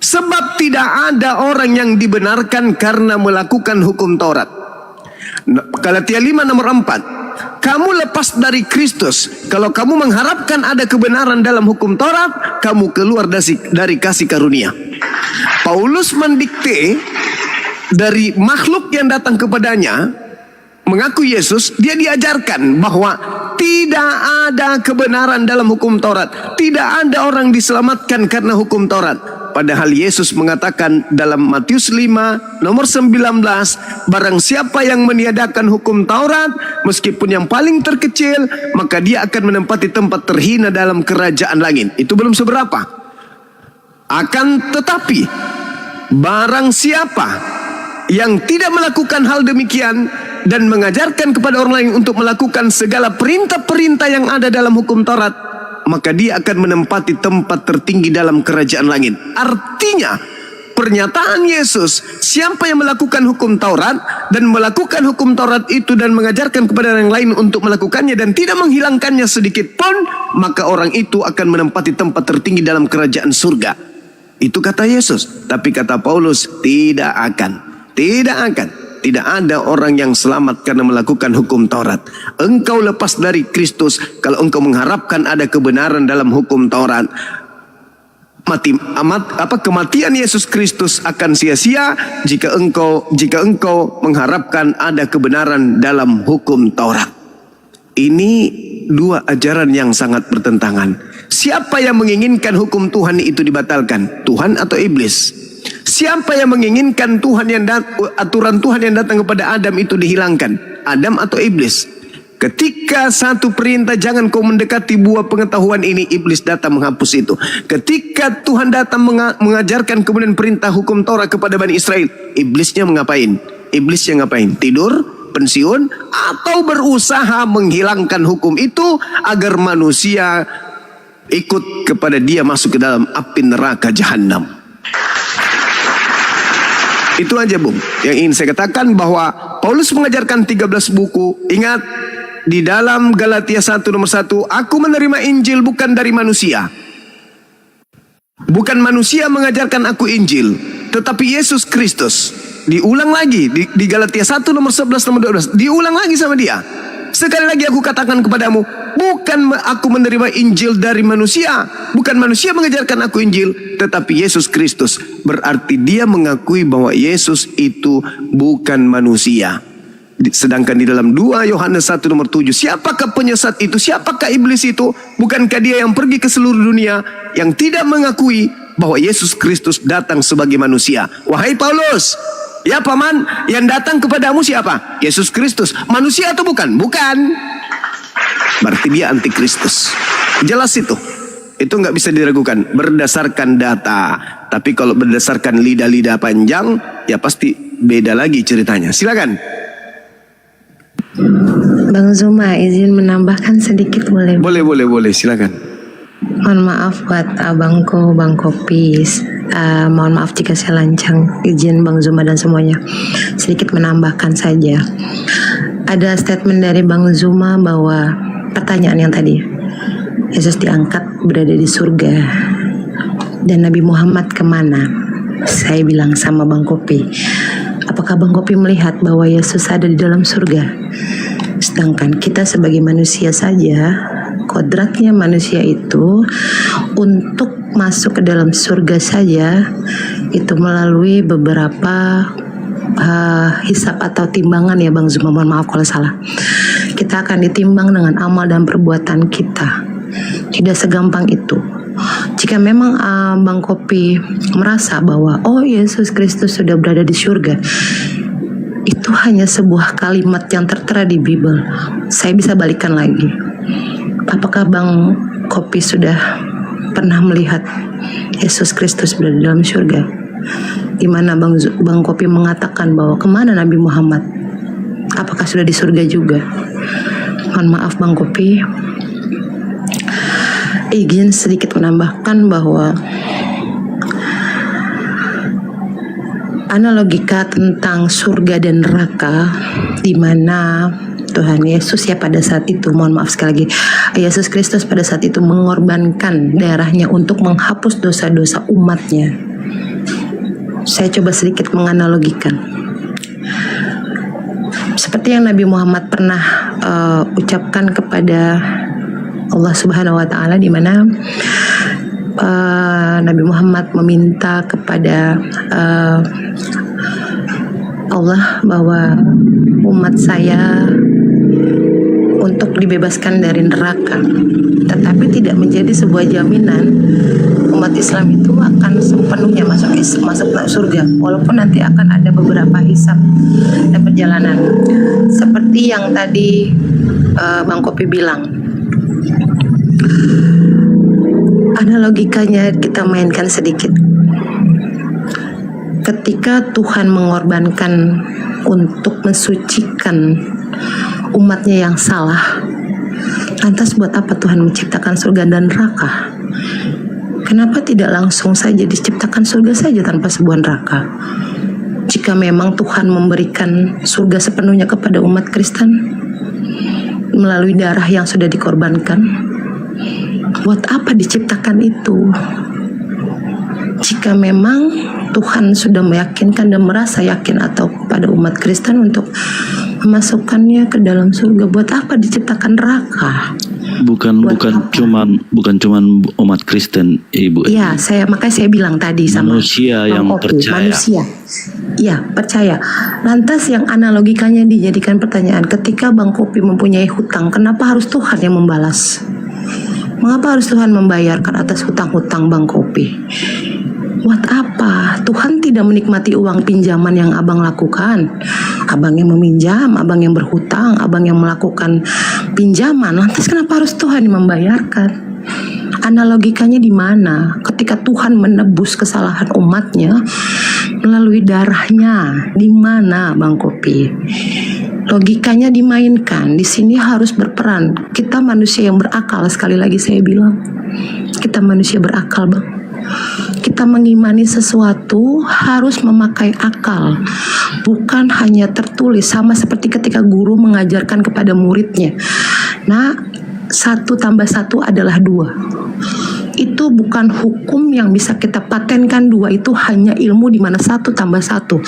Sebab tidak ada orang yang dibenarkan karena melakukan hukum Taurat, Galatia 5 nomor 4. Kamu lepas dari Kristus. Kalau kamu mengharapkan ada kebenaran dalam hukum Taurat, kamu keluar dari kasih karunia. Paulus mendikte dari makhluk yang datang kepadanya, mengaku Yesus, dia diajarkan bahwa tidak ada kebenaran dalam hukum Taurat. Tidak ada orang diselamatkan karena hukum Taurat. Padahal Yesus mengatakan dalam Matius 5 nomor 19, barang siapa yang meniadakan hukum Taurat, meskipun yang paling terkecil, maka dia akan menempati tempat terhina dalam kerajaan langit. Itu belum seberapa. Akan tetapi, barang siapa yang tidak melakukan hal demikian dan mengajarkan kepada orang lain untuk melakukan segala perintah-perintah yang ada dalam hukum Taurat, maka dia akan menempati tempat tertinggi dalam kerajaan langit. Artinya, pernyataan Yesus, siapa yang melakukan hukum Taurat dan melakukan hukum Taurat itu dan mengajarkan kepada orang lain untuk melakukannya dan tidak menghilangkannya sedikit pun, maka orang itu akan menempati tempat tertinggi dalam kerajaan surga. Itu kata Yesus. Tapi kata Paulus, tidak akan. Tidak akan. Tidak ada orang yang selamat karena melakukan hukum Taurat. Engkau lepas dari Kristus kalau engkau mengharapkan ada kebenaran dalam hukum Taurat. Kematian Yesus Kristus akan sia-sia jika engkau mengharapkan ada kebenaran dalam hukum Taurat. Ini dua ajaran yang sangat bertentangan. Siapa yang menginginkan hukum Tuhan itu dibatalkan? Tuhan atau iblis? Siapa yang menginginkan aturan Tuhan yang datang kepada Adam itu dihilangkan? Adam atau iblis? Ketika satu perintah jangan kau mendekati buah pengetahuan ini, iblis datang menghapus itu. Ketika Tuhan datang mengajarkan kemudian perintah hukum Taurat kepada Bani Israel, iblisnya mengapain? Iblisnya ngapain? Tidur? Pensiun? Atau berusaha menghilangkan hukum itu agar manusia ikut kepada dia masuk ke dalam api neraka jahanam. Itu aja Bung yang ingin saya katakan, bahwa Paulus mengajarkan 13 buku. Ingat, di dalam Galatia 1 nomor 1, aku menerima Injil bukan dari manusia. Bukan manusia mengajarkan aku Injil, tetapi Yesus Kristus. Diulang lagi di Galatia 1 nomor 11 nomor 12. Diulang lagi sama dia. Sekali lagi aku katakan kepadamu, bukan aku menerima Injil dari manusia. Bukan manusia mengajarkan aku Injil, tetapi Yesus Kristus. Berarti dia mengakui bahwa Yesus itu bukan manusia. Sedangkan di dalam 2 Yohanes 1 nomor 7, siapakah penyesat itu? Siapakah iblis itu? Bukankah dia yang pergi ke seluruh dunia yang tidak mengakui bahwa Yesus Kristus datang sebagai manusia? Wahai Paulus, ya paman, yang datang kepadamu siapa? Yesus Kristus. Manusia atau bukan? Bukan. Berarti dia antikristus. Jelas itu. Itu nggak bisa diragukan berdasarkan data. Tapi kalau berdasarkan lidah-lidah panjang, ya pasti beda lagi ceritanya. Silakan. Bang Zuma, izin menambahkan sedikit boleh? Boleh, silakan. Mohon maaf buat abangku, Bang Kopis. Mohon maaf jika saya lancang. Izin Bang Zuma dan semuanya. Sedikit menambahkan saja. Ada statement dari Bang Zuma bahwa pertanyaan yang tadi, Yesus diangkat berada di surga dan Nabi Muhammad kemana? Saya bilang sama Bang Kopi, apakah Bang Kopi melihat bahwa Yesus ada di dalam surga? Sedangkan kita sebagai manusia saja, kodratnya manusia itu untuk masuk ke dalam surga saja itu melalui beberapa hisab atau timbangan ya Bang Zuma, mohon maaf kalau salah. Kita akan ditimbang dengan amal dan perbuatan kita. Tidak segampang itu. Jika memang Bang Kopi merasa bahwa Yesus Kristus sudah berada di surga, itu hanya sebuah kalimat yang tertera di Bible. Saya bisa balikan lagi. Apakah Bang Kopi sudah pernah melihat Yesus Kristus berada di dalam surga? Di mana Bang Kopi mengatakan bahwa kemana Nabi Muhammad? Apakah sudah di surga juga? Mohon maaf Bang Kopi, izin sedikit menambahkan bahwa analogika tentang surga dan neraka, di mana Tuhan Yesus ya pada saat itu, mohon maaf sekali lagi, Yesus Kristus pada saat itu mengorbankan darahnya untuk menghapus dosa-dosa umatnya. Saya coba sedikit menganalogikan. seperti yang Nabi Muhammad pernah ucapkan kepada Allah Subhanahu wa taala, di mana Nabi Muhammad meminta kepada Allah bahwa umat saya untuk dibebaskan dari neraka, tetapi tidak menjadi sebuah jaminan umat Islam itu akan sepenuhnya masuk surga, walaupun nanti akan ada beberapa hisab dan perjalanan seperti yang tadi Bang Kopi bilang. Analogikanya kita mainkan sedikit. Ketika Tuhan mengorbankan untuk mensucikan umatnya yang salah, lantas buat apa Tuhan menciptakan surga dan neraka? Kenapa tidak langsung saja diciptakan surga saja tanpa sebuah neraka? Jika memang Tuhan memberikan surga sepenuhnya kepada umat Kristen melalui darah yang sudah dikorbankan, buat apa diciptakan itu? Jika memang Tuhan sudah meyakinkan dan merasa yakin atau kepada umat Kristen untuk memasukkannya ke dalam surga, buat apa diciptakan neraka? Bukan cuman umat Kristen, Ibu. Ya, makanya saya bilang tadi sama manusia yang percaya. Manusia. Ya, percaya. Lantas yang analogikanya dijadikan pertanyaan, ketika Bang Kopi mempunyai hutang, kenapa harus Tuhan yang membalas? Mengapa harus Tuhan membayarkan atas hutang-hutang Bang Kopi? Buat apa? Tuhan tidak menikmati uang pinjaman yang abang lakukan. Abang yang meminjam, abang yang berhutang, abang yang melakukan pinjaman. Lantas kenapa harus Tuhan yang membayarkan? Analogikanya di mana? Ketika Tuhan menebus kesalahan umatnya melalui darahnya, di mana Bang Kopi? Logikanya dimainkan. Di sini harus berperan. Kita manusia yang berakal, sekali lagi saya bilang. Kita manusia berakal, Bang. Kita mengimani sesuatu harus memakai akal, bukan hanya tertulis, sama seperti ketika guru mengajarkan kepada muridnya. Nah, 1 tambah 1 adalah 2. Itu bukan hukum yang bisa kita patenkan. 2 itu hanya ilmu di mana 1 tambah 1,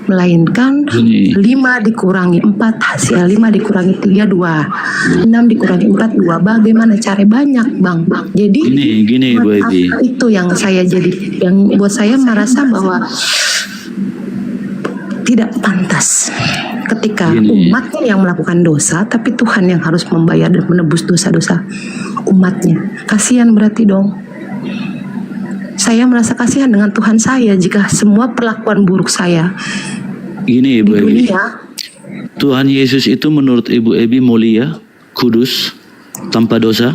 melainkan 5 dikurangi 4 hasil 5 dikurangi 3 2, 6 dikurangi 4 2. Bagaimana cara? Banyak, Bang. Jadi gini Bu Ebi, itu yang buat saya merasa bahwa tidak pantas ketika umatnya yang melakukan dosa, tapi Tuhan yang harus membayar dan menebus dosa-dosa umatnya. Kasihan berarti dong. Saya merasa kasihan dengan Tuhan saya jika semua perlakuan buruk saya gini Ibu Ebi, dunia, Tuhan Yesus itu menurut Ibu Ebi mulia, kudus, tanpa dosa?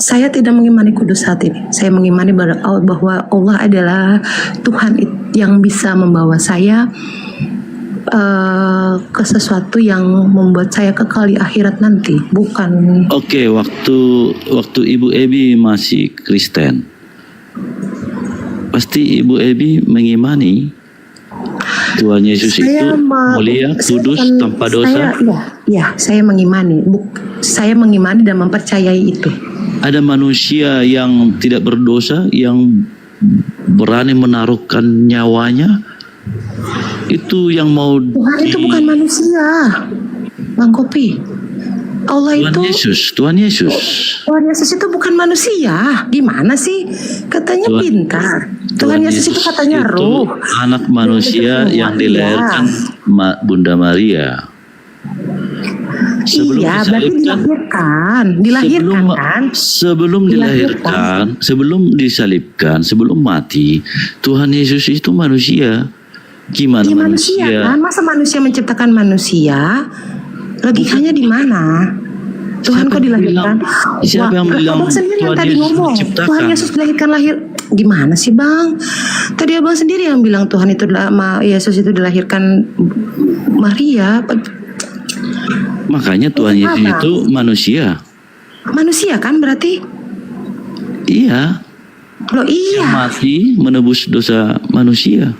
Saya tidak mengimani kudus saat ini. Saya mengimani bahwa Allah adalah Tuhan yang bisa membawa saya ke sesuatu yang membuat saya kekal di akhirat nanti, bukan. Oke, waktu Ibu Ebi masih Kristen, pasti Ibu Ebi mengimani Tuhan Yesus itu mulia, kudus, tanpa dosa. Saya mengimani. Saya mengimani dan mempercayai itu. Ada manusia yang tidak berdosa yang berani menaruhkan nyawanya. Itu yang mau Tuhan itu bukan manusia, Bang Kopi. Allah Tuhan Yesus itu bukan manusia. Gimana sih? Katanya pintar. Tuhan Yesus itu katanya roh. Anak manusia yang dilahirkan Bunda Maria. Berarti dilahirkan kan? Sebelum disalibkan, sebelum mati, Tuhan Yesus itu manusia. Gimana manusia? Kan? Masa manusia menciptakan manusia? Logikanya di mana? Tuhan kok dilahirkan? Siapa yang bilang Tuhan Yesus menciptakan? Tuhan Yesus dilahirkan gimana sih, Bang? Tadi Abang sendiri yang bilang Tuhan itu Yesus itu dilahirkan Maria. Makanya Tuhan Yesus itu manusia. Manusia kan berarti? Iya. Loh iya. Yang mati menebus dosa manusia.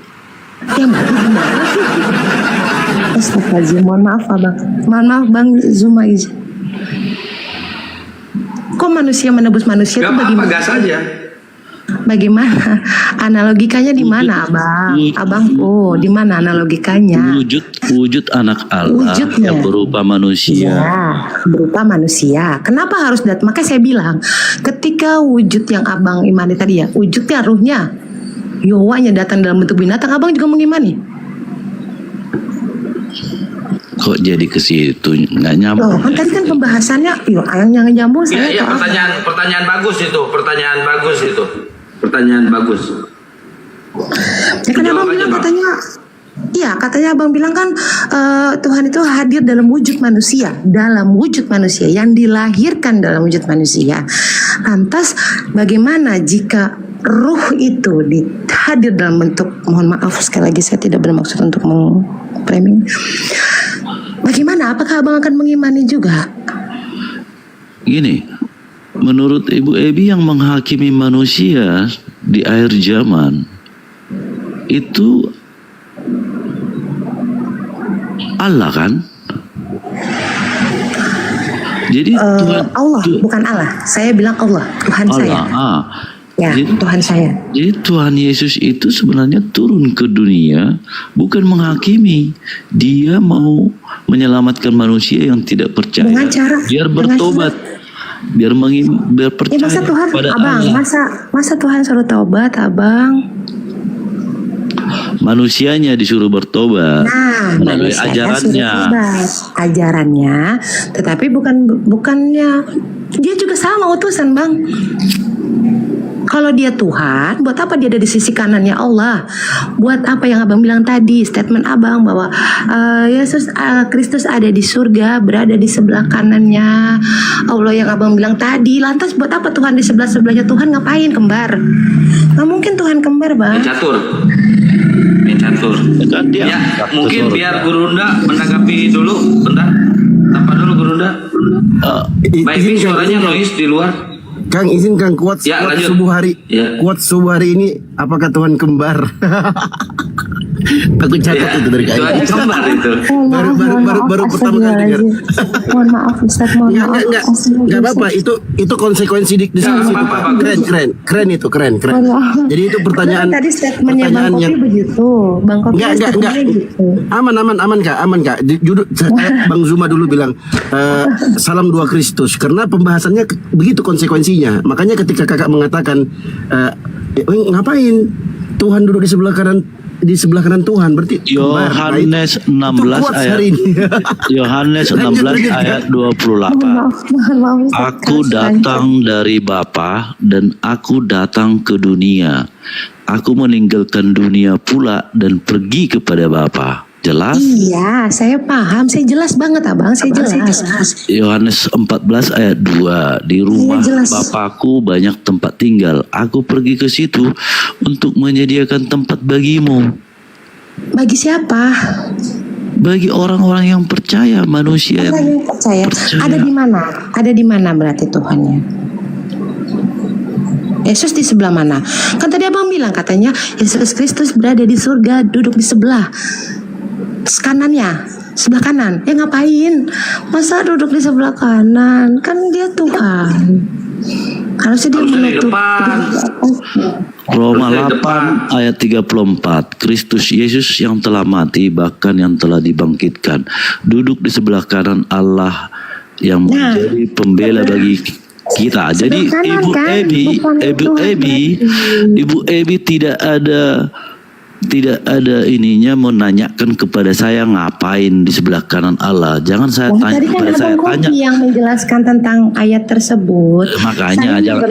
Yang mati gimana sih? Astagfirullahaladzim, mohon maaf Abang. Mohon maaf Bang Zuma izin. Kok manusia menebus manusia itu bagaimana? Gas aja. Bagaimana analogikanya di mana, Abang? Abang, di mana analogikanya? Wujud anak Allah Wujudnya. yang berupa manusia. Ya, berupa manusia. Kenapa harus makanya saya bilang, ketika wujud yang Abang imani tadi ya, wujudnya ruhnya, Yowanya datang dalam bentuk binatang, Abang juga mengimani. Kok jadi ke situ nggak nyambung? Loh, kan tadi kan pembahasannya, yang nyambung saya. Iya, pertanyaan bagus itu, pertanyaan bagus. Ya kan Abang bilang katanya, iya katanya Abang bilang kan Tuhan itu hadir dalam wujud manusia, yang dilahirkan dalam wujud manusia. Lantas bagaimana jika ruh itu hadir dalam bentuk, mohon maaf sekali lagi saya tidak bermaksud untuk meng-framing. Bagaimana? Apakah Abang akan mengimani juga? Gini, menurut Ibu Ebi yang menghakimi manusia di akhir zaman itu Allah kan? Jadi Allah, bukan Allah. Saya bilang Allah, Tuhan saya. Ya, jadi, Tuhan saya. Jadi Tuhan Yesus itu sebenarnya turun ke dunia bukan menghakimi. Dia mau menyelamatkan manusia yang tidak percaya. Dengan cara biar bertobat. Biar percaya masa Tuhan, pada Abang, Allah. masa Tuhan suruh tobat, Abang? Manusianya disuruh bertobat melalui ajarannya, tetapi bukannya dia juga sama utusan, Bang. Kalau dia Tuhan, buat apa dia ada di sisi kanannya Allah? Buat apa yang Abang bilang tadi, statement Abang bahwa Yesus Kristus ada di surga, berada di sebelah kanannya Allah yang Abang bilang tadi. Lantas buat apa Tuhan di sebelah-sebelahnya Tuhan? Ngapain kembar? Nggak mungkin Tuhan kembar, Bang. Main catur. Ya, mungkin biar Gurunda menanggapi dulu, bentar. Apa dulu Gurunda? Baik, suaranya noise di luar. Kang, izin Kang, kuat subuh hari ini apakah Tuhan kembar? Aku catat itu dari Tuhan kembar itu. Baru pertama kali dengar. Mohon maaf Ustaz, mohon maaf. Enggak apa-apa, itu konsekuensi di situ. Keren itu. Jadi itu pertanyaan. Tadi statementnya Bang Kopi begitu. Bang Kopi statementnya gitu. Aman Kak. Bang Zuma dulu bilang salam dua Kristus karena pembahasannya begitu konsekuensinya. Makanya ketika kakak mengatakan ngapain Tuhan duduk di sebelah kanan Tuhan, berarti Yohanes 16 ayat 28. Aku datang dari Bapa dan aku datang ke dunia. Aku meninggalkan dunia pula dan pergi kepada Bapa. Jelas? Iya, saya paham. Saya jelas banget, Abang. Saya jelas. Yohanes 14 ayat 2. Di rumah Bapakku banyak tempat tinggal. Aku pergi ke situ untuk menyediakan tempat bagimu. Bagi siapa? Bagi orang-orang yang percaya, manusia yang percaya. Ada di mana? Ada di mana berarti Tuhannya? Yesus di sebelah mana? Kan tadi Abang bilang katanya Yesus Kristus berada di surga, duduk di sebelah kanannya, sebelah kanan. Ya ngapain? Masa duduk di sebelah kanan? Kan dia Tuhan. Harusnya dia menutup. Roma 8 ayat 34. Kristus Yesus yang telah mati bahkan yang telah dibangkitkan duduk di sebelah kanan Allah yang menjadi pembela bagi kita. Jadi Ibu Ebi tidak ada ininya menanyakan kepada saya ngapain di sebelah kanan Allah. Jangan saya tanya kepada saya tanya yang menjelaskan tentang ayat tersebut. Makanya jangan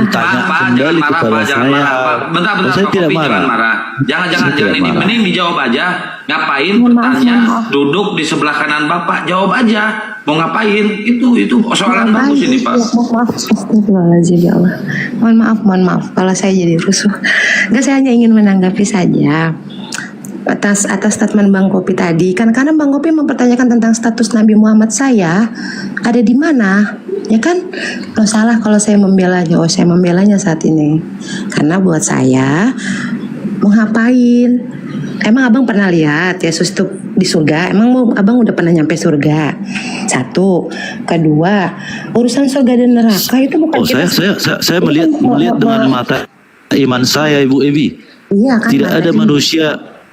tanya kembali kepada saya. Bentar, saya tidak marah. Jangan ini. Mending dijawab aja. Ngapain tanya duduk di sebelah kanan Bapak? Jawab aja. Mau ngapain? Itu soalan bagus ini, Pak. Astagfirullahaladzim, ya Allah. Mohon maaf kalau saya jadi rusuh. Enggak, saya hanya ingin menanggapi saja atas statement Bang Kopi tadi. Kan karena Bang Kopi mempertanyakan tentang status Nabi Muhammad saya ada di mana? Ya kan? Kalau salah kalau saya membelanya, saya membelanya saat ini. Karena buat saya mau ngapain? Emang Abang pernah lihat Yesus itu di surga? Emang Abang udah pernah nyampe surga? Satu. Kedua, Urusan surga dan neraka itu bukan Oh, kita. saya melihat dengan mata iman saya, Ibu Evi. Iya kan.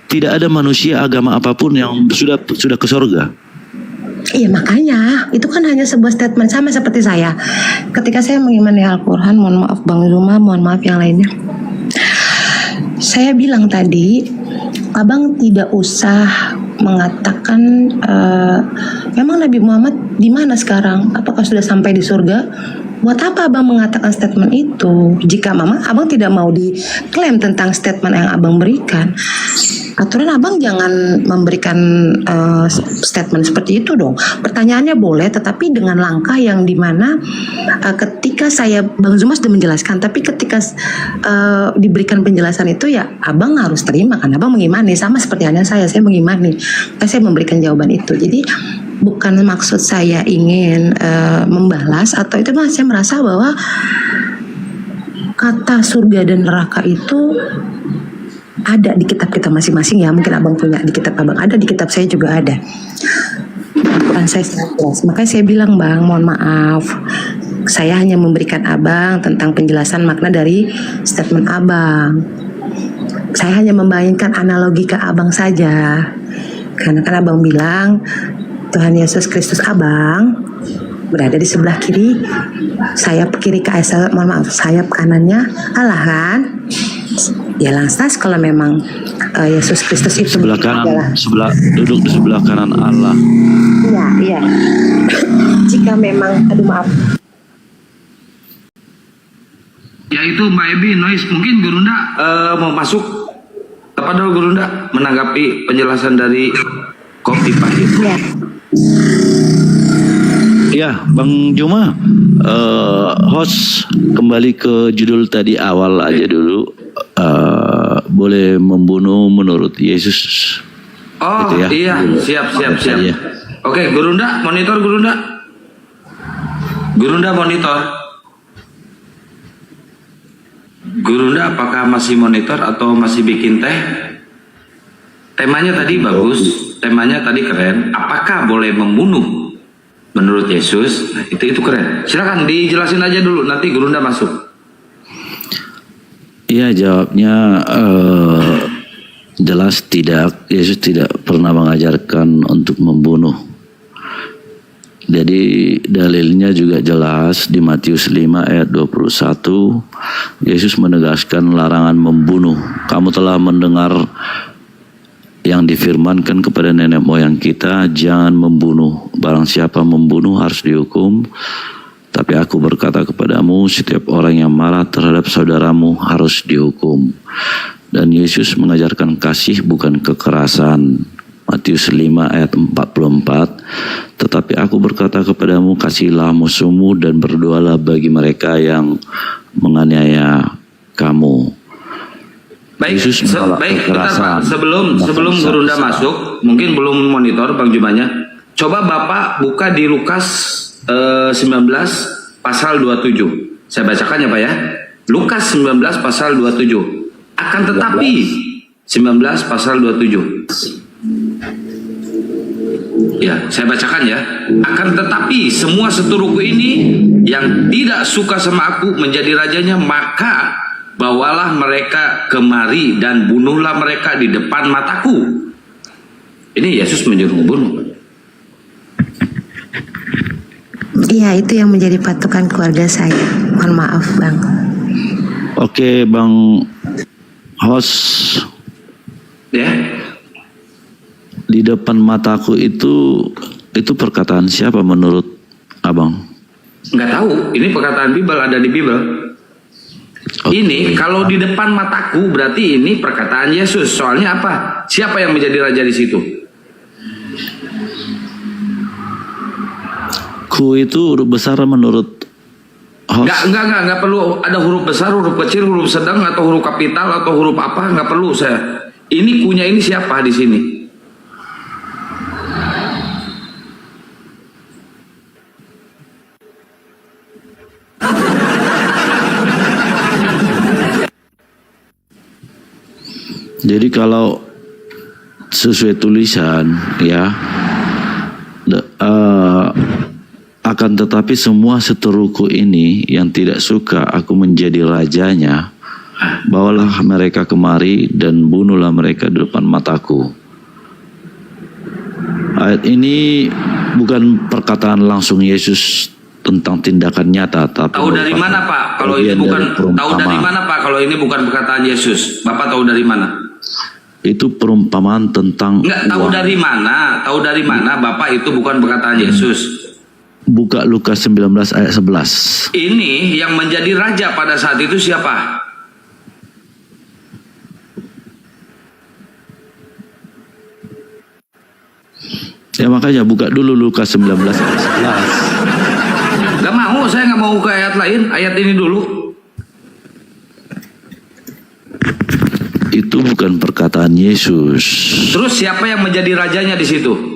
Tidak ada manusia agama apapun yang sudah ke surga. Iya makanya itu kan hanya sebuah statement, sama seperti saya ketika saya mengimani Al-Quran. Mohon maaf Bang Zuma, mohon maaf yang lainnya. Saya bilang tadi, Abang tidak usah mengatakan memang Nabi Muhammad di mana sekarang? Apakah sudah sampai di surga? Buat apa Abang mengatakan statement itu? Jika Abang tidak mau diklaim tentang statement yang Abang berikan, aturan Abang jangan memberikan statement seperti itu dong. Pertanyaannya boleh, tetapi dengan langkah yang dimana ketika Bang Zuma sudah menjelaskan, tapi ketika diberikan penjelasan itu ya Abang harus terima, kan Abang mengimani, sama seperti halnya saya mengimani, saya memberikan jawaban itu. Jadi bukan maksud saya ingin membalas atau itu, saya merasa bahwa kata surga dan neraka itu ada di kitab kita masing-masing ya. Mungkin Abang punya di kitab Abang, ada di kitab saya juga ada. Al-Quran saya sangat jelas. Makanya saya bilang Bang, mohon maaf, saya hanya memberikan Abang tentang penjelasan makna dari statement Abang. Saya hanya membayangkan analogi ke Abang saja. Karena kan Abang bilang Tuhan Yesus Kristus Abang berada di sebelah kiri, sayap kiri mohon maaf, sayap kanannya Allah kan. Ya lantas kalau memang Yesus Kristus itu Sebelah kanan, duduk di sebelah kanan Allah. Iya. Jika memang, aduh maaf. Ya itu Mbak Ebi, Noise, mungkin Gurunda mau masuk kepada Gurunda menanggapi penjelasan dari Kopi Pahit. Ya. Ya, Bang Juma, host kembali ke judul tadi awal aja dulu. Boleh membunuh menurut Yesus. Oh gitu ya. iya, siap. Iya. Oke, Gurunda, monitor Gurunda. Gurunda monitor. Gurunda apakah masih monitor atau masih bikin teh? Temanya tadi bagus, temanya tadi keren. Apakah boleh membunuh menurut Yesus? Nah, itu keren. Silakan dijelasin aja dulu, nanti Gurunda masuk. Iya, jawabnya jelas tidak. Yesus tidak pernah mengajarkan untuk membunuh. Jadi dalilnya juga jelas di Matius 5 ayat 21. Yesus menegaskan larangan membunuh. Kamu telah mendengar yang difirmankan kepada nenek moyang kita, jangan membunuh. Barang siapa membunuh harus dihukum. Tapi aku berkata kepadamu, setiap orang yang marah terhadap saudaramu harus dihukum. Dan Yesus mengajarkan kasih bukan kekerasan. Matius 5 ayat 44. Tetapi aku berkata kepadamu, kasihilah musuhmu dan berdoalah bagi mereka yang menganiaya kamu. Baik, bentar Pak. Sebelum Gurunda masuk, mungkin belum monitor Bang Jumanya. Coba Bapak buka di Lukas 19 pasal 27. Saya bacakan ya Pak ya. Lukas 19 pasal 27. Akan tetapi 19 pasal 27. Ya, saya bacakan ya. Akan tetapi semua seturuku ini yang tidak suka sama aku menjadi rajanya, maka bawalah mereka kemari dan bunuhlah mereka di depan mataku. Ini Yesus menyuruh bunuh. Iya, itu yang menjadi patokan keluarga saya. Mohon maaf Bang. Oke Bang host. Ya. Di depan mataku itu perkataan siapa menurut Abang? Nggak tahu. Ini perkataan Bible, ada di Bible. Ini kalau di depan mataku berarti ini perkataan Yesus. Soalnya apa? Siapa yang menjadi raja di situ? Ku itu huruf besar menurut host. Nggak perlu ada huruf besar, huruf kecil, huruf sedang, atau huruf kapital, atau huruf apa, nggak perlu saya. Ini kunya ini siapa di sini? Jadi kalau sesuai tulisan ya akan akan tetapi semua seteruku ini yang tidak suka aku menjadi rajanya, bawalah mereka kemari dan bunuhlah mereka di depan mataku. Ayat ini bukan perkataan langsung Yesus tentang tindakan nyata, tapi Tahu dari mana Pak? Kalau ini bukan tahu dari mana Pak? Kalau ini bukan perkataan Yesus, Bapak tahu dari mana? Itu perumpamaan tentang Enggak tahu uang. dari mana? Tahu dari mana Bapak itu bukan perkataan Yesus? Buka Lukas 19 ayat 11. Ini yang menjadi raja pada saat itu siapa? Ya makanya buka dulu Lukas 19 ayat 11. Gak mau, saya nggak mau ke ayat lain, ayat ini dulu. Itu bukan perkataan Yesus. Terus siapa yang menjadi rajanya di situ?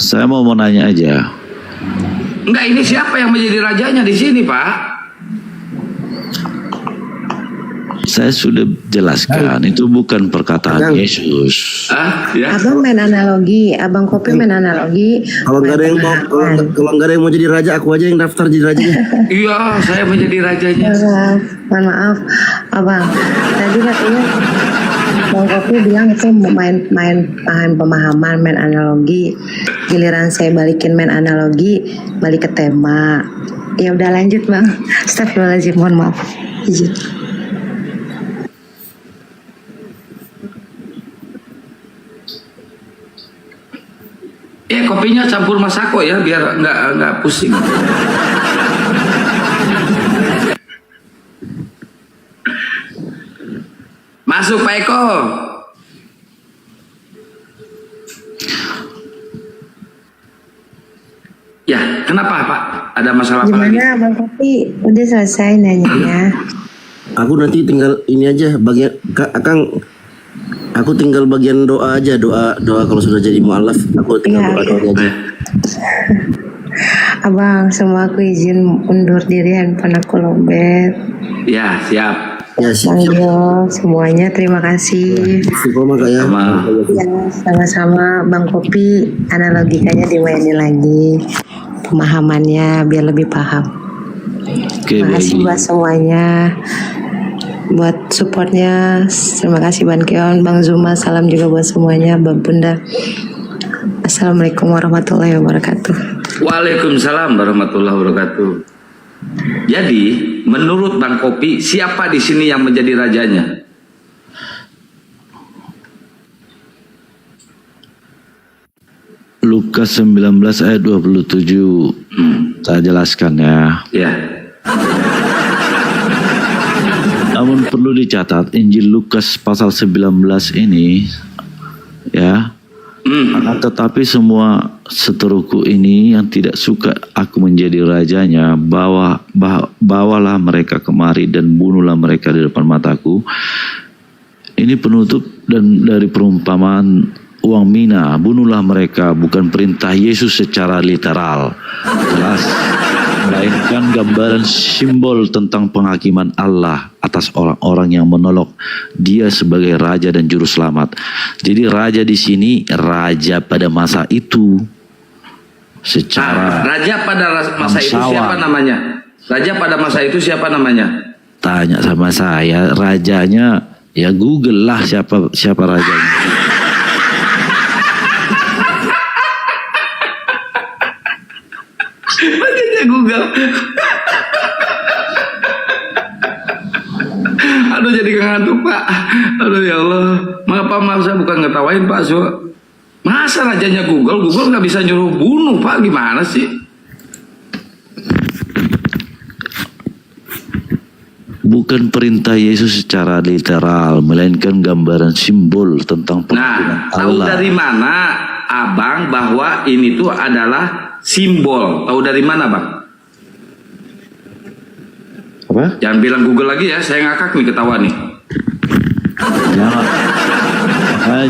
Saya mau nanya aja. Enggak, ini siapa yang menjadi rajanya di sini, Pak? Saya sudah jelaskan, itu bukan perkataan Yesus. Ya. Abang main analogi, Abang Kopi main analogi. Kalau nggak ada yang mau, kalau nggak ada yang mau jadi raja, aku aja yang daftar jadi rajanya. Iya, saya menjadi rajanya. Mohon maaf, Abang. Tadi katanya Bang Kopi bilang itu main pemahaman, main analogi. Giliran saya balikin main analogi, balik ke tema. Ya udah lanjut Bang. Astagfirullahaladzim, mohon maaf. Izin. Kopinya campur masako ya, biar nggak pusing. Masuk Pak Eko. Ya, kenapa Pak? Ada masalah apa lagi? Gimana Bang Kopi? Udah selesai nanyanya. Aku nanti tinggal ini aja bagian Akang. Aku tinggal bagian doa aja, doa kalau sudah jadi mualaf, aku tinggal doa aja. Abang, semua aku izin undur diri, handphone aku lobet. Ya, siap. Ya, Bang Jo, semuanya terima kasih. Ya. Ya, sama-sama Bang Kopi, analogikanya dimainin lagi. Pemahamannya biar lebih paham. Terima kasih buat semuanya. Buat supportnya, terima kasih Bang Keon, Bang Zuma, salam juga buat semuanya, Bang Bunda. Assalamualaikum warahmatullahi wabarakatuh. Waalaikumsalam warahmatullahi wabarakatuh. Jadi, menurut Bang Kopi, siapa di sini yang menjadi rajanya? Lukas 19 ayat 27. Saya jelaskan ya. Ya. Namun perlu dicatat Injil Lukas pasal 19 ini ya. Tetapi semua seteruku ini yang tidak suka aku menjadi rajanya, bawalah mereka kemari dan bunuhlah mereka di depan mataku. Ini penutup dan dari perumpamaan uang mina, bunuhlah mereka, bukan perintah Yesus secara literal. Jelas. Melainkan gambaran simbol tentang penghakiman Allah atas orang-orang yang menolak Dia sebagai Raja dan Juru Selamat. Jadi raja di sini raja pada masa itu. Secara Raja pada masa itu siapa namanya? Raja pada masa itu siapa namanya? Tanya sama saya, rajanya ya Google lah siapa rajanya. Rajanya Google. Aduh, jadi ngantuk Pak. Aduh ya Allah. Maaf saya bukan ngetawain Pak. Masa rajanya Google nggak bisa nyuruh bunuh Pak, gimana sih? Bukan perintah Yesus secara literal, melainkan gambaran simbol tentang penghakiman Allah. Tahu dari mana Abang bahwa ini tuh adalah simbol? Tahu dari mana Bang? Apa? Jangan bilang Google lagi ya, saya ngakak nih ketawa nih. Jangan.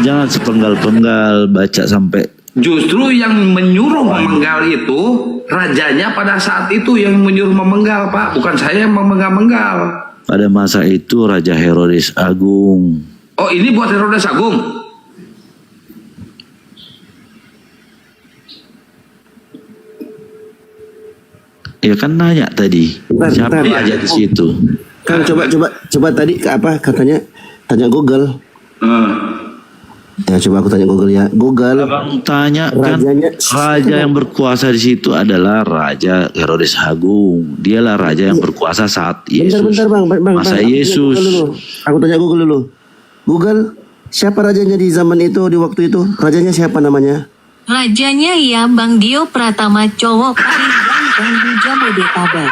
Jangan sepenggal-penggal baca sampai. Justru yang menyuruh memenggal itu rajanya pada saat itu yang menyuruh memenggal, Pak. Bukan saya yang memenggal-menggal. Pada masa itu Raja Herodes Agung. Oh, ini buat Herodes Agung. Ya kan nanya tadi. Siapa raja di situ? Kang coba tadi ke apa katanya? Tanya Google. Ya coba aku tanya Google ya. Google. Abang tanya kan raja yang berkuasa di situ adalah Raja Herodes Agung. Dialah raja yang berkuasa saat Yesus. Bentar bang. Masa Aku Yesus. Aku tanya Google dulu. Google, siapa rajanya di zaman itu, di waktu itu? Rajanya siapa namanya? Rajanya ya Bang Dio Pratama cowok paling ganteng di Jabodetabek.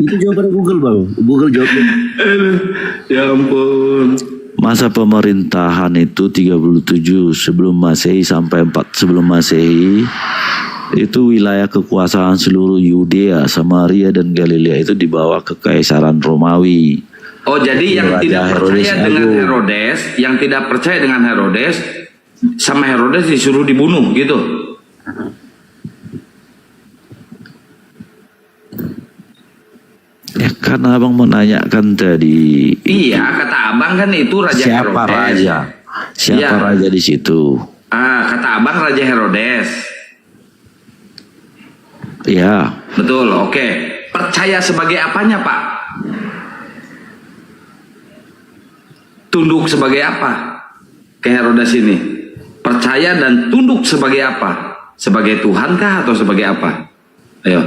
Itu jawaban Google bang. Google jawabnya. Ya ampun. Masa pemerintahan itu 37 sebelum Masehi sampai 4 sebelum Masehi. Itu wilayah kekuasaan seluruh Yudea, Samaria dan Galilea itu dibawa ke Kekaisaran Romawi. Oh, jadi yang Raja tidak Herodes percaya dengan Agung. Herodes, yang tidak percaya dengan Herodes, sama Herodes disuruh dibunuh gitu. Ya karena abang menanyakan tadi. Iya, kata abang kan itu Raja Siapa Herodes. raja? Siapa Iya. raja di situ? Kata abang Raja Herodes. Ya, Betul, oke. Percaya sebagai apanya, Pak? Tunduk sebagai apa ke Herodes ini? Percaya dan tunduk sebagai apa? Sebagai Tuhan kah atau sebagai apa? Ayo.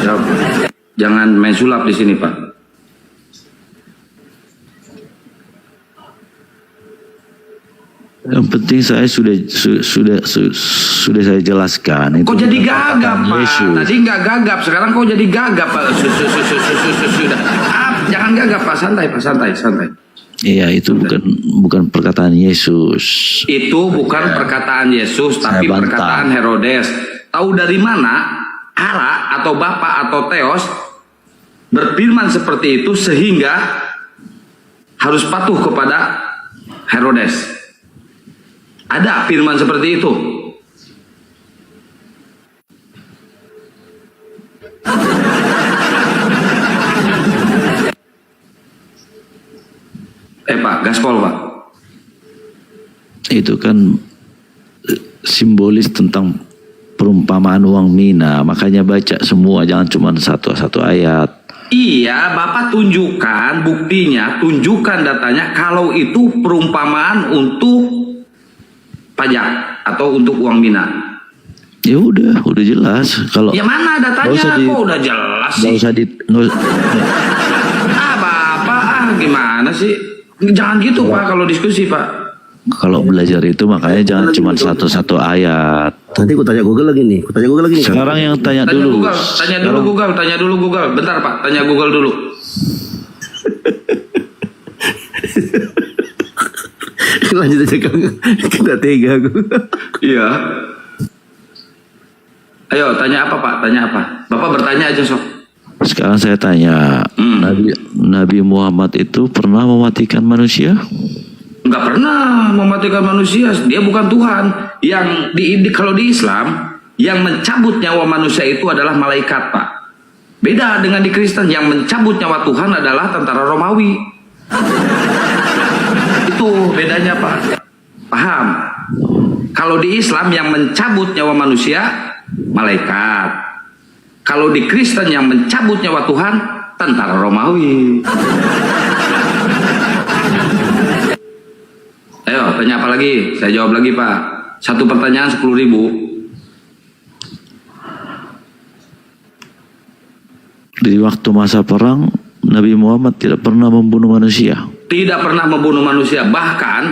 Jawab. Jangan main sulap di sini, Pak. yang penting saya sudah saya jelaskan. Kok jadi gagap, Pak? Yesus. Tadi nggak gagap, sekarang kok jadi gagap, Pak? Sudah. Jangan gagap, Pak. Santai, Pak. Santai. Iya, itu bukan perkataan Yesus. Itu bukan perkataan Yesus, tapi bantah. perkataan Herodes. Tahu dari mana Allah atau Bapa atau Theos berfirman seperti itu sehingga harus patuh kepada Herodes? Ada firman seperti itu. Pak, gaspol, Pak. Itu kan simbolis tentang perumpamaan uang mina, makanya baca semua, jangan cuma satu ayat. Iya, Bapak tunjukkan buktinya, tunjukkan datanya kalau itu perumpamaan untuk pajak atau untuk uang mina. Ya udah jelas. Kalau ya mana datanya? Kok udah jelas sih? Bapak gimana sih? Jangan gitu, Pak, kalau diskusi, Pak. Kalau belajar itu makanya jangan cuma satu ayat. Nanti aku tanya Google lagi nih. Sekarang yang tanya dulu. Tanya dulu Google. Bentar, Pak, tanya Google dulu. Lanjut aja Kang. Kita tega aku. Iya. Ayo, tanya apa, Pak? Tanya apa? Bapak bertanya aja, sok. Sekarang saya tanya, Nabi Muhammad itu pernah mematikan manusia? Nggak pernah mematikan manusia. Dia bukan Tuhan. Yang kalau di Islam, yang mencabut nyawa manusia itu adalah malaikat, Pak. Beda dengan di Kristen, yang mencabut nyawa Tuhan adalah tentara Romawi. Itu bedanya, Pak. Paham? Kalau di Islam yang mencabut nyawa manusia, malaikat. Kalau di Kristen yang mencabut nyawa Tuhan, tentara Romawi. Ayo, tanya apa lagi? Saya jawab lagi, Pak. Satu pertanyaan 10.000. Di waktu masa perang, Nabi Muhammad tidak pernah membunuh manusia. Tidak pernah membunuh manusia. Bahkan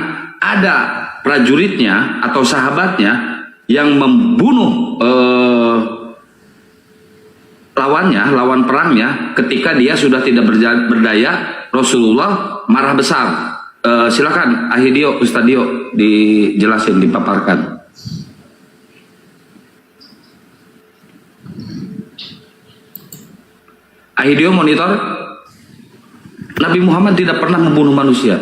ada prajuritnya atau sahabatnya yang membunuh lawan perangnya ketika dia sudah tidak berdaya. Rasulullah marah besar. Silakan Ahidio, Ustadio dijelasin, dipaparkan. Ahidio monitor. Nabi Muhammad tidak pernah membunuh manusia.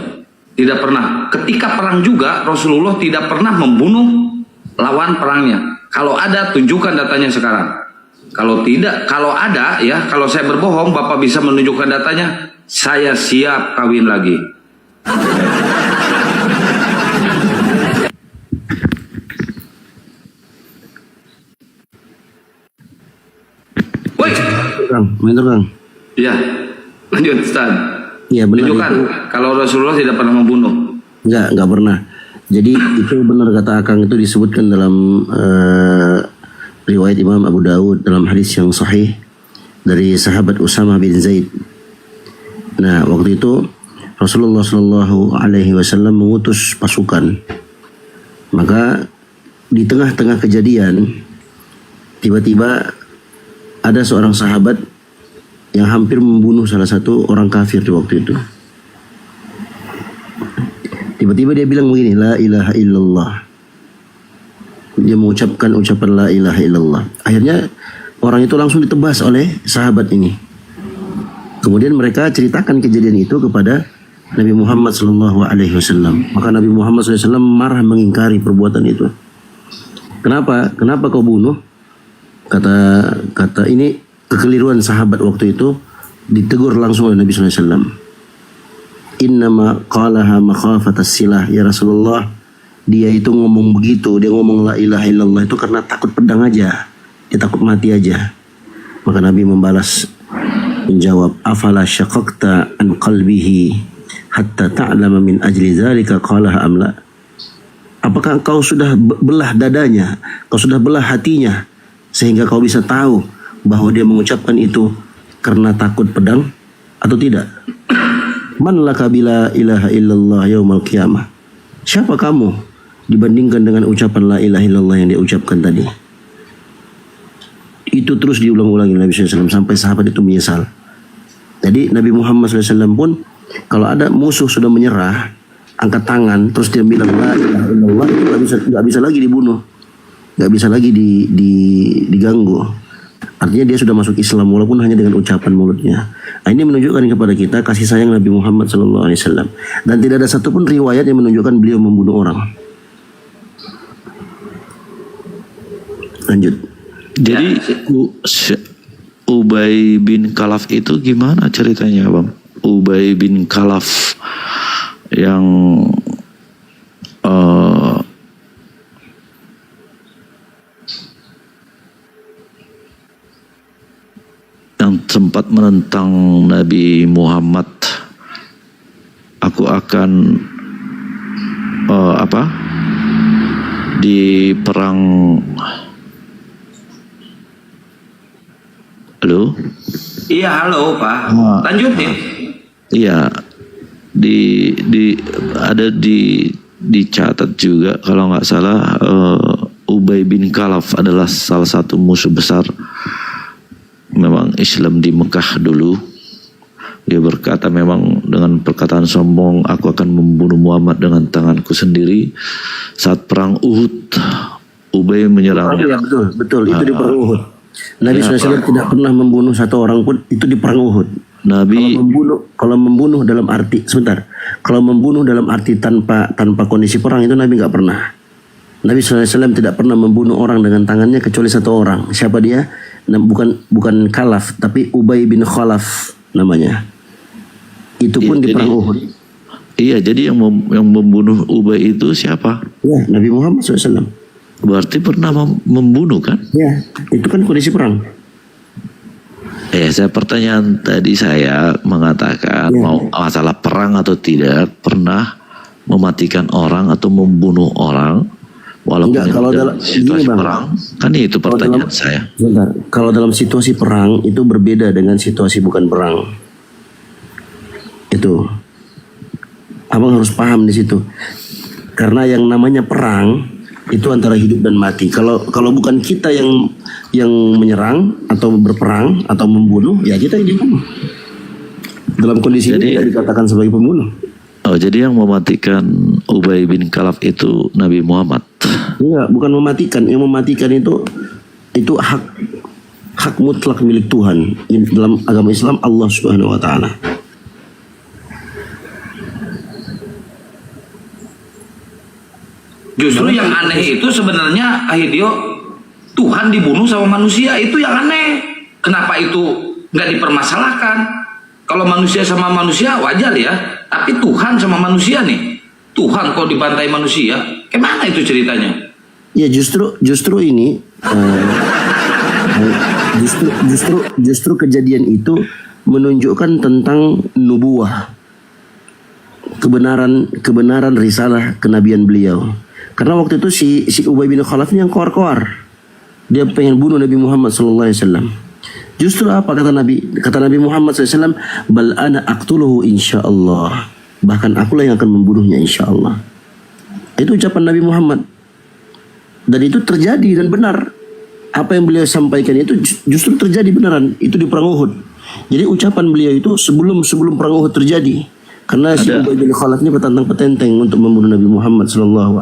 Tidak pernah. Ketika perang juga Rasulullah tidak pernah membunuh lawan perangnya. Kalau ada, tunjukkan datanya sekarang. Kalau tidak, kalau ada ya, kalau saya berbohong, Bapak bisa menunjukkan datanya, saya siap kawin lagi. Woi, Kang, bener Kang. ya, lanjut Ustaz. Iya benar. Tunjukkan kalau Rasulullah tidak pernah membunuh. Enggak pernah. Jadi itu benar kata Akang, itu disebutkan dalam riwayat Imam Abu Dawud dalam hadis yang sahih dari sahabat Usamah bin Zaid. Nah, waktu itu Rasulullah Shallallahu Alaihi Wasallam mengutus pasukan. Maka di tengah-tengah kejadian tiba-tiba ada seorang sahabat yang hampir membunuh salah satu orang kafir di waktu itu. Tiba-tiba dia bilang begini, la ilaha illallah. Dia mengucapkan ucapan la ilaha illallah. Akhirnya orang itu langsung ditebas oleh sahabat ini. Kemudian mereka ceritakan kejadian itu kepada Nabi Muhammad SAW. Maka Nabi Muhammad SAW marah mengingkari perbuatan itu. Kenapa? Kenapa kau bunuh? Kata ini kekeliruan sahabat waktu itu, ditegur langsung oleh Nabi SAW. Innama qalaha makhafatas silah, ya Rasulullah. Dia itu ngomong begitu, dia ngomong la ilaha illallah itu karena takut pedang aja, dia takut mati aja. Maka Nabi membalas, menjawab, afala syaqaqta an qalbihi hatta ta'lama min ajli dzalika qalaha amla. Apakah kau sudah belah dadanya, kau sudah belah hatinya sehingga kau bisa tahu bahwa dia mengucapkan itu karena takut pedang atau tidak? Man laka bila ilaha illallah yaumal qiyamah. Siapa kamu dibandingkan dengan ucapan la ilaha illallah yang dia ucapkan tadi? Itu terus diulang-ulangi Nabi SAW sampai sahabat itu menyesal. Jadi Nabi Muhammad SAW pun kalau ada musuh sudah menyerah, angkat tangan terus dia bilang la ilaha illallah, itu nggak bisa lagi dibunuh, nggak bisa lagi diganggu. Artinya dia sudah masuk Islam walaupun hanya dengan ucapan mulutnya. Nah, ini menunjukkan kepada kita kasih sayang Nabi Muhammad SAW. Dan tidak ada satupun riwayat yang menunjukkan beliau membunuh orang. Lanjut. Jadi Ubay bin Khalaf itu gimana ceritanya, Bang? Ubay bin Khalaf yang sempat menentang Nabi Muhammad, aku akan di perang. Halo? Iya, halo Pak. Lanjutin. Iya, ada dicatat juga kalau nggak salah, Ubay bin Khalaf adalah salah satu musuh besar memang Islam di Mekah dulu. Dia berkata memang dengan perkataan sombong, aku akan membunuh Muhammad dengan tanganku sendiri. Saat perang Uhud, Ubay menyerang. Ya, betul. Itu di perang Uhud. Nabi SAW tidak pernah membunuh satu orang pun, itu di perang Uhud. Nabi kalau membunuh dalam arti kalau membunuh dalam arti tanpa kondisi perang itu Nabi nggak pernah. Nabi SAW tidak pernah membunuh orang dengan tangannya kecuali satu orang. Siapa dia? Nah, bukan Khalaf, tapi Ubay bin Khalaf namanya. Itu pun di perang Uhud. Iya, jadi yang membunuh Ubay itu siapa? Ya, Nabi Muhammad SAW. Berarti pernah membunuh kan? Ya, itu kan kondisi perang. Saya pertanyaan tadi saya mengatakan mau masalah perang atau tidak, pernah mematikan orang atau membunuh orang walaupun kalau dalam situasi perang, kan itu pertanyaan saya. Sebentar, kalau dalam situasi perang itu berbeda dengan situasi bukan perang. Itu abang harus paham di situ, karena yang namanya perang itu antara hidup dan mati. Kalau bukan kita yang menyerang atau berperang atau membunuh, ya kita yang dibunuh. Dalam kondisi ini tidak dikatakan sebagai pembunuh. Oh, jadi yang mematikan Ubay bin Khalaf itu Nabi Muhammad? Enggak, bukan mematikan. Yang mematikan itu hak hak mutlak milik Tuhan. Dalam agama Islam Allah Subhanahu wa taala. Justru yang aneh itu sebenarnya Ahidio, Tuhan dibunuh sama manusia, itu yang aneh. Kenapa itu nggak dipermasalahkan? Kalau manusia sama manusia wajar ya, tapi Tuhan sama manusia nih, Tuhan kok dibantai manusia, gimana itu ceritanya? Ya justru ini justru kejadian itu menunjukkan tentang nubuah, kebenaran risalah kenabian beliau. Karena waktu itu si Ubay bin Khalaf ini yang koar-koar, dia pengen bunuh Nabi Muhammad SAW. Justru apa kata Nabi Muhammad SAW? Bal ana aqtuluhu insyaallah. Bahkan akulah yang akan membunuhnya insyaallah. Itu ucapan Nabi Muhammad. Dan itu terjadi dan benar. Apa yang beliau sampaikan itu justru terjadi beneran. Itu di perang Uhud. Jadi ucapan beliau itu sebelum perang Uhud terjadi. Karena si Ubay bin Khalaf ini petantang-petenteng untuk membunuh Nabi Muhammad SAW.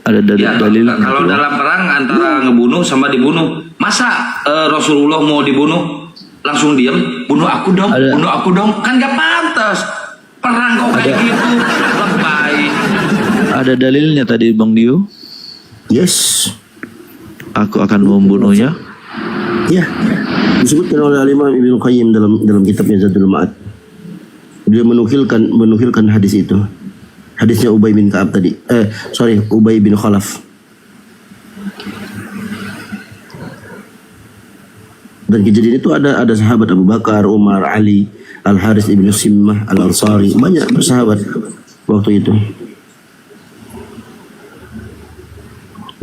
Ada dalil kalau dalam perang antara ngebunuh sama dibunuh, masa Rasulullah mau dibunuh langsung diam, bunuh aku dong, kan gak pantas. Perang kok kayak gitu, lebay. Ada dalilnya tadi Bang Dio? Yes. Aku akan membunuhnya. Ya, disebutkan oleh Imam Ibnu Qayyim dalam kitabnya Zadul Ma'ad. Dia menukilkan hadis itu. Hadisnya Ubay bin Ka'ab tadi. Ubay bin Khalaf. Dan kejadian itu ada sahabat Abu Bakar, Umar, Ali, Al-Haris ibn Simmah, Al-Ansari, banyak bersahabat waktu itu.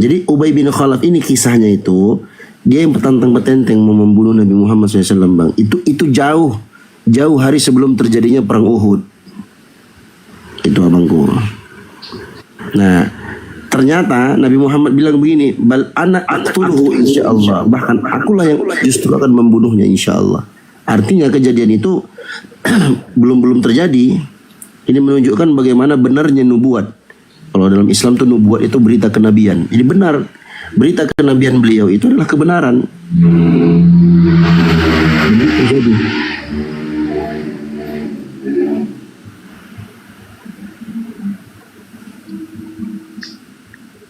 Jadi Ubay bin Khalaf ini kisahnya itu, dia yang petantang-petenteng mau membunuh Nabi Muhammad SAW, Bang. Itu jauh hari sebelum terjadinya perang Uhud. Itu abangku. Nah, ternyata Nabi Muhammad bilang begini, bal ana aqtuluhu insyaallah. Bahkan akulah yang justru akan membunuhnya insyaallah. Artinya kejadian itu belum terjadi. Ini menunjukkan bagaimana benarnya nubuat. Kalau dalam Islam tuh nubuat itu berita kenabian. Jadi benar, berita kenabian beliau itu adalah kebenaran. Ini terjadi.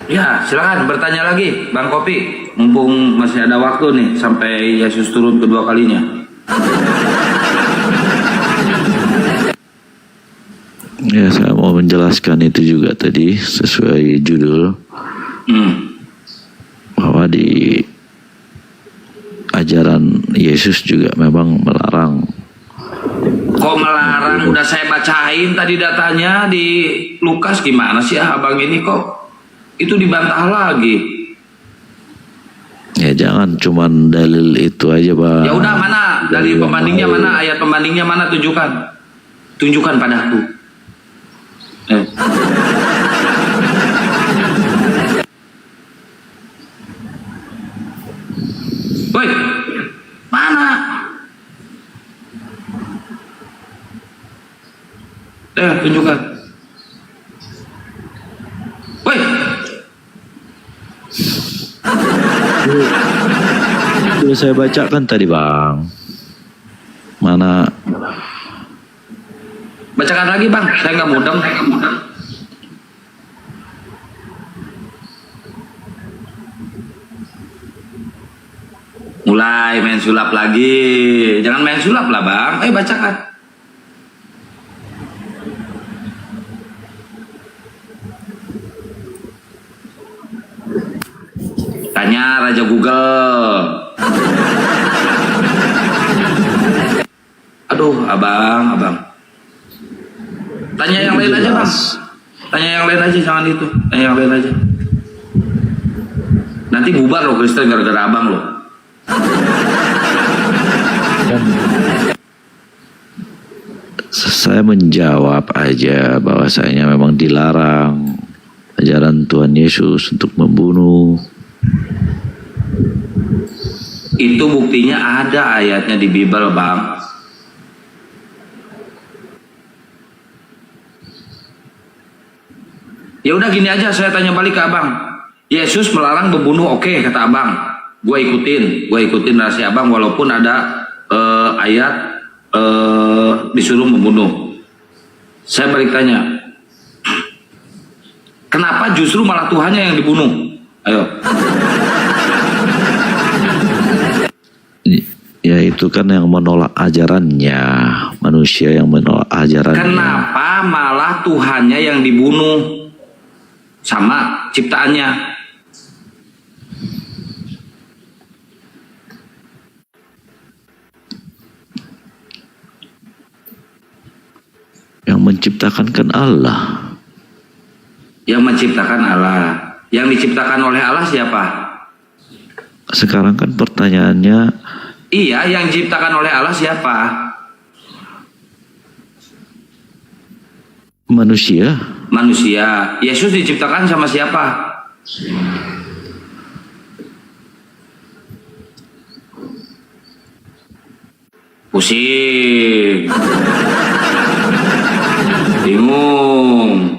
Ya, silakan bertanya lagi, Bang Kopi. Mumpung masih ada waktu nih sampai Yesus turun kedua kalinya. Ya, saya mau menjelaskan itu juga tadi sesuai judul. Bahwa di ajaran Yesus juga memang melarang. Kok melarang? Udah saya bacain tadi datanya di Lukas, gimana sih abang ini kok? Itu dibantah lagi. Ya jangan cuman dalil itu aja, Bang. Ya udah, mana dari pembandingnya, mana ayat pembandingnya, mana tunjukkan padaku. Woi, mana? Tunjukkan. Woi. Sudah saya bacakan tadi, Bang. Mana? Bacakan lagi, Bang. Saya nggak mudeng. Mulai main sulap lagi. Jangan main sulap lah, Bang. Ayo bacakan. Tanya Raja Google. Aduh, abang. Tanya yang lain aja, Bang. Tanya yang lain aja, jangan itu. Tanya yang lain aja. Nanti bubar loh Kristen gara-gara abang loh. Saya menjawab aja bahwasanya memang dilarang ajaran Tuhan Yesus untuk membunuh. Itu buktinya ada ayatnya di Bible, Bang. Ya udah gini aja, saya tanya balik ke abang. Yesus melarang membunuh, oke, kata abang. Gue ikutin rahasia abang walaupun ada ayat disuruh membunuh. Saya balik tanya, kenapa justru malah Tuhannya yang dibunuh? Ayo. Ya itu kan yang menolak ajarannya, manusia yang menolak ajarannya. Kenapa malah Tuhannya yang dibunuh sama ciptaannya? Yang menciptakan kan Allah. Yang menciptakan Allah. Yang diciptakan oleh Allah siapa? Sekarang kan pertanyaannya, Iya, yang diciptakan oleh Allah siapa? manusia. Manusia. Yesus diciptakan sama siapa? Pusing. Bingung.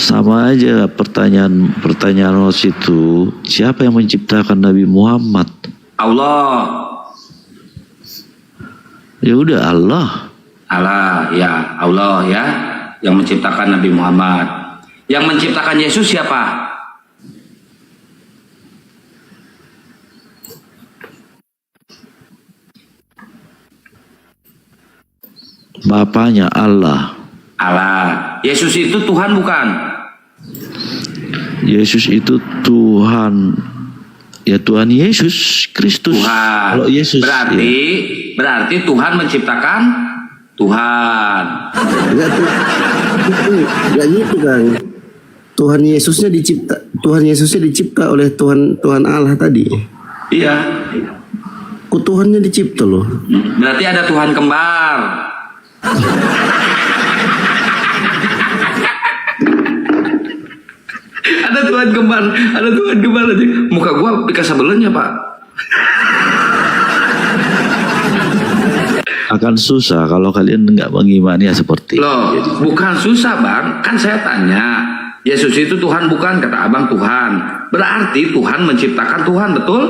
Sama aja pertanyaan waktu itu, siapa yang menciptakan Nabi Muhammad? Allah. Ya udah Allah. Allah ya, yang menciptakan Nabi Muhammad. Yang menciptakan Yesus siapa? Bapaknya Allah. Allah. Yesus itu Tuhan bukan? Yesus itu Tuhan. Ya Tuhan Yesus Kristus. Tuhan. Kalau Yesus Berarti Tuhan menciptakan Tuhan. Enggak gitu kan. Tuhan Yesusnya dicipta oleh Tuhan Allah tadi. Iya. Kok Tuhannya dicipta loh? Berarti ada Tuhan kembar. Ada Tuhan kembar aja. Muka gua dikasih belenya, Pak. Akan susah kalau kalian nggak mengimani ya seperti Loh, bukan susah Bang. Kan saya tanya, Yesus itu Tuhan bukan? Kata Abang Tuhan. Berarti Tuhan menciptakan Tuhan, betul?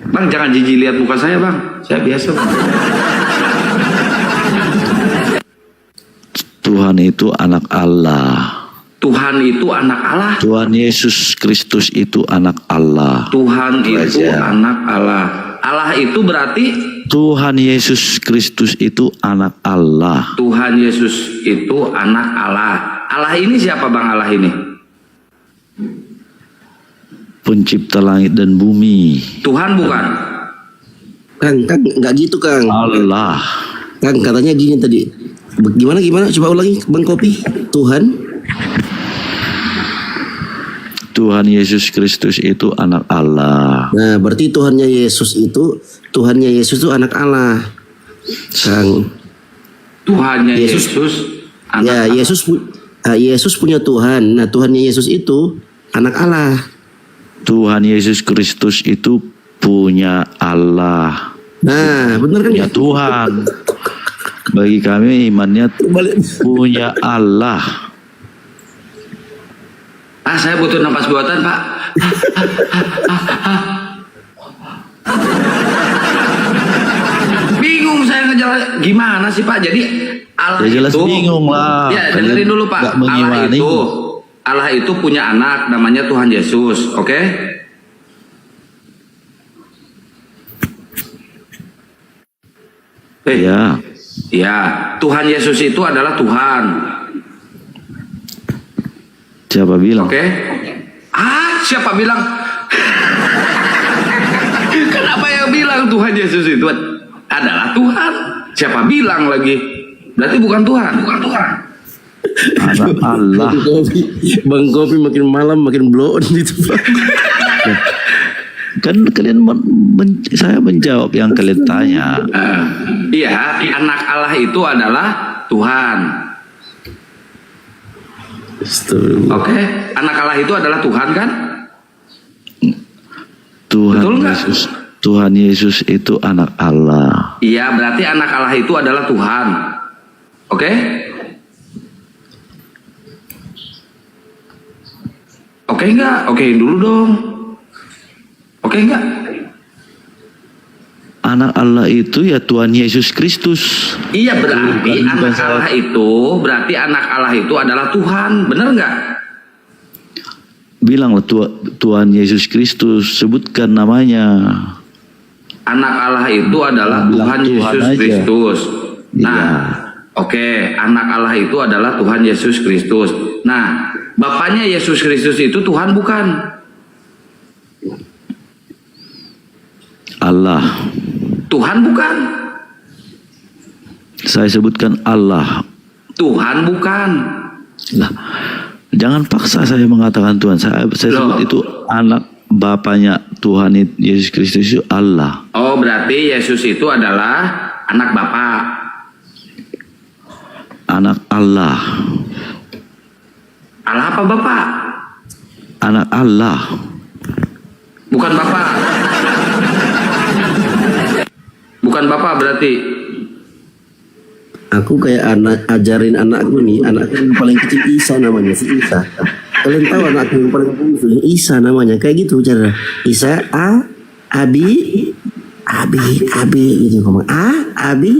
Bang, jangan jijik lihat muka saya Bang. Saya biasa Bang. Tuhan itu anak Allah. Tuhan itu anak Allah. Tuhan Yesus Kristus itu anak Allah. Tuhan itu anak Allah. Allah itu berarti Tuhan Yesus Kristus itu anak Allah. Tuhan Yesus itu anak Allah. Allah ini siapa Bang Allah ini? Pencipta langit dan bumi. Tuhan bukan? Kang nggak gitu Kang. Allah. Kang katanya gini tadi. Gimana? Coba ulangi Bang Kopi. Tuhan Yesus Kristus itu anak Allah. Nah, berarti Tuhannya Yesus itu anak Allah. Kang. Tuhannya Yesus anak Allah. Yesus punya Tuhan. Nah, Tuhannya Yesus itu anak Allah. Tuhan Yesus Kristus itu punya Allah. Nah, benar kan? Punya Tuhan. Bagi kami imannya punya Allah. Saya butuh napas buatan Pak. Bingung saya ngejalan. Gimana sih Pak? Jadi Allah ya jelas itu bingung lah. Ya dengerin dulu Pak. Allah itu punya anak namanya Tuhan Yesus. Oke? Ya, Tuhan Yesus itu adalah Tuhan. Siapa bilang? Oke? Siapa bilang? Kenapa yang bilang Tuhan Yesus itu adalah Tuhan? Siapa bilang lagi? Berarti bukan Tuhan. Anak Allah. Bang Kopi makin malam makin blow on gitu Pak. Kan kalian saya menjawab yang kalian tanya. Iya, anak Allah itu adalah Tuhan. Oke, anak Allah itu adalah Tuhan kan? Tuhan Yesus itu anak Allah. Iya, berarti anak Allah itu adalah Tuhan. Oke? Oke enggak? Okein dulu dong. Oke enggak? Anak Allah itu ya Tuhan Yesus Kristus. Iya, berarti anak Allah itu, berarti anak Allah itu adalah Tuhan, bener nggak? Bilanglah Tuhan Yesus Kristus, sebutkan namanya. Anak Allah itu adalah Bilang Tuhan Tuhan Yesus aja. Kristus. Nah, Iya. oke, anak Allah itu adalah Tuhan Yesus Kristus. Nah, Bapaknya Yesus Kristus itu Tuhan bukan? Allah. Tuhan bukan? Saya sebutkan Allah. Tuhan bukan? Lah, jangan paksa saya mengatakan Tuhan. Saya sebut itu anak Bapaknya Tuhan Yesus Kristus itu Allah. Oh, berarti Yesus itu adalah anak Bapa. Anak Allah. Allah apa Bapak? Anak Allah. Bukan Bapak. Bukan Bapak berarti. Aku kayak ajarin anakku nih, anakku yang paling kecil Isa namanya, si Isa. Kalian tahu anakku yang paling kecil Isa namanya, kayak gitu cara. Isa, Abi gitu ngomong. Abi.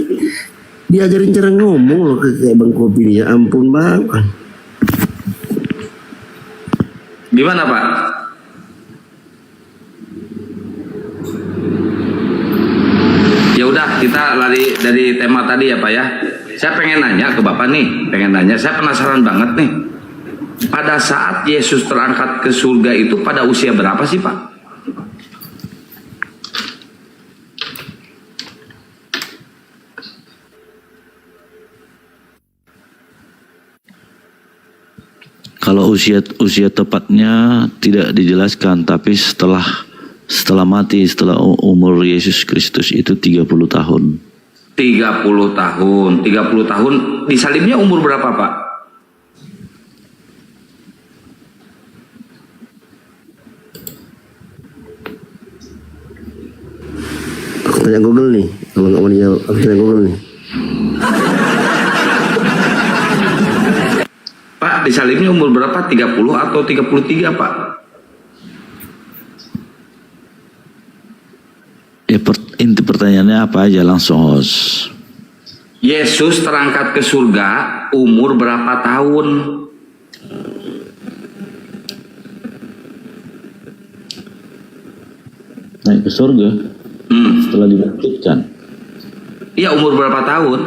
Diajarin cara ngomong loh kayak Bang Kopi nih, ya ampun Bang. Gimana Pak? Ya udah, kita lari dari tema tadi ya Pak ya. Saya pengen nanya ke Bapak nih, saya penasaran banget nih. Pada saat Yesus terangkat ke surga itu pada usia berapa sih Pak? Kalau usia tepatnya tidak dijelaskan, tapi setelah mati, setelah umur Yesus Kristus itu 30 tahun. 30 tahun. 30 tahun disalibnya umur berapa Pak? Aku tanya Google nih, kalau nggak mau dijawab, aku tanya Google nih. Pak, disalibnya umur berapa? 30 atau 33 Pak? Ya, inti pertanyaannya apa aja langsung host. Yesus terangkat ke surga umur berapa tahun? Naik ke surga setelah dibangkitkan. Iya, umur berapa tahun?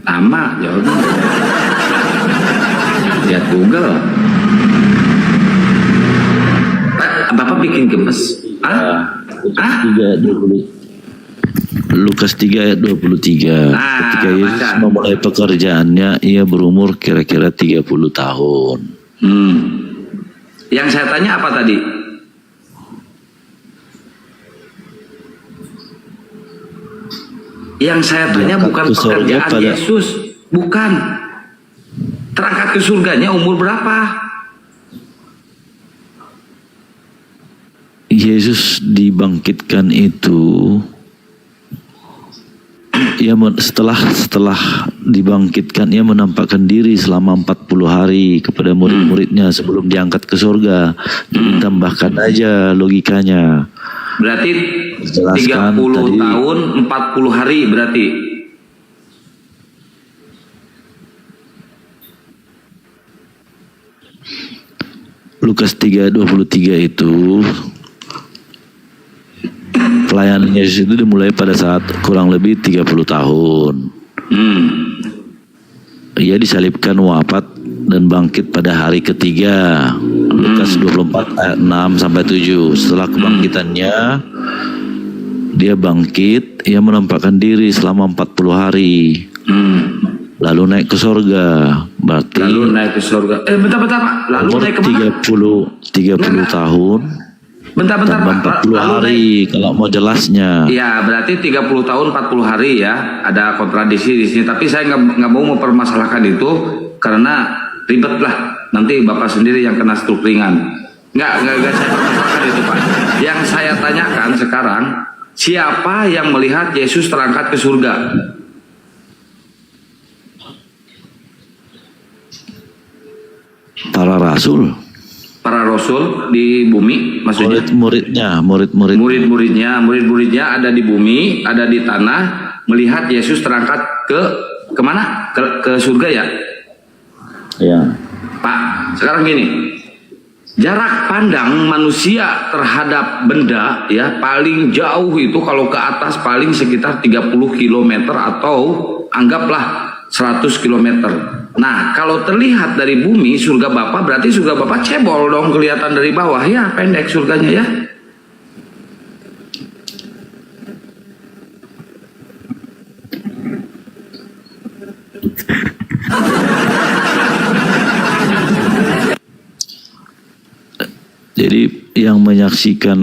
Lama jawabnya. Lihat Google. Bapak bikin gemes. Lukas 3 ayat 23. Ketika Yesus memulai pekerjaannya, ia berumur kira-kira 30 tahun. Yang saya tanya apa tadi? Yang saya tanya bukan pekerjaan Yesus, bukan. Terangkat ke surganya umur berapa? Yesus dibangkitkan itu, ia setelah dibangkitkan, ia menampakkan diri selama 40 hari kepada murid-muridnya sebelum diangkat ke surga. Ditambahkan aja logikanya. Berarti 30 tahun 40 hari berarti. Lukas 3:23 itu pelayanan Yesus itu dimulai pada saat kurang lebih 30 tahun. Ia disalibkan, wafat dan bangkit pada hari ketiga. Lukas 24 ayat 6 sampai 7. Setelah kebangkitannya, dia bangkit, ia menampakkan diri selama 40 hari. Lalu naik ke surga. Berarti lalu naik ke surga. Bentar Pak. Lalu naik ke mana? 30 tahun. Bentar. 40 hari kalau mau jelasnya. Iya, berarti 30 tahun 40 hari ya. Ada kontradiksi di sini, tapi saya nggak mau mempermasalahkan itu karena ribet lah. Nanti Bapak sendiri yang kena stroke ringan. Nggak saya permasalahkan itu Pak. Yang saya tanyakan sekarang, Siapa yang melihat Yesus terangkat ke surga? Para rasul. Para rasul di bumi, maksudnya murid-muridnya. Murid-muridnya ada di bumi, ada di tanah, melihat Yesus terangkat kemana? Ke surga ya? Ya. Pak, sekarang gini, jarak pandang manusia terhadap benda ya paling jauh itu kalau ke atas paling sekitar 30 km atau anggaplah 100 km. Nah, kalau terlihat dari bumi surga Bapak, berarti surga Bapak cebol dong, kelihatan dari bawah ya, pendek surganya ya. Jadi yang menyaksikan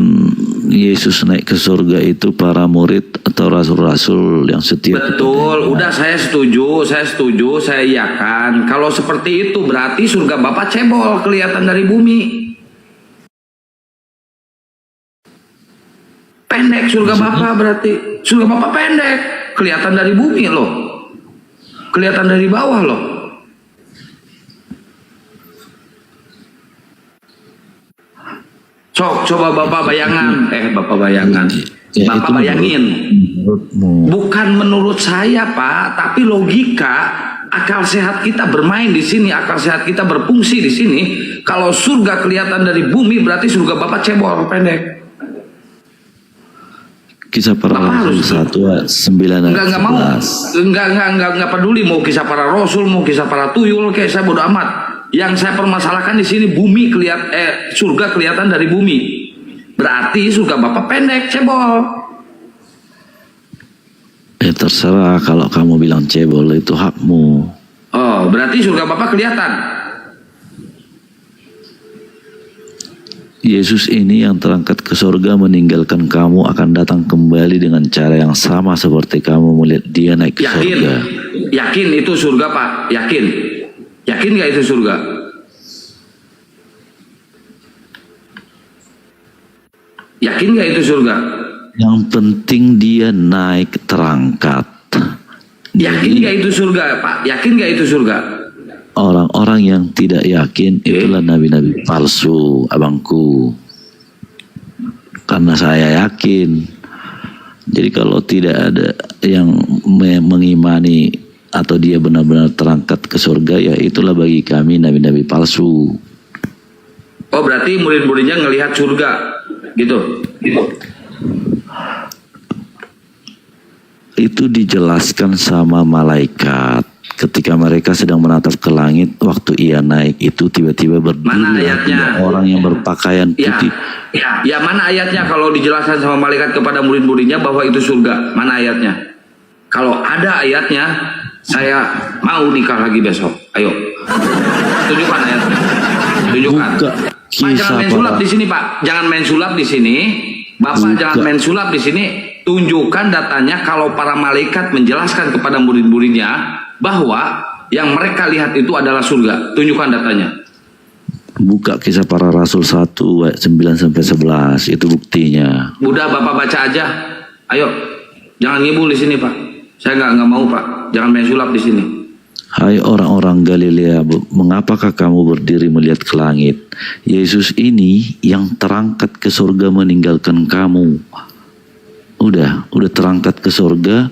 Yesus naik ke surga itu para murid atau rasul-rasul yang setia. Betul, udah saya setuju, saya iyakan. Kalau seperti itu berarti surga Bapak cebol, kelihatan dari bumi. Pendek surga Bapak berarti. Surga Bapak pendek, kelihatan dari bumi loh. Kelihatan dari bawah loh. Coba Bapak bayangan, Bapak bayangin. Bukan menurut saya Pak, tapi logika, akal sehat kita bermain di sini, akal sehat kita berfungsi di sini. Kalau surga kelihatan dari bumi, berarti surga Bapak cebol, pendek. Kisah para Rasul 1 ayat 9 dan 11. Enggak peduli mau kisah para rasul, mau kisah para tuyul, kayak saya bodo amat. Yang saya permasalahkan di sini bumi surga kelihatan dari bumi. Berarti surga Bapak pendek, cebol. Terserah, kalau kamu bilang cebol itu hakmu. Oh, berarti surga Bapak kelihatan. Yesus ini yang terangkat ke surga meninggalkan kamu akan datang kembali dengan cara yang sama seperti kamu melihat dia naik ke surga. Yakin itu surga Pak? Yakin? Yakin gak itu surga? Yakin gak itu surga? Yang penting dia naik terangkat. Yakin gak itu surga Pak? Yakin gak itu surga? Orang-orang yang tidak yakin itulah nabi-nabi palsu, abangku. Karena saya yakin. Jadi kalau tidak ada yang mengimani atau dia benar-benar terangkat ke surga, ya itulah bagi kami nabi-nabi palsu. Oh, berarti murid-muridnya ngelihat surga gitu. Itu dijelaskan sama malaikat ketika mereka sedang menatap ke langit. Waktu ia naik itu tiba-tiba berdiri orang yang berpakaian putih. Ya mana ayatnya kalau dijelaskan sama malaikat kepada murid-muridnya bahwa itu surga? Mana ayatnya? Kalau ada ayatnya, saya mau nikah lagi besok. Ayo, tunjukkan ayatnya. Tunjukkan. Pak, jangan main sulap di sini, Pak. Jangan main sulap di sini. Bapak jangan main sulap di sini. Tunjukkan datanya kalau para malaikat menjelaskan kepada murid-muridnya bahwa yang mereka lihat itu adalah surga. Tunjukkan datanya. Buka Kisah Para Rasul 1 ayat 9 sampai 11, itu buktinya. Udah Bapak baca aja. Ayo, jangan ngibul di sini, Pak. Saya nggak mau, Pak. Jangan main sulap di sini. Hai orang-orang Galilea, mengapakah kamu berdiri melihat ke langit? Yesus ini yang terangkat ke surga meninggalkan kamu. Udah terangkat ke surga,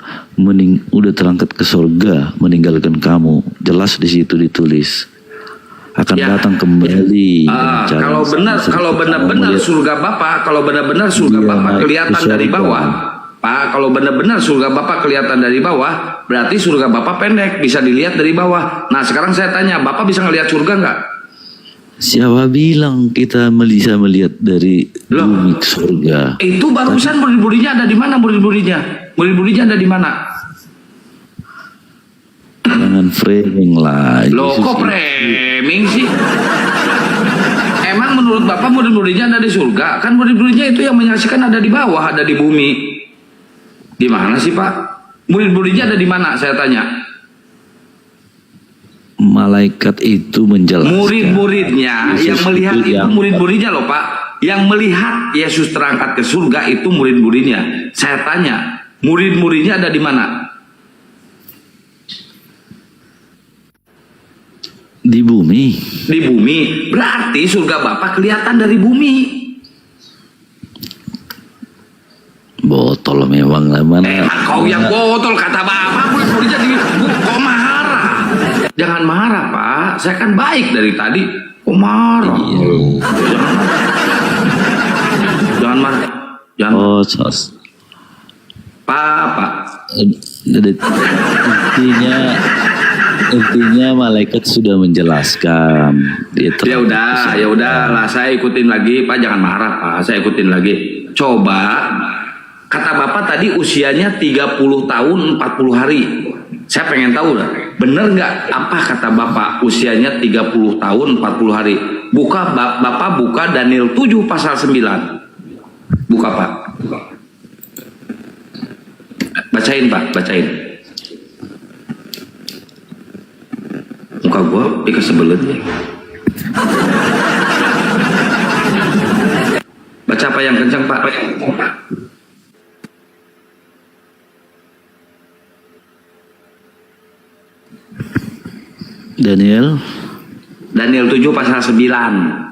meninggalkan kamu. Jelas di situ ditulis. Akan datang kembali. Kalau benar-benar surga Bapak, kelihatan dari bawah. Pak, kalau benar-benar surga Bapak kelihatan dari bawah, berarti surga Bapak pendek, bisa dilihat dari bawah. Nah, sekarang saya tanya, Bapak bisa ngelihat surga nggak? Siapa bilang kita bisa melihat dari bumi ke surga? Itu barusan murid-muridnya ada di mana? Murid-muridnya ada di mana? Jangan framing lah. Loh, kok framing sih? Emang menurut Bapak murid-muridnya ada di surga? Kan murid-muridnya itu yang menyaksikan ada di bawah, ada di bumi. Di mana sih Pak? Murid-muridnya ada di mana? Saya tanya. Malaikat itu menjelaskan. Murid-muridnya yang melihat itu murid-muridnya loh Pak. yang melihat Yesus terangkat ke surga itu murid-muridnya. Saya tanya, murid-muridnya ada di mana? Di bumi. Di bumi. Berarti surga Bapa kelihatan dari bumi. Botol memang lah mana. Kau yang botol kata Bapak, murid-muridnya di kok marah. Jangan marah Pak, saya kan baik dari tadi. Kok marah? Jangan marah. Jangan. Oh, sos. Pak. Intinya malaikat sudah menjelaskan. Ya udah lah, saya ikutin lagi Pak, jangan marah Pak, saya ikutin lagi. Coba kata Bapak tadi usianya 30 tahun 40 hari. Saya pengen tahu lah, bener nggak apa kata Bapak usianya 30 tahun 40 hari? Bapak buka Daniel 7 pasal 9. Buka Pak. Bacain Pak, bacain. Muka gua kesebelet. Baca apa yang kencang Pak? Daniel 7 pasal 9.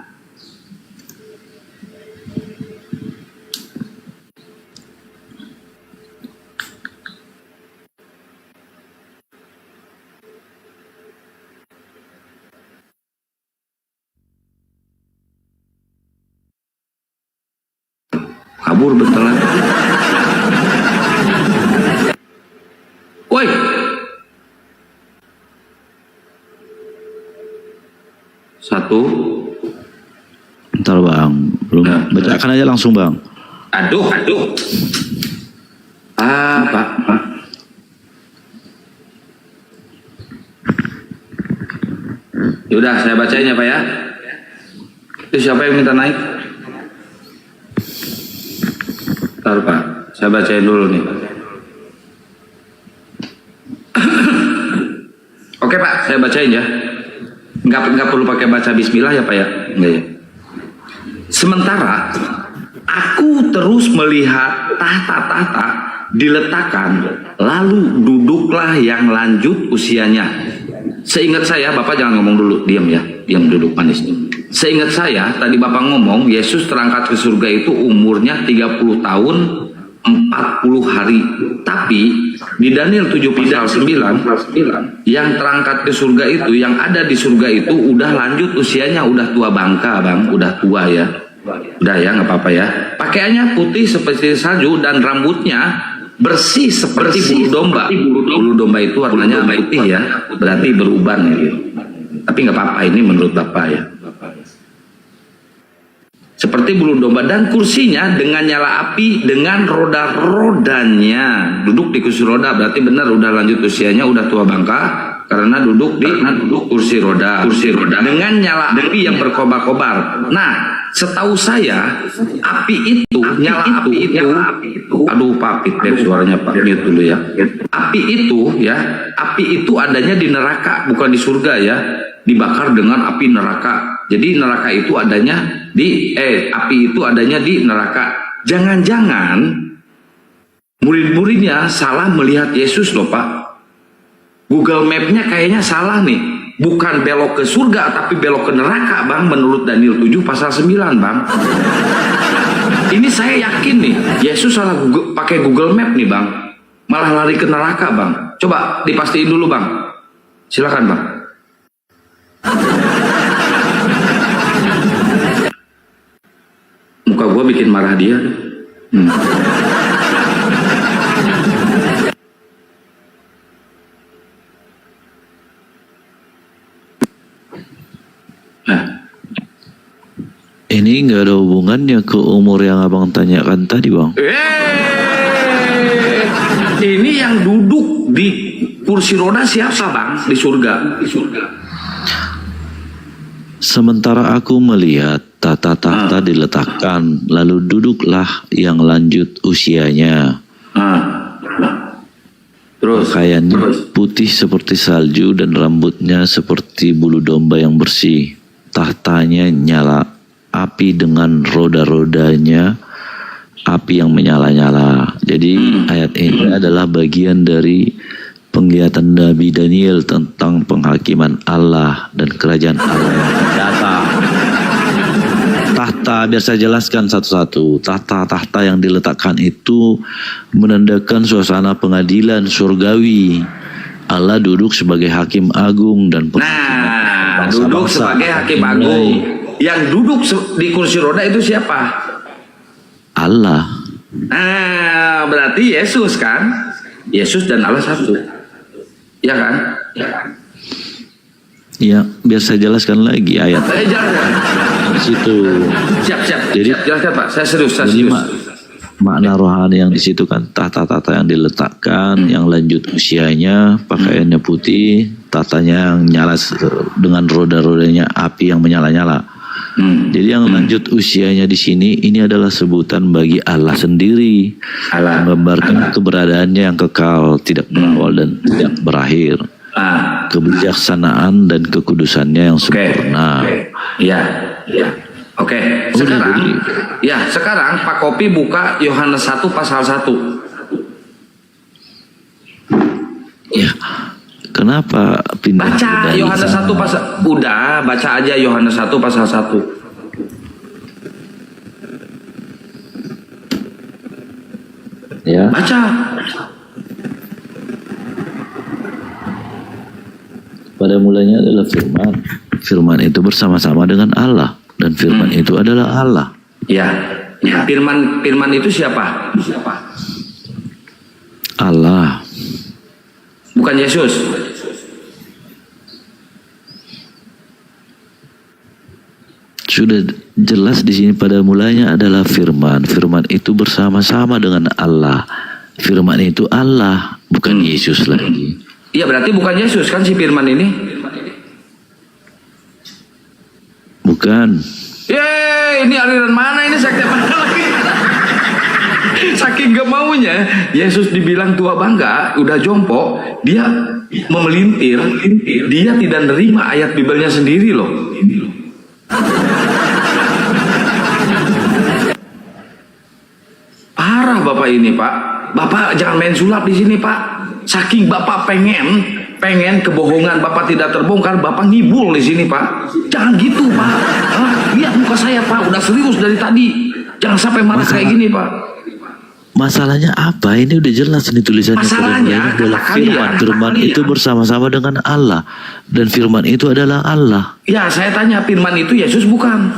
Kabur betulan. Woi. Satu. Bentar Bang, belum bacakan aja langsung Bang. Aduh. Pak. Yaudah, saya bacain ya Pak ya. Itu siapa yang minta naik? Bentar Pak, saya bacain dulu nih. Oke Pak, saya bacain ya. Nggak perlu pakai baca bismillah ya Pak ya. Enggak ya. Sementara aku terus melihat tahta-tahta diletakkan, lalu duduklah yang lanjut usianya. Seingat saya, Bapak jangan ngomong dulu, diam ya, diam duduk manis. Seingat saya, tadi Bapak ngomong Yesus terangkat ke surga itu umurnya 30 tahun 40 hari. Tapi di Daniel 7 pasal 9 yang terangkat ke surga itu, yang ada di surga itu udah lanjut usianya, udah tua bangka Bang, udah tua ya. Udah ya, nggak apa-apa ya. Pakaiannya putih seperti salju dan rambutnya bersih seperti bulu domba. Bulu domba itu warnanya putih ya, berarti beruban ya gitu. Tapi nggak apa-apa, ini menurut Bapak ya. Seperti bulu domba, dan kursinya dengan nyala api dengan roda-rodanya. Duduk di kursi roda, berarti benar udah lanjut usianya, udah tua bangka karena duduk di kursi roda. Dengan nyala api yang berkobar-kobar. Nah, setahu saya api itu, nyala api itu, aduh Pak feedback suaranya Pak, mute dulu ya. Api itu adanya di neraka, bukan di surga ya. Dibakar dengan api neraka. Jadi neraka itu adanya api itu adanya di neraka. Jangan-jangan murid-muridnya salah melihat Yesus loh Pak. Google Map-nya kayaknya salah nih. Bukan belok ke surga tapi belok ke neraka Bang, menurut Daniel 7 pasal 9 Bang. Ini saya yakin nih, Yesus salah pakai Google Map nih Bang. Malah lari ke neraka Bang. Coba dipastiin dulu Bang. Silakan Bang. Muka gua bikin marah dia. Ini nggak ada hubungannya ke umur yang abang tanyakan tadi Bang. Ini yang duduk di kursi roda siapa Bang di surga? Sementara aku melihat tahta-tahta diletakkan, lalu duduklah yang lanjut usianya. Pakaiannya putih seperti salju dan rambutnya seperti bulu domba yang bersih. Tahtanya nyala api dengan roda-rodanya, api yang menyala-nyala. Jadi ayat ini adalah bagian dari penglihatan Nabi Daniel tentang penghakiman Allah dan kerajaan Allah yang akan datang. Tahta, biar saya jelaskan satu-satu. Tahta-tahta yang diletakkan itu menandakan suasana pengadilan surgawi. Allah duduk sebagai hakim agung dan Nah, duduk sebagai hakim agung. Yang duduk di kursi roda itu siapa? Allah. Nah, berarti Yesus kan? Yesus dan Allah satu. Ya kan? Ya, biar saya jelaskan lagi ayat Jelaskan. di situ. Siap. Jadi, siap, jelaskan Pak. Saya serius. Jadi makna rohani yang di situ kan tahta-tahta yang diletakkan, yang lanjut usianya, pakaiannya putih, tahtanya yang nyala dengan roda-rodanya api yang menyala-nyala. Jadi yang lanjut usianya di sini ini adalah sebutan bagi Allah sendiri, menggambarkan keberadaannya yang kekal, tidak berawal dan tidak berakhir, kebijaksanaan dan kekudusannya yang sempurna. Ya. Oke. Sekarang Pak Kopi buka Yohanes 1 pasal 1. Ya. Kenapa pindah? Baca Yohanes 1 pasal. Udah, baca aja Yohanes 1 pasal 1. Ya. Baca. Pada mulanya adalah firman. Firman itu bersama-sama dengan Allah dan firman itu adalah Allah. Ya. Firman itu siapa? Allah. Bukan Yesus. Sudah jelas di sini pada mulanya adalah firman. Firman itu bersama-sama dengan Allah. Firman itu Allah, bukan Yesus lagi. Iya, berarti bukan Yesus kan si firman ini? Bukan. Ini aliran mana ini sekte mana lagi? Saking gak maunya Yesus dibilang tua bangga, udah jompo, dia memelintir, dia tidak nerima ayat Bibelnya sendiri loh. Parah Bapak ini Pak. Bapak jangan main sulap di sini Pak. Saking Bapak pengen kebohongan Bapak tidak terbongkar, Bapak ngibul di sini Pak. Jangan gitu Pak. Lihat muka saya Pak, udah serius dari tadi. Jangan sampai marah kayak gini Pak. Masalahnya apa? Ini udah jelas nih tulisannya. Masalahnya adalah firman itu bersama-sama dengan Allah dan firman itu adalah Allah. Ya, saya tanya, firman itu Yesus bukan?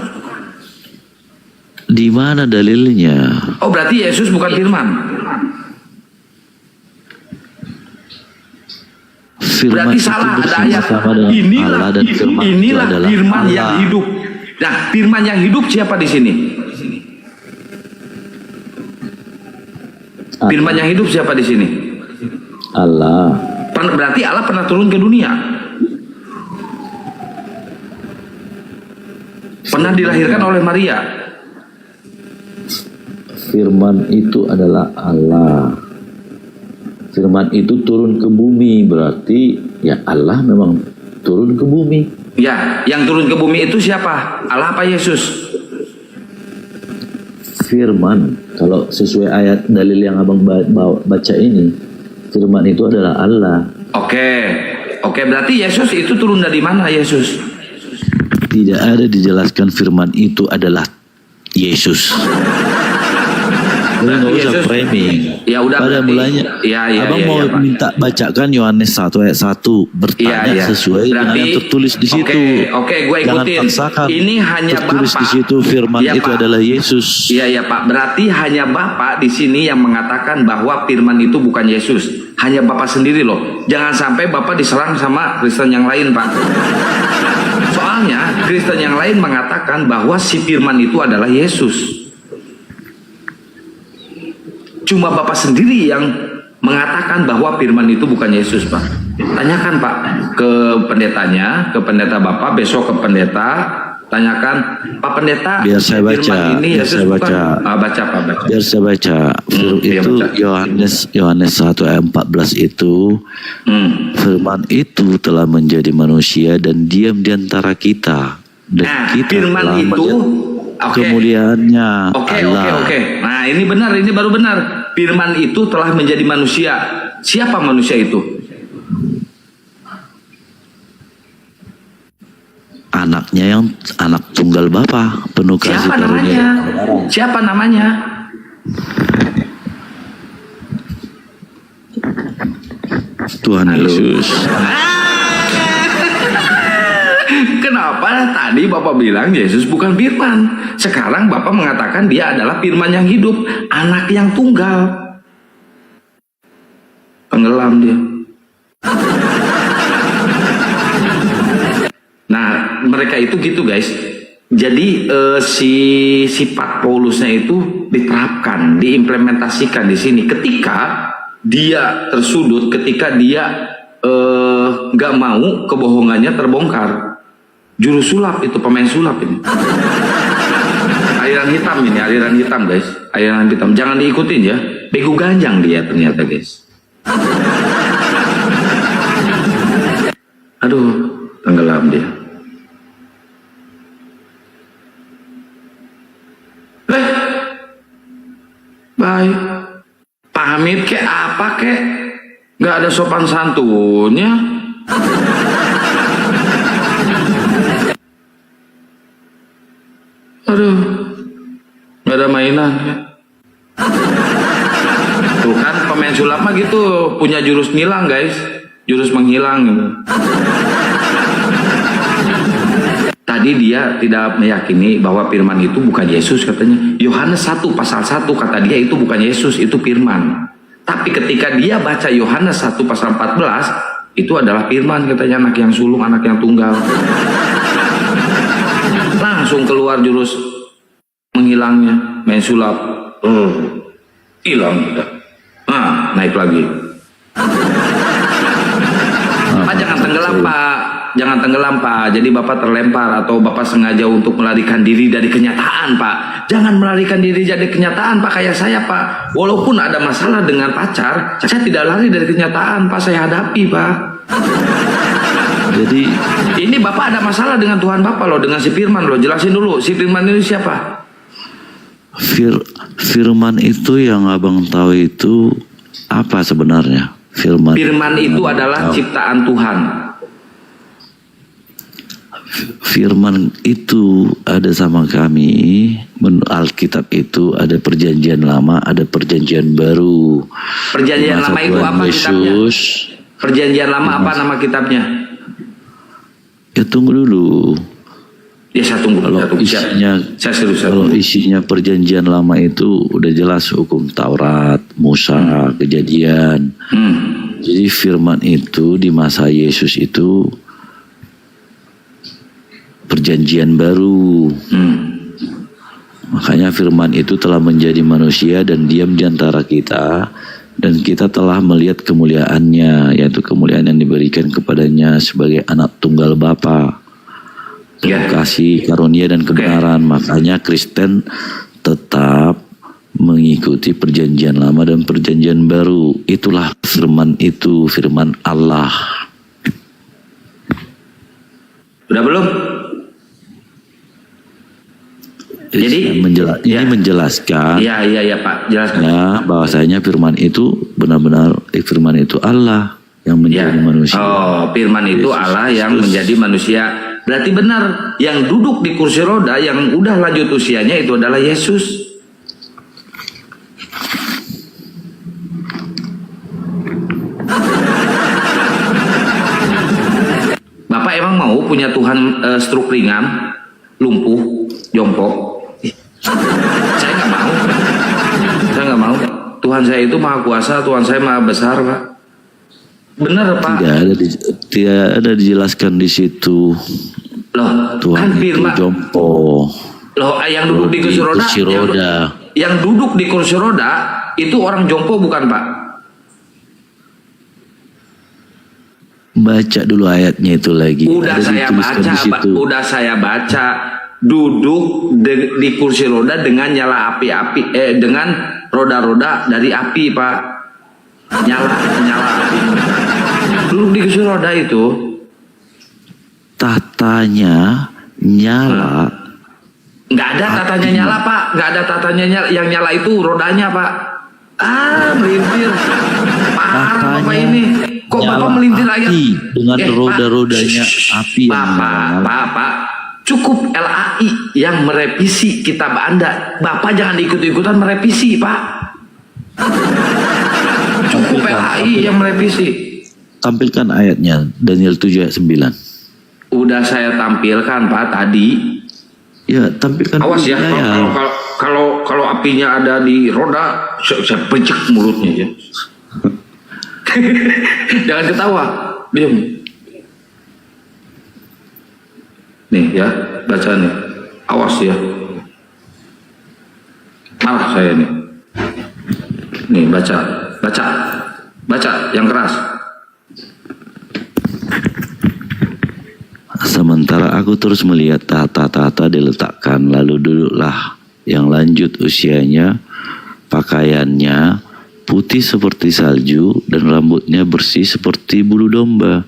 Di mana dalilnya? Oh, berarti Yesus bukan firman. Firman berarti salah, ada ayat. Inilah firman yang hidup. Nah, firman yang hidup siapa di sini? Firman yang hidup siapa di sini? Allah. Berarti Allah pernah turun ke dunia. Pernah dilahirkan oleh Maria. Firman itu adalah Allah. Firman itu turun ke bumi, berarti ya Allah memang turun ke bumi. Ya, yang turun ke bumi itu siapa? Allah apa Yesus? Firman. Kalau sesuai ayat dalil yang abang baca ini, firman itu adalah Allah. Oke, berarti Yesus itu turun dari mana Yesus? Tidak ada dijelaskan firman itu adalah Yesus. Nggak usah framing. Ya udah. Pada mulanya, abang mau minta bacakan Yohanes 1 ayat 1 bertanya sesuai dengan yang tertulis di situ. Oke, gue ikutin. Jangan paksakan. Ini hanya tertulis Bapak. di situ firman itu adalah Yesus. Iya Pak. Berarti hanya Bapak di sini yang mengatakan bahwa firman itu bukan Yesus. Hanya Bapak sendiri loh. Jangan sampai Bapak diserang sama Kristen yang lain Pak. Soalnya Kristen yang lain mengatakan bahwa si firman itu adalah Yesus. Cuma Bapak sendiri yang mengatakan bahwa firman itu bukan Yesus Pak. Tanyakan Pak ke pendetanya, ke pendeta Bapak, besok ke pendeta, tanyakan Pak Pendeta. Biar saya baca. Ini Biar Yesus saya baca. Baca Pak, baca. Biar saya baca. Itu Yohanes 1 ayat 14 itu firman itu telah menjadi manusia dan diam di antara kita. Dan kita firman itu kemuliaannya Oke. Allah. Nah, ini benar, ini baru benar. Firman itu telah menjadi manusia. Siapa manusia itu? Anaknya yang anak tunggal Bapa, penuh kasih Siapa namanya? karunia. Siapa namanya? Tuhan Yesus. Kenapa tadi Bapak bilang Yesus bukan firman? Sekarang Bapak mengatakan dia adalah firman yang hidup, anak yang tunggal. Tenggelam dia. Nah, mereka itu gitu guys. Jadi si sifat Paulusnya itu diterapkan, diimplementasikan di sini. Ketika dia tersudut, ketika dia nggak mau kebohongannya terbongkar. Juru sulap itu, pemain sulap ini. Aliran hitam ini, aliran hitam guys. Aliran hitam, jangan diikutin ya. Bego ganjang dia ternyata guys. Aduh, tenggelam dia. Baik. Pamit kek apa kek? Nggak ada sopan santunnya. Aduh, nggak ada mainan ya. Tuh kan pemain sulap mah gitu, punya jurus ngilang guys, jurus menghilang gitu. Tadi dia tidak meyakini bahwa firman itu bukan Yesus katanya. Yohanes 1 pasal 1 kata dia itu bukan Yesus, itu firman. Tapi ketika dia baca Yohanes 1 pasal 14, itu adalah firman katanya, anak yang sulung, anak yang tunggal. Langsung keluar jurus menghilangnya, main sulap. Hilang udah. Nah, naik lagi. Pak, jangan tenggelam Pak. Jangan tenggelam Pak. Jadi Bapak terlempar atau Bapak sengaja untuk melarikan diri dari kenyataan Pak. Jangan melarikan diri dari kenyataan Pak, kayak saya Pak. Walaupun ada masalah dengan pacar, saya tidak lari dari kenyataan Pak, saya hadapi Pak. Jadi ini Bapak ada masalah dengan Tuhan Bapak loh, dengan si Firman loh. Jelasin dulu, si Firman ini siapa? Firman itu yang abang tahu itu apa sebenarnya? Firman itu adalah ciptaan Tuhan. Firman itu ada sama kami. Alkitab itu ada perjanjian lama, ada perjanjian baru. Perjanjian lama itu apa kitabnya? Perjanjian lama apa nama kitabnya? Ya tunggu dulu. Ya saya tunggu. Kalau isinya perjanjian lama itu udah jelas hukum Taurat, Musa, Kejadian. Jadi firman itu di masa Yesus itu perjanjian baru. Makanya firman itu telah menjadi manusia dan diam di antara kita, dan kita telah melihat kemuliaannya, yaitu kemuliaan yang diberikan kepadanya sebagai anak tunggal Bapa, penuh kasih, karunia dan kebenaran. Makanya Kristen tetap mengikuti perjanjian lama dan perjanjian baru. Itulah firman itu, firman Allah. Udah belum? Jadi ini menjelaskan ya Pak, jelaskan ya, bahwasanya firman itu benar-benar firman itu Allah yang menjadi manusia. Oh, firman itu Allah yang menjadi manusia. Berarti benar, yang duduk di kursi roda yang udah lanjut usianya itu adalah Yesus. Bapak emang mau punya Tuhan stroke ringan, lumpuh, jongkok? Saya nggak mau. Saya nggak mau. Tuhan saya itu maha kuasa, Tuhan saya maha besar, Pak. Benar, Pak. Tidak ada dijelaskan di situ. Loh, Tuhan kan itu jompo. Loh, yang duduk di kursi roda, yang duduk di kursi roda itu orang jompo bukan, Pak? Baca dulu ayatnya itu lagi. Udah saya baca, Pak. Udah saya baca. Duduk di kursi roda dengan nyala api-api, dengan roda-roda dari api, Pak. Nyala api. Duduk di kursi roda itu. Tahtanya nyala Nggak ada tatanya nyala, Pak. Nggak ada tatanya nyala. Yang nyala itu rodanya, Pak. Melintir. Parah Bapak ini. Kok Bapak melintir aja? Dengan roda-rodanya api yang Pak. Cukup LAI yang merevisi kitab Anda. Bapak jangan ikut-ikutan merevisi, Pak. Cukup LAI yang merevisi. Tampilkan ayatnya, Daniel 7 ayat 9. Udah saya tampilkan, Pak, tadi. Ya, tampilkan. Awas ya, kalau apinya ada di roda, saya pecek mulutnya ya. Jangan ketawa, diam. Nih ya, baca nih. Awas ya. Marah saya nih. Nih baca yang keras. Sementara aku terus melihat tahta-tahta diletakkan, lalu duduklah yang lanjut usianya, pakaiannya putih seperti salju dan rambutnya bersih seperti bulu domba.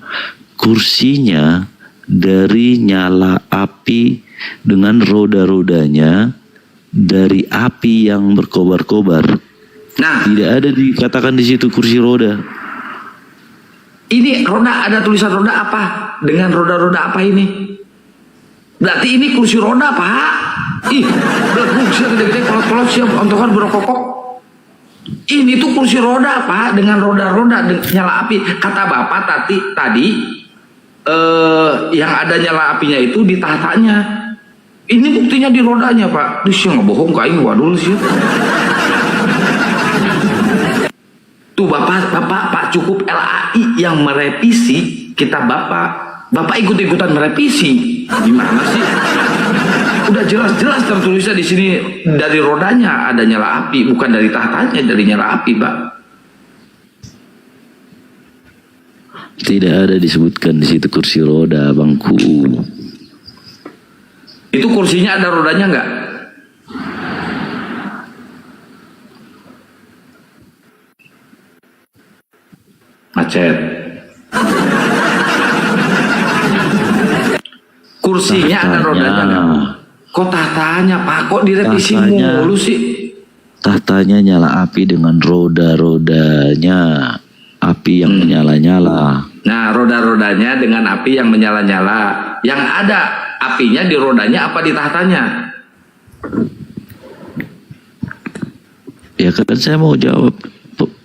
Kursinya dari nyala api dengan roda-rodanya dari api yang berkobar-kobar. Nah, tidak ada dikatakan di situ kursi roda. Ini roda, ada tulisan roda apa? Dengan roda-roda apa ini? Berarti ini kursi roda, Pak. Ih, belakang siap gede-gede, kolot-kolot siap, ontokan berokok. Ini tuh kursi roda, Pak, dengan roda-roda nyala api. Kata Bapak tadi yang ada nyala apinya itu di tahtanya. Ini buktinya di rodanya, Pak. Duh, siapa bohong kain waduh sih. Tuh Bapak cukup LAI yang merevisi kitab Bapak. Bapak ikut-ikutan merevisi. Gimana sih? Udah jelas-jelas tertulisnya di sini dari rodanya ada nyala api, bukan dari tahtanya, dari nyala api, Pak. Tidak ada disebutkan di situ kursi roda, bangku. Itu kursinya ada rodanya nggak? Macet. Kursinya ada rodanya nggak? Kok tahtanya, Pak? Kok direvisi mulu sih? Tahtanya nyala api dengan roda-rodanya, api yang menyala-nyala. Nah, roda-rodanya dengan api yang menyala-nyala. Yang ada apinya di rodanya apa di tahtanya? Ya kan saya mau jawab.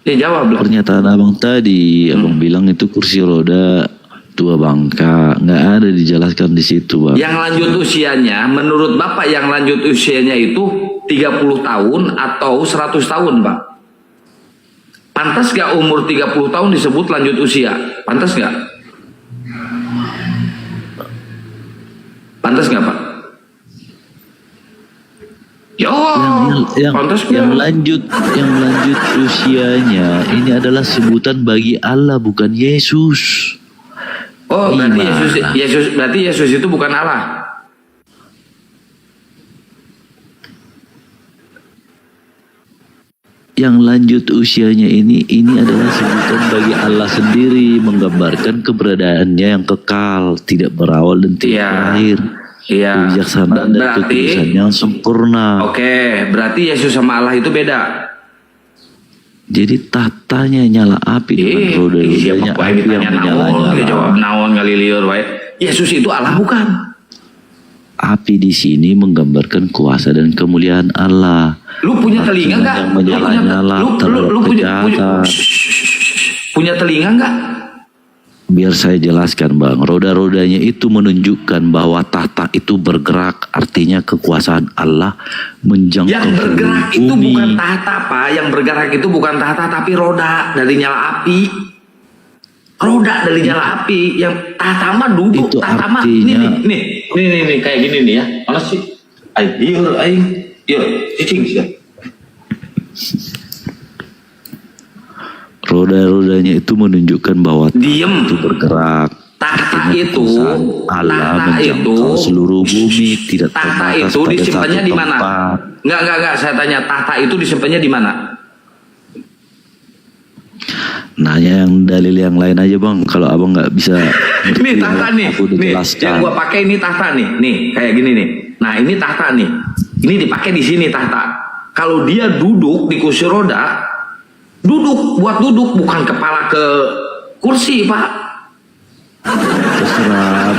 Jawab lah. Pernyataan abang tadi, abang bilang itu kursi roda 2 bangka, nggak ada dijelaskan di situ, Bang. Yang lanjut usianya, menurut Bapak yang lanjut usianya itu 30 tahun atau 100 tahun, Pak? Pantas nggak umur 30 tahun disebut lanjut usia? Pantas nggak? Pantas nggak, Pak? Yang lanjut usianya ini adalah sebutan bagi Allah, bukan Yesus. Oh, berarti Yesus itu bukan Allah. Yang lanjut usianya ini adalah sebutan bagi Allah sendiri, menggambarkan keberadaannya yang kekal, tidak berawal dan tidak berakhir. Iya. Kebijaksanaan dan kekudusan yang sempurna. Oke, berarti Yesus sama Allah itu beda. Jadi tahtanya nyala api dengan roda-rodanya api yang menyala-nyala. Jawab naon ngaliliur wae. Yesus itu Allah bukan? Api di sini menggambarkan kuasa dan kemuliaan Allah. Lu punya telinga nggak? Yang menyala-nyala punya telinga nggak? Biar saya jelaskan, Bang. Roda-rodanya itu menunjukkan bahwa tahta itu bergerak, artinya kekuasaan Allah menjangkau yang bergerak itu bukan tahta, Pak. Yang bergerak itu bukan tahta tapi roda dari nyala api. Roda dari nyala api. Yang tahta mah duduk, tahta mah nih kayak gini nih ya. Mana sih? Cicing sih. Roda-rodanya itu menunjukkan bahwa itu bergerak. Tahta itu Allah menjangkau seluruh bumi, tidak terbatas itu pada disimpannya satu di mana? tempat. Enggak, saya tanya tahta itu disimpannya di mana? Nanya yang dalil yang lain aja, Bang. Kalau abang nggak bisa ini tahta nih, aku nih jelaskan. yang gua pakai ini tahta nih kayak gini nih. Nah ini tahta nih, ini dipakai di sini tahta. Kalau dia duduk di kursi roda, duduk buat duduk, bukan kepala ke kursi Pak. Terserah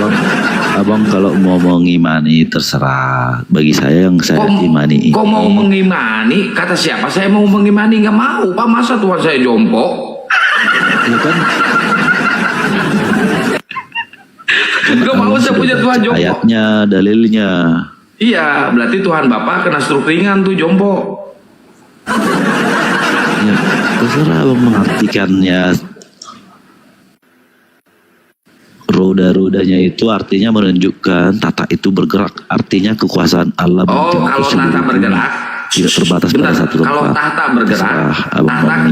abang kalau mau mengimani terserah. Bagi saya yang saya imani ini. Kok mau mengimani? Kata siapa saya mau mengimani? Nggak mau Pak, masa Tuhan saya jompo? Ya kan? Nggak mau saya punya Tuhan jompo. Ayatnya, dalilnya. Iya, berarti Tuhan Bapak kena struk ringan tuh jompo. Ya, terserah abang mengartikannya. Roda-rodanya itu artinya menunjukkan tahta itu bergerak, artinya kekuasaan Allah. Oh, kalau tahta bergerak tidak terbatas pada satu tempat. Kalau tahta bergerak, tahta kan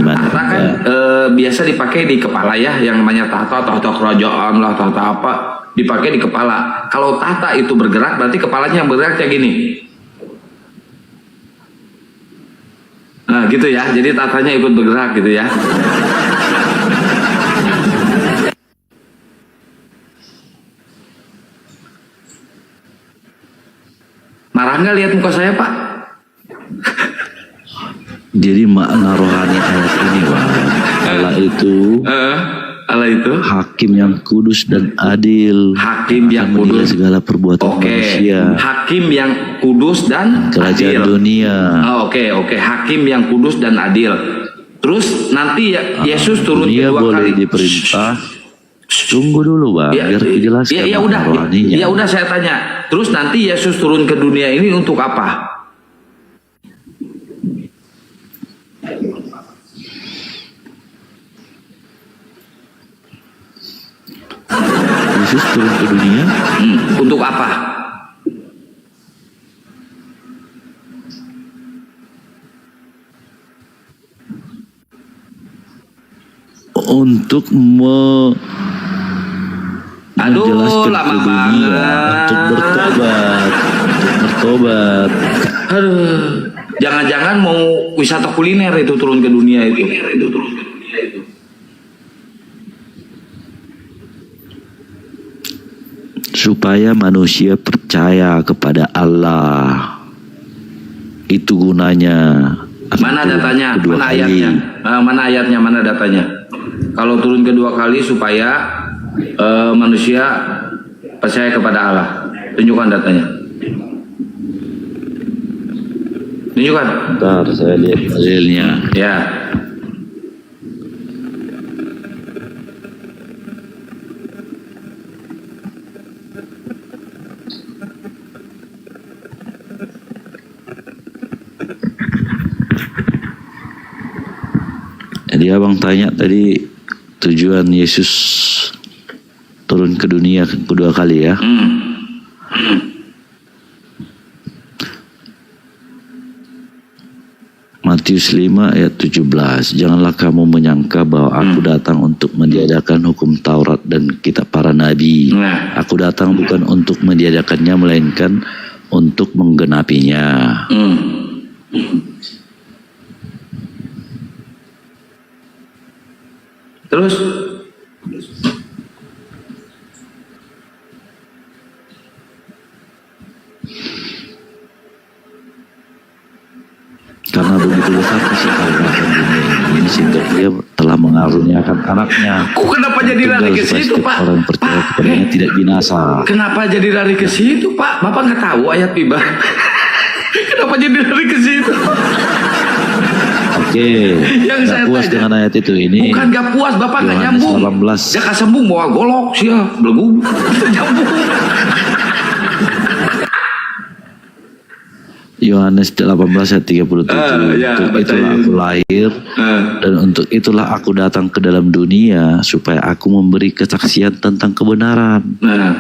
biasa dipakai di kepala ya, yang namanya tahta kerajaan lah, tahta apa, dipakai di kepala. Kalau tahta itu bergerak, berarti kepalanya yang bergerak kayak gini. Nah gitu ya, jadi tahtanya ikut bergerak gitu ya. Marah nggak lihat muka saya Pak? Jadi makna rohani ayat ini Bang, Allah itu hakim yang kudus dan adil. Hakim yang kudus segala perbuatan manusia. Hakim yang kudus dan kerajaan adil. Dunia. Oke. Hakim yang kudus dan adil. Terus nanti ya Yesus turun dunia kedua boleh kali. diperintah. Tunggu dulu Bang, biar dijelaskan. Ya udah saya tanya. Terus nanti Yesus turun ke dunia ini untuk apa? Yesus turun ke dunia untuk apa? Untuk menjelaskan ke dunia, untuk bertobat. Aduh, jangan-jangan mau wisata kuliner itu turun ke dunia itu. Supaya manusia percaya kepada Allah. Itu gunanya. Mana datanya? Mana ayatnya? Mana ayatnya? Mana datanya? Kalau turun kedua kali supaya manusia percaya kepada Allah. Tunjukkan datanya. Tunjukkan. Bentar, saya lihat dalilnya. Ya. Jadi abang tanya tadi tujuan Yesus turun ke dunia kedua kali ya. Matius 5 ayat 17. Janganlah kamu menyangka bahwa aku datang untuk meniadakan hukum Taurat dan kitab para nabi. Aku datang bukan untuk meniadakannya, melainkan untuk menggenapinya. Terus karena begitu besar kasih Allah ini sehingga dia telah mengaruniakan anaknya. Kok kenapa jadi lari ke situ Pak? Orang percaya kepadanya tidak binasa. Kenapa jadi lari ke situ Pak? Bapak nggak tahu ayat tiba. Kenapa jadi lari ke situ? Oke, gak puas dengan ayat itu ini. Bukan gak puas, Bapak nggak nyambung. 18. Gak sambung, bawa golok sih ya, belum nyambung. Yohanes 18 ayat 37. Untuk itulah aku lahir dan untuk itulah aku datang ke dalam dunia supaya aku memberi kesaksian tentang kebenaran. Nah,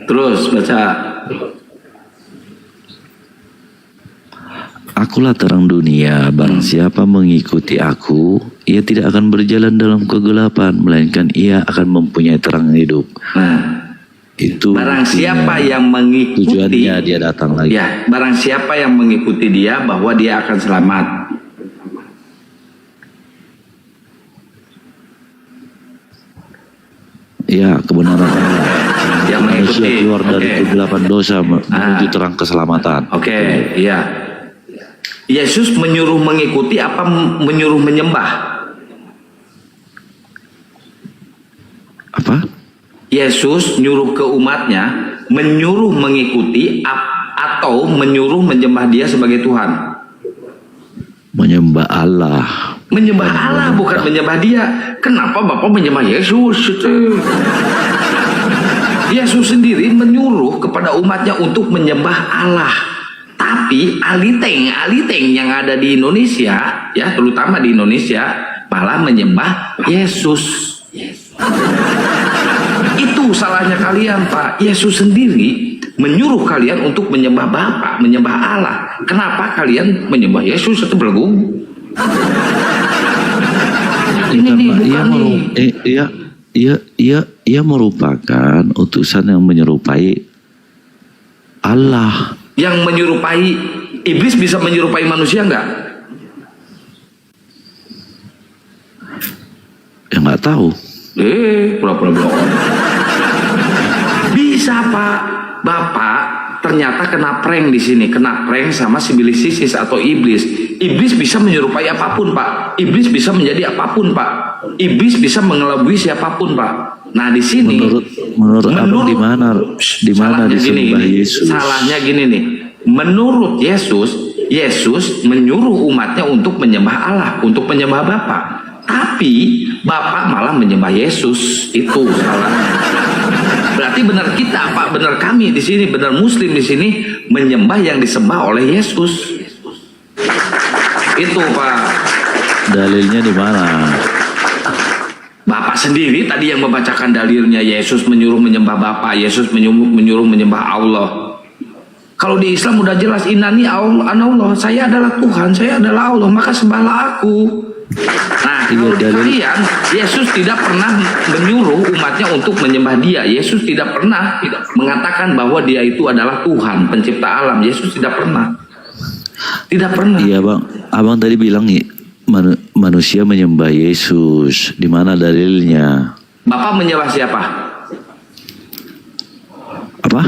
terus baca. Akulah terang dunia, barang siapa mengikuti aku, ia tidak akan berjalan dalam kegelapan, melainkan ia akan mempunyai terang hidup. Itu barang siapa yang mengikuti, tujuannya dia datang lagi. Ya, barang siapa yang mengikuti dia, bahwa dia akan selamat. Ya, kebenaran Allah. Yang Manusia mengikuti. keluar dari Oke. kegelapan dosa menuju terang keselamatan. Oke, iya. Yesus menyuruh mengikuti apa menyuruh menyembah? Apa? Yesus nyuruh ke umatnya menyuruh mengikuti atau menyuruh menyembah dia sebagai Tuhan. Menyembah Allah. Menyembah Allah bukan menyembah dia. Kenapa Bapak menyembah Yesus? Yesus sendiri menyuruh kepada umatnya untuk menyembah Allah. Tapi aliteng yang ada di Indonesia, ya terutama di Indonesia, malah menyembah Yesus. Itu salahnya kalian, Pak. Yesus sendiri menyuruh kalian untuk menyembah Bapa, menyembah Allah. Kenapa kalian menyembah Yesus itu belum? Ini nih, bukan nih. Ia merupakan utusan yang menyerupai Allah. Yang menyerupai iblis bisa menyerupai manusia enggak? Ya nggak tahu. Pura-pura bohong. Bisa, Pak. Bapak ternyata kena prank di sini, kena prank sama si Sisis atau iblis. Iblis bisa menyerupai apapun, Pak. Iblis bisa menjadi apapun, Pak. Iblis bisa mengelabui siapapun, Pak. Nah, di sini Menurut abang di mana disembah Yesus? Salahnya gini nih. Menurut Yesus menyuruh umatnya untuk menyembah Allah, untuk menyembah Bapa. Tapi Bapak malah menyembah Yesus. Itu salahnya. Berarti benar kita, Pak, benar kami di sini, benar Muslim di sini menyembah yang disembah oleh Yesus. Itu, Pak. Dalilnya di mana? Bapak sendiri tadi yang membacakan dalilnya. Yesus menyuruh menyembah Bapa, Yesus menyuruh menyembah Allah. Kalau di Islam udah jelas, innani Allah, saya adalah Tuhan, saya adalah Allah, maka sembahlah aku. Nah, kalau di kalian, Yesus tidak pernah menyuruh umatnya untuk menyembah dia. Yesus tidak pernah mengatakan bahwa dia itu adalah Tuhan, pencipta alam. Yesus tidak pernah. Tidak pernah. Iya, Bang. Abang tadi bilang manusia menyembah Yesus. Di mana dalilnya? Bapak menyembah siapa? Apa?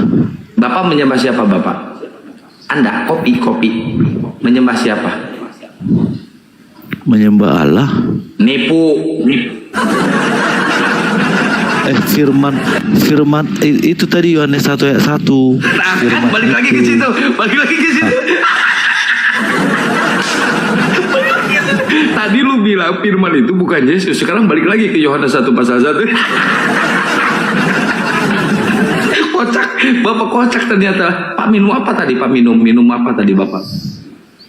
Bapak menyembah siapa, Bapak? Anda kopi menyembah siapa? Menyembah Allah. Nipu. Firman itu tadi Yohanes 1 ayat 1. Nah, balik lagi ke situ. Tadi lu bilang firman itu bukan Yesus. Sekarang balik lagi ke Yohanes 1 pasal 1. Kocak. Bapak kocak ternyata. Pak minum apa tadi? Pak minum apa tadi, Bapak?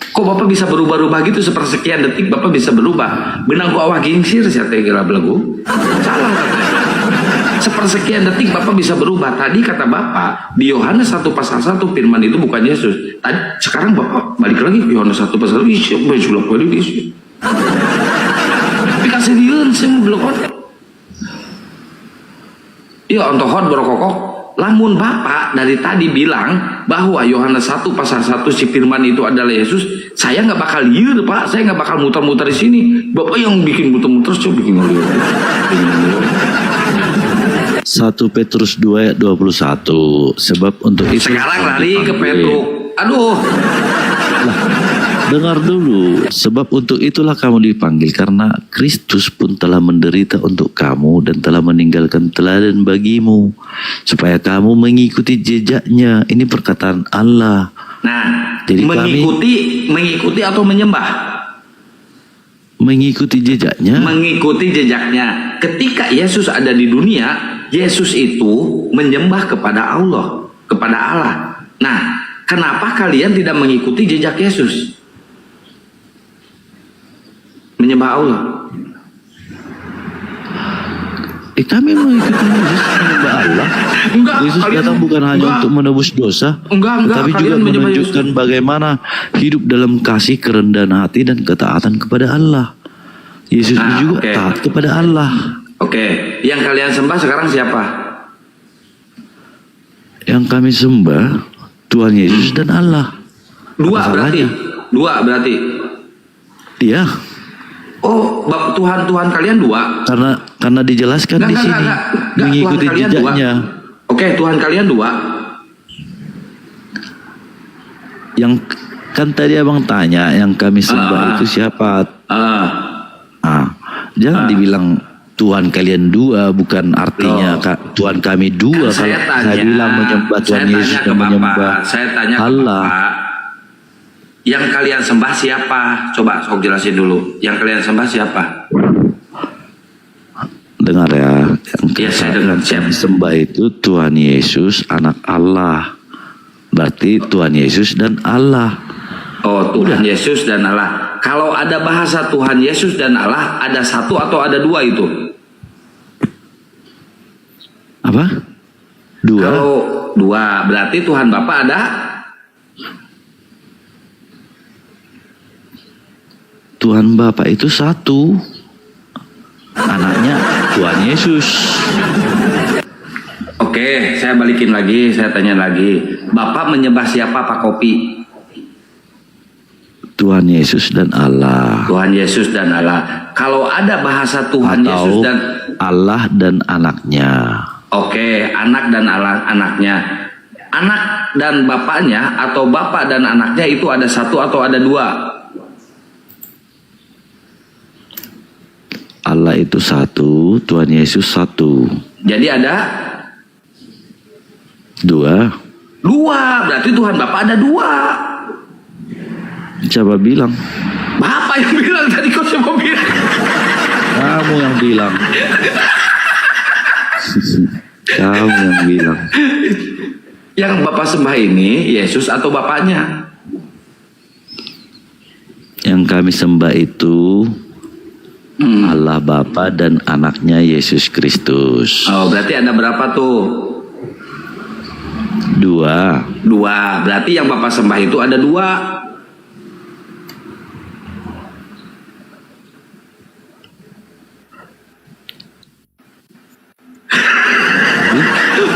Kok Bapak bisa berubah-ubah gitu sepersekian detik Bapak bisa berubah? Benang ku awak gingsir saya kira belagu. Salah katanya. Sepersekian detik Bapak bisa berubah. Tadi kata Bapak di Yohanes 1 pasal 1 firman itu bukan Yesus. Tadi sekarang Bapak balik lagi ke Yohanes 1 pasal 1. Siapa yang sudah boleh diisi? Tapi kasih dieun sih belum. Iya ontohon berokok. Lamun Bapak dari tadi bilang bahwa Yohanes 1 pasal 1 si firman itu adalah Yesus, saya nggak bakal liur, Pak. Saya nggak bakal muter-muter di sini. Bapak yang bikin muter-muter, saya bikin liur. 1 Petrus 2 ayat 21. Sebab untuk itu sekarang lari ke Petrus. Aduh. Dengar dulu, sebab untuk itulah kamu dipanggil, karena Kristus pun telah menderita untuk kamu dan telah meninggalkan teladan bagimu, supaya kamu mengikuti jejaknya. Ini perkataan Allah. Nah, jadi mengikuti atau menyembah? Mengikuti jejaknya. Mengikuti jejaknya. Ketika Yesus ada di dunia, Yesus itu menyembah kepada Allah, kepada Allah. Nah, kenapa kalian tidak mengikuti jejak Yesus? Menyembah Allah. Kami mengikuti Yesus, menyembah Allah. Enggak, Yesus datang bukan hanya untuk menebus dosa, tetapi juga menunjukkan bagaimana hidup dalam kasih, kerendahan hati, dan ketaatan kepada Allah. Yesus juga taat kepada Allah. Oke, yang kalian sembah sekarang siapa? Yang kami sembah Tuhan Yesus dan Allah. Dua berarti. Iya. Oh, Tuhan kalian dua. Karena dijelaskan di sini mengikuti jejaknya. Oke, Tuhan kalian dua. Yang kan tadi abang tanya, yang kami sembah itu siapa? Jangan dibilang Tuhan kalian dua, bukan artinya Tuhan kami dua. Kan Kalau saya bilang menyembah Tuhan Yesus dan menyembah Saya tanya Allah. ke Bapak, yang kalian sembah siapa? Coba sok jelasin dulu. Yang kalian sembah siapa? Dengar ya, yang saya dengar. kami sembah itu Tuhan Yesus, anak Allah. Berarti Tuhan Yesus dan Allah. Oh, Tuhan Yesus dan Allah. Kalau ada bahasa Tuhan Yesus dan Allah, ada satu atau ada dua itu? Apa? Dua? Kalau dua, berarti Tuhan Bapa ada? Tuhan Bapa itu satu. Anaknya Tuhan Yesus. Oke, saya balikin lagi, saya tanya lagi. Bapak menyembah siapa, Pak Kopi? Tuhan Yesus dan Allah. Tuhan Yesus dan Allah. Kalau ada bahasa Tuhan Atau Yesus dan Allah dan anaknya. Oke, anak dan anaknya. Anak dan bapaknya atau bapak dan anaknya itu ada satu atau ada dua? Allah itu satu, Tuhan Yesus satu. Jadi ada dua. Dua, berarti Tuhan Bapak ada dua. Coba bilang. Bapak yang bilang tadi, kok saya mau bilang? Kamu yang bilang. Kamu yang bilang. Yang Bapak sembah ini Yesus atau Bapaknya? Yang kami sembah itu Allah Bapa dan anaknya Yesus Kristus. Oh, berarti ada berapa tuh? Dua. Dua, berarti yang Bapak sembah itu ada dua.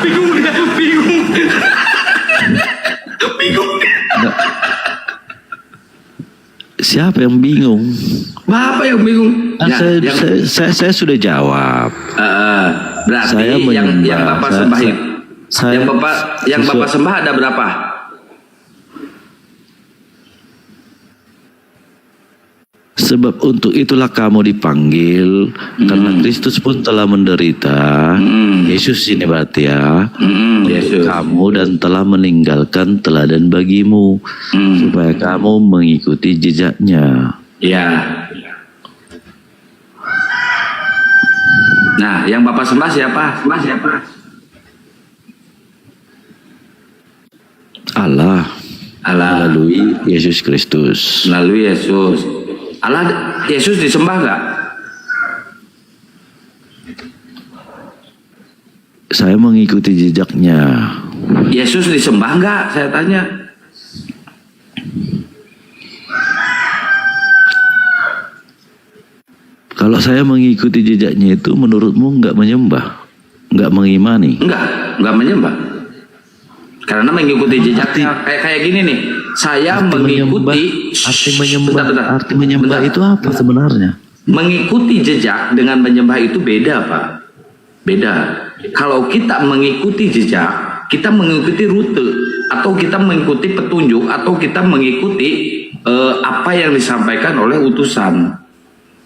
Bingung dia, bingung. Bingung. Siapa yang bingung? Bapak yang bingung. Saya sudah jawab. Berarti Saya yang menyembah. Bapak sembah itu, yang Bapak sembah ada berapa? Sebab untuk itulah kamu dipanggil, karena Kristus pun telah menderita. Yesus ini berarti ya, untuk kamu, dan telah meninggalkan teladan bagimu, supaya kamu mengikuti jejaknya. Ya. Nah, yang Bapak sembah siapa? Sembah siapa? Allah. Melalui Yesus Kristus. Melalui Yesus. Allah, Yesus disembah nggak? Saya mengikuti jejaknya. Yesus disembah nggak? Saya tanya. Kalau saya mengikuti jejaknya itu, menurutmu nggak menyembah, nggak mengimani? Nggak menyembah. Karena mengikuti jejaknya kayak gini nih. Saya mengikuti. Arti menyembah itu apa sebenarnya? Mengikuti jejak dengan menyembah itu beda, Pak. Beda. Kalau kita mengikuti jejak, kita mengikuti rute, atau kita mengikuti petunjuk, atau kita mengikuti apa yang disampaikan oleh utusan.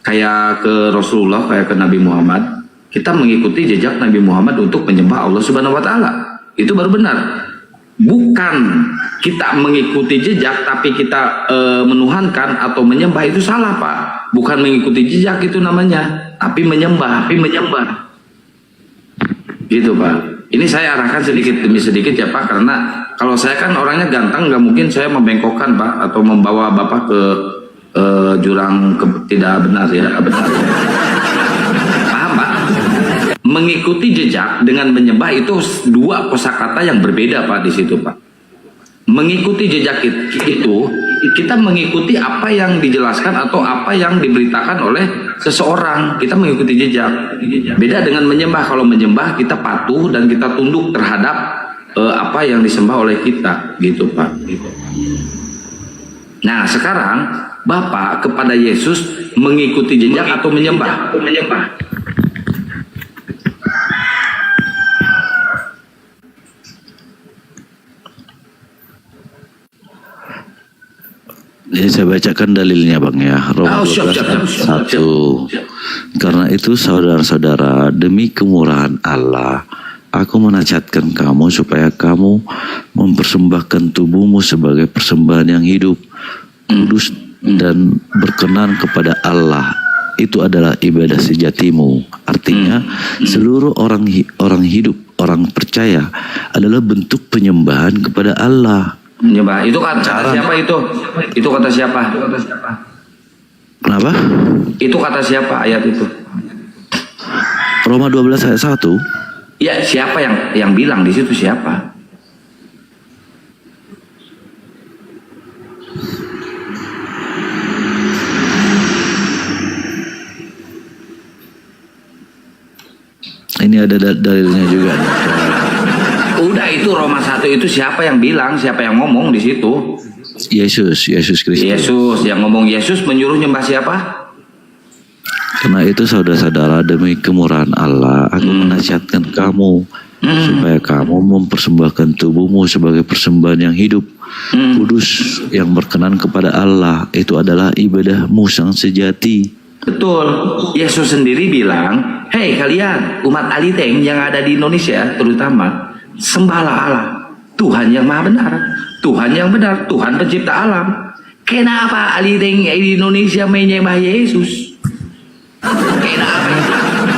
Kayak ke Rasulullah, kayak ke Nabi Muhammad, kita mengikuti jejak Nabi Muhammad untuk menyembah Allah Subhanahu wa Ta'ala. Itu baru benar. Bukan kita mengikuti jejak tapi kita menuhankan atau menyembah, itu salah, Pak. Bukan mengikuti jejak itu namanya, tapi menyembah, gitu, Pak. Ini saya arahkan sedikit demi sedikit ya, Pak, karena kalau saya kan orangnya ganteng, nggak mungkin saya membengkokkan, Pak, atau membawa Bapak ke jurang tidak benar ya, benar. Paham, Pak? Mengikuti jejak dengan menyembah itu dua kosakata yang berbeda, Pak, di situ, Pak. Mengikuti jejak itu kita mengikuti apa yang dijelaskan atau apa yang diberitakan oleh seseorang. Kita mengikuti jejak. Beda dengan menyembah. Kalau menyembah kita patuh dan kita tunduk terhadap apa yang disembah oleh kita, gitu, Pak. Nah, sekarang Bapak kepada Yesus mengikuti jejak atau menyembah? Ya, saya bacakan dalilnya Bang ya. Roma 12 ayat 1. Karena itu saudara-saudara, demi kemurahan Allah, aku menasihatkan kamu supaya kamu mempersembahkan tubuhmu sebagai persembahan yang hidup, kudus dan berkenan kepada Allah. Itu adalah ibadah sejatimu. Artinya seluruh orang hidup, orang percaya adalah bentuk penyembahan kepada Allah. Menyembah itu kata siapa itu? Itu kata siapa? Kenapa? Itu kata siapa ayat itu? Roma 12 ayat 1. Ya, siapa yang bilang di situ siapa? Ini ada dalilnya juga. Udah, itu Roma 1 itu siapa yang bilang, siapa yang ngomong di situ? Yesus Kristus. Yesus yang ngomong. Yesus menyuruh nyembah siapa? Karena itu saudara-saudara, demi kemurahan Allah, aku menasihatkan kamu supaya kamu mempersembahkan tubuhmu sebagai persembahan yang hidup, kudus, yang berkenan kepada Allah. Itu adalah ibadahmu yang sejati. Betul. Yesus sendiri bilang, hei kalian umat Aliteng yang ada di Indonesia terutama, sembahlah Allah, Tuhan yang maha benar, Tuhan yang benar, Tuhan pencipta alam. Kenapa Aliteng di Indonesia menyembah Yesus? Kenapa?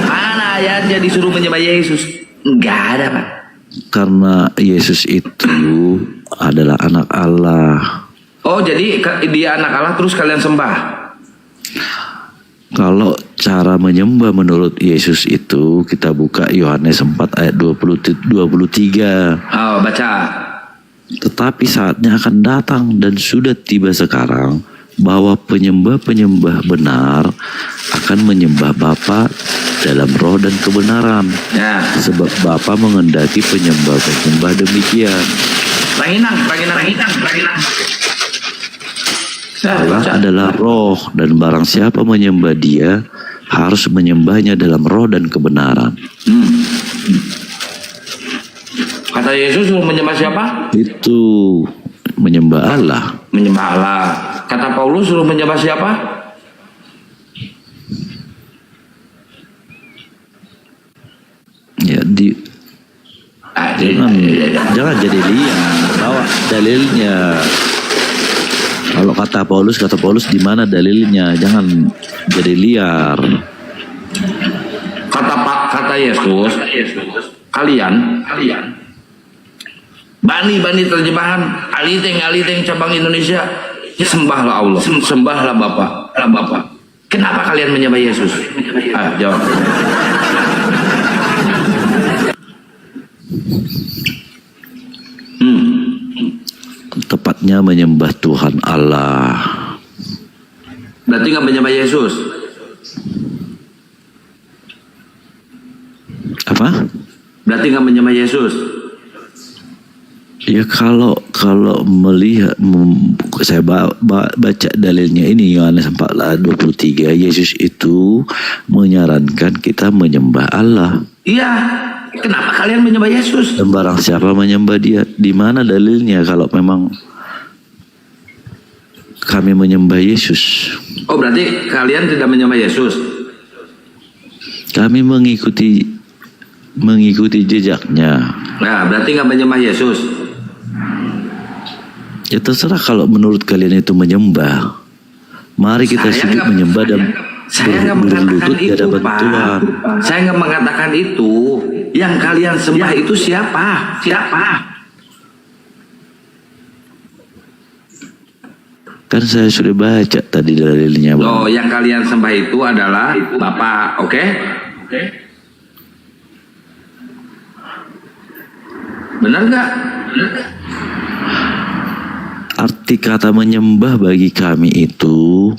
Mana ayatnya disuruh menyembah Yesus? Enggak ada, Pak. Karena Yesus itu adalah anak Allah. Oh, jadi dia anak Allah terus kalian sembah? Kalau cara menyembah menurut Yesus itu, kita buka Yohanes 4 ayat 23. Oh, baca. Tetapi saatnya akan datang dan sudah tiba sekarang bahwa penyembah-penyembah benar akan menyembah Bapa dalam roh dan kebenaran. Ya. Sebab Bapa menghendaki penyembah-penyembah demikian. Ranginang. Allah adalah roh, dan barang siapa menyembah Dia harus menyembahnya dalam roh dan kebenaran. Kata Yesus suruh menyembah siapa? Itu menyembah Allah. Menyembah Allah. Kata Paulus suruh menyembah siapa? Ya, jangan jadi liar, bawa dalilnya. Kalau kata Paulus di mana dalilnya? Jangan jadi liar. Kata Yesus, kalian bani terjemahan Aliteng cabang Indonesia, ya sembahlah Allah, sembahlah Bapa. Kenapa kalian menyembah Yesus? Jawab. Tepatnya menyembah Tuhan Allah. Berarti nggak menyembah Yesus? Apa? Berarti nggak menyembah Yesus? Ya kalau melihat, saya baca dalilnya ini Yohanes 4:23, Yesus itu menyarankan kita menyembah Allah. Iya. Kenapa kalian menyembah Yesus? Dan barang siapa menyembah Dia, di mana dalilnya kalau memang kami menyembah Yesus? Oh, berarti kalian tidak menyembah Yesus? Kami mengikuti jejaknya. Nah, berarti nggak menyembah Yesus? Ya terserah, kalau menurut kalian itu menyembah. Mari kita sujud menyembah dan berlutut di hadapan Tuhan. Saya nggak mengatakan itu. Yang kalian sembah itu siapa? Kan saya sudah baca tadi dalilnya, Bang. Oh, yang kalian sembah itu adalah Bapa, oke? Benar nggak? Arti kata menyembah bagi kami itu,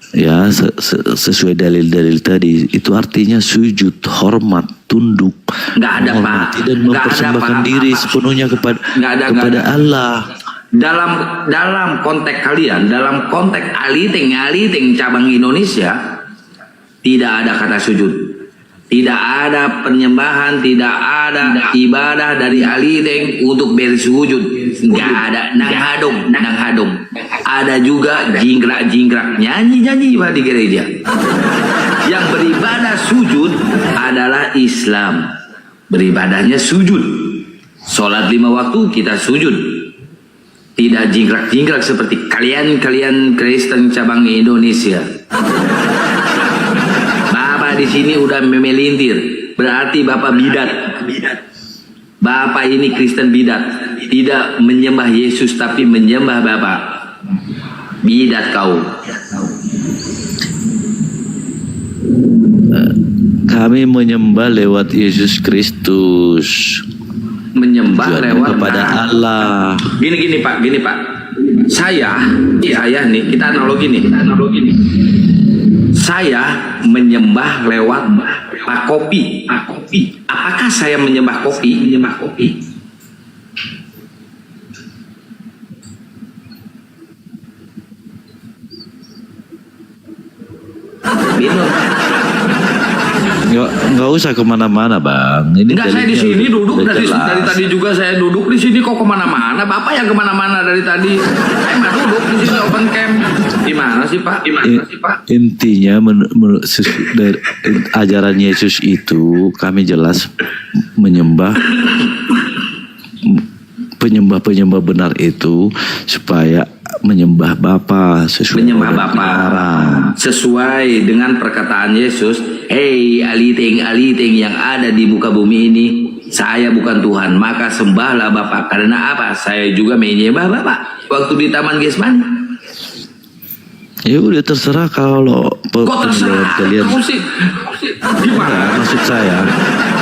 ya sesuai dalil-dalil tadi, itu artinya sujud, hormat, tunduk, menghormati dan mempersembahkan diri sepenuhnya kepada Allah. Dalam konteks kalian, dalam konteks Aliteng cabang Indonesia, tidak ada kata sujud, tidak ada penyembahan, tidak ada ibadah dari Aliteng untuk bersujud, nggak ada. Nang hadung. ada juga jingkrak-jingkrak nyanyi-nyanyi di gereja. Yang beribadah sujud adalah Islam. Beribadahnya sujud. Sholat 5 waktu kita sujud. Tidak jingkrak-jingkrak seperti kalian Kristen cabang Indonesia. Bapak di sini udah memelintir, berarti Bapak bidat. Bapak ini Kristen bidat, tidak menyembah Yesus tapi menyembah Bapak. Bidat kau. Kami menyembah lewat Yesus Kristus. Menyembah lewat kepada Allah. Gini Pak. Saya nih, kita analogi nih. Saya menyembah lewat Pak Kopi. Apakah saya menyembah kopi? Minum. Nggak usah kemana-mana bang. Ini Enggak, saya di sini duduk dari tadi juga saya duduk di sini, kok kemana-mana? Bapak yang kemana-mana dari tadi. Saya mah duduk di sini open camp. Gimana sih Pak? Intinya menurut dari ajaran Yesus itu kami jelas menyembah penyembah benar itu supaya menyembah Bapa sesuai dengan perkataan Yesus. Hei aliting yang ada di muka bumi ini, saya bukan Tuhan, maka sembahlah Bapa. Karena apa? Saya juga menyembah Bapa. Waktu di Taman Getsemani. Ya udah terserah kalau kalian. Gimana?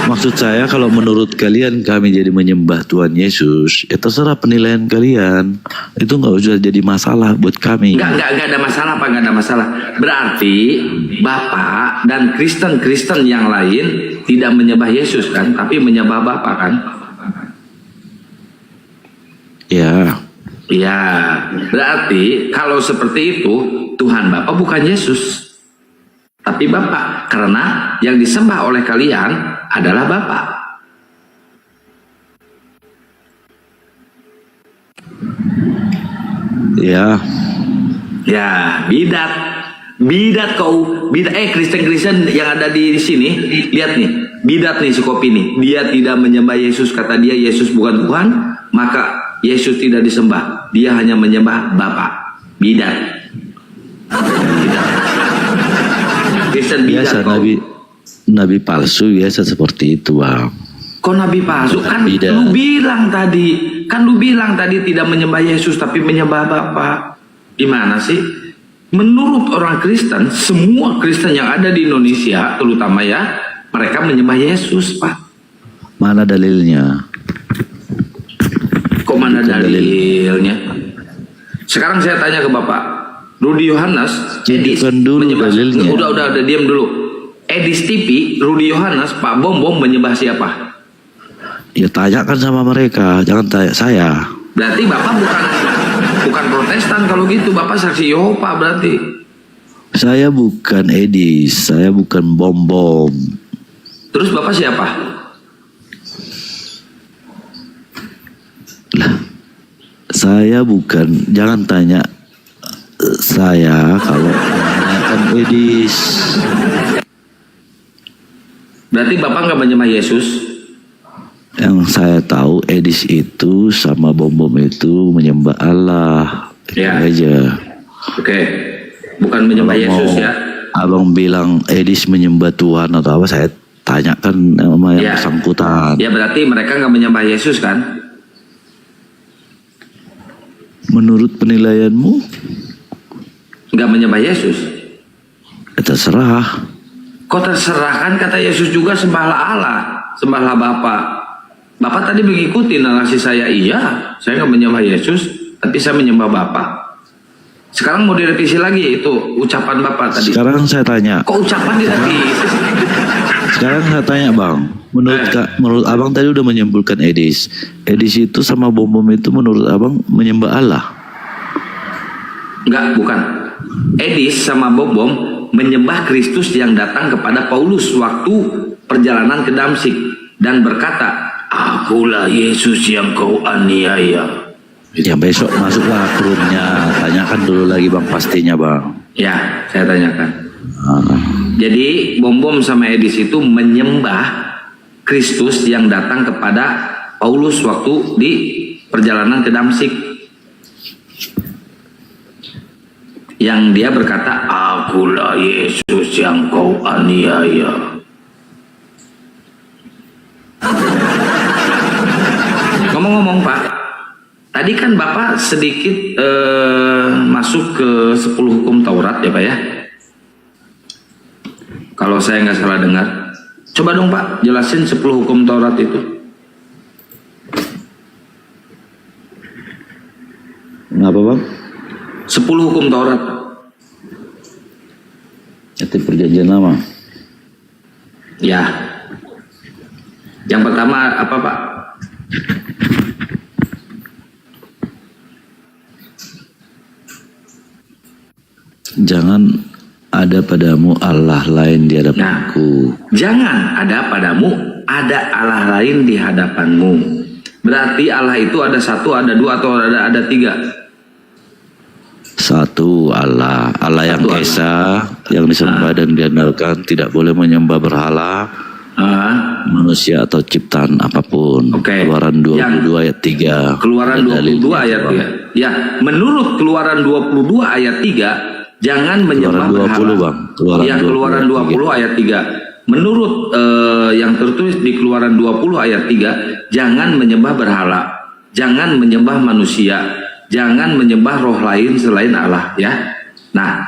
Maksud saya kalau menurut kalian kami jadi menyembah Tuhan Yesus, ya terserah penilaian kalian. Itu nggak usah jadi masalah buat kami. Nggak ada masalah Pak, nggak ada masalah. Berarti Bapak dan Kristen yang lain tidak menyembah Yesus kan, tapi menyembah Bapak kan? Ya. Ya, berarti kalau seperti itu Tuhan Bapak bukan Yesus, tapi Bapak, karena yang disembah oleh kalian adalah Bapak. Ya. Ya, bidat kau. Kristen yang ada di sini, lihat nih, bidat nih si Kopi nih. Dia tidak menyembah Yesus, kata dia Yesus bukan Tuhan, maka Yesus tidak disembah. Dia hanya menyembah Bapa. Bidat. Kristen bidat. Biasa nabi palsu biasa seperti itu, Bang. Kok nabi palsu? Kan lu bilang tadi tidak menyembah Yesus tapi menyembah Bapa. Gimana sih? Menurut orang Kristen, semua Kristen yang ada di Indonesia terutama ya, mereka menyembah Yesus, Pak. Mana dalilnya? Kok mana dalilnya? Sekarang saya tanya ke Bapak, Rudy Yohanes, Edis menyembah dalilnya. Udah diam dulu. Edis TV, Rudy Yohanes, Pak Bom menyembah siapa? Ya tanyakan sama mereka, jangan tanya saya. Berarti Bapak bukan Protestan kalau gitu, Bapak saksi Yehova berarti. Saya bukan Edis, saya bukan Bom. Terus Bapak siapa? Saya bukan, jangan tanya saya kalau menanyakan Edis. Berarti Bapak nggak menyembah Yesus? Yang saya tahu Edis itu sama Bom itu menyembah Allah. Ya. Itu aja. Oke. Bukan menyembah Yesus ya. Abang bilang Edis menyembah Tuhan atau apa, saya tanyakan sama yang bersangkutan. Ya berarti mereka nggak menyembah Yesus kan? Menurut penilaianmu? Nggak menyembah Yesus? Terserah. Kok terserah, kan kata Yesus juga sembahlah Allah, sembahlah Bapa. Bapak tadi mengikuti narasi saya, iya, saya nggak menyembah Yesus, tapi saya menyembah Bapa. Sekarang mau direvisi lagi itu ucapan Bapak tadi. Sekarang saya tanya. Kok ucapan direvisi? Sekarang saya tanya Bang, menurut Abang tadi udah menyimpulkan Edis itu sama Bom itu menurut Abang menyembah Allah? Enggak, bukan. Edis sama Bom menyembah Kristus yang datang kepada Paulus waktu perjalanan ke Damsik dan berkata, akulah Yesus yang kau aniaya. Ya besok masuklah ke roomnya, tanyakan dulu lagi bang pastinya bang. Ya, saya tanyakan. Jadi Bom sama Edis itu menyembah Kristus yang datang kepada Paulus waktu di perjalanan ke Damsik. Yang dia berkata, akulah Yesus yang kau aniaya. Ngomong-ngomong Pak, tadi kan Bapak sedikit masuk ke 10 hukum Taurat ya Pak ya? Kalau saya nggak salah dengar. Coba dong Pak, jelasin 10 hukum Taurat itu. Kenapa bang? 10 hukum Taurat. Itu perjanjian lama. Ya. Yang pertama apa Pak? Jangan ada padamu Allah lain di hadapanku. Jangan ada padamu ada Allah lain di hadapanmu. Berarti Allah itu ada satu, ada dua, atau ada tiga? Satu Allah, Allah yang esa, yang disembah dan diandalkan, tidak boleh menyembah berhala, manusia atau ciptaan apapun. Keluaran 22 ayat 3. Keluaran 22 ayat 3. Ya, menurut Keluaran 22 ayat 3, jangan menyembah berhala. Bang. Keluaran 20 ayat 3. Menurut yang tertulis di Keluaran 20 ayat 3, jangan menyembah berhala, jangan menyembah manusia, jangan menyembah roh lain selain Allah ya. Nah,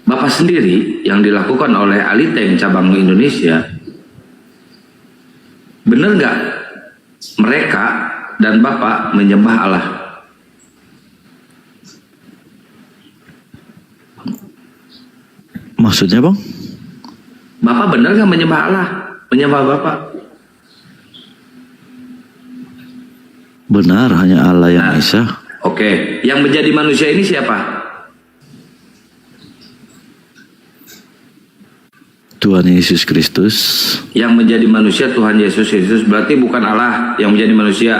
Bapak sendiri yang dilakukan oleh Aliteng cabang Indonesia, benar nggak mereka dan Bapak menyembah Allah? Maksudnya bang? Bapak benar nggak menyembah Allah? Menyembah Bapak? Benar, hanya Allah yang esa. Oke, yang menjadi manusia ini siapa? Tuhan Yesus Kristus. Yang menjadi manusia Tuhan Yesus Kristus, berarti bukan Allah yang menjadi manusia.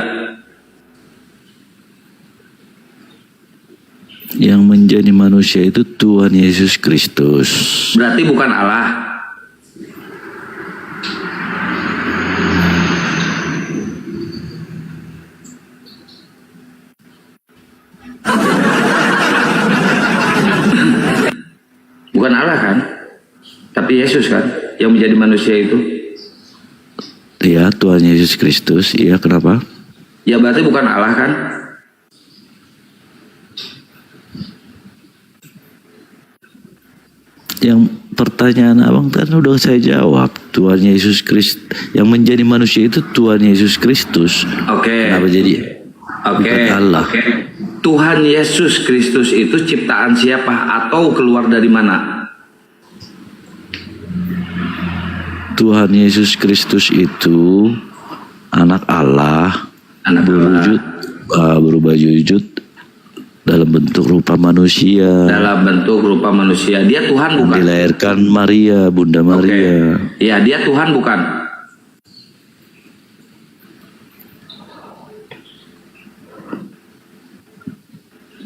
Yang menjadi manusia itu Tuhan Yesus Kristus. Berarti bukan Allah. Bukan Allah kan? Tapi Yesus kan yang menjadi manusia itu. Iya, Tuhan Yesus Kristus. Iya, kenapa? Ya berarti bukan Allah kan? Yang pertanyaan abang kan udah saya jawab. Tuhan Yesus Kristus yang menjadi manusia itu Tuhan Yesus Kristus. Oke. Kenapa jadi? Oke. Allah. Oke. Tuhan Yesus Kristus itu ciptaan siapa atau keluar dari mana? Tuhan Yesus Kristus itu anak Allah, berubah wujud dalam bentuk rupa manusia. Dalam bentuk rupa manusia. Dia Tuhan bukan? Dilahirkan Maria, Bunda Maria. Ya, dia Tuhan bukan?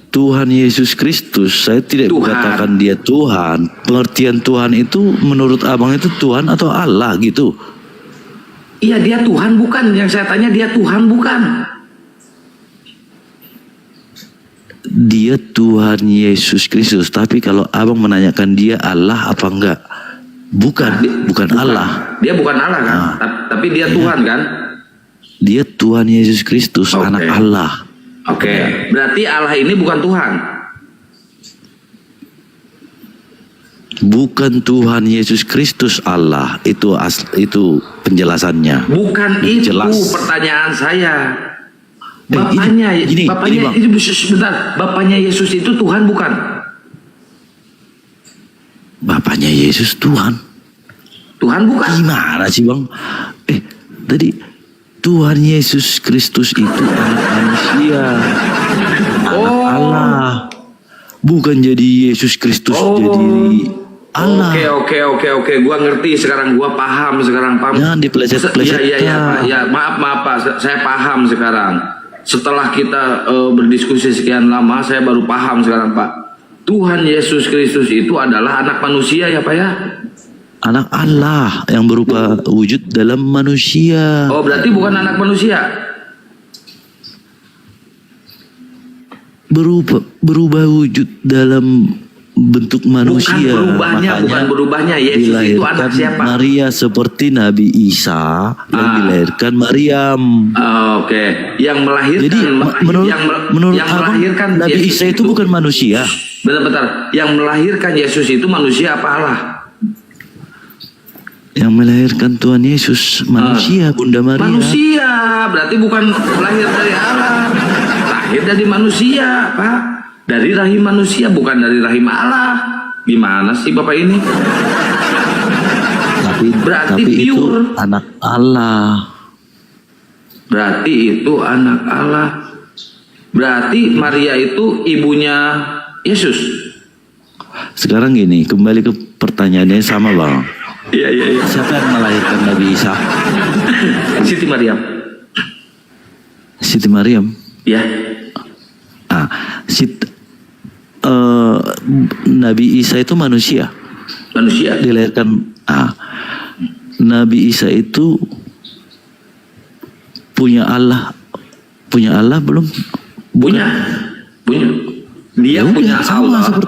Tuhan Yesus Kristus, saya tidak mengatakan dia Tuhan. Pengertian Tuhan itu menurut abang itu Tuhan atau Allah gitu? Iya, dia Tuhan bukan? Yang saya tanya dia Tuhan bukan? Dia Tuhan Yesus Kristus. Tapi kalau abang menanyakan dia Allah apa enggak? Bukan Allah. Dia bukan Allah kan? Tapi dia Tuhan kan? Dia Tuhan Yesus Kristus, anak Allah. Oke, berarti Allah ini bukan Tuhan. Bukan Tuhan Yesus Kristus Allah, itu penjelasannya. Bukan itu pertanyaan saya. Bapaknya Yesus itu Tuhan bukan? Bapaknya Yesus Tuhan. Tuhan bukan? Gimana sih bang? Tadi Tuhan Yesus Kristus itu anak manusia, anak Allah, bukan jadi Yesus Kristus jadi Allah. Oke, gua ngerti sekarang, gua paham sekarang. Jangan dipeleset-peleset. Ya, maaf Pak, saya paham sekarang. Setelah kita berdiskusi sekian lama, saya baru paham sekarang Pak. Tuhan Yesus Kristus itu adalah anak manusia ya Pak ya? Anak Allah yang berupa wujud dalam manusia. Oh berarti bukan anak manusia? Berubah wujud dalam bentuk manusia. Bukan berubahnya. Yesus itu anak siapa? Maria seperti Nabi Isa yang dilahirkan Maryam. Oke. Yang melahirkan. Jadi menurut yang abang, melahirkan Nabi Yesus Isa itu bukan manusia. Bentar. Yang melahirkan Yesus itu manusia apa Allah? Yang melahirkan Tuhan Yesus manusia, Bunda Maria. Manusia, berarti bukan lahir dari Allah. Lahir dari manusia, Pak. Dari rahim manusia, bukan dari rahim Allah. Gimana sih Bapak ini? Berarti Tapi itu pure. anak Allah. Berarti itu anak Allah. Berarti Maria itu ibunya Yesus. Sekarang gini, kembali ke pertanyaannya sama Bang. Iya. Siapa yang melahirkan Nabi Isa? Siti Maryam. Siti Maryam. Ya. Nabi Isa itu manusia. Manusia. Dilahirkan. Nabi Isa itu punya Allah belum? Punya. Dia Ya, punya sama Allah.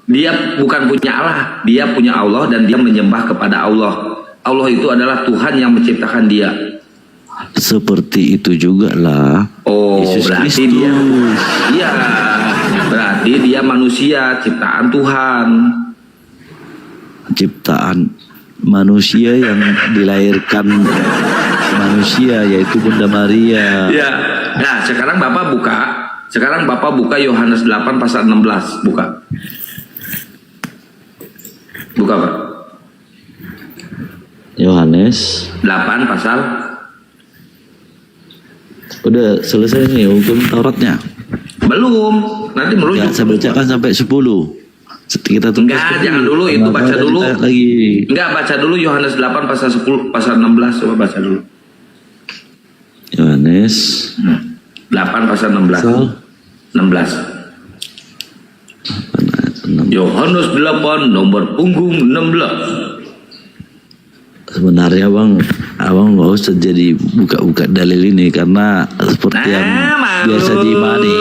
Dia bukan punya Allah, dia punya Allah dan dia menyembah kepada Allah. Allah itu adalah Tuhan yang menciptakan dia. Seperti itu juga lah. Oh, Yesus berarti Kristus. dia. Iya. Berarti dia manusia, ciptaan Tuhan. Ciptaan manusia yang dilahirkan manusia, yaitu Bunda Maria. Ya. Nah, sekarang Bapak buka Yohanes 8 pasal 16, buka. Buka Pak. Yohanes 8 pasal. udah selesai nih hukum Tauratnya. Belum, nanti merujuk. Ya, saya bacakan sampai 10. Kita tunggu. Enggak, jangan dulu, itu baca dulu. Lagi. Enggak, baca dulu Yohanes 8 pasal 10 pasal 16, coba baca dulu. Yohanes 8 pasal 16. 16. Yohanes 8 nomor punggung 16. Sebenarnya abang nggak usah jadi buka-buka dalil ini karena seperti yang biasa diimani.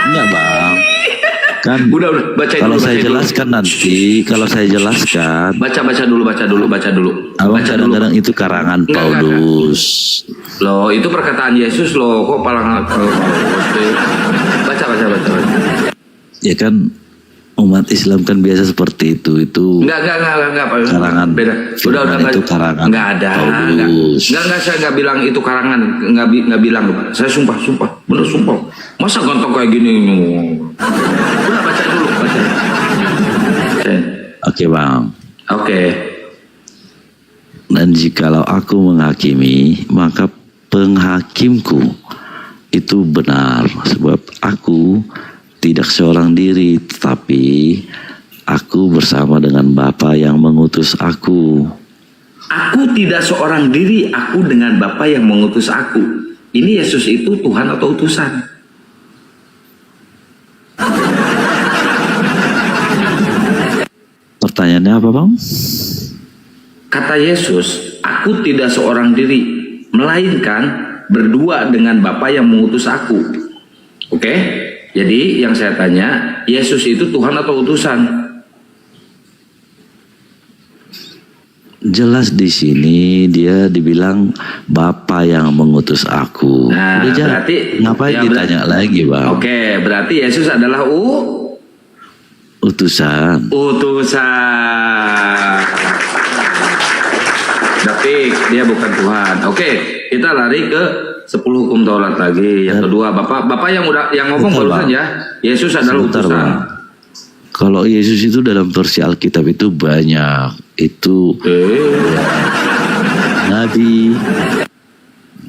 Enggak bang. Kan udah baca kalau dulu, saya baca jelaskan dulu. nanti, kalau saya jelaskan. Baca dulu. Abang kadang-kadang itu karangan Paulus. Loh, itu perkataan Yesus loh, kok palang baca. Ya kan umat Islam kan biasa seperti itu. Enggak, Pak. Karangan. Beda. Udah itu karangan. Enggak ada. Paulus. Enggak, saya enggak bilang itu karangan. Enggak bilang, Pak. Saya sumpah. Bener sumpah. Masa ganteng kayak gini? Udah baca dulu, baca. Oke, Bang. Oke. Dan jikalau aku menghakimi, maka penghakimku itu benar, sebab aku tidak seorang diri, tetapi aku bersama dengan Bapa yang mengutus aku. Aku tidak seorang diri, aku dengan Bapa yang mengutus aku. Ini Yesus itu Tuhan atau utusan? Pertanyaannya apa, Bang? Kata Yesus, aku tidak seorang diri, melainkan berdua dengan Bapa yang mengutus aku. Oke? Jadi yang saya tanya, Yesus itu Tuhan atau utusan? Jelas di sini dia dibilang Bapa yang mengutus aku. Nah, Udah, berarti ngapain ditanya lagi, Bang? Oke, berarti Yesus adalah utusan. Tapi dia bukan Tuhan. Oke, kita lari ke 10 hukum Taurat lagi. Yang kedua, Bapak yang ngomong barusan ya, Yesus adalah Sebentar, utusan. Bang. Kalau Yesus itu dalam versi Alkitab itu banyak. Itu Nabi,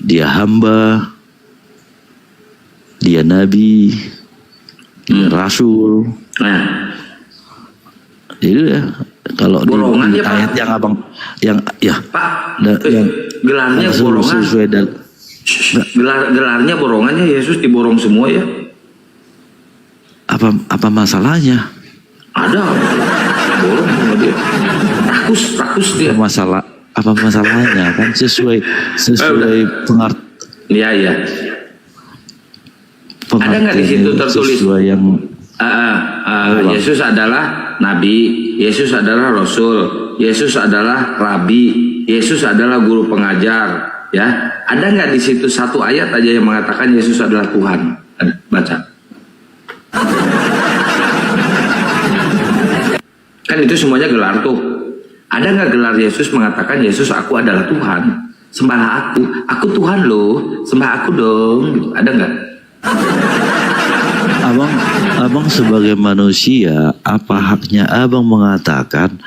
dia hamba, dia Nabi, dia Rasul. Nah, jadi ya kalau di borongan ya, Pak. ayat yang abang yang ya Pak, yang gelarnya borongan. sesuai dan Gelarnya borongannya Yesus diborong semua ya. Apa masalahnya? Ada. Borong sama dia. Rakus dia. Apa masalahnya? Kan sesuai pengertian. Iya. Ada nggak di situ tertulis? Sesuai yang Yesus adalah nabi, Yesus adalah rasul, Yesus adalah rabi, Yesus adalah guru pengajar, ya. Ada nggak di situ satu ayat aja yang mengatakan Yesus adalah Tuhan? Ada, baca. Kan itu semuanya gelar tuh. Ada nggak gelar Yesus mengatakan Yesus aku adalah Tuhan? Sembahlah aku Tuhan loh, sembah aku dong. Gitu. Ada nggak? Abang sebagai manusia, apa haknya abang mengatakan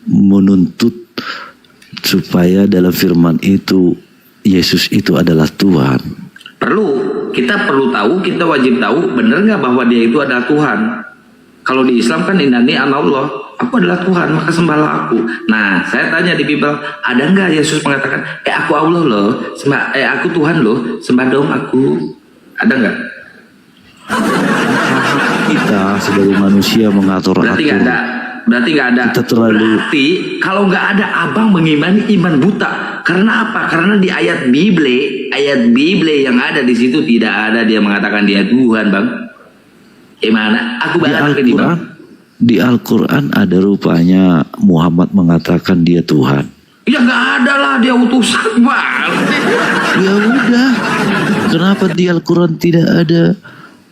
menuntut supaya dalam firman itu Yesus itu adalah Tuhan? Kita perlu tahu, kita wajib tahu benar nggak bahwa dia itu adalah Tuhan. Kalau di Islam kan innani anallah, aku adalah Tuhan maka sembahlah aku. Nah saya tanya di Bible, ada nggak Yesus mengatakan aku Allah loh, aku Tuhan loh, sembah dong aku? Ada nggak? Kita sebagai manusia mengatur Berarti nggak ada. Kita terlalu. Berarti kalau nggak ada abang mengimani iman buta. Karena apa? Karena di ayat Bible yang ada di situ tidak ada dia mengatakan dia Tuhan, bang. Gimana? Aku baca di bang. Di Al-Quran ada rupanya Muhammad mengatakan dia Tuhan. Ya nggak ada lah, dia utusan, bang. Ya udah. Kenapa di Al-Quran tidak ada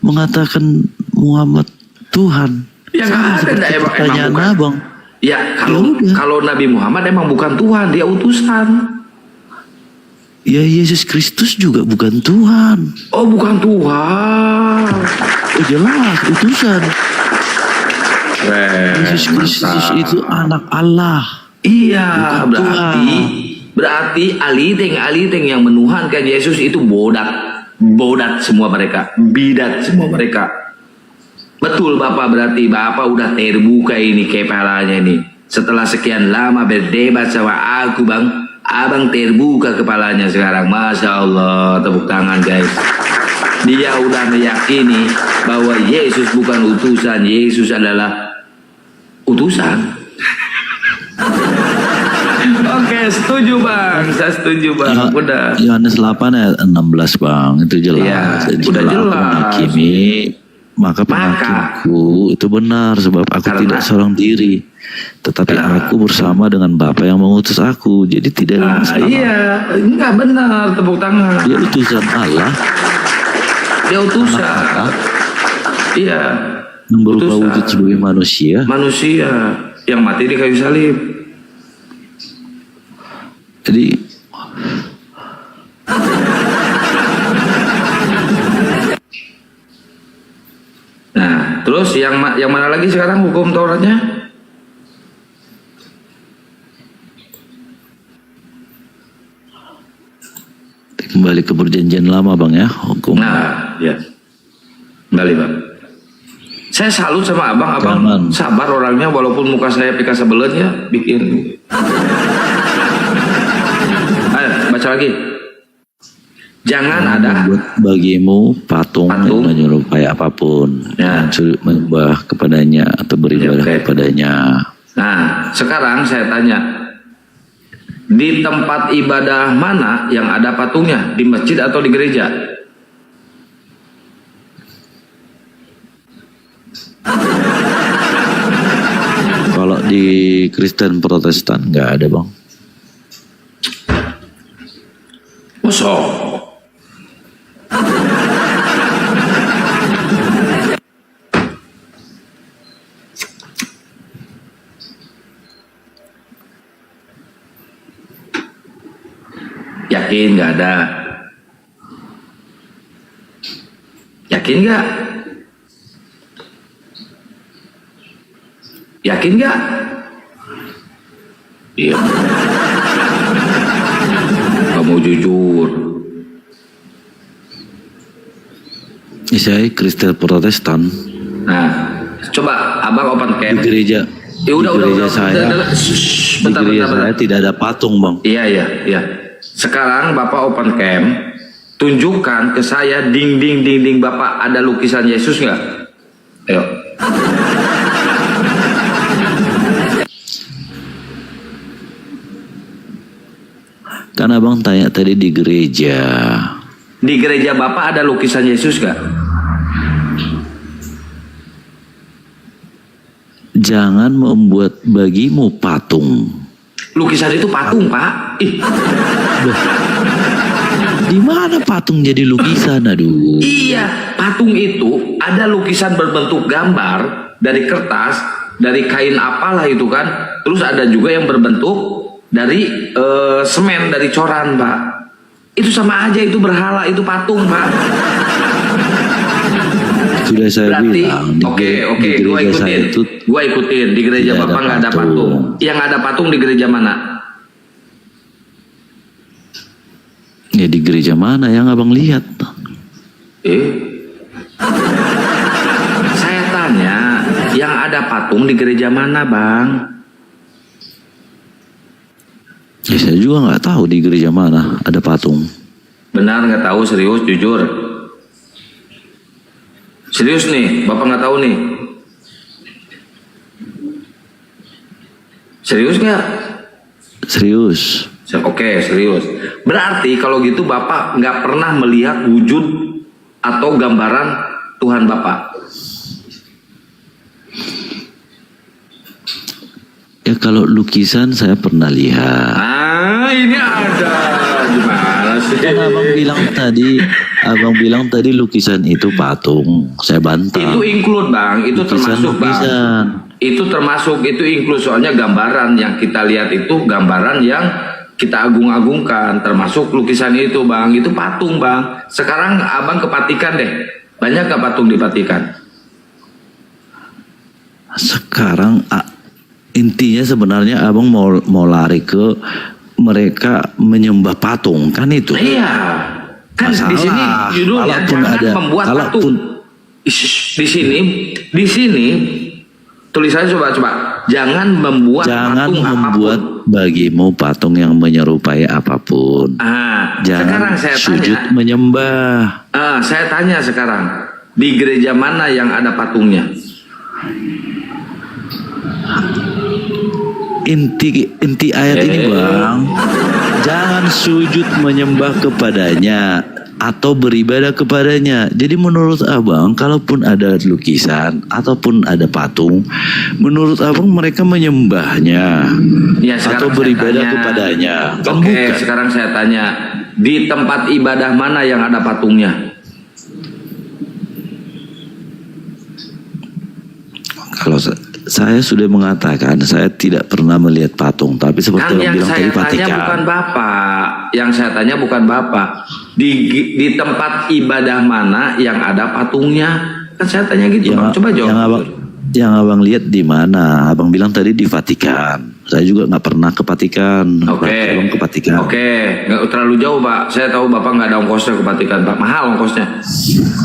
mengatakan Muhammad Tuhan? Ya nggak ada, emang bukan. Abang. Ya kalau Nabi Muhammad emang bukan Tuhan, dia utusan. Ya Yesus Kristus juga bukan Tuhan. Oh bukan Tuhan. Oh jelas utusan. Yesus Kristus itu anak Allah. Iya, berarti aliteng yang menuhankan Yesus itu bodat semua mereka, bidat semua mereka. Betul Bapak, berarti Bapak udah terbuka ini kepalanya ini. Setelah sekian lama berdebat sama aku bang, abang terbuka kepalanya sekarang. Masya Allah, tepuk tangan guys. Dia udah meyakini bahwa Yesus bukan utusan, Yesus adalah utusan. Oke, setuju bang, saya setuju bang. Udah. Yohanes 8 ayat 16 bang, itu jelas. Ya, udah jelas. Menghakimi, maka penghakimku itu benar sebab aku tidak seorang diri, tetapi aku bersama dengan Bapa yang mengutus aku. Jadi tidak ada masalah. Iya, enggak benar, tepuk tangan. Dia utusan Allah. Dia utusan. Iya. Yang berubah wujud sebagai manusia. Manusia yang mati di kayu salib. Jadi nah, terus yang mana lagi sekarang hukum Tauratnya? Kembali ke perjanjian lama bang ya, hukum. Nah, ya. Kembali bang. Saya salut sama abang sabar orangnya walaupun muka saya pika sebelet ya, bikin. Ayo, baca lagi. Jangan ada bagimu patung yang menyerupai apapun yang menyembah kepadanya atau beribadah kepadanya. Nah, sekarang saya tanya, di tempat ibadah mana yang ada patungnya? Di masjid atau di gereja? Kalau di Kristen Protestan nggak ada bang. Masa? Yakin nggak ada? Yakin nggak? Yakin nggak? Iya. Kamu jujur. Saya Kristen Protestan. Nah, coba abang open camp. Di gereja. Ya udah. Saya tidak ada patung bang. Iya. Sekarang bapak open camp tunjukkan ke saya dinding Bapak ada lukisan Yesus nggak? Ayo. Kan abang tanya tadi di gereja. Di gereja Bapak ada lukisan Yesus nggak? Jangan membuat bagimu patung. Lukisan itu patung, Pak. Ih. Di mana patung jadi lukisan? Aduh. Iya, patung itu ada lukisan berbentuk gambar dari kertas, dari kain apalah itu kan. Terus ada juga yang berbentuk dari semen, dari coran, Pak. Itu sama aja, itu berhala, itu patung, Pak. Sudah saya Berarti, bilang. oke, di gua gereja saya ikutin. itu Gua ikutin. Di gereja tidak Bapak ada nggak ada patung. patung. Yang ada patung di gereja mana? Ya di gereja mana yang abang lihat? Saya tanya, yang ada patung di gereja mana, Bang? Ya saya juga nggak tahu di gereja mana ada patung. Benar nggak tahu, serius, jujur. Serius nih, Bapak nggak tahu nih. Serius nggak? Serius. Oke, serius. Berarti kalau gitu Bapak nggak pernah melihat wujud atau gambaran Tuhan Bapak? Ya kalau lukisan saya pernah lihat. Ah, ini ada. Gimana sih? Kan abang bilang tadi lukisan itu patung. Saya bantah. Itu include, Bang. Itu termasuk, Bang. Itu termasuk, itu include. Soalnya gambaran yang kita lihat itu gambaran yang kita agung-agungkan. Termasuk lukisan itu, Bang. Itu patung, Bang. Sekarang Abang ke Vatikan deh. Banyak gak patung di Vatikan? Sekarang intinya sebenarnya abang mau lari ke mereka menyembah patung, kan itu? Iya. Kan di sini judulnya jangan membuat patung. Di sini tulisannya coba jangan membuat patung membuat apapun. bagimu patung yang menyerupai apapun. Sekarang Jangan saya sujud tanya, menyembah. Saya tanya sekarang, di gereja mana yang ada patungnya? Inti ayat ini, Bang, jangan sujud menyembah kepadanya atau beribadah kepadanya. Jadi menurut abang, kalaupun ada lukisan ataupun ada patung, menurut abang mereka menyembahnya atau beribadah kepadanya. Kan Oke, bukan. sekarang saya tanya, di tempat ibadah mana yang ada patungnya? Kalau saya sudah mengatakan saya tidak pernah melihat patung, tapi seperti Yang yang bilang saya tadi tanya Vatikan. bukan Bapak, yang saya tanya bukan Bapak. Di tempat ibadah mana yang ada patungnya? Kan saya tanya gitu, Bang. Coba jawab. Yang abang lihat di mana? Abang bilang tadi di Vatikan. Saya juga nggak pernah ke Vatikan. Abang ke Vatikan. Oke, nggak terlalu jauh, Pak. Saya tahu Bapak nggak ada ongkosnya ke Vatikan, Pak. Mahal ongkosnya.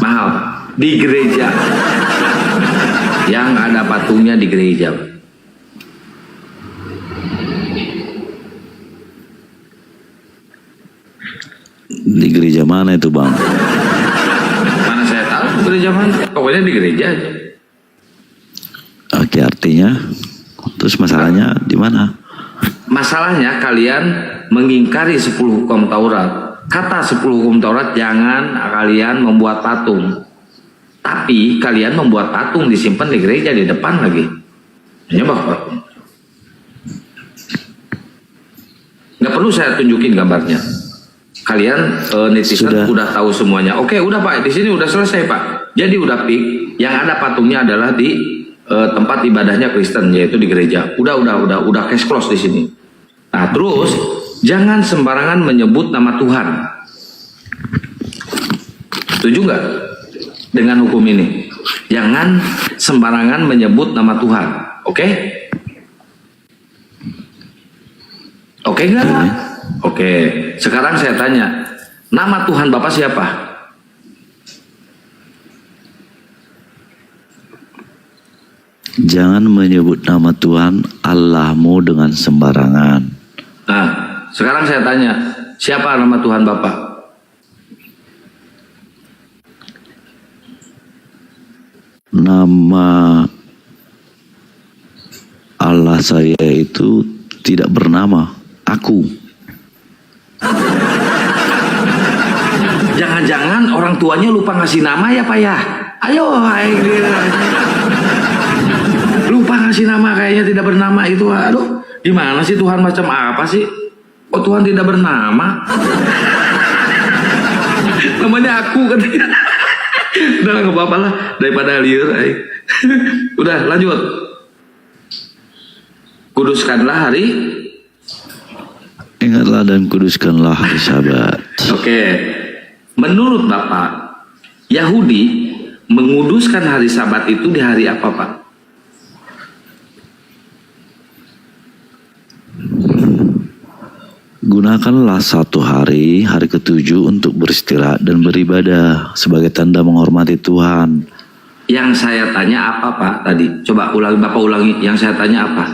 Mahal. Di gereja yang ada patungnya di gereja. Di gereja mana itu, Bang? Mana saya tahu gereja mana? Pokoknya di gereja aja. Oke, artinya terus masalahnya di mana? Masalahnya kalian mengingkari 10 hukum Taurat. Kata 10 hukum Taurat, jangan kalian membuat patung. Tapi kalian membuat patung disimpan di gereja di depan lagi. Menyembah patung. Nggak perlu saya tunjukin gambarnya. Kalian netizen udah tahu semuanya. Oke, udah Pak, di sini udah selesai Pak. Jadi udah pik. Yang ada patungnya adalah di tempat ibadahnya Kristen, yaitu di gereja. Udah case close di sini. Nah, terus jangan sembarangan menyebut nama Tuhan. Setuju nggak dengan hukum ini? Jangan sembarangan menyebut nama Tuhan. Oke? Oke nggak? Oke. Sekarang saya tanya, nama Tuhan Bapak siapa? Jangan menyebut nama Tuhan Allahmu dengan sembarangan. Nah, sekarang saya tanya, siapa nama Tuhan Bapak? nama Allah saya itu tidak bernama aku. Jangan-jangan orang tuanya lupa ngasih nama ya Pak ya? Ayo, lupa ngasih nama, kayaknya tidak bernama itu. Aduh, gimana sih Tuhan, macam apa sih? Oh, Tuhan tidak bernama. Namanya aku kan. Udah nggak apa-apa lah, daripada liur. Udah lanjut. Kuduskanlah hari. Ingatlah dan kuduskanlah hari Sabat. Oke. Menurut Bapak, Yahudi menguduskan hari Sabat itu di hari apa, Pak? Gunakanlah satu hari, hari ketujuh untuk beristirahat dan beribadah sebagai tanda menghormati Tuhan. Yang saya tanya apa, Pak, tadi? Coba Bapak ulangi, yang saya tanya apa?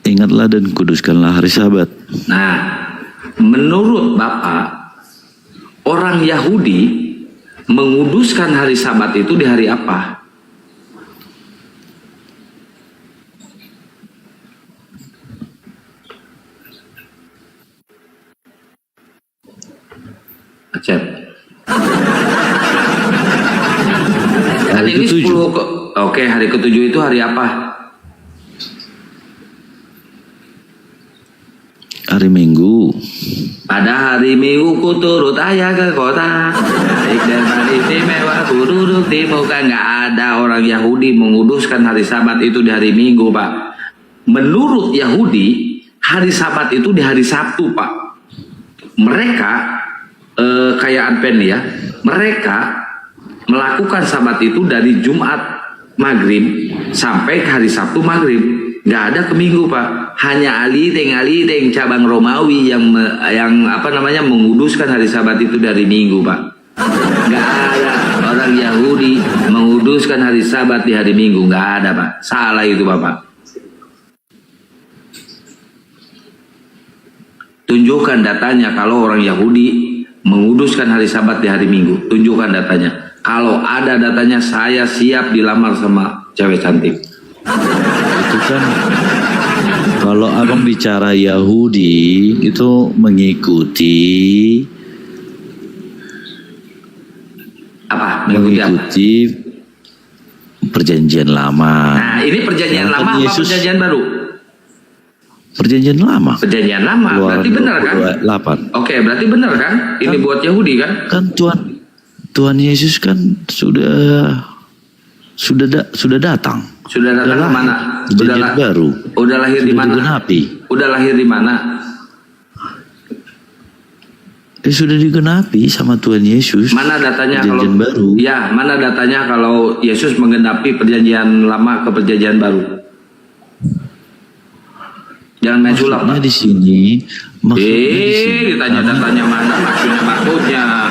Ingatlah dan kuduskanlah hari Sabat. Nah, menurut Bapak, orang Yahudi menguduskan hari Sabat itu di hari apa? Acep. Hari ini 10 Oke, hari ketujuh itu hari apa? Hari Minggu. Pada hari Minggu ku turut ayah ke kota, baik dan istimewa ku duduk di muka. Nggak ada orang Yahudi menguduskan hari Sabat itu di hari Minggu, Pak. Menurut Yahudi, hari Sabat itu di hari Sabtu, Pak. Mereka kayak Advent ya, mereka melakukan Sabat itu dari Jumat maghrib sampai ke hari Sabtu maghrib. Nggak ada ke Minggu, Pak. Hanya alideng cabang Romawi yang apa namanya menguduskan hari Sabat itu dari Minggu, Pak. Nggak ada orang Yahudi menguduskan hari Sabat di hari Minggu. Nggak ada, Pak. Salah itu, Bapak. Tunjukkan datanya kalau orang Yahudi menguduskan hari Sabat di hari Minggu. Tunjukkan datanya. Kalau ada datanya, saya siap dilamar sama cewek cantik. Itu kan kalau abang bicara Yahudi itu mengikuti apa? Mengikuti perjanjian lama. Nah, ini perjanjian lama apa perjanjian baru? Perjanjian lama. Perjanjian lama. Berarti benar kan? 8. Oke, berarti benar kan? Ini buat Yahudi kan? Kan Tuhan Yesus kan sudah datang. Sudah datang ke mana? Perjanjian baru. Udah lahir di mana? Digenapi. Udah lahir di mana? Sudah digenapi sama Tuhan Yesus. Mana datanya perjanjian kalau baru? Ya, mana datanya kalau Yesus menggenapi perjanjian lama ke perjanjian baru? Jangan main sulap, Pak. Di sini. Ditanya datanya mana? Maksudnya.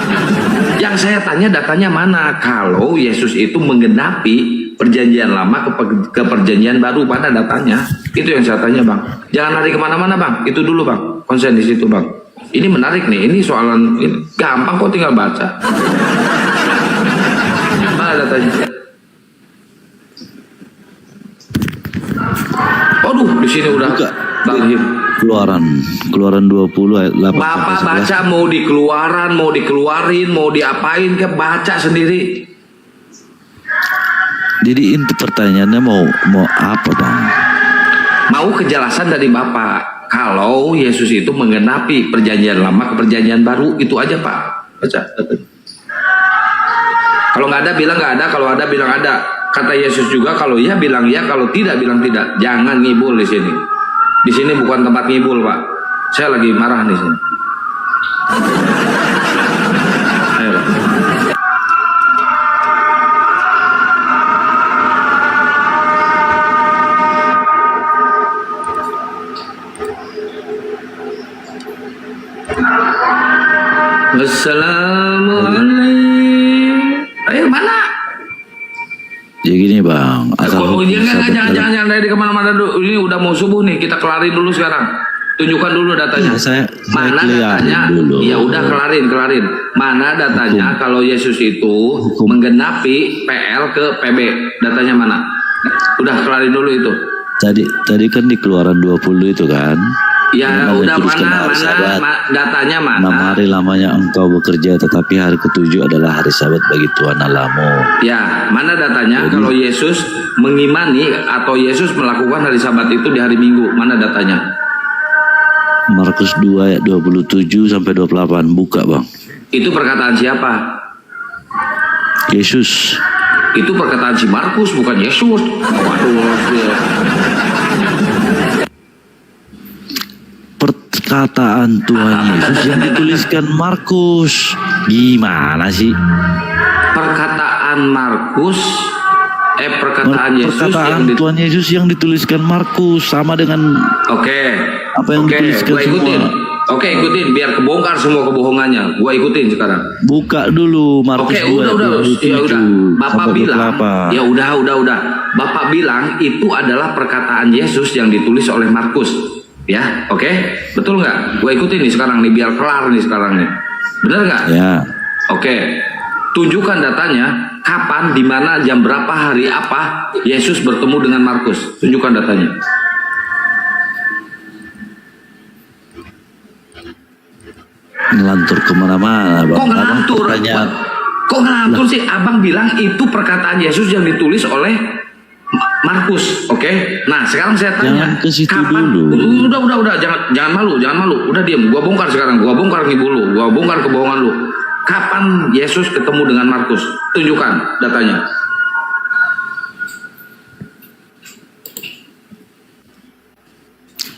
Yang saya tanya datanya mana? Kalau Yesus itu menggenapi perjanjian lama ke perjanjian baru, pada datanya. Itu yang saya tanya, Bang. Jangan lari kemana-mana, Bang. Itu dulu, Bang. Konsen di situ, Bang. Ini menarik nih. Ini soalan ini. Gampang kok, tinggal baca. Mana datanya? Aduh, di sini udah lahir. Keluaran 20 ayat 8 Bapak baca mau dikeluaran, mau dikeluarin, mau diapain, ke baca sendiri. Jadi inti pertanyaannya mau apa, Bang? Mau kejelasan dari Bapak. Kalau Yesus itu menggenapi perjanjian lama ke perjanjian baru, itu aja, Pak. Baca. Kalau nggak ada bilang nggak ada, kalau ada bilang ada. Kata Yesus juga, kalau iya bilang iya, kalau tidak bilang tidak. Jangan ngibul di sini. Di sini bukan tempat ngibul, Pak. Saya lagi marah di sini. Ayo, Pak. Wassalamualaikum. Ayo, mana? Jadi gini, Bang. Jangan dari kemana-mana dulu. Ini udah mau subuh nih, kita kelarin dulu sekarang. Tunjukkan dulu datanya. Mana datanya? Ya udah kelarin. Mana datanya kalau Yesus itu menggenapi PL ke PB? Datanya mana? Udah kelarin dulu itu. Tadi kan di Keluaran 20 itu kan. Ya udah mana datanya mana? 6 hari lamanya engkau bekerja, tetapi hari ke-7 adalah hari Sabat bagi Tuhan Allahmu. Ya, mana datanya kalau Yesus mengimani atau Yesus melakukan hari Sabat itu di hari Minggu? Mana datanya? Markus 2 ayat 27 sampai 28, buka Bang. Itu perkataan siapa? Yesus. Itu perkataan si Markus, bukan Yesus. Waduh. Perkataan Tuhan Yesus yang dituliskan Markus. Gimana sih? Perkataan Markus, perkataan Yesus perkataan Tuhan Yesus yang dituliskan Markus sama dengan apa yang dituliskan gua ikutin. semua. Ikutin biar kebongkar semua kebohongannya. Gua ikutin sekarang. Buka dulu Markus 2 udah. Bapak bilang, 28. ya udah. Bapak bilang itu adalah perkataan Yesus yang ditulis oleh Markus. Ya, oke? Betul nggak? Gua ikutin nih sekarang nih biar kelar nih sekarang nih. Bener nggak? Ya. Oke. Tunjukkan datanya, kapan, di mana, jam berapa, hari apa Yesus bertemu dengan Markus. Tunjukkan datanya. Ngelantur kemana-mana Bang. Kok ngelantur sih? Abang bilang itu perkataan Yesus yang ditulis oleh Markus, oke? Nah, sekarang saya tanya, jangan ke situ kapan? dulu. Udah, jangan malu. Udah diam, gua bongkar sekarang, gua bongkar ngibul lu, gua bongkar kebohongan lu. Kapan Yesus ketemu dengan Markus? Tunjukkan datanya.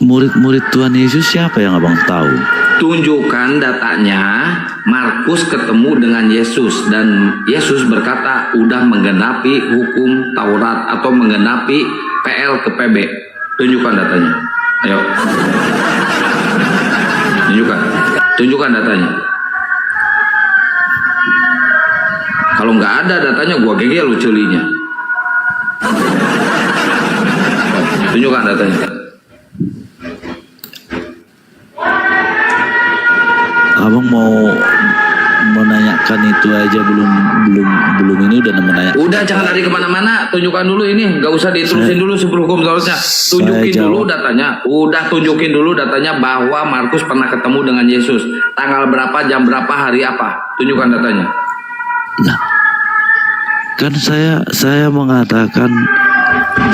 Murid-murid Tuhan Yesus siapa yang Abang tahu? Tunjukkan datanya, Markus ketemu dengan Yesus dan Yesus berkata udah menggenapi hukum Taurat atau menggenapi PL ke PB. Tunjukkan datanya. Ayo. Tunjukkan datanya. Kalau nggak ada datanya, gua gegel lu celinya. Tunjukkan datanya. Abang mau menanyakan itu aja belum ini udah menanya. Udah jangan lari kemana-mana, tunjukkan dulu ini, nggak usah diterusin dulu sebelum hukum Tauratnya. Tunjukin dulu datanya. Udah tunjukin dulu datanya bahwa Markus pernah ketemu dengan Yesus. Tanggal berapa, jam berapa, hari apa? Tunjukkan datanya. Nah, kan saya mengatakan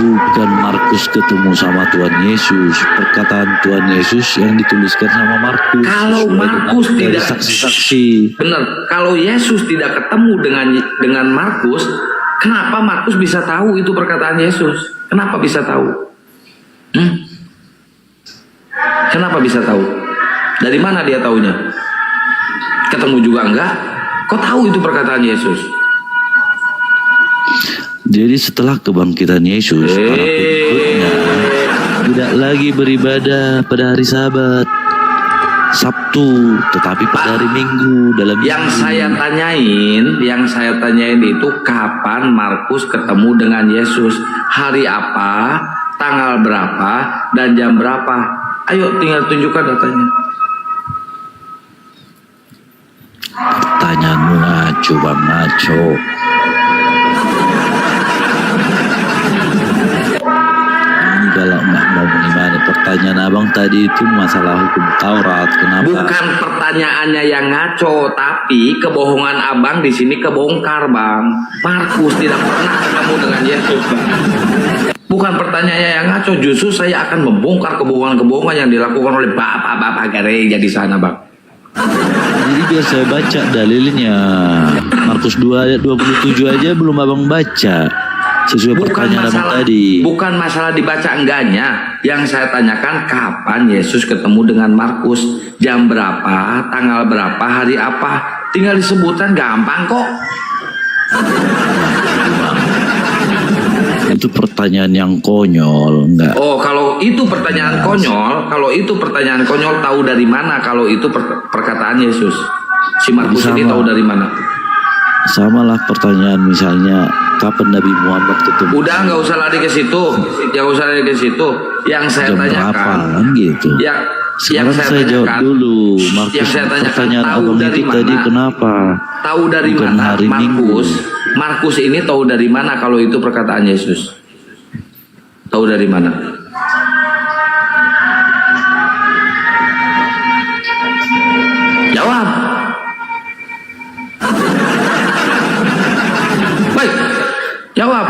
bukan Markus ketemu sama Tuhan Yesus, perkataan Tuhan Yesus yang dituliskan sama Markus. Kalau Markus tidak saksi-saksi. Benar. Kalau Yesus tidak ketemu dengan Markus, kenapa Markus bisa tahu itu perkataan Yesus? Kenapa bisa tahu? Kenapa bisa tahu? Dari mana dia taunya? Ketemu juga enggak? Kok tahu itu perkataan Yesus? Jadi setelah kebangkitan Yesus, para pengikutnya tidak lagi beribadah pada hari Sabat, Sabtu, tetapi pada hari Minggu dalam Yang saya tanyain itu kapan Markus ketemu dengan Yesus, hari apa, tanggal berapa, dan jam berapa. Ayo tinggal tunjukkan datanya. Pertanyaanmu ngaco Bang, ngaco. Kalau nggak mau gimana, pertanyaan abang tadi itu masalah hukum Taurat, kenapa? Bukan pertanyaannya yang ngaco, tapi kebohongan abang di sini kebongkar Bang. Markus tidak pernah ketemu dengan Yesus Bang. Bukan pertanyaannya yang ngaco, justru saya akan membongkar kebohongan-kebohongan yang dilakukan oleh bapak-bapak gereja di sana Bang. Jadi biar saya baca dalilnya. Markus 2 ayat 27 aja belum abang baca. Sesuai pertanyaan abang tadi. Bukan masalah dibaca enggaknya. Yang saya tanyakan kapan Yesus ketemu dengan Markus, jam berapa, tanggal berapa, hari apa. Tinggal disebutkan gampang kok. Itu pertanyaan yang konyol, enggak? Oh, kalau itu pertanyaan konyol, tahu dari mana kalau itu perkataan Yesus? Si Markus ini tahu dari mana? Sama lah pertanyaan misalnya kapan Nabi Muhammad ketemu. Udah nggak usah lari ke situ, Yang saya jam tanyakan, berapa, gitu. Sekarang saya saya jawab tanyakan- dulu. yang Markus, saya tanyakan, pertanyaan tahu abang dari itu mana? tadi kenapa? Tahu dari Bukan mana hari Markus? Minggu. Markus ini tahu dari mana kalau itu perkataan Yesus? Tahu dari mana? Jawab. Baik, jawab.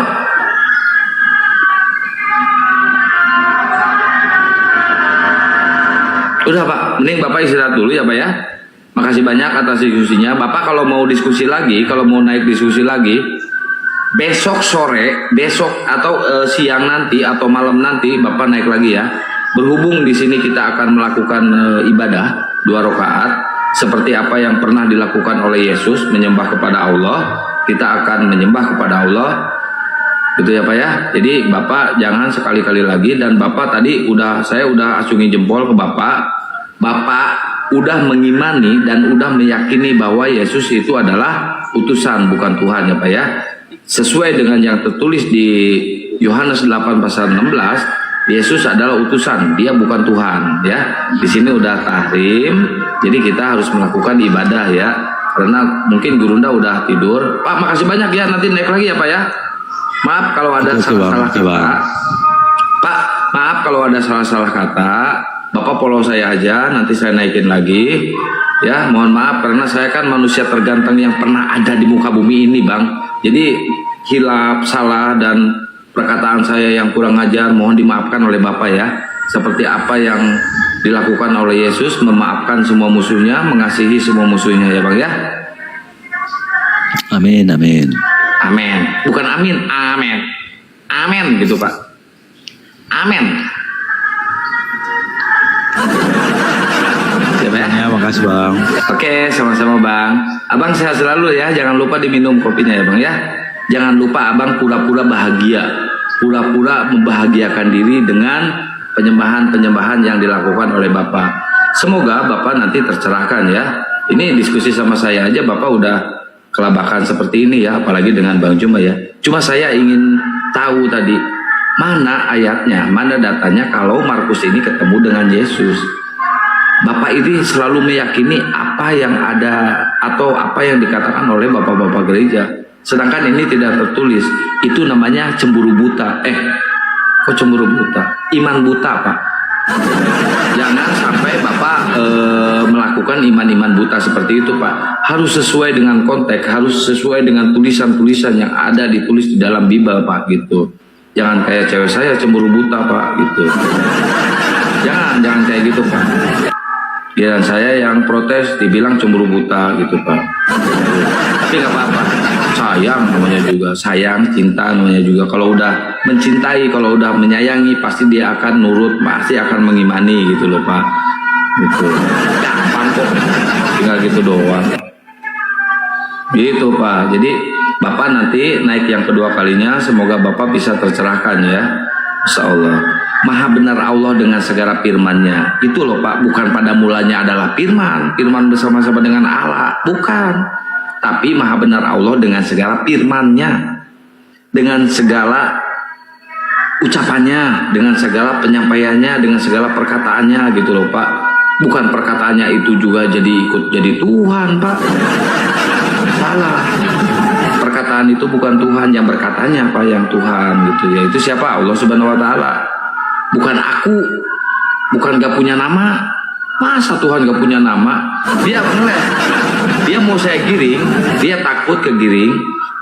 Udah Pak, mending Bapak istirahat dulu ya Pak ya. Makasih banyak atas diskusinya. Bapak kalau mau diskusi lagi, kalau mau naik diskusi lagi, besok sore, besok atau siang nanti atau malam nanti Bapak naik lagi ya. Berhubung di sini kita akan melakukan ibadah 2 rakaat seperti apa yang pernah dilakukan oleh Yesus, menyembah kepada Allah. Kita akan menyembah kepada Allah. Gitu ya Pak ya. Jadi Bapak jangan sekali-kali lagi, dan Bapak tadi saya udah acungin jempol ke Bapak. Bapak udah mengimani dan udah meyakini bahwa Yesus itu adalah utusan, bukan Tuhan ya Pak ya. Sesuai dengan yang tertulis di Yohanes 8 pasal 16, Yesus adalah utusan, dia bukan Tuhan ya. Di sini udah tahrim, jadi kita harus melakukan ibadah ya. Karena mungkin Gurunda udah tidur. Pak, makasih banyak ya, nanti naik lagi ya Pak ya. Maaf kalau ada salah-salah kata. Pak, maaf kalau ada salah-salah kata. Bapak follow saya aja, nanti saya naikin lagi. Ya, mohon maaf karena saya kan manusia terganteng yang pernah ada di muka bumi ini, Bang. Jadi hilaf, salah, dan perkataan saya yang kurang ajar mohon dimaafkan oleh Bapak ya. Seperti apa yang dilakukan oleh Yesus, memaafkan semua musuhnya, mengasihi semua musuhnya ya Bang ya. Amin, amin. Amin. Bukan amin, amin. Amin gitu Pak. Amin. Siapa ya? Ya, makasih Bang. Oke, sama-sama Bang. Abang sehat selalu ya, jangan lupa diminum kopinya ya Bang ya. Jangan lupa Abang pura-pura bahagia. Pura-pura membahagiakan diri dengan penyembahan-penyembahan yang dilakukan oleh Bapak. Semoga Bapak nanti tercerahkan ya. Ini diskusi sama saya aja Bapak udah kelabakan seperti ini ya, apalagi dengan Bang Juma ya. Cuma saya ingin tahu tadi, mana ayatnya, mana datanya kalau Markus ini ketemu dengan Yesus. Bapak ini selalu meyakini apa yang ada atau apa yang dikatakan oleh bapak-bapak gereja. Sedangkan ini tidak tertulis. Itu namanya cemburu buta. Kok cemburu buta? Iman buta Pak. Jangan sampai Bapak melakukan iman-iman buta seperti itu Pak. Harus sesuai dengan konteks, harus sesuai dengan tulisan-tulisan yang ada ditulis di dalam Bible Pak gitu. Jangan kayak cewek saya cemburu buta Pak gitu. Jangan kayak gitu Pak. Ya saya yang protes dibilang cemburu buta gitu Pak. Tapi nggak apa-apa. Sayang namanya juga, sayang, cinta namanya juga. Kalau udah mencintai, kalau udah menyayangi, pasti dia akan nurut, pasti akan mengimani gitu loh Pak. Gitu. Gampang kok, tinggal gitu doang. Gitu Pak. Jadi Bapak nanti naik yang kedua kalinya, semoga Bapak bisa tercerahkan ya. Insya Allah. Maha benar Allah dengan segala firman-Nya. Itu loh Pak, bukan pada mulanya adalah firman bersama-sama dengan Allah, bukan. Tapi maha benar Allah dengan segala firman-Nya, dengan segala ucapannya, dengan segala penyampaiannya, dengan segala perkataannya gitu loh Pak. Bukan perkataannya itu juga ikut jadi Tuhan Pak. Salah. Perkataan itu bukan Tuhan, yang berkatanya Pak yang Tuhan gitu ya. Itu siapa? Allah Subhanahu wa taala. Bukan aku. Bukan gak punya nama. Masa Tuhan gak punya nama? Dia ngeles. Dia mau saya giring, dia takut kegiring.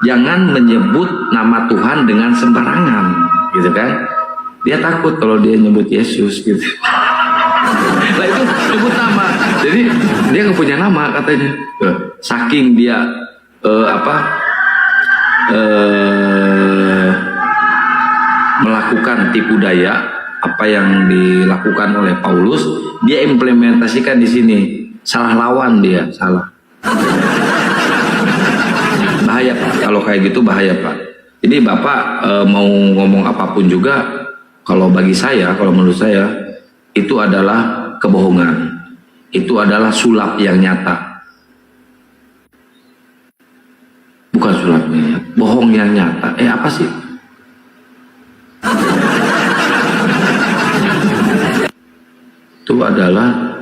Jangan menyebut nama Tuhan dengan sembarangan, gitu kan? Dia takut kalau dia nyebut Yesus, gitu. Nah itu nyebut nama. Jadi dia gak punya nama katanya. Saking dia melakukan tipu daya. Apa yang dilakukan oleh Paulus, dia implementasikan di sini. Salah lawan dia, salah. Bahaya Pak, kalau kayak gitu bahaya Pak. Jadi Bapak mau ngomong apapun juga, kalau bagi saya, kalau menurut saya, itu adalah kebohongan. Itu adalah sulap yang nyata. Bukan sulapnya, bohong yang nyata. Apa sih? itu adalah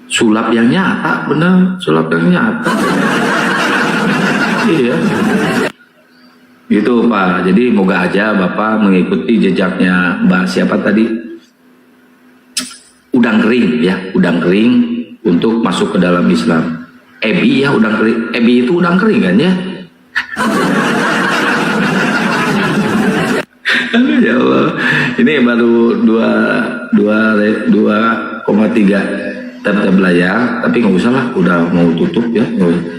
sulap yang nyata, benar, sulap yang nyata. Iya. Gitu Pak. Jadi moga aja Bapak mengikuti jejaknya Mbak siapa tadi? Udang kering ya, udang kering untuk masuk ke dalam Islam. Ebi ya, udang kering. Ebi itu udang kering kan ya? Aduh ya Allah. Ini baru 2,3 tab layar, tapi nggak usah lah, udah mau tutup ya.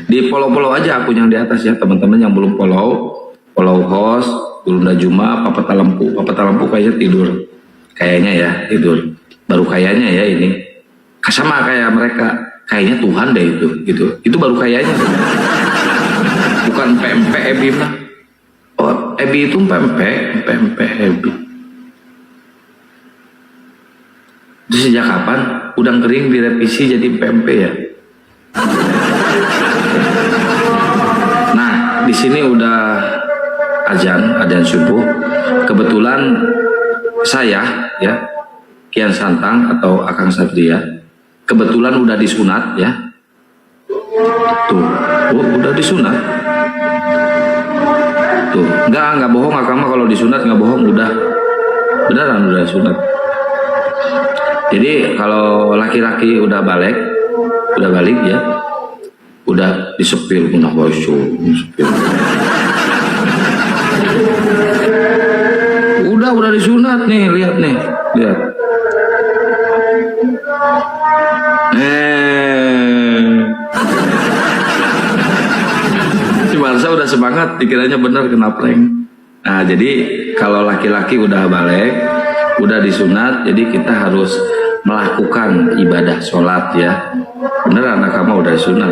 Di follow aja akun yang di atas ya, teman-teman yang belum follow host Gurunda Juma, Papa Lampu kayaknya tidur, kayaknya ya tidur, baru kayaknya ya ini, sama kayak mereka, kayaknya Tuhan deh itu baru kayaknya, bukan PMP Ebi lah, oh Ebi itu PMP Ebi. Itu sejak kapan udang kering direvisi jadi PMP ya? Nah, di sini udah azan subuh. Kebetulan saya ya, Kian Santang atau Akang Satria, kebetulan udah disunat ya. Tuh, udah disunat. Tuh, enggak bohong Akang mah kalau disunat nggak bohong, udah beneran udah sunat. Jadi kalau laki-laki udah balik ya, udah disepil punah bosyo, udah disunat nih, lihat. Si Marsa udah semangat, dikiranya benar kena prank. Nah jadi kalau laki-laki udah balik, udah disunat, jadi kita harus melakukan ibadah sholat ya. Beneran kamu udah sunat.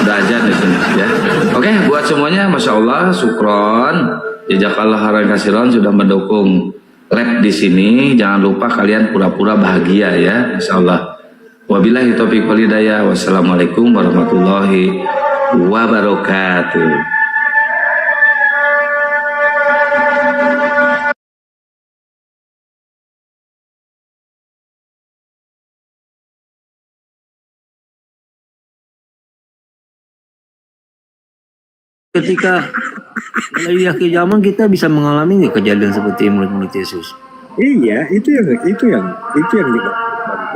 Udah azan di sini ya. Oke, buat semuanya masya Allah, syukron, jazakallah khairan katsiran sudah mendukung lab di sini. Jangan lupa kalian pura-pura bahagia ya, masya Allah. Wabillahi taufiq wal hidayah. Wassalamualaikum warahmatullahi wabarakatuh. Ketika di akhir zaman kita bisa mengalami nggak kejadian seperti murid-murid Yesus? Iya, itu yang juga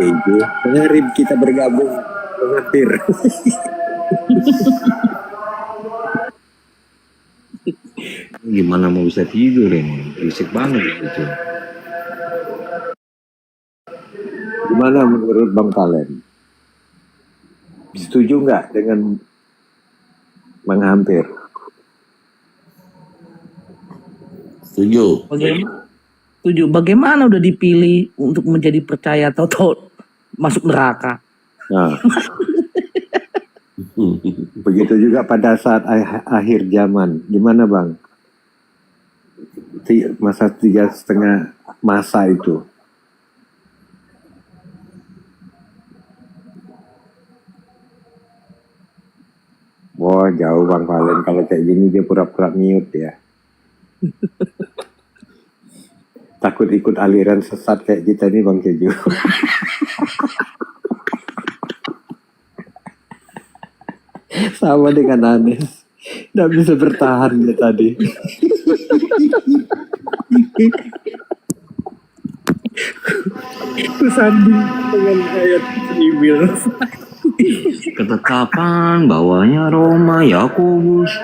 itu pengarib kita bergabung mengatir. Gimana mau bisa tidur ini? Berisik banget gitu. Gimana menurut Bang Talen? Setuju nggak dengan Bang Hampir? Setuju. Bagaimana udah dipilih untuk menjadi percaya atau masuk neraka? Nah. Begitu juga pada saat akhir zaman. Gimana Bang? Masa 3,5 masa itu. Wah jauh Bang Valen, kalau kayak gini dia pura-pura mute ya. Takut ikut aliran sesat kayak kita nih Bang Keju. Sama dengan Anes, nggak bisa bertahan dia tadi. Tersandung dengan ayat email. Ketetapan bawahnya Roma, Yakobus.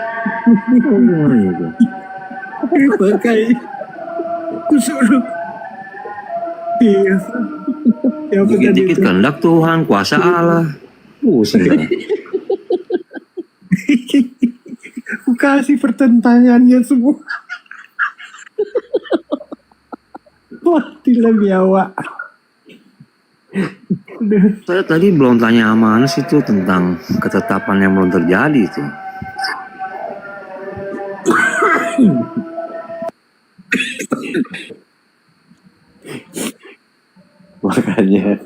Pakai kusuruh. Iya. Dikit-dikit kehendak Tuhan, kuasa Allah. Pusing. Aku kasih pertentangannya semua. Matilah biawa. Saya tadi belum tanya sama Anas itu tentang ketetapan yang belum terjadi itu. Makanya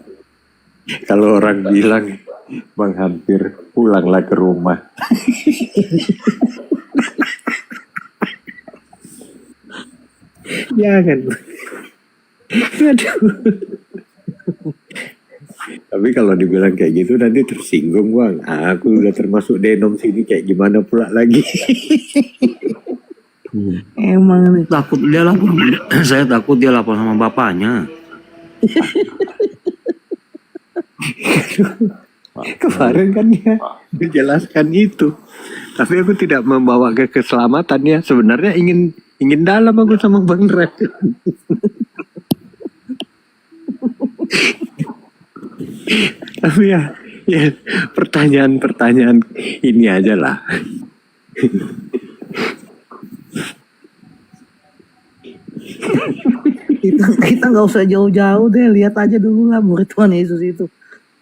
kalau orang bilang Bang Hampir pulanglah ke rumah. Jangan. Aduh. Tapi kalau dibilang kayak gitu nanti tersinggung bang. Aku udah termasuk denom sini kayak gimana pula lagi. Emang nih, takut dia lapor. Saya takut dia lapor sama bapaknya. Kemarin kan dia menjelaskan itu. Tapi aku tidak membawa ke keselamatan ya. Sebenarnya ingin dalam aku sama Bang Red. Tapi ya pertanyaan-pertanyaan ini aja lah. Kita nggak usah jauh-jauh deh, lihat aja dulu lah murid Tuhan Yesus itu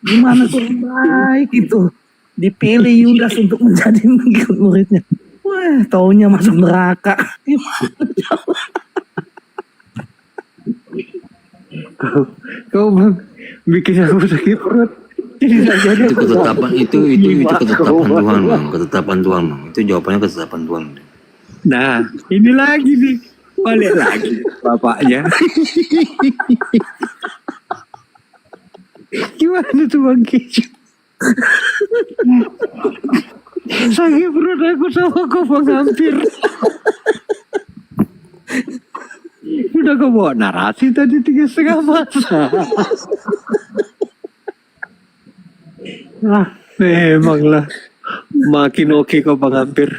gimana tuh baik itu, dipilih Yudas untuk menjadi muridnya. Wah, taunya masuk neraka. Gimana? Kau bang bikin aku sakit perut. Itu ketetapan itu ketetapan Tuhan bang, ketetapan Tuhan bang. Itu jawabannya ketetapan Tuhan. Nah ini lagi nih, balik lagi bapaknya. Gimana tuh bang Keju? Sakit perut aku sama kau bang hampir. Udah kau bawa narasi tadi 3,5 masa. Memang lah. Makin oke kau bang hampir.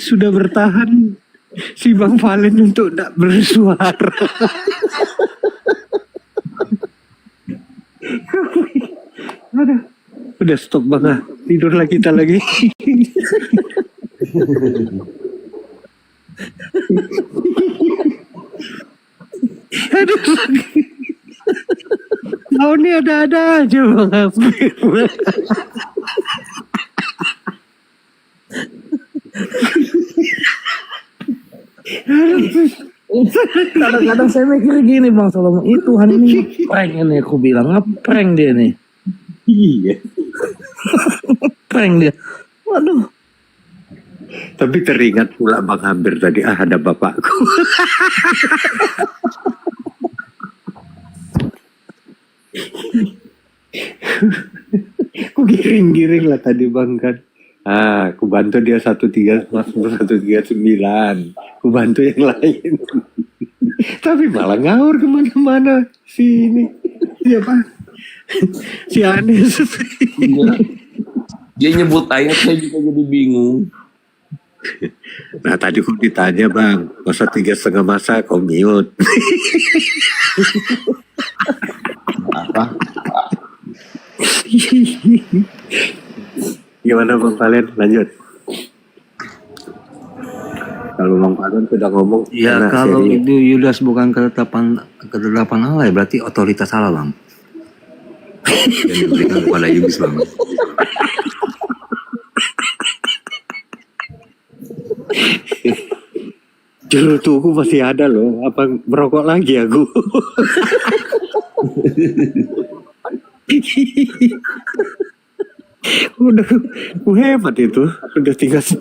Sudah bertahan si Bang Valen untuk tidak bersuara. Aduh. Udah stop bang, tidur lagi kita lagi. Aduh. Kau ini ada-ada aja bang hampir. Kadang-kadang saya mikir gini Bang Solomon, Tuhan ini prank ini, aku bilang ngeprank dia nih. Iya. Prank dia. Waduh. Tapi teringat pula Bang Hampir tadi, ada bapakku. Aku giring-giring lah tadi Bang kan. Aku bantu dia 139, aku bantu yang lain. Tapi malah ngawur kemana-mana si ini, siapa? Si Anis. Dia nyebut ayat saya juga jadi bingung. Nah tadi kok ditanya bang, masa 3,5 masa kok mute? Apa? Gimana Bang Valen? Lanjut. Kalau Bang Valen sudah ngomong. Ya kalau itu Yudas bukan ketetapan Allah ya berarti otoritas Allah bang. Yang diberikan kepada iblis bang. Cerutuku masih ada loh. Apa merokok lagi aku? Udah hebat itu, udah tinggal 1/4.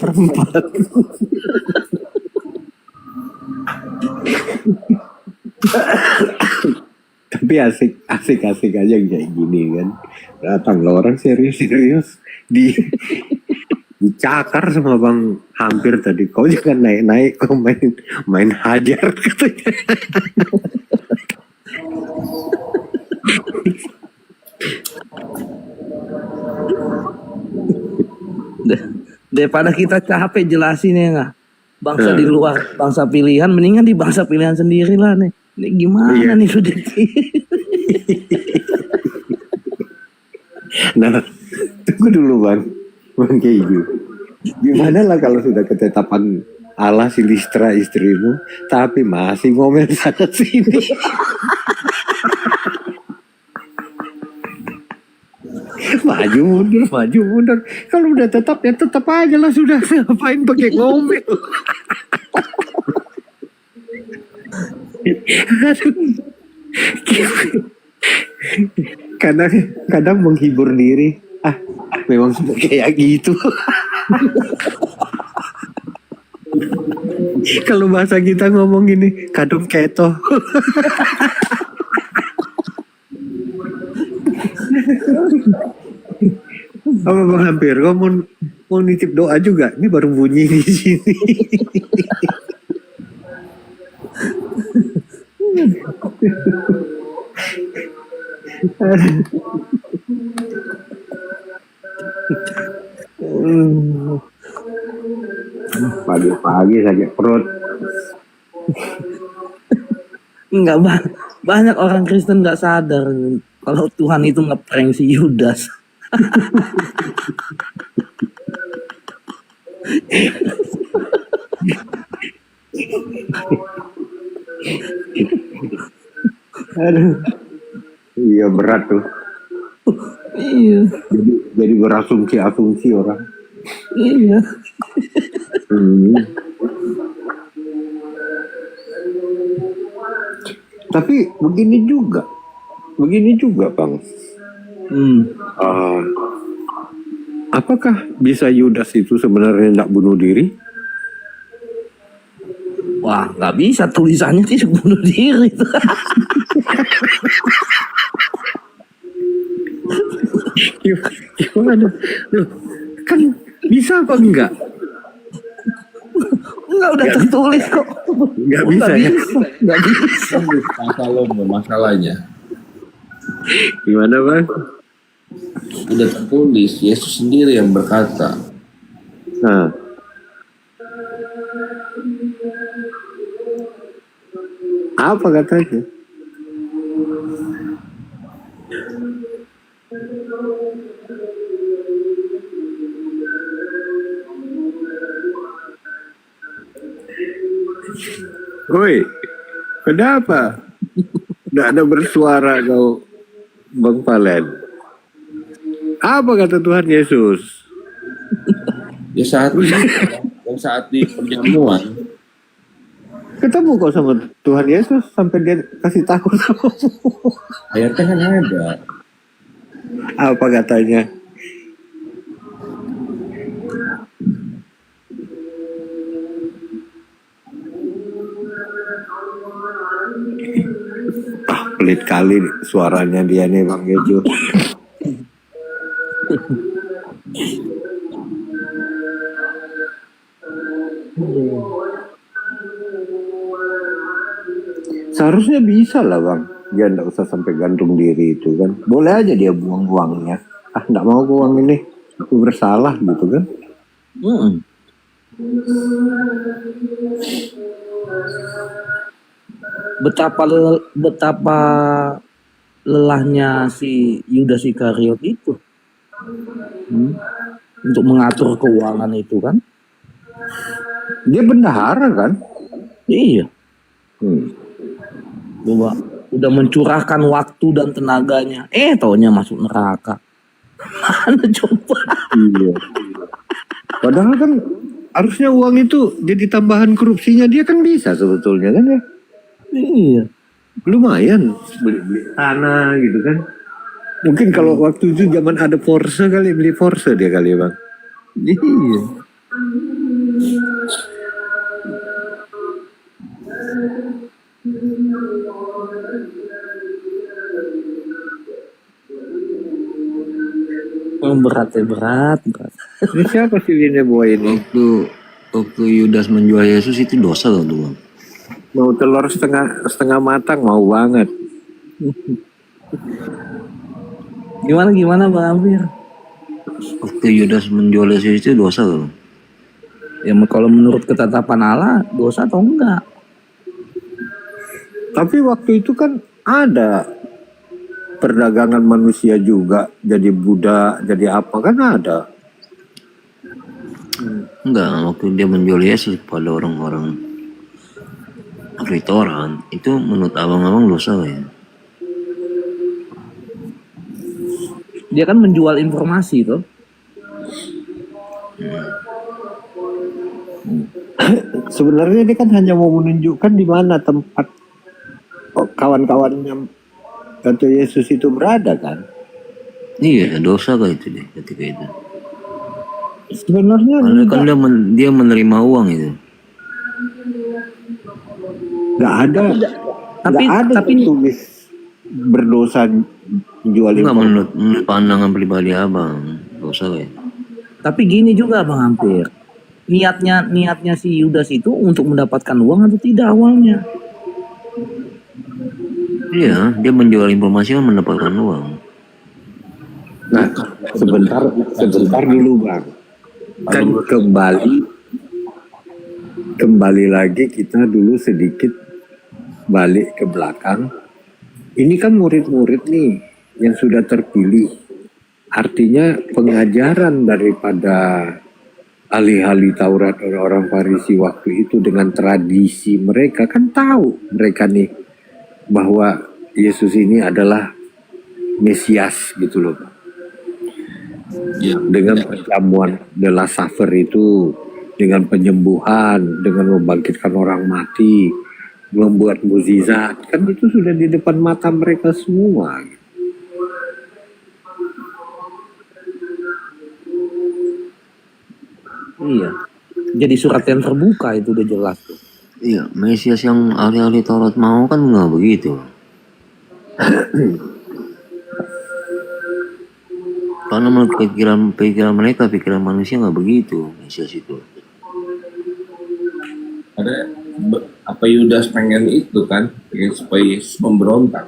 Tapi asik aja kayak gini kan. Datang lo orang serius dicakar sama Bang Hampir tadi. Kau jangan naik, kau main hajar katanya. Daripada kita capek jelasin ya nggak, bangsa di luar bangsa pilihan, mendingan di bangsa pilihan sendiri lah nih. Ini gimana nih sudah? Nah, tunggu dulu Bang Keju. Gimana lah kalau sudah ketetapan Allah si Listra istrimu, tapi masih ngomel sana sini. maju mundur. Kalau udah tetap ya tetap aja lah sudah. Ngapain pakai ngomel? Kadang menghibur diri. Memang kayak gitu. Kalau bahasa kita ngomong gini, kadung keto. Apa Bang Hampir? Kau mau nitip doa juga? Ini baru bunyi di sini. Pagi-pagi sakit perut. Enggak banyak orang Kristen nggak sadar kalau Tuhan itu ngeprank si Yudas. Aduh. Iya berat tuh. Iya. Jadi berasumsi orang. Iya. Tapi begini juga Bang. Apakah bisa Yudas itu sebenarnya tidak bunuh diri? Wah, nggak bisa, tulisannya sih bunuh diri. Gimana? Loh, kan bisa apa enggak? Enggak, udah tertulis kok. Enggak bisa ya? Enggak bisa. Masalahnya. Gimana Bang? Udah tertulis, Yesus sendiri yang berkata. Nah. Apa katanya? Woi, kenapa? Tidak ada bersuara kau, Bang Palen. Apa kata Tuhan Yesus? Ya saat di perjamuan. Ketemu kau sama Tuhan Yesus sampai dia kasih takut sama kamu. Ayatnya kan ada. Apa katanya? Pelit kali suaranya dia nih Bang Gejo. Seharusnya bisa lah Bang. Dia nggak usah sampai gantung diri itu kan. Boleh aja dia buang uangnya. Nggak mau uang ini. Aku bersalah gitu kan. Betapa lelahnya si Yudas Iskariot itu untuk mengatur keuangan itu kan. Dia bendahara kan? Iya. Udah mencurahkan waktu dan tenaganya. Taunya masuk neraka. Mana coba? Iya. Padahal kan harusnya uang itu jadi tambahan korupsinya dia kan bisa sebetulnya kan ya. Iya. Lumayan beli tanah gitu kan. Mungkin kalau waktu itu zaman ada Porsche kali, beli Porsche dia kali Bang. Iya. Berat. Ini siapa sih ini boy ini? Waktu Yudas menjual Yesus itu dosa loh Bang. Mau telur setengah matang mau banget. Gimana Bang Amir? Waktu Yudas menjual Yesus itu dosa loh. Ya kalau menurut ketetapan Allah dosa atau enggak? Tapi waktu itu kan ada perdagangan manusia juga, jadi budak, jadi apa kan ada. Enggak, waktu dia menjual Yesus pada orang-orang ritoran, itu menurut abang-abang dosa ya? Dia kan menjual informasi tuh. Sebenarnya dia kan hanya mau menunjukkan di mana tempat kawan-kawannya kata Yesus itu berada kan. Iya, dosa kah itu deh ketika itu. Sebenarnya kan dia menerima uang itu. Nggak ada. Tapi tulis berdosa jual Enggak, informasi. menurut pandangan pribadi abang, gak usah ya. Tapi gini juga Bang Hampir. Niatnya si Yudas itu untuk mendapatkan uang atau tidak awalnya? Iya, dia menjual informasi kan mendapatkan uang. Nah, sebentar dulu Bang. Kan kembali lagi kita dulu sedikit balik ke belakang. Ini kan murid-murid nih yang sudah terpilih. Artinya pengajaran daripada ahli-ahli Taurat orang Farisi waktu itu dengan tradisi mereka kan tahu mereka nih bahwa Yesus ini adalah Mesias gitu loh. Dengan perjamuan the Last Supper itu, dengan penyembuhan, dengan membangkitkan orang mati, membuat mukjizat, kan itu sudah di depan mata mereka semua. Iya. Jadi surat yang terbuka itu udah jelas tuh. Iya, Mesias yang ahli-ahli Taurat mau kan nggak begitu. Karena menurut pikiran mereka, pikiran manusia nggak begitu Mesias itu. Ada apa Yudas pengen itu kan, pengen supaya Yesus memberontak.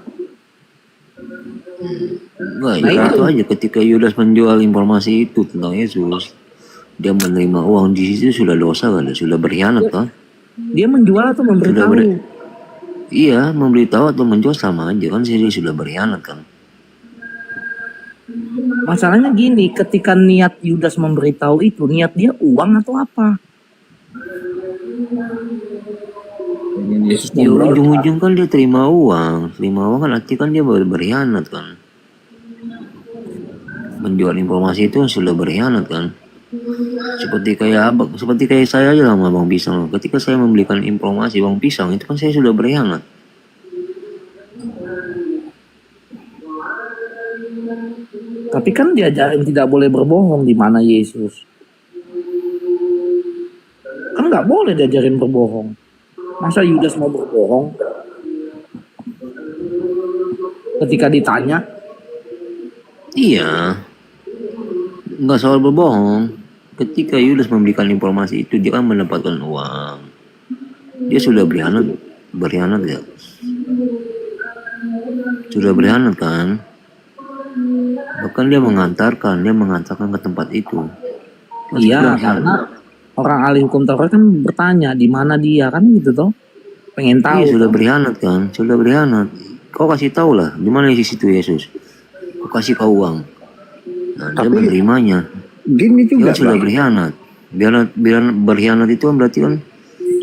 Enggak, ya itu aja ketika Yudas menjual informasi itu tentang Yesus, dia menerima uang di situ sudah dosa kan, sudah berkhianat kan? Dia menjual atau memberitahu? Iya, memberitahu atau menjual sama aja kan, dia sudah berkhianat kan. Masalahnya gini, ketika niat Yudas memberitahu itu, niat dia uang atau apa? Di ujung-ujung kan dia terima uang kan artinya kan dia berkhianat kan. Menjual informasi itu sudah berkhianat kan. Seperti kayak saya aja lah sama Bang Pisang. Ketika saya membelikan informasi Bang Pisang itu kan saya sudah berkhianat. Tapi kan diajarin tidak boleh berbohong di mana Yesus. Kan nggak boleh diajarin berbohong. Masa Yudas mau berbohong? Ketika ditanya? Iya. Nggak soal berbohong. Ketika Yudas memberikan informasi itu dia kan mendapatkan uang. Dia sudah berkhianat ya. Sudah berkhianat kan? Bahkan dia mengantarkan ke tempat itu. Iya, karena orang ahli hukum Taurat kan bertanya di mana dia kan gitu toh. Pengen tahu. Iya, sudah berkhianat kan? Sudah berkhianat. Kau kasih tahu lah di mana di situ Yesus. Kau kasih kau uang. Nah, dia menerimanya. Gini juga dia sudah berkhianat. Biar berkhianat itu kan berarti kan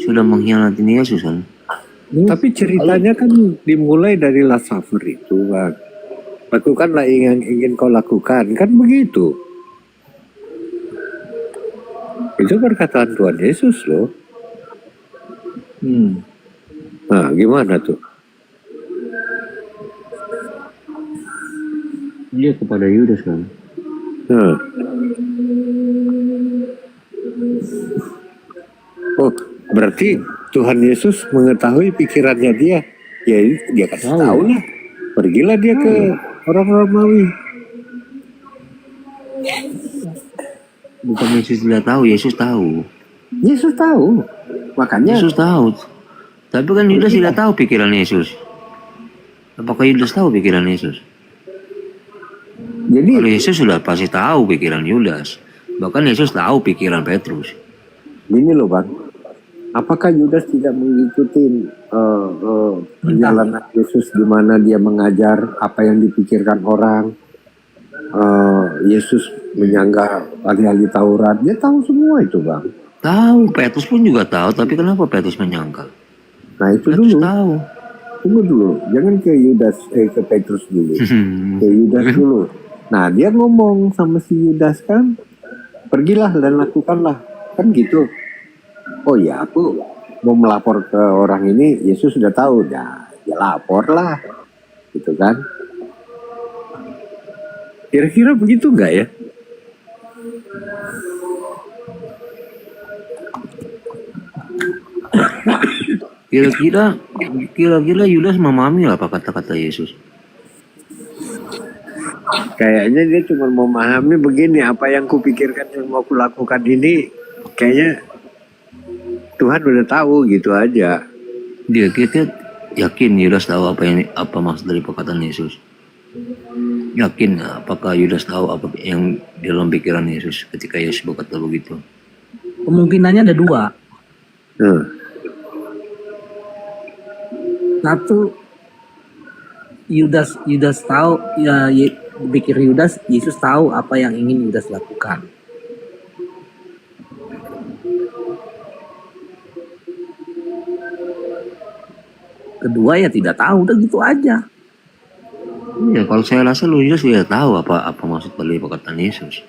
sudah mengkhianati Yesus kan. Tapi ceritanya kan dimulai dari Last Supper itu, Bang. Lakukanlah yang ingin kau lakukan, kan begitu. Itu perkataan Tuhan Yesus loh. Nah, gimana tuh? Dia kepada Yudas kan. Nah. Oh, berarti Tuhan Yesus mengetahui pikirannya dia. Ya, dia kasih tahu lah. Pergilah dia ke orang Romawi. Bukan Yesus tidak tahu, Yesus tahu. Yesus tahu. Makanya Yesus tahu. Tapi kan Yudas tidak tahu pikiran Yesus. Apakah Yudas tahu pikiran Yesus? Jadi kalau Yesus sudah pasti tahu pikiran Yudas. Bahkan Yesus tahu pikiran Petrus. Gini loh Bang. Apakah Yudas tidak mengikuti perjalanan Yesus di mana dia mengajar apa yang dipikirkan orang? Yesus menyanggah ahli-ahli Taurat. Dia tahu semua itu Bang. Tahu, Petrus pun juga tahu. Tapi kenapa Petrus menyangkal? Nah itu Petrus dulu. Tahu. Tunggu dulu. Jangan ke Yudas, ke Petrus dulu. Ke Yudas dulu. Nah dia ngomong sama si Yudas kan, pergilah dan lakukanlah. Kan gitu. Oh ya, aku mau melapor ke orang ini, Yesus sudah tahu. Ya lapor lah. Gitu kan. Kira-kira begitu nggak ya? Kira-kira Yudas memahami apa kata-kata Yesus? Kayaknya dia cuma memahami begini, apa yang kupikirkan yang mau kulakukan ini kayaknya Tuhan udah tahu gitu aja. Dia yakin Yudas tahu apa maksud dari perkataan Yesus? Yakin apakah Yudas tahu apa yang di dalam pikiran Yesus ketika Yesus berkata begitu? Kemungkinannya ada dua. Satu, Yudas tahu, ya pikir Yudas, Yesus tahu apa yang ingin Yudas lakukan. Kedua ya tidak tahu, udah gitu aja. Ya kalau saya rasa Yudas sudah tahu apa maksud dari perkataan Yesus.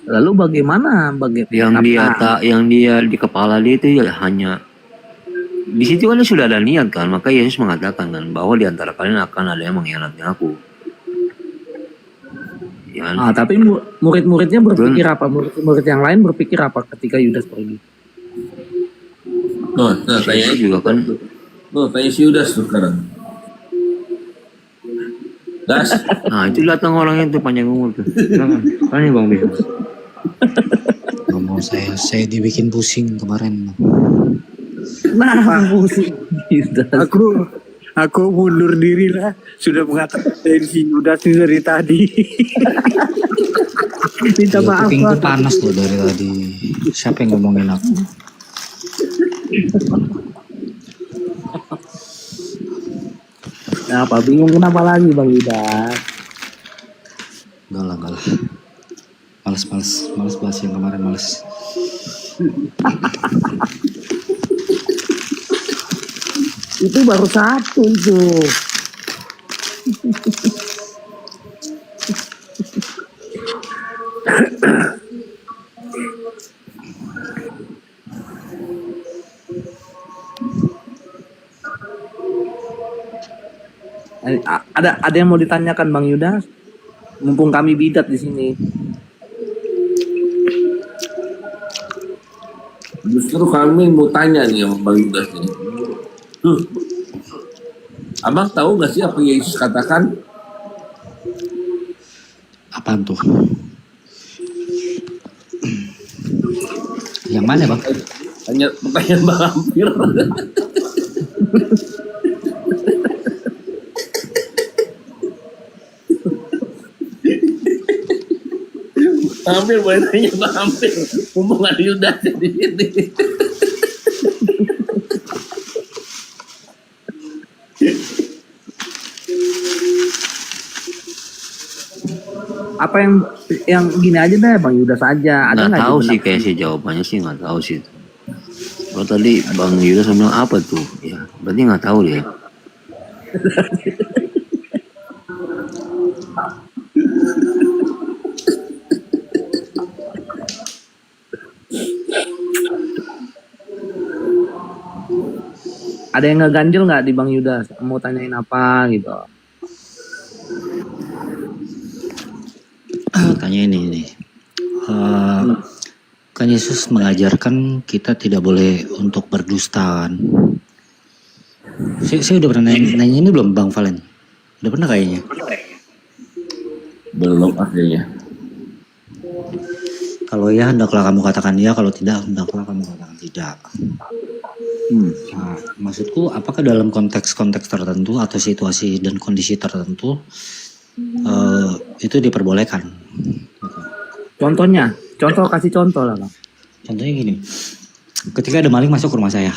Lalu bagaimana? Yang dia di kepala dia itu ya hanya di situ kan sudah ada niat kan, maka Yesus mengatakan kan bahwa di antara kalian akan ada yang mengkhianati aku. Ya, Tapi murid-muridnya berpikir apa? Murid yang lain berpikir apa ketika Yudas pergi? Tanya juga kan. tanya si Yudas tuh sekarang. Das. Nah itu datang orang itu panjang umur tuh. Silakan. Tanya Bang Bis. Nggak mau saya dibikin pusing kemarin. Nah, pusing. Aku mundur diri lah, sudah mengatakan si Yudas ini dari tadi. Minta maaf. Kupingku panas loh dari tadi. Siapa yang ngomongin aku? Apa bingung kenapa lagi Bang Yudas? Enggak lah. Males bahas yang kemarin, males. Itu baru satu itu. Ada yang mau ditanyakan Bang Yudas? Mumpung kami bidat di sini. Justru kami mau tanya nih sama Bang Yudas ini. Abang tahu gak sih apa yang Yesus katakan? Apaan tuh? Yang mana Bang? Tanya pertanyaan Bang Hampir. Hampir boleh tanya Bang Hampir. Mumpung ada Yudas di sini. Apa yang gini aja deh Bang Yudas aja. Ada nggak tahu sih kayak sih jawabannya sih nggak tahu sih. Kalau tadi Bang Yudas bilang apa tuh? Ya berarti nggak tahu dia. Ada yang ngeganjel nggak di Bang Yudas? Mau tanyain apa gitu? Tanya ini. Kan Yesus mengajarkan kita tidak boleh untuk berdusta kan. Saya udah pernah nanya ini belum Bang Valen? Udah pernah kayaknya? Belum akhirnya. Kalau ya hendaklah kamu katakan ya, kalau tidak hendaklah kamu katakan tidak. Nah, maksudku apakah dalam konteks-konteks tertentu atau situasi dan kondisi tertentu itu diperbolehkan? Contohnya, kasih contoh lah Bang. Contohnya gini, ketika ada maling masuk ke rumah saya,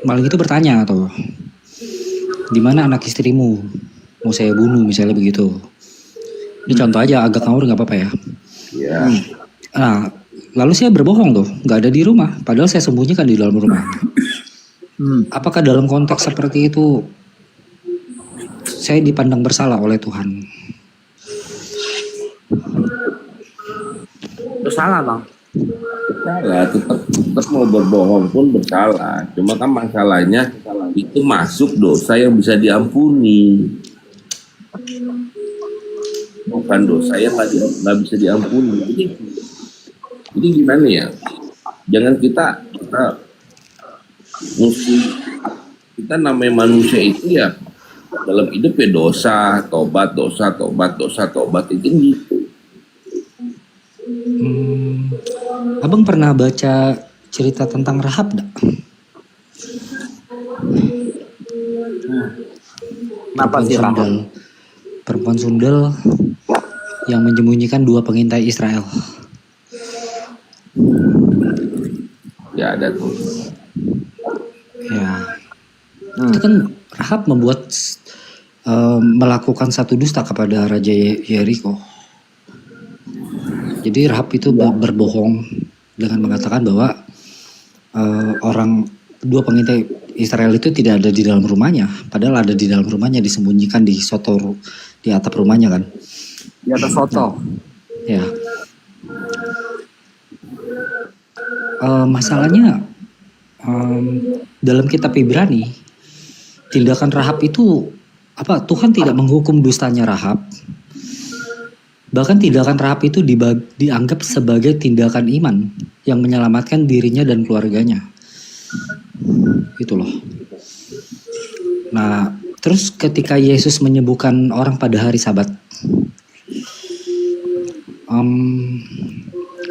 maling itu bertanya atau di mana anak istrimu, mau saya bunuh misalnya begitu. Ini contoh aja, agak ngawur nggak apa-apa ya. Iya. Nah, lalu saya berbohong tuh, nggak ada di rumah, padahal saya sembunyikan di dalam rumah. Apakah dalam konteks seperti itu saya dipandang bersalah oleh Tuhan? Bersalah Bang. Bersalah, tetap mau berbohong pun bersalah. Cuma kan masalahnya itu masuk dosa yang bisa diampuni. bukan dosa yang nggak bisa diampuni. Jadi gimana ya? Jangan kita mesti kita namanya manusia itu ya dalam hidup ya dosa, tobat itu gitu. Abang pernah baca cerita tentang Rahab nggak? Kenapa sih Rahab? Perempuan sundal yang menyembunyikan 2 pengintai Israel. Ya ada tuh. Ya, itu kan Rahab melakukan satu dusta kepada Raja Yeriko. Jadi Rahab itu berbohong dengan mengatakan bahwa 2 pengintai Israel itu tidak ada di dalam rumahnya, padahal ada di dalam rumahnya, disembunyikan di di atap rumahnya kan. Di atas soto. Ya. Masalahnya dalam kitab Ibrani, tindakan Rahab itu Tuhan tidak menghukum dustanya Rahab. Bahkan tindakan Rahab itu dianggap sebagai tindakan iman yang menyelamatkan dirinya dan keluarganya. Itu loh. Nah, terus ketika Yesus menyembuhkan orang pada hari Sabat,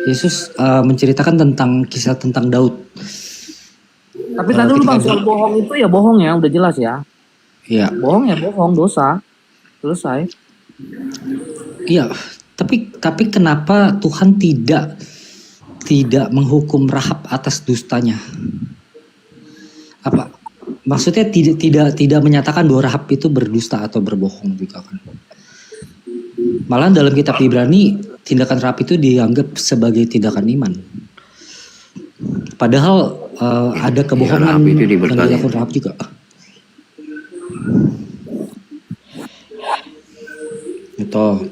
Yesus menceritakan tentang kisah tentang Daud. Tapi tadi lu bang, soal bohong itu ya bohong ya, udah jelas ya. Iya. Bohong ya bohong, dosa. Selesai. Iya, tapi kenapa Tuhan tidak menghukum Rahab atas dustanya? Maksudnya tidak menyatakan bahwa Rahab itu berdusta atau berbohong juga kan? Malah dalam kitab Ibrani tindakan Rahab itu dianggap sebagai tindakan iman. Padahal ada kebohongan yang dilakukan Rahab juga. Itu.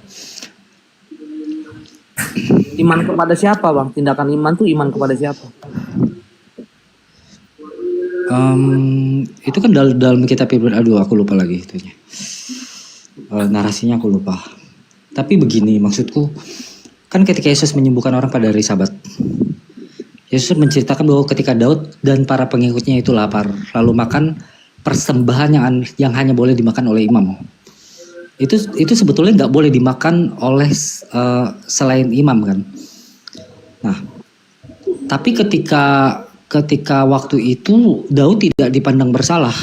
Iman kepada siapa bang? Tindakan iman tuh iman kepada siapa? Itu kan dalam kitab Ibrani, aku lupa lagi itunya. Narasinya aku lupa. Tapi begini maksudku, kan ketika Yesus menyembuhkan orang pada hari Sabat, Yesus menceritakan bahwa ketika Daud dan para pengikutnya itu lapar, lalu makan persembahan yang hanya boleh dimakan oleh imam. Itu sebetulnya nggak boleh dimakan oleh selain imam kan. Nah, tapi ketika waktu itu Daud tidak dipandang bersalah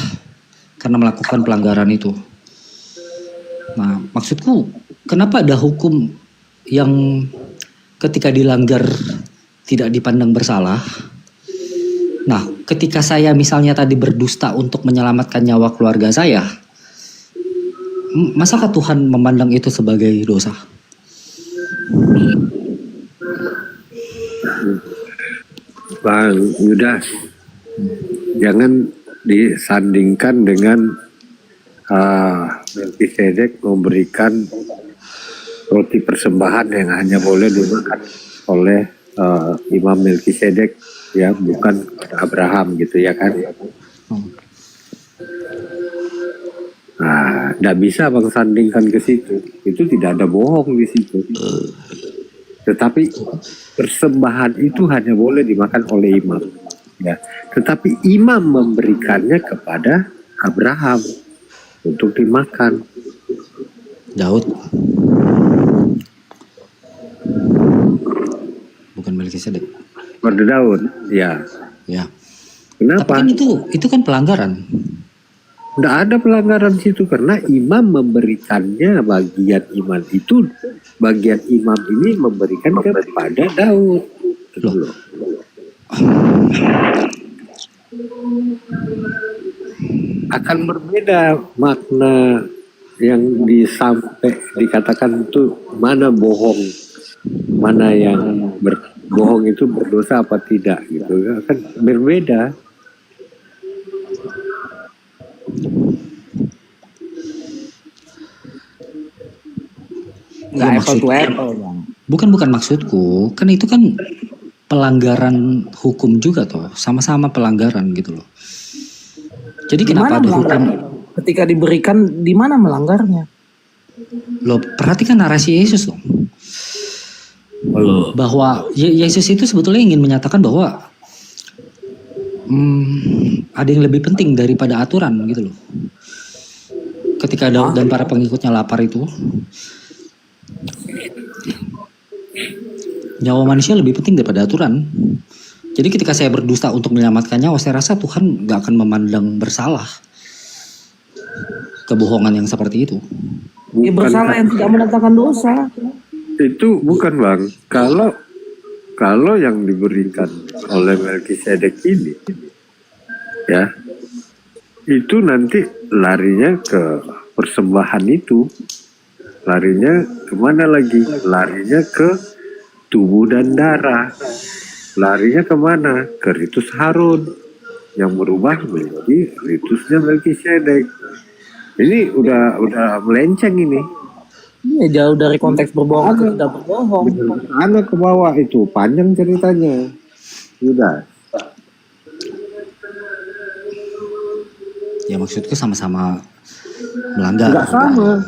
karena melakukan pelanggaran itu. Nah, maksudku kenapa ada hukum yang ketika dilanggar tidak dipandang bersalah? Nah, ketika saya misalnya tadi berdusta untuk menyelamatkan nyawa keluarga saya, masakah Tuhan memandang itu sebagai dosa? Bang Yudas, jangan disandingkan dengan Melkisedek memberikan roti persembahan yang hanya boleh dimakan oleh Imam Melkisedek, ya, bukan Abraham gitu ya kan. Nah, tidak bisa bang sandingkan ke situ. Itu tidak ada bohong di situ. Tetapi persembahan itu hanya boleh dimakan oleh imam. Ya, tetapi imam memberikannya kepada Abraham untuk dimakan. Daud. Bukan Melkisedek. Pada Daud, ya. Ya. Kenapa? Tapi kan itu kan pelanggaran. Tidak ada pelanggaran situ karena imam memberikannya, bagian iman itu, bagian imam ini memberikan kepada Daud. Loh. Akan berbeda makna yang dikatakan itu mana bohong, mana yang bohong itu berdosa apa tidak gitu kan berbeda. Nggak apple to apple bang. Bukan maksudku, kan itu kan pelanggaran hukum juga toh, sama-sama pelanggaran gitu loh. Jadi kenapa ada hukum? Ketika diberikan di mana melanggarnya? Lo perhatikan narasi Yesus loh. Bahwa Yesus itu sebetulnya ingin menyatakan bahwa ada yang lebih penting daripada aturan gitu loh. Ketika Daud dan para pengikutnya lapar itu, nyawa manusia lebih penting daripada aturan. Jadi ketika saya berdusta untuk menyelamatkan nyawa, saya rasa Tuhan gak akan memandang bersalah kebohongan yang seperti itu. Ya, bersalah yang tidak mendatangkan dosa. Itu bukan bang. Kalau yang diberikan oleh Melkisedek ini, ya, itu nanti larinya ke persembahan itu, larinya kemana lagi? Larinya ke tubuh dan darah. Larinya kemana? Ke ritus Harun yang berubah menjadi ritusnya Melkisedek. Ini udah melenceng ini. Iya, jauh dari konteks berbohong atau tidak berbohong. Anak ke bawah itu panjang ceritanya. Sudah. Ya maksudku sama-sama melanggar.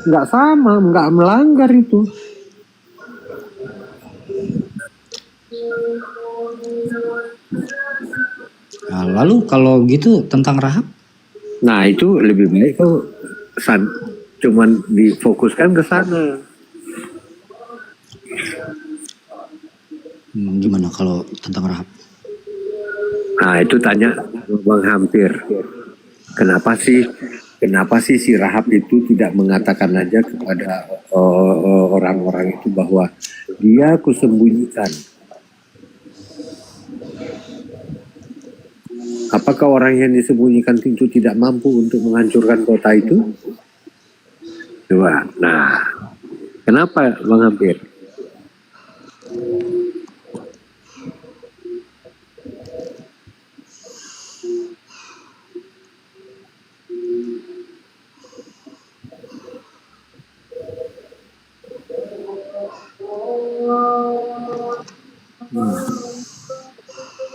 Nggak melanggar itu. Nah, lalu kalau gitu tentang Rahab? Nah itu lebih baik tuh cuman difokuskan ke sana. Gimana kalau tentang Rahab? Nah itu tanya Bang Hampir. Kenapa sih si Rahab itu tidak mengatakan aja kepada orang-orang itu bahwa dia kusembunyikan. Apakah orang yang disembunyikan itu tidak mampu untuk menghancurkan kota itu? Coba. Nah, kenapa Bang Hampir?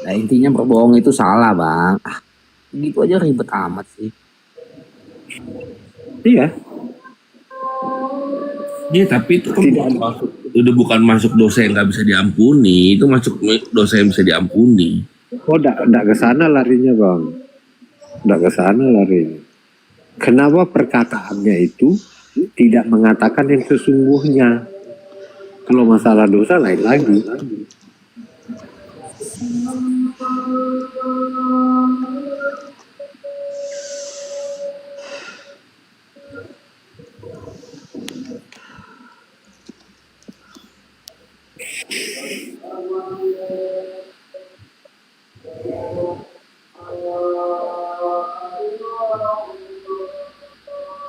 Nah intinya berbohong itu salah bang. Gitu aja ribet amat sih. Iya. Iya tapi itu kan udah bukan masuk dosa yang nggak bisa diampuni, itu masuk dosa yang bisa diampuni. Oh, enggak ke sana larinya bang. Enggak ke sana larinya. Kenapa perkataannya itu tidak mengatakan yang sesungguhnya? Kalau masalah dosa lain lagi.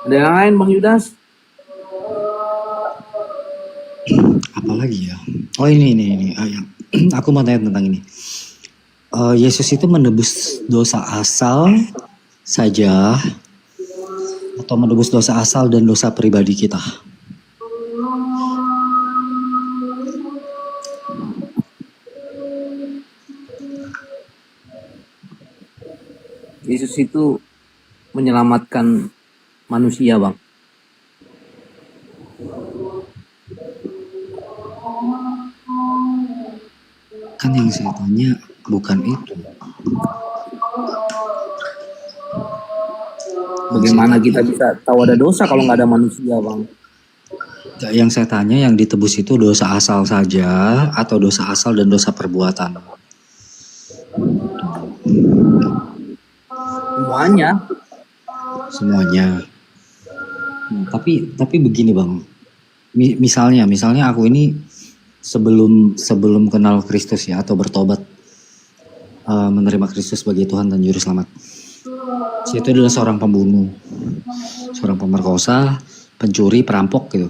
Ada yang lain Bang Yudas? Apalagi ya? Oh ini. Yang aku mau tanya tentang ini. Yesus itu menebus dosa asal saja atau menebus dosa asal dan dosa pribadi kita? Yesus itu menyelamatkan manusia bang. Kan yang saya tanya bukan itu. Bagaimana kita bisa tahu ada dosa kalau nggak ada manusia bang? Yang saya tanya yang ditebus itu dosa asal saja atau dosa asal dan dosa perbuatan? Semuanya. Tapi begini bang, misalnya aku ini sebelum kenal Kristus ya atau bertobat menerima Kristus sebagai Tuhan dan Juru Selamat. Saya itu adalah seorang pembunuh, seorang pemerkosa, pencuri, perampok gitu.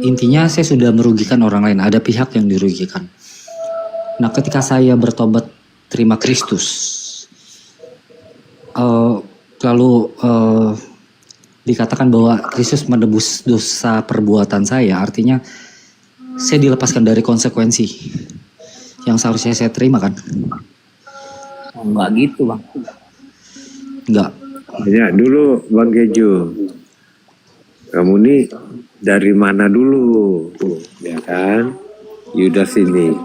Intinya saya sudah merugikan orang lain, ada pihak yang dirugikan. Nah ketika saya bertobat terima Kristus, lalu dikatakan bahwa Kristus menebus dosa perbuatan saya, artinya saya dilepaskan dari konsekuensi yang seharusnya saya terima kan? Enggak gitu bang. Enggak. Ya dulu Bang Keju, Kamu nih dari mana dulu, ya kan? Yudas ini,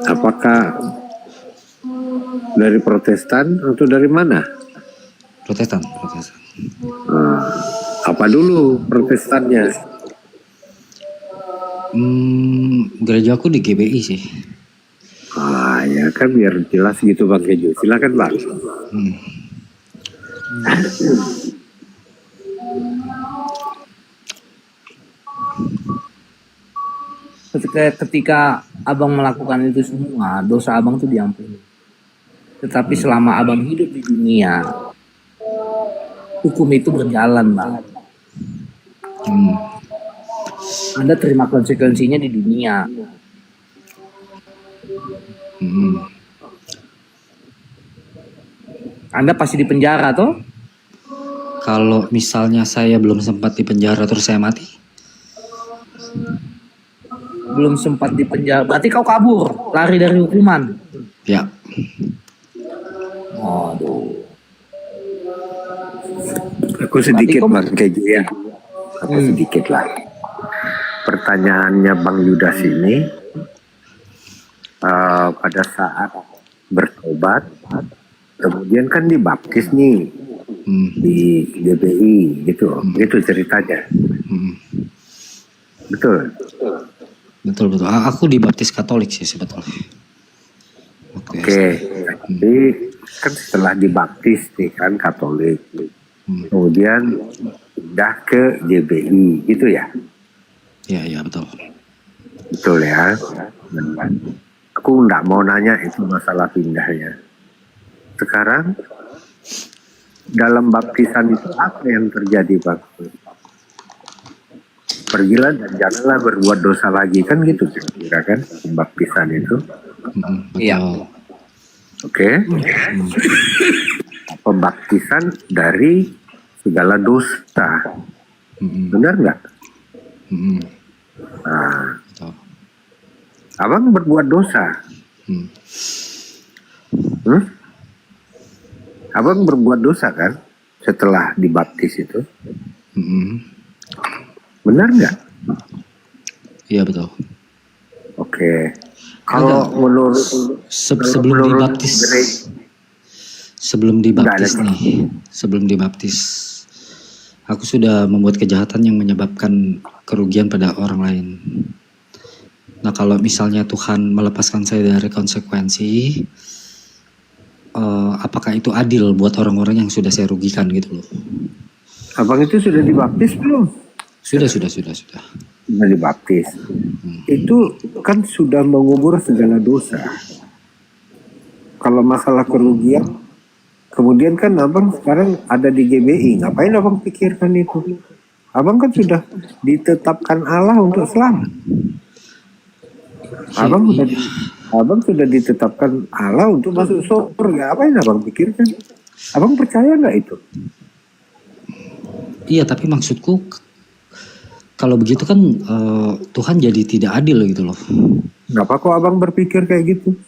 apakah dari Protestan atau dari mana? Protestan. Nah, apa dulu Protestannya? Gereja aku di GBI sih. Ah ya kan biar jelas gitu Bang Kejo. Silakan Bang. Ketika abang melakukan itu semua, dosa abang tuh diampuni. Tetapi selama abang hidup di dunia, hukum itu berjalan, Bang. Anda terima konsekuensinya di dunia. Anda pasti di penjara toh? Kalau misalnya saya belum sempat di penjara terus saya mati? Belum sempat di penjara, berarti kau kabur, lari dari hukuman. Ya. Aduh. Aku sedikit Berarti Bang Kejo ya. Aku sedikit lah. Pertanyaannya Bang Yudas ini pada saat bertobat, kemudian kan dibaptis nih di GBI gitu, gitu ceritanya. Betul. Betul. Aku dibaptis Katolik sih sebetulnya. Oke. Jadi kan setelah dibaptis nih kan Katolik, kemudian pindah ke GBI gitu ya? Iya betul. Betul ya. Aku nggak mau nanya itu masalah pindahnya. Sekarang dalam baptisan itu apa yang terjadi Pak? Pergilah dan janganlah berbuat dosa lagi kan gitu kira kan baptisan itu. Iya. Oke. Pembaptisan dari segala dosa. Benar nggak? Nah, abang berbuat dosa. Abang berbuat dosa kan setelah dibaptis itu? Benar nggak? Iya betul. Oke. Kalau menurut sebelum dibaptis aku sudah membuat kejahatan yang menyebabkan kerugian pada orang lain. Nah kalau misalnya Tuhan melepaskan saya dari konsekuensi, apakah itu adil buat orang-orang yang sudah saya rugikan gitu loh? Abang itu sudah dibaptis belum? Sudah. Sudah dibaptis. Itu kan sudah mengubur segala dosa. Kalau masalah kerugian, kemudian kan abang sekarang ada di GBI. Ngapain abang pikirkan itu? Abang kan sudah ditetapkan Allah untuk selamat. Abang sudah ditetapkan Allah untuk masuk surga. Apa yang abang pikirkan? Abang percaya nggak itu? Iya, tapi maksudku kalau begitu kan Tuhan jadi tidak adil gitu loh. Kenapa kok abang berpikir kayak gitu?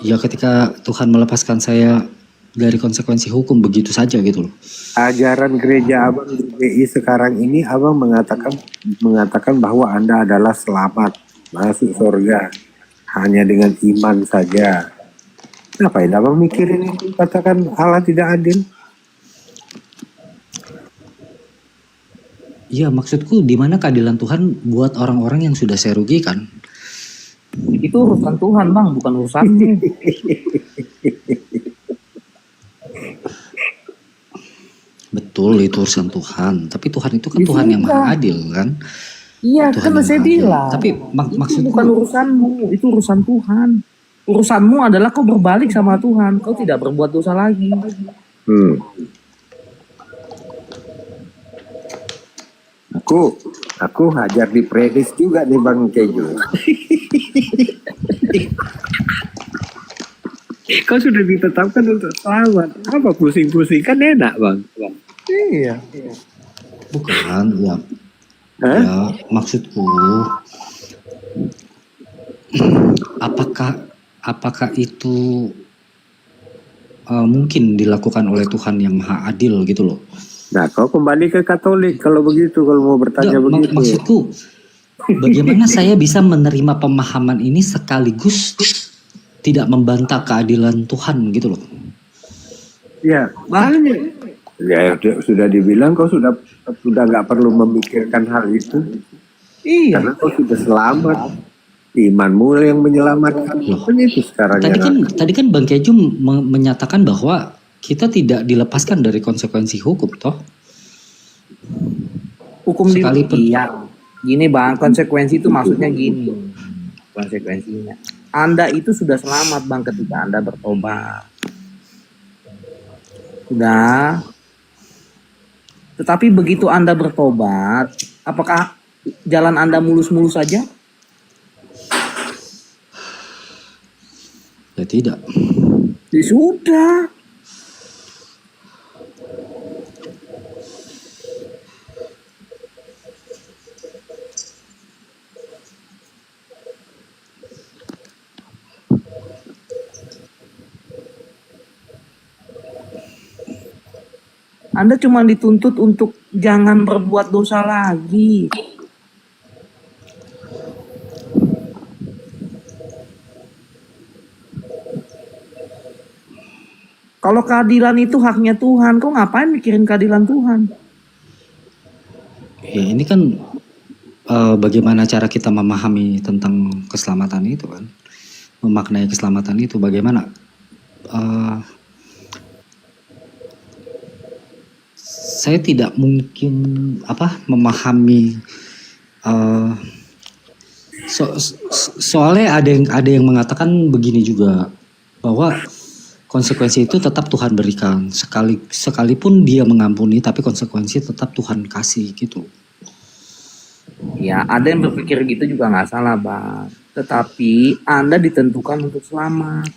Ya ketika Tuhan melepaskan saya dari konsekuensi hukum begitu saja gitu loh. Ajaran gereja abang di GBI sekarang ini abang mengatakan bahwa Anda adalah selamat masuk surga hanya dengan iman saja. Ngapain abang mikirin itu? Katakan Allah tidak adil. Iya, maksudku di mana keadilan Tuhan buat orang-orang yang sudah saya rugikan? Itu urusan Tuhan, Bang, bukan urusanmu. Betul, itu urusan Tuhan. Tapi Tuhan itu kan Tuhan yang maha adil kan? Iya, Tuhan kan saya bilang. Tapi maksudku bukan urusanmu, itu urusan Tuhan. Urusanmu adalah kau berbalik sama Tuhan. Kau tidak berbuat dosa lagi. Aku hajar di predis juga nih Bang Kejo. Kau sudah ditetapkan untuk selamat. Apa pusing-pusing? Kan enak Bang. Iya. bukan ya. Ya, maksudku apakah itu mungkin dilakukan oleh Tuhan yang maha adil gitu loh. Nah, kau kembali ke Katolik kalau begitu, kalau mau bertanya Enggak, begitu. maksudku bagaimana saya bisa menerima pemahaman ini sekaligus tidak membantah keadilan Tuhan gitu loh. Ya, banyak. Ya, sudah dibilang kau sudah nggak perlu memikirkan hal itu. Iya. Karena kau sudah selamat. Imanmu yang menyelamatkan. Kan itu sekarang Tadi kan Bang Keju menyatakan bahwa kita tidak dilepaskan dari konsekuensi hukum toh. Hukum Sekalipun. iya. Gini Bang, konsekuensi itu maksudnya gini. Konsekuensinya. Anda itu sudah selamat Bang ketika Anda bertobat. Sudah. Tetapi begitu Anda bertobat, apakah jalan Anda mulus-mulus saja? Ya tidak. Ya sudah. Anda cuma dituntut untuk jangan berbuat dosa lagi. Kalau keadilan itu haknya Tuhan, kok ngapain mikirin keadilan Tuhan? Ya, ini kan bagaimana cara kita memahami tentang keselamatan itu kan, memaknai keselamatan itu bagaimana? Saya tidak mungkin memahami soalnya ada yang mengatakan begini juga bahwa konsekuensi itu tetap Tuhan berikan sekalipun Dia mengampuni tapi konsekuensi tetap Tuhan kasih gitu. Ya, ada yang berpikir gitu juga nggak salah, Bang. Tetapi Anda ditentukan untuk selamat.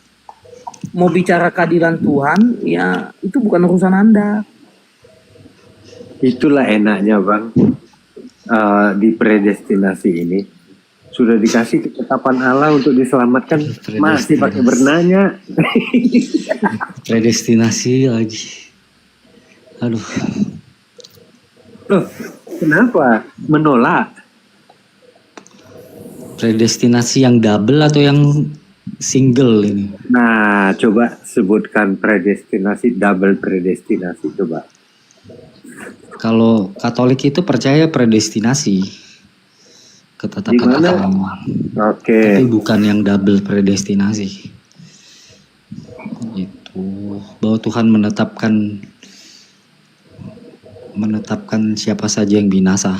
Mau bicara keadilan Tuhan, ya itu bukan urusan Anda. Itulah enaknya Bang, di predestinasi ini sudah dikasih ketetapan Allah untuk diselamatkan, masih pakai bernanya. Predestinasi lagi. Aduh. Loh, kenapa menolak? Predestinasi yang double atau yang single ini? Nah, coba sebutkan predestinasi, double predestinasi, coba. Kalau Katolik itu percaya predestinasi, ketetapan agama. Oke. Tapi bukan yang double predestinasi. Itu bahwa Tuhan menetapkan siapa saja yang binasa.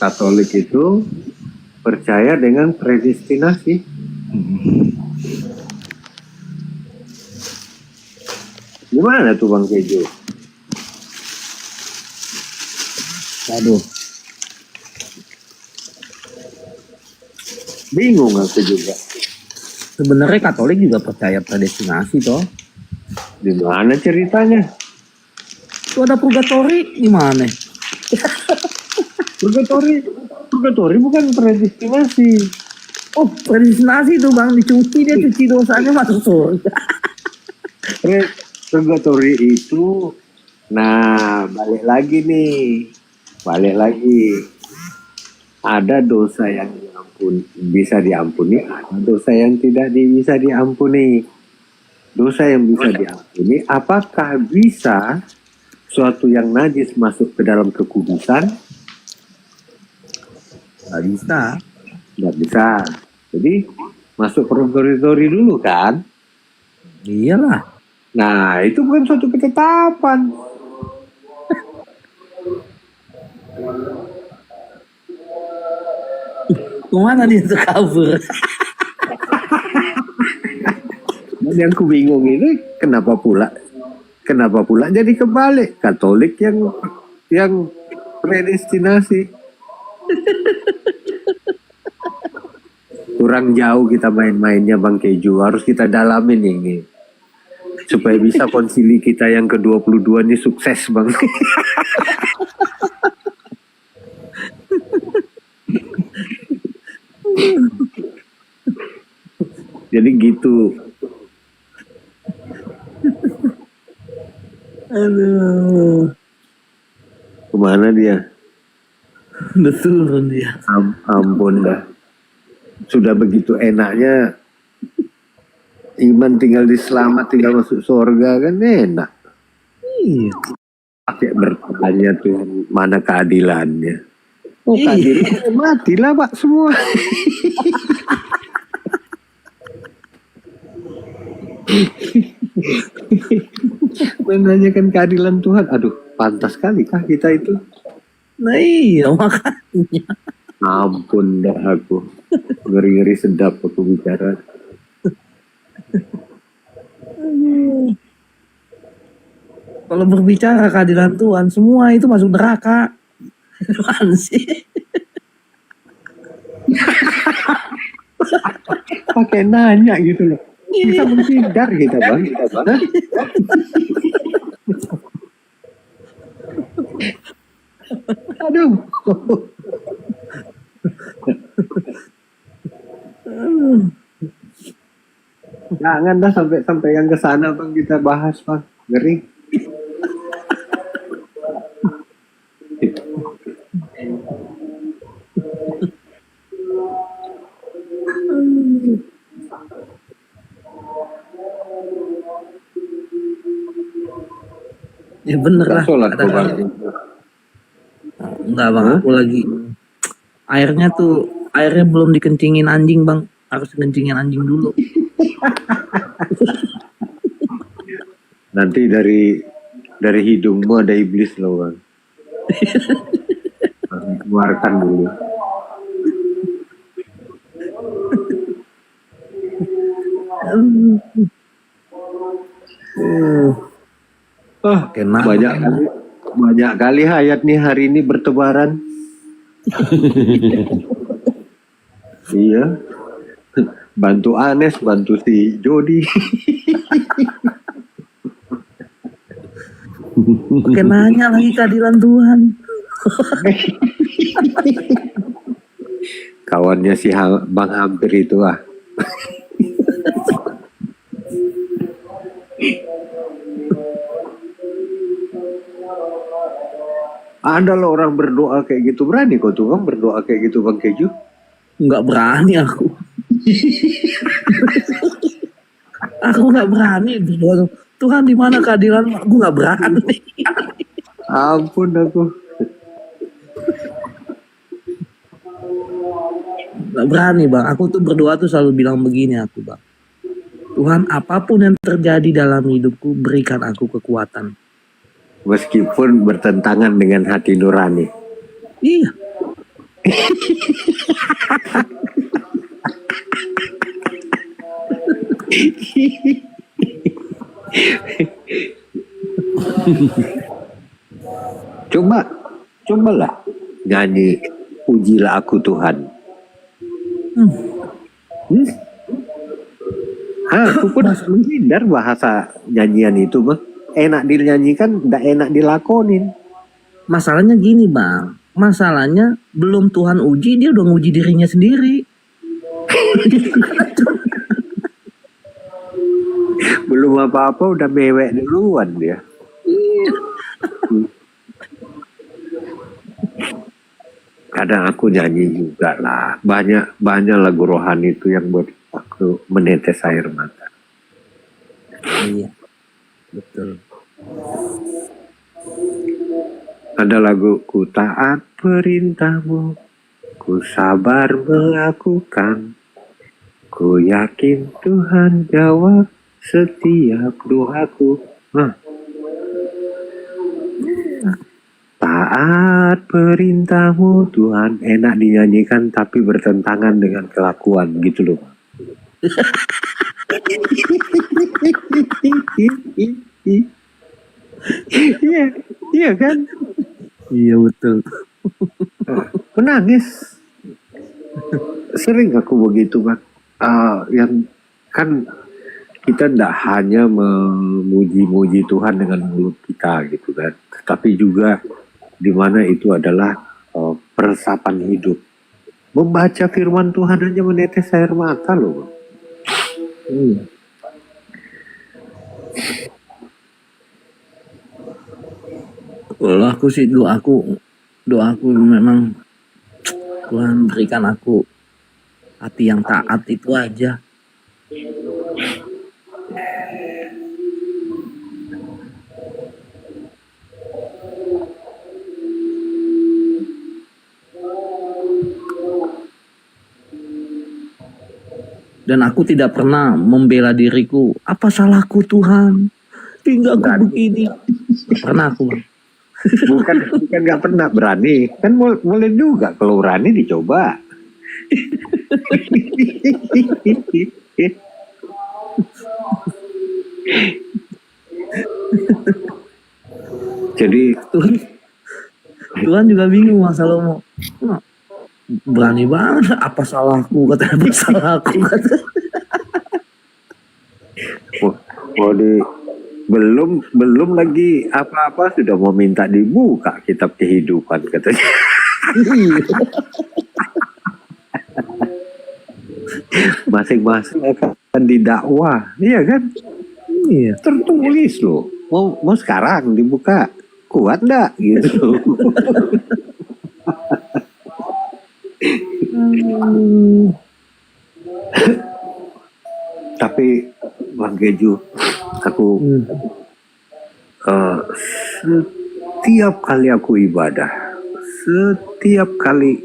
Katolik itu percaya dengan predestinasi. Gimana tuh Bang Kejo? Aduh. Bingung aku juga. Sebenarnya Katolik juga percaya predestinasi toh. Di mana ceritanya? Itu ada purgatori gimana? Purgatori bukan predestinasi. Oh, predestinasi itu Bang, dicuci dia cuci dosanya masuk surga. Purgatori itu, nah balik lagi. Ada dosa yang bisa diampuni, ada dosa yang tidak bisa diampuni. Dosa yang bisa diampuni, apakah bisa suatu yang najis masuk ke dalam kekudusan? Nggak bisa. Nggak bisa. Jadi masuk purgatori dulu kan? Iyalah. Nah, itu bukan suatu ketetapan. Kemana dia tuh kabur? Dan yang ku bingung ini kenapa pula jadi kebalik, Katolik yang predestinasi. Kurang jauh kita main-mainnya Bang Keju, harus kita dalamin ini supaya bisa konsili kita yang ke-22 ini sukses Bang. Jadi gitu. Aduh, Kemana dia? udah turun dia. Ampun dah. Sudah begitu enaknya iman tinggal diselamat, tinggal masuk surga kan enak. Iya. Pakai bertanya Tuhan, mana keadilannya? Oh, Iya. keadilan matilah Pak semua. Menanyakan keadilan Tuhan, aduh pantas kali kah kita itu? Nah iya makanya. Ampun dah aku, ngeri-ngeri sedap aku bicara. Aduh. Kalau berbicara keadilan Tuhan, semua itu masuk neraka. Apaan sih? Pakai nanya gitu loh. Bisa menghindar kita bang. Hah? Aduh. Jangan dah sampai yang ke sana bang, kita bahas bang. Ngeri. Ya bener lah. Sholat Kata kok, Bang. Enggak bang, aku lagi airnya belum dikencingin anjing bang, harus kencingin anjing dulu. Nanti dari hidungmu ada iblis loh bang. Keluarkan dulu. Kena. Banyak kali hayat nih hari ini bertebaran. Iya. Bantu Anes, bantu si Jody. Pakai nanya lagi keadilan Tuhan. Kawannya si Bang Hampir itu ah. Ada loh orang berdoa kayak gitu, berani kok tuh bang berdoa kayak gitu bang Keju? Nggak berani aku. Aku nggak berani berdoa. Tuhan di mana keadilan? Aku nggak berani. Ampun aku. Nggak berani bang. Aku tuh berdoa tuh selalu bilang begini aku bang. Tuhan apapun yang terjadi dalam hidupku berikan aku kekuatan. Meskipun bertentangan dengan hati nurani. Iya. Cobalah nyanyi pujilah aku Tuhan. Aku pun menghindar bahasa nyanyian itu bang. Enak dinyanyikan, tidak enak dilakonin. Masalahnya gini bang. Masalahnya belum Tuhan uji, dia udah nguji dirinya sendiri. Belum apa-apa udah mewek duluan dia. Kadang aku nyanyi juga lah. Banyak lagu rohani itu yang buat aku menetes air mata. Iya, betul. Ada lagu ku taat perintahmu, ku sabar melakukan, ku yakin Tuhan jawab setiap doaku. Taat perintahmu Tuhan, enak dinyanyikan tapi bertentangan dengan kelakuan gitu loh. Iya kan? Iya betul. Menangis. Sering aku begitu bang. Yang kan kita tidak hanya memuji-muji Tuhan dengan mulut kita gitu kan, tetapi juga di mana itu adalah peresapan hidup. Membaca firman Tuhan hanya menetes air mata loh. Kalau aku sih doaku memang Tuhan berikan aku hati yang taat itu aja. Dan aku tidak pernah membela diriku. Apa salahku Tuhan? Tinggal aku begini. Nggak pernah aku, Bang. Bukan nggak pernah berani, kan boleh juga kalau berani dicoba. Jadi Tuhan juga bingung Mas Salomo. Berani banget, apa salahku kata, apa salahku kata. Mau belum lagi apa-apa sudah mau minta dibuka kitab kehidupan katanya. Masing-masing akan didakwa, iya kan? Iya, tertulis loh. Mau sekarang dibuka, kuat nggak gitu? Tapi Bang Geju, aku setiap kali aku ibadah, setiap kali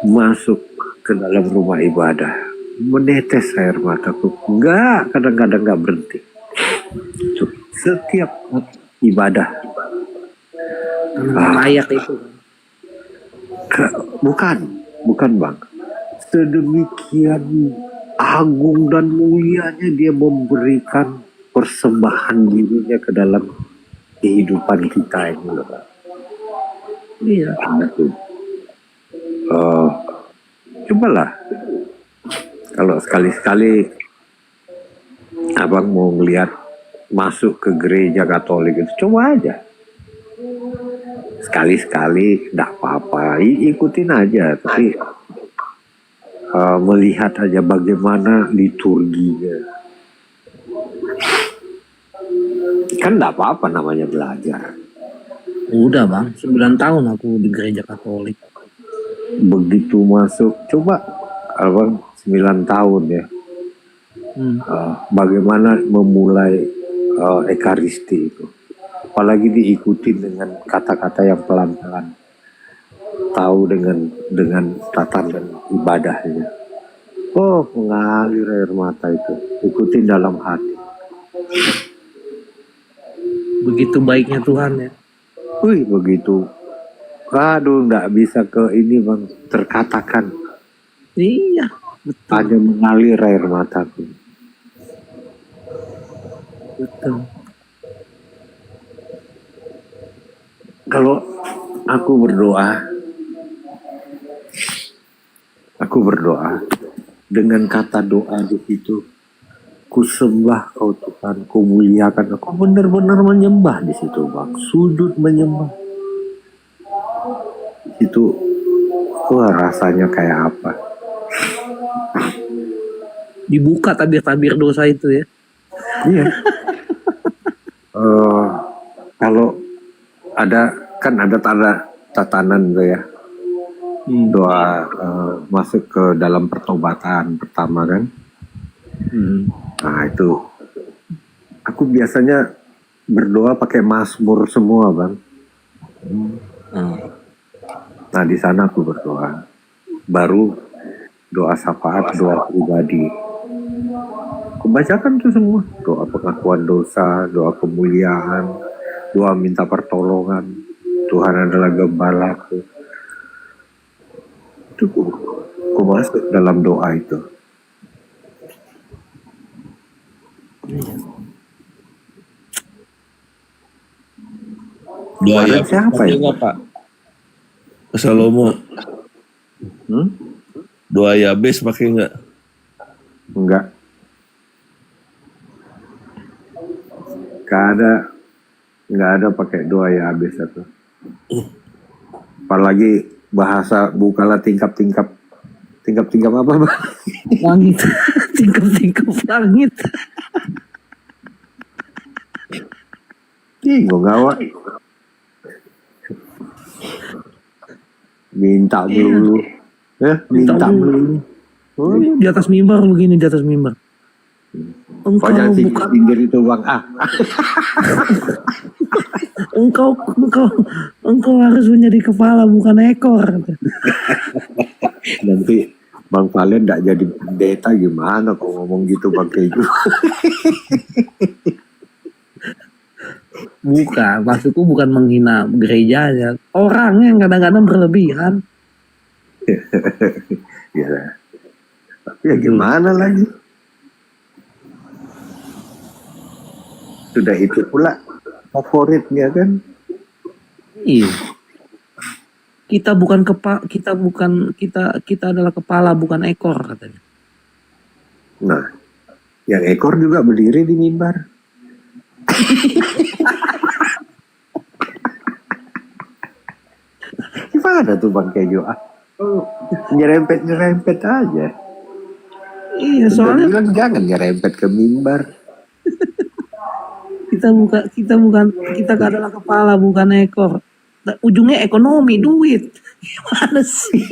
masuk ke dalam rumah ibadah, menetes air mataku, kadang-kadang nggak berhenti. Setiap ibadah, Layak itu. bukan Bang, sedemikian agung dan mulianya dia memberikan persembahan dirinya ke dalam kehidupan kita ini loh Bang. Iya. Cobalah kalau sekali-sekali abang mau ngelihat masuk ke gereja Katolik itu, coba aja sekali-sekali, enggak apa-apa, ikutin aja, tapi melihat aja bagaimana liturginya, kan enggak apa-apa namanya belajar. Udah Bang, 9 tahun aku di gereja Katolik. Begitu masuk, coba abang 9 tahun ya, bagaimana memulai ekaristi itu, apalagi diikuti dengan kata-kata yang pelan-pelan, tahu dengan tatanan ibadahnya. Oh, mengalir air mata itu, ikutin dalam hati. Begitu baiknya Tuhan ya. Wih, begitu. Aduh, nggak bisa ke ini Bang, terkatakan. Iya, betul. Hanya mengalir air mataku. Betul. Kalau aku berdoa dengan kata doa di situ, ku sembah kau Tuhan, ku muliakan, aku benar-benar menyembah di situ Bang, sujud menyembah. Itu rasanya kayak apa? Dibuka tabir-tabir dosa itu ya. Iya. Kalau ada tatanan tuh ya, doa masuk ke dalam pertobatan pertama kan. Nah itu aku biasanya berdoa pakai Mazmur semua Bang. Nah di sana aku berdoa, baru doa syafaat, doa pribadi. Aku bacakan tuh semua, doa pengakuan dosa, doa kemuliaan, doa minta pertolongan, Tuhan adalah gembalaku. Itu aku masuk dalam doa itu. Doa ya siapa ya? Pak Salomo. Doa Yabes pakai nggak? Enggak. Nggak ada pakai doa Yabes itu. Apalagi bahasa bukalah tingkap-tingkap apa Bang? Langit. Tingkap-tingkap langit. Bingung gawat. Minta dulu. Minta dulu. Di atas mimbar begini, di atas mimbar. Engkau Jangan bukan singgir itu bang. engkau harus menjadi kepala bukan ekor. Nanti Bang Valen tidak jadi pendeta gimana kok ngomong gitu Bang Keju. Bukan, maksudku bukan menghina gerejanya. Orangnya yang kadang-kadang berlebihan. Ya. Tapi ya gimana lagi? Sudah itu pula favoritnya kan. Iya. Kita adalah kepala bukan ekor katanya. Nah, yang ekor juga berdiri di mimbar. Gimana tuh Bang Kejo? Nyerempet aja. Iya, soalnya bilang jangan nyerempet ke mimbar. kita adalah kepala bukan ekor. Ujungnya ekonomi, duit. Gimana sih?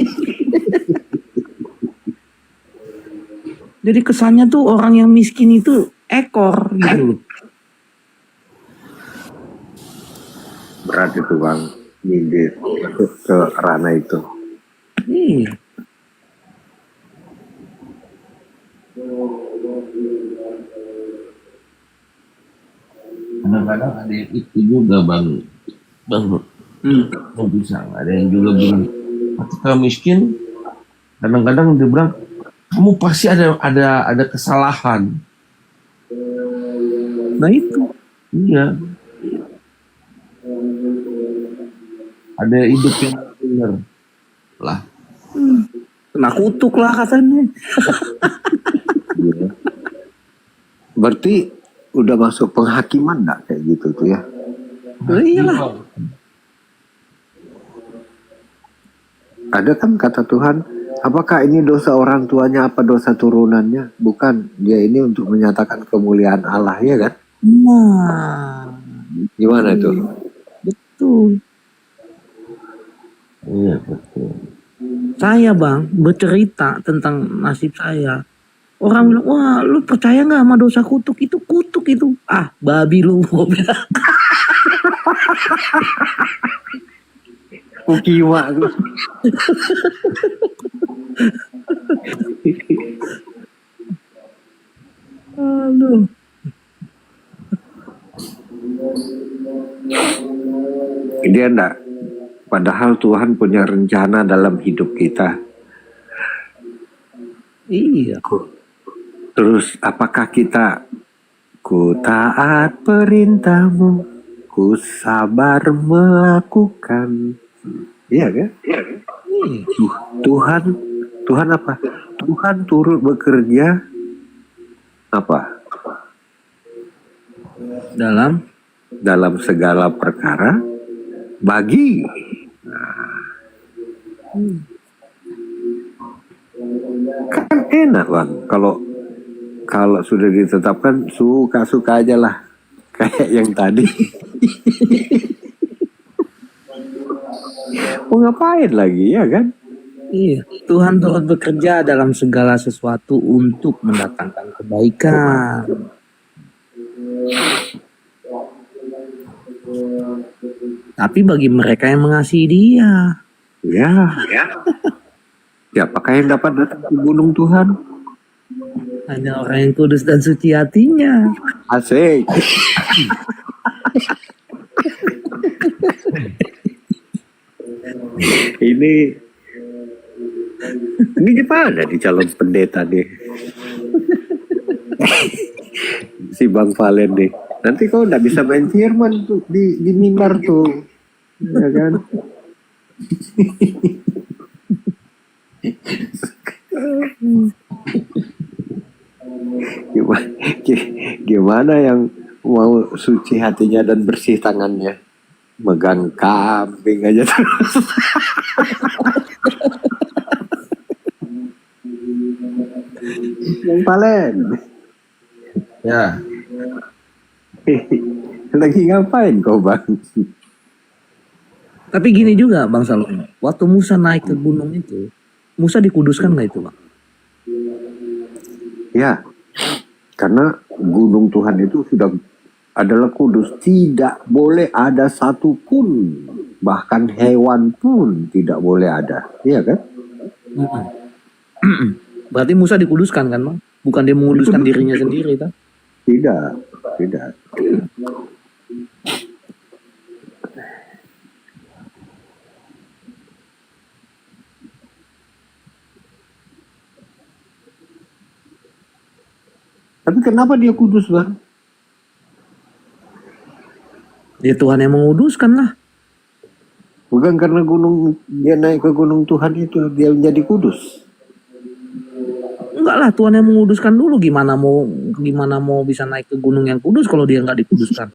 Jadi kesannya tuh orang yang miskin itu ekor gitu. Berat itu Bang, nyindir ke ranah itu. Iya. Kadang-kadang ada yang itu juga bang bisa ada yang juga bilang ketika miskin kadang-kadang dia bilang kamu pasti ada kesalahan. Nah itu iya, ada hidup yang benar lah. Kena kutuk lah katanya. Berarti udah masuk penghakiman nggak kayak gitu tuh ya? Iyalah. Ada kan kata Tuhan, apakah ini dosa orang tuanya apa dosa turunannya? Bukan, dia ini untuk menyatakan kemuliaan Allah ya kan? Nah, gimana itu? Betul. Iya betul. Saya bang bercerita tentang nasib saya. Orang bilang, wah lu percaya nggak sama dosa kutuk itu? Kutuk itu. Ah, babi lu. Kukiwa. Aduh. Dia enggak. Padahal Tuhan punya rencana dalam hidup kita. Iya. Terus apakah kita ku taat perintahmu, ku sabar melakukan. Iya kan? Tuhan apa? Tuhan turut bekerja apa? Dalam segala perkara bagi. Kan enak Bang kalau sudah ditetapkan suka-suka aja lah kayak yang tadi. Mau ngapain lagi ya kan? Iya, Tuhan turut bekerja dalam segala sesuatu untuk mendatangkan kebaikan. Tapi bagi mereka yang mengasihi Dia, ya. Siapakah yang dapat datang ke gunung Tuhan? Hanya orang yang kudus dan suci hatinya. Asik. Ini gimana di calon pendeta nih? Si Bang Valen nih. Nanti kau nggak bisa main firman tuh di mimbar tuh, ya kan? Gimana yang mau suci hatinya dan bersih tangannya? Megang kambing aja terus. Bang Valen. Ya. Lagi ngapain kau Bang? Tapi gini juga Bang Salomo, waktu Musa naik ke gunung itu, Musa dikuduskan nggak itu Bang? Ya, karena gunung Tuhan itu sudah adalah kudus. Tidak boleh ada satupun, bahkan hewan pun tidak boleh ada. Iya kan? Berarti Musa dikuduskan kan Bang? Bukan dia menguduskan dirinya sendiri kan? Tidak, tidak. Tapi kenapa dia kudus, Bang? Ya Tuhan yang menguduskan lah. Bukan karena dia naik ke gunung Tuhan itu dia menjadi kudus. Enggak lah, Tuhan yang menguduskan dulu. Gimana mau bisa naik ke gunung yang kudus kalau dia nggak dikuduskan?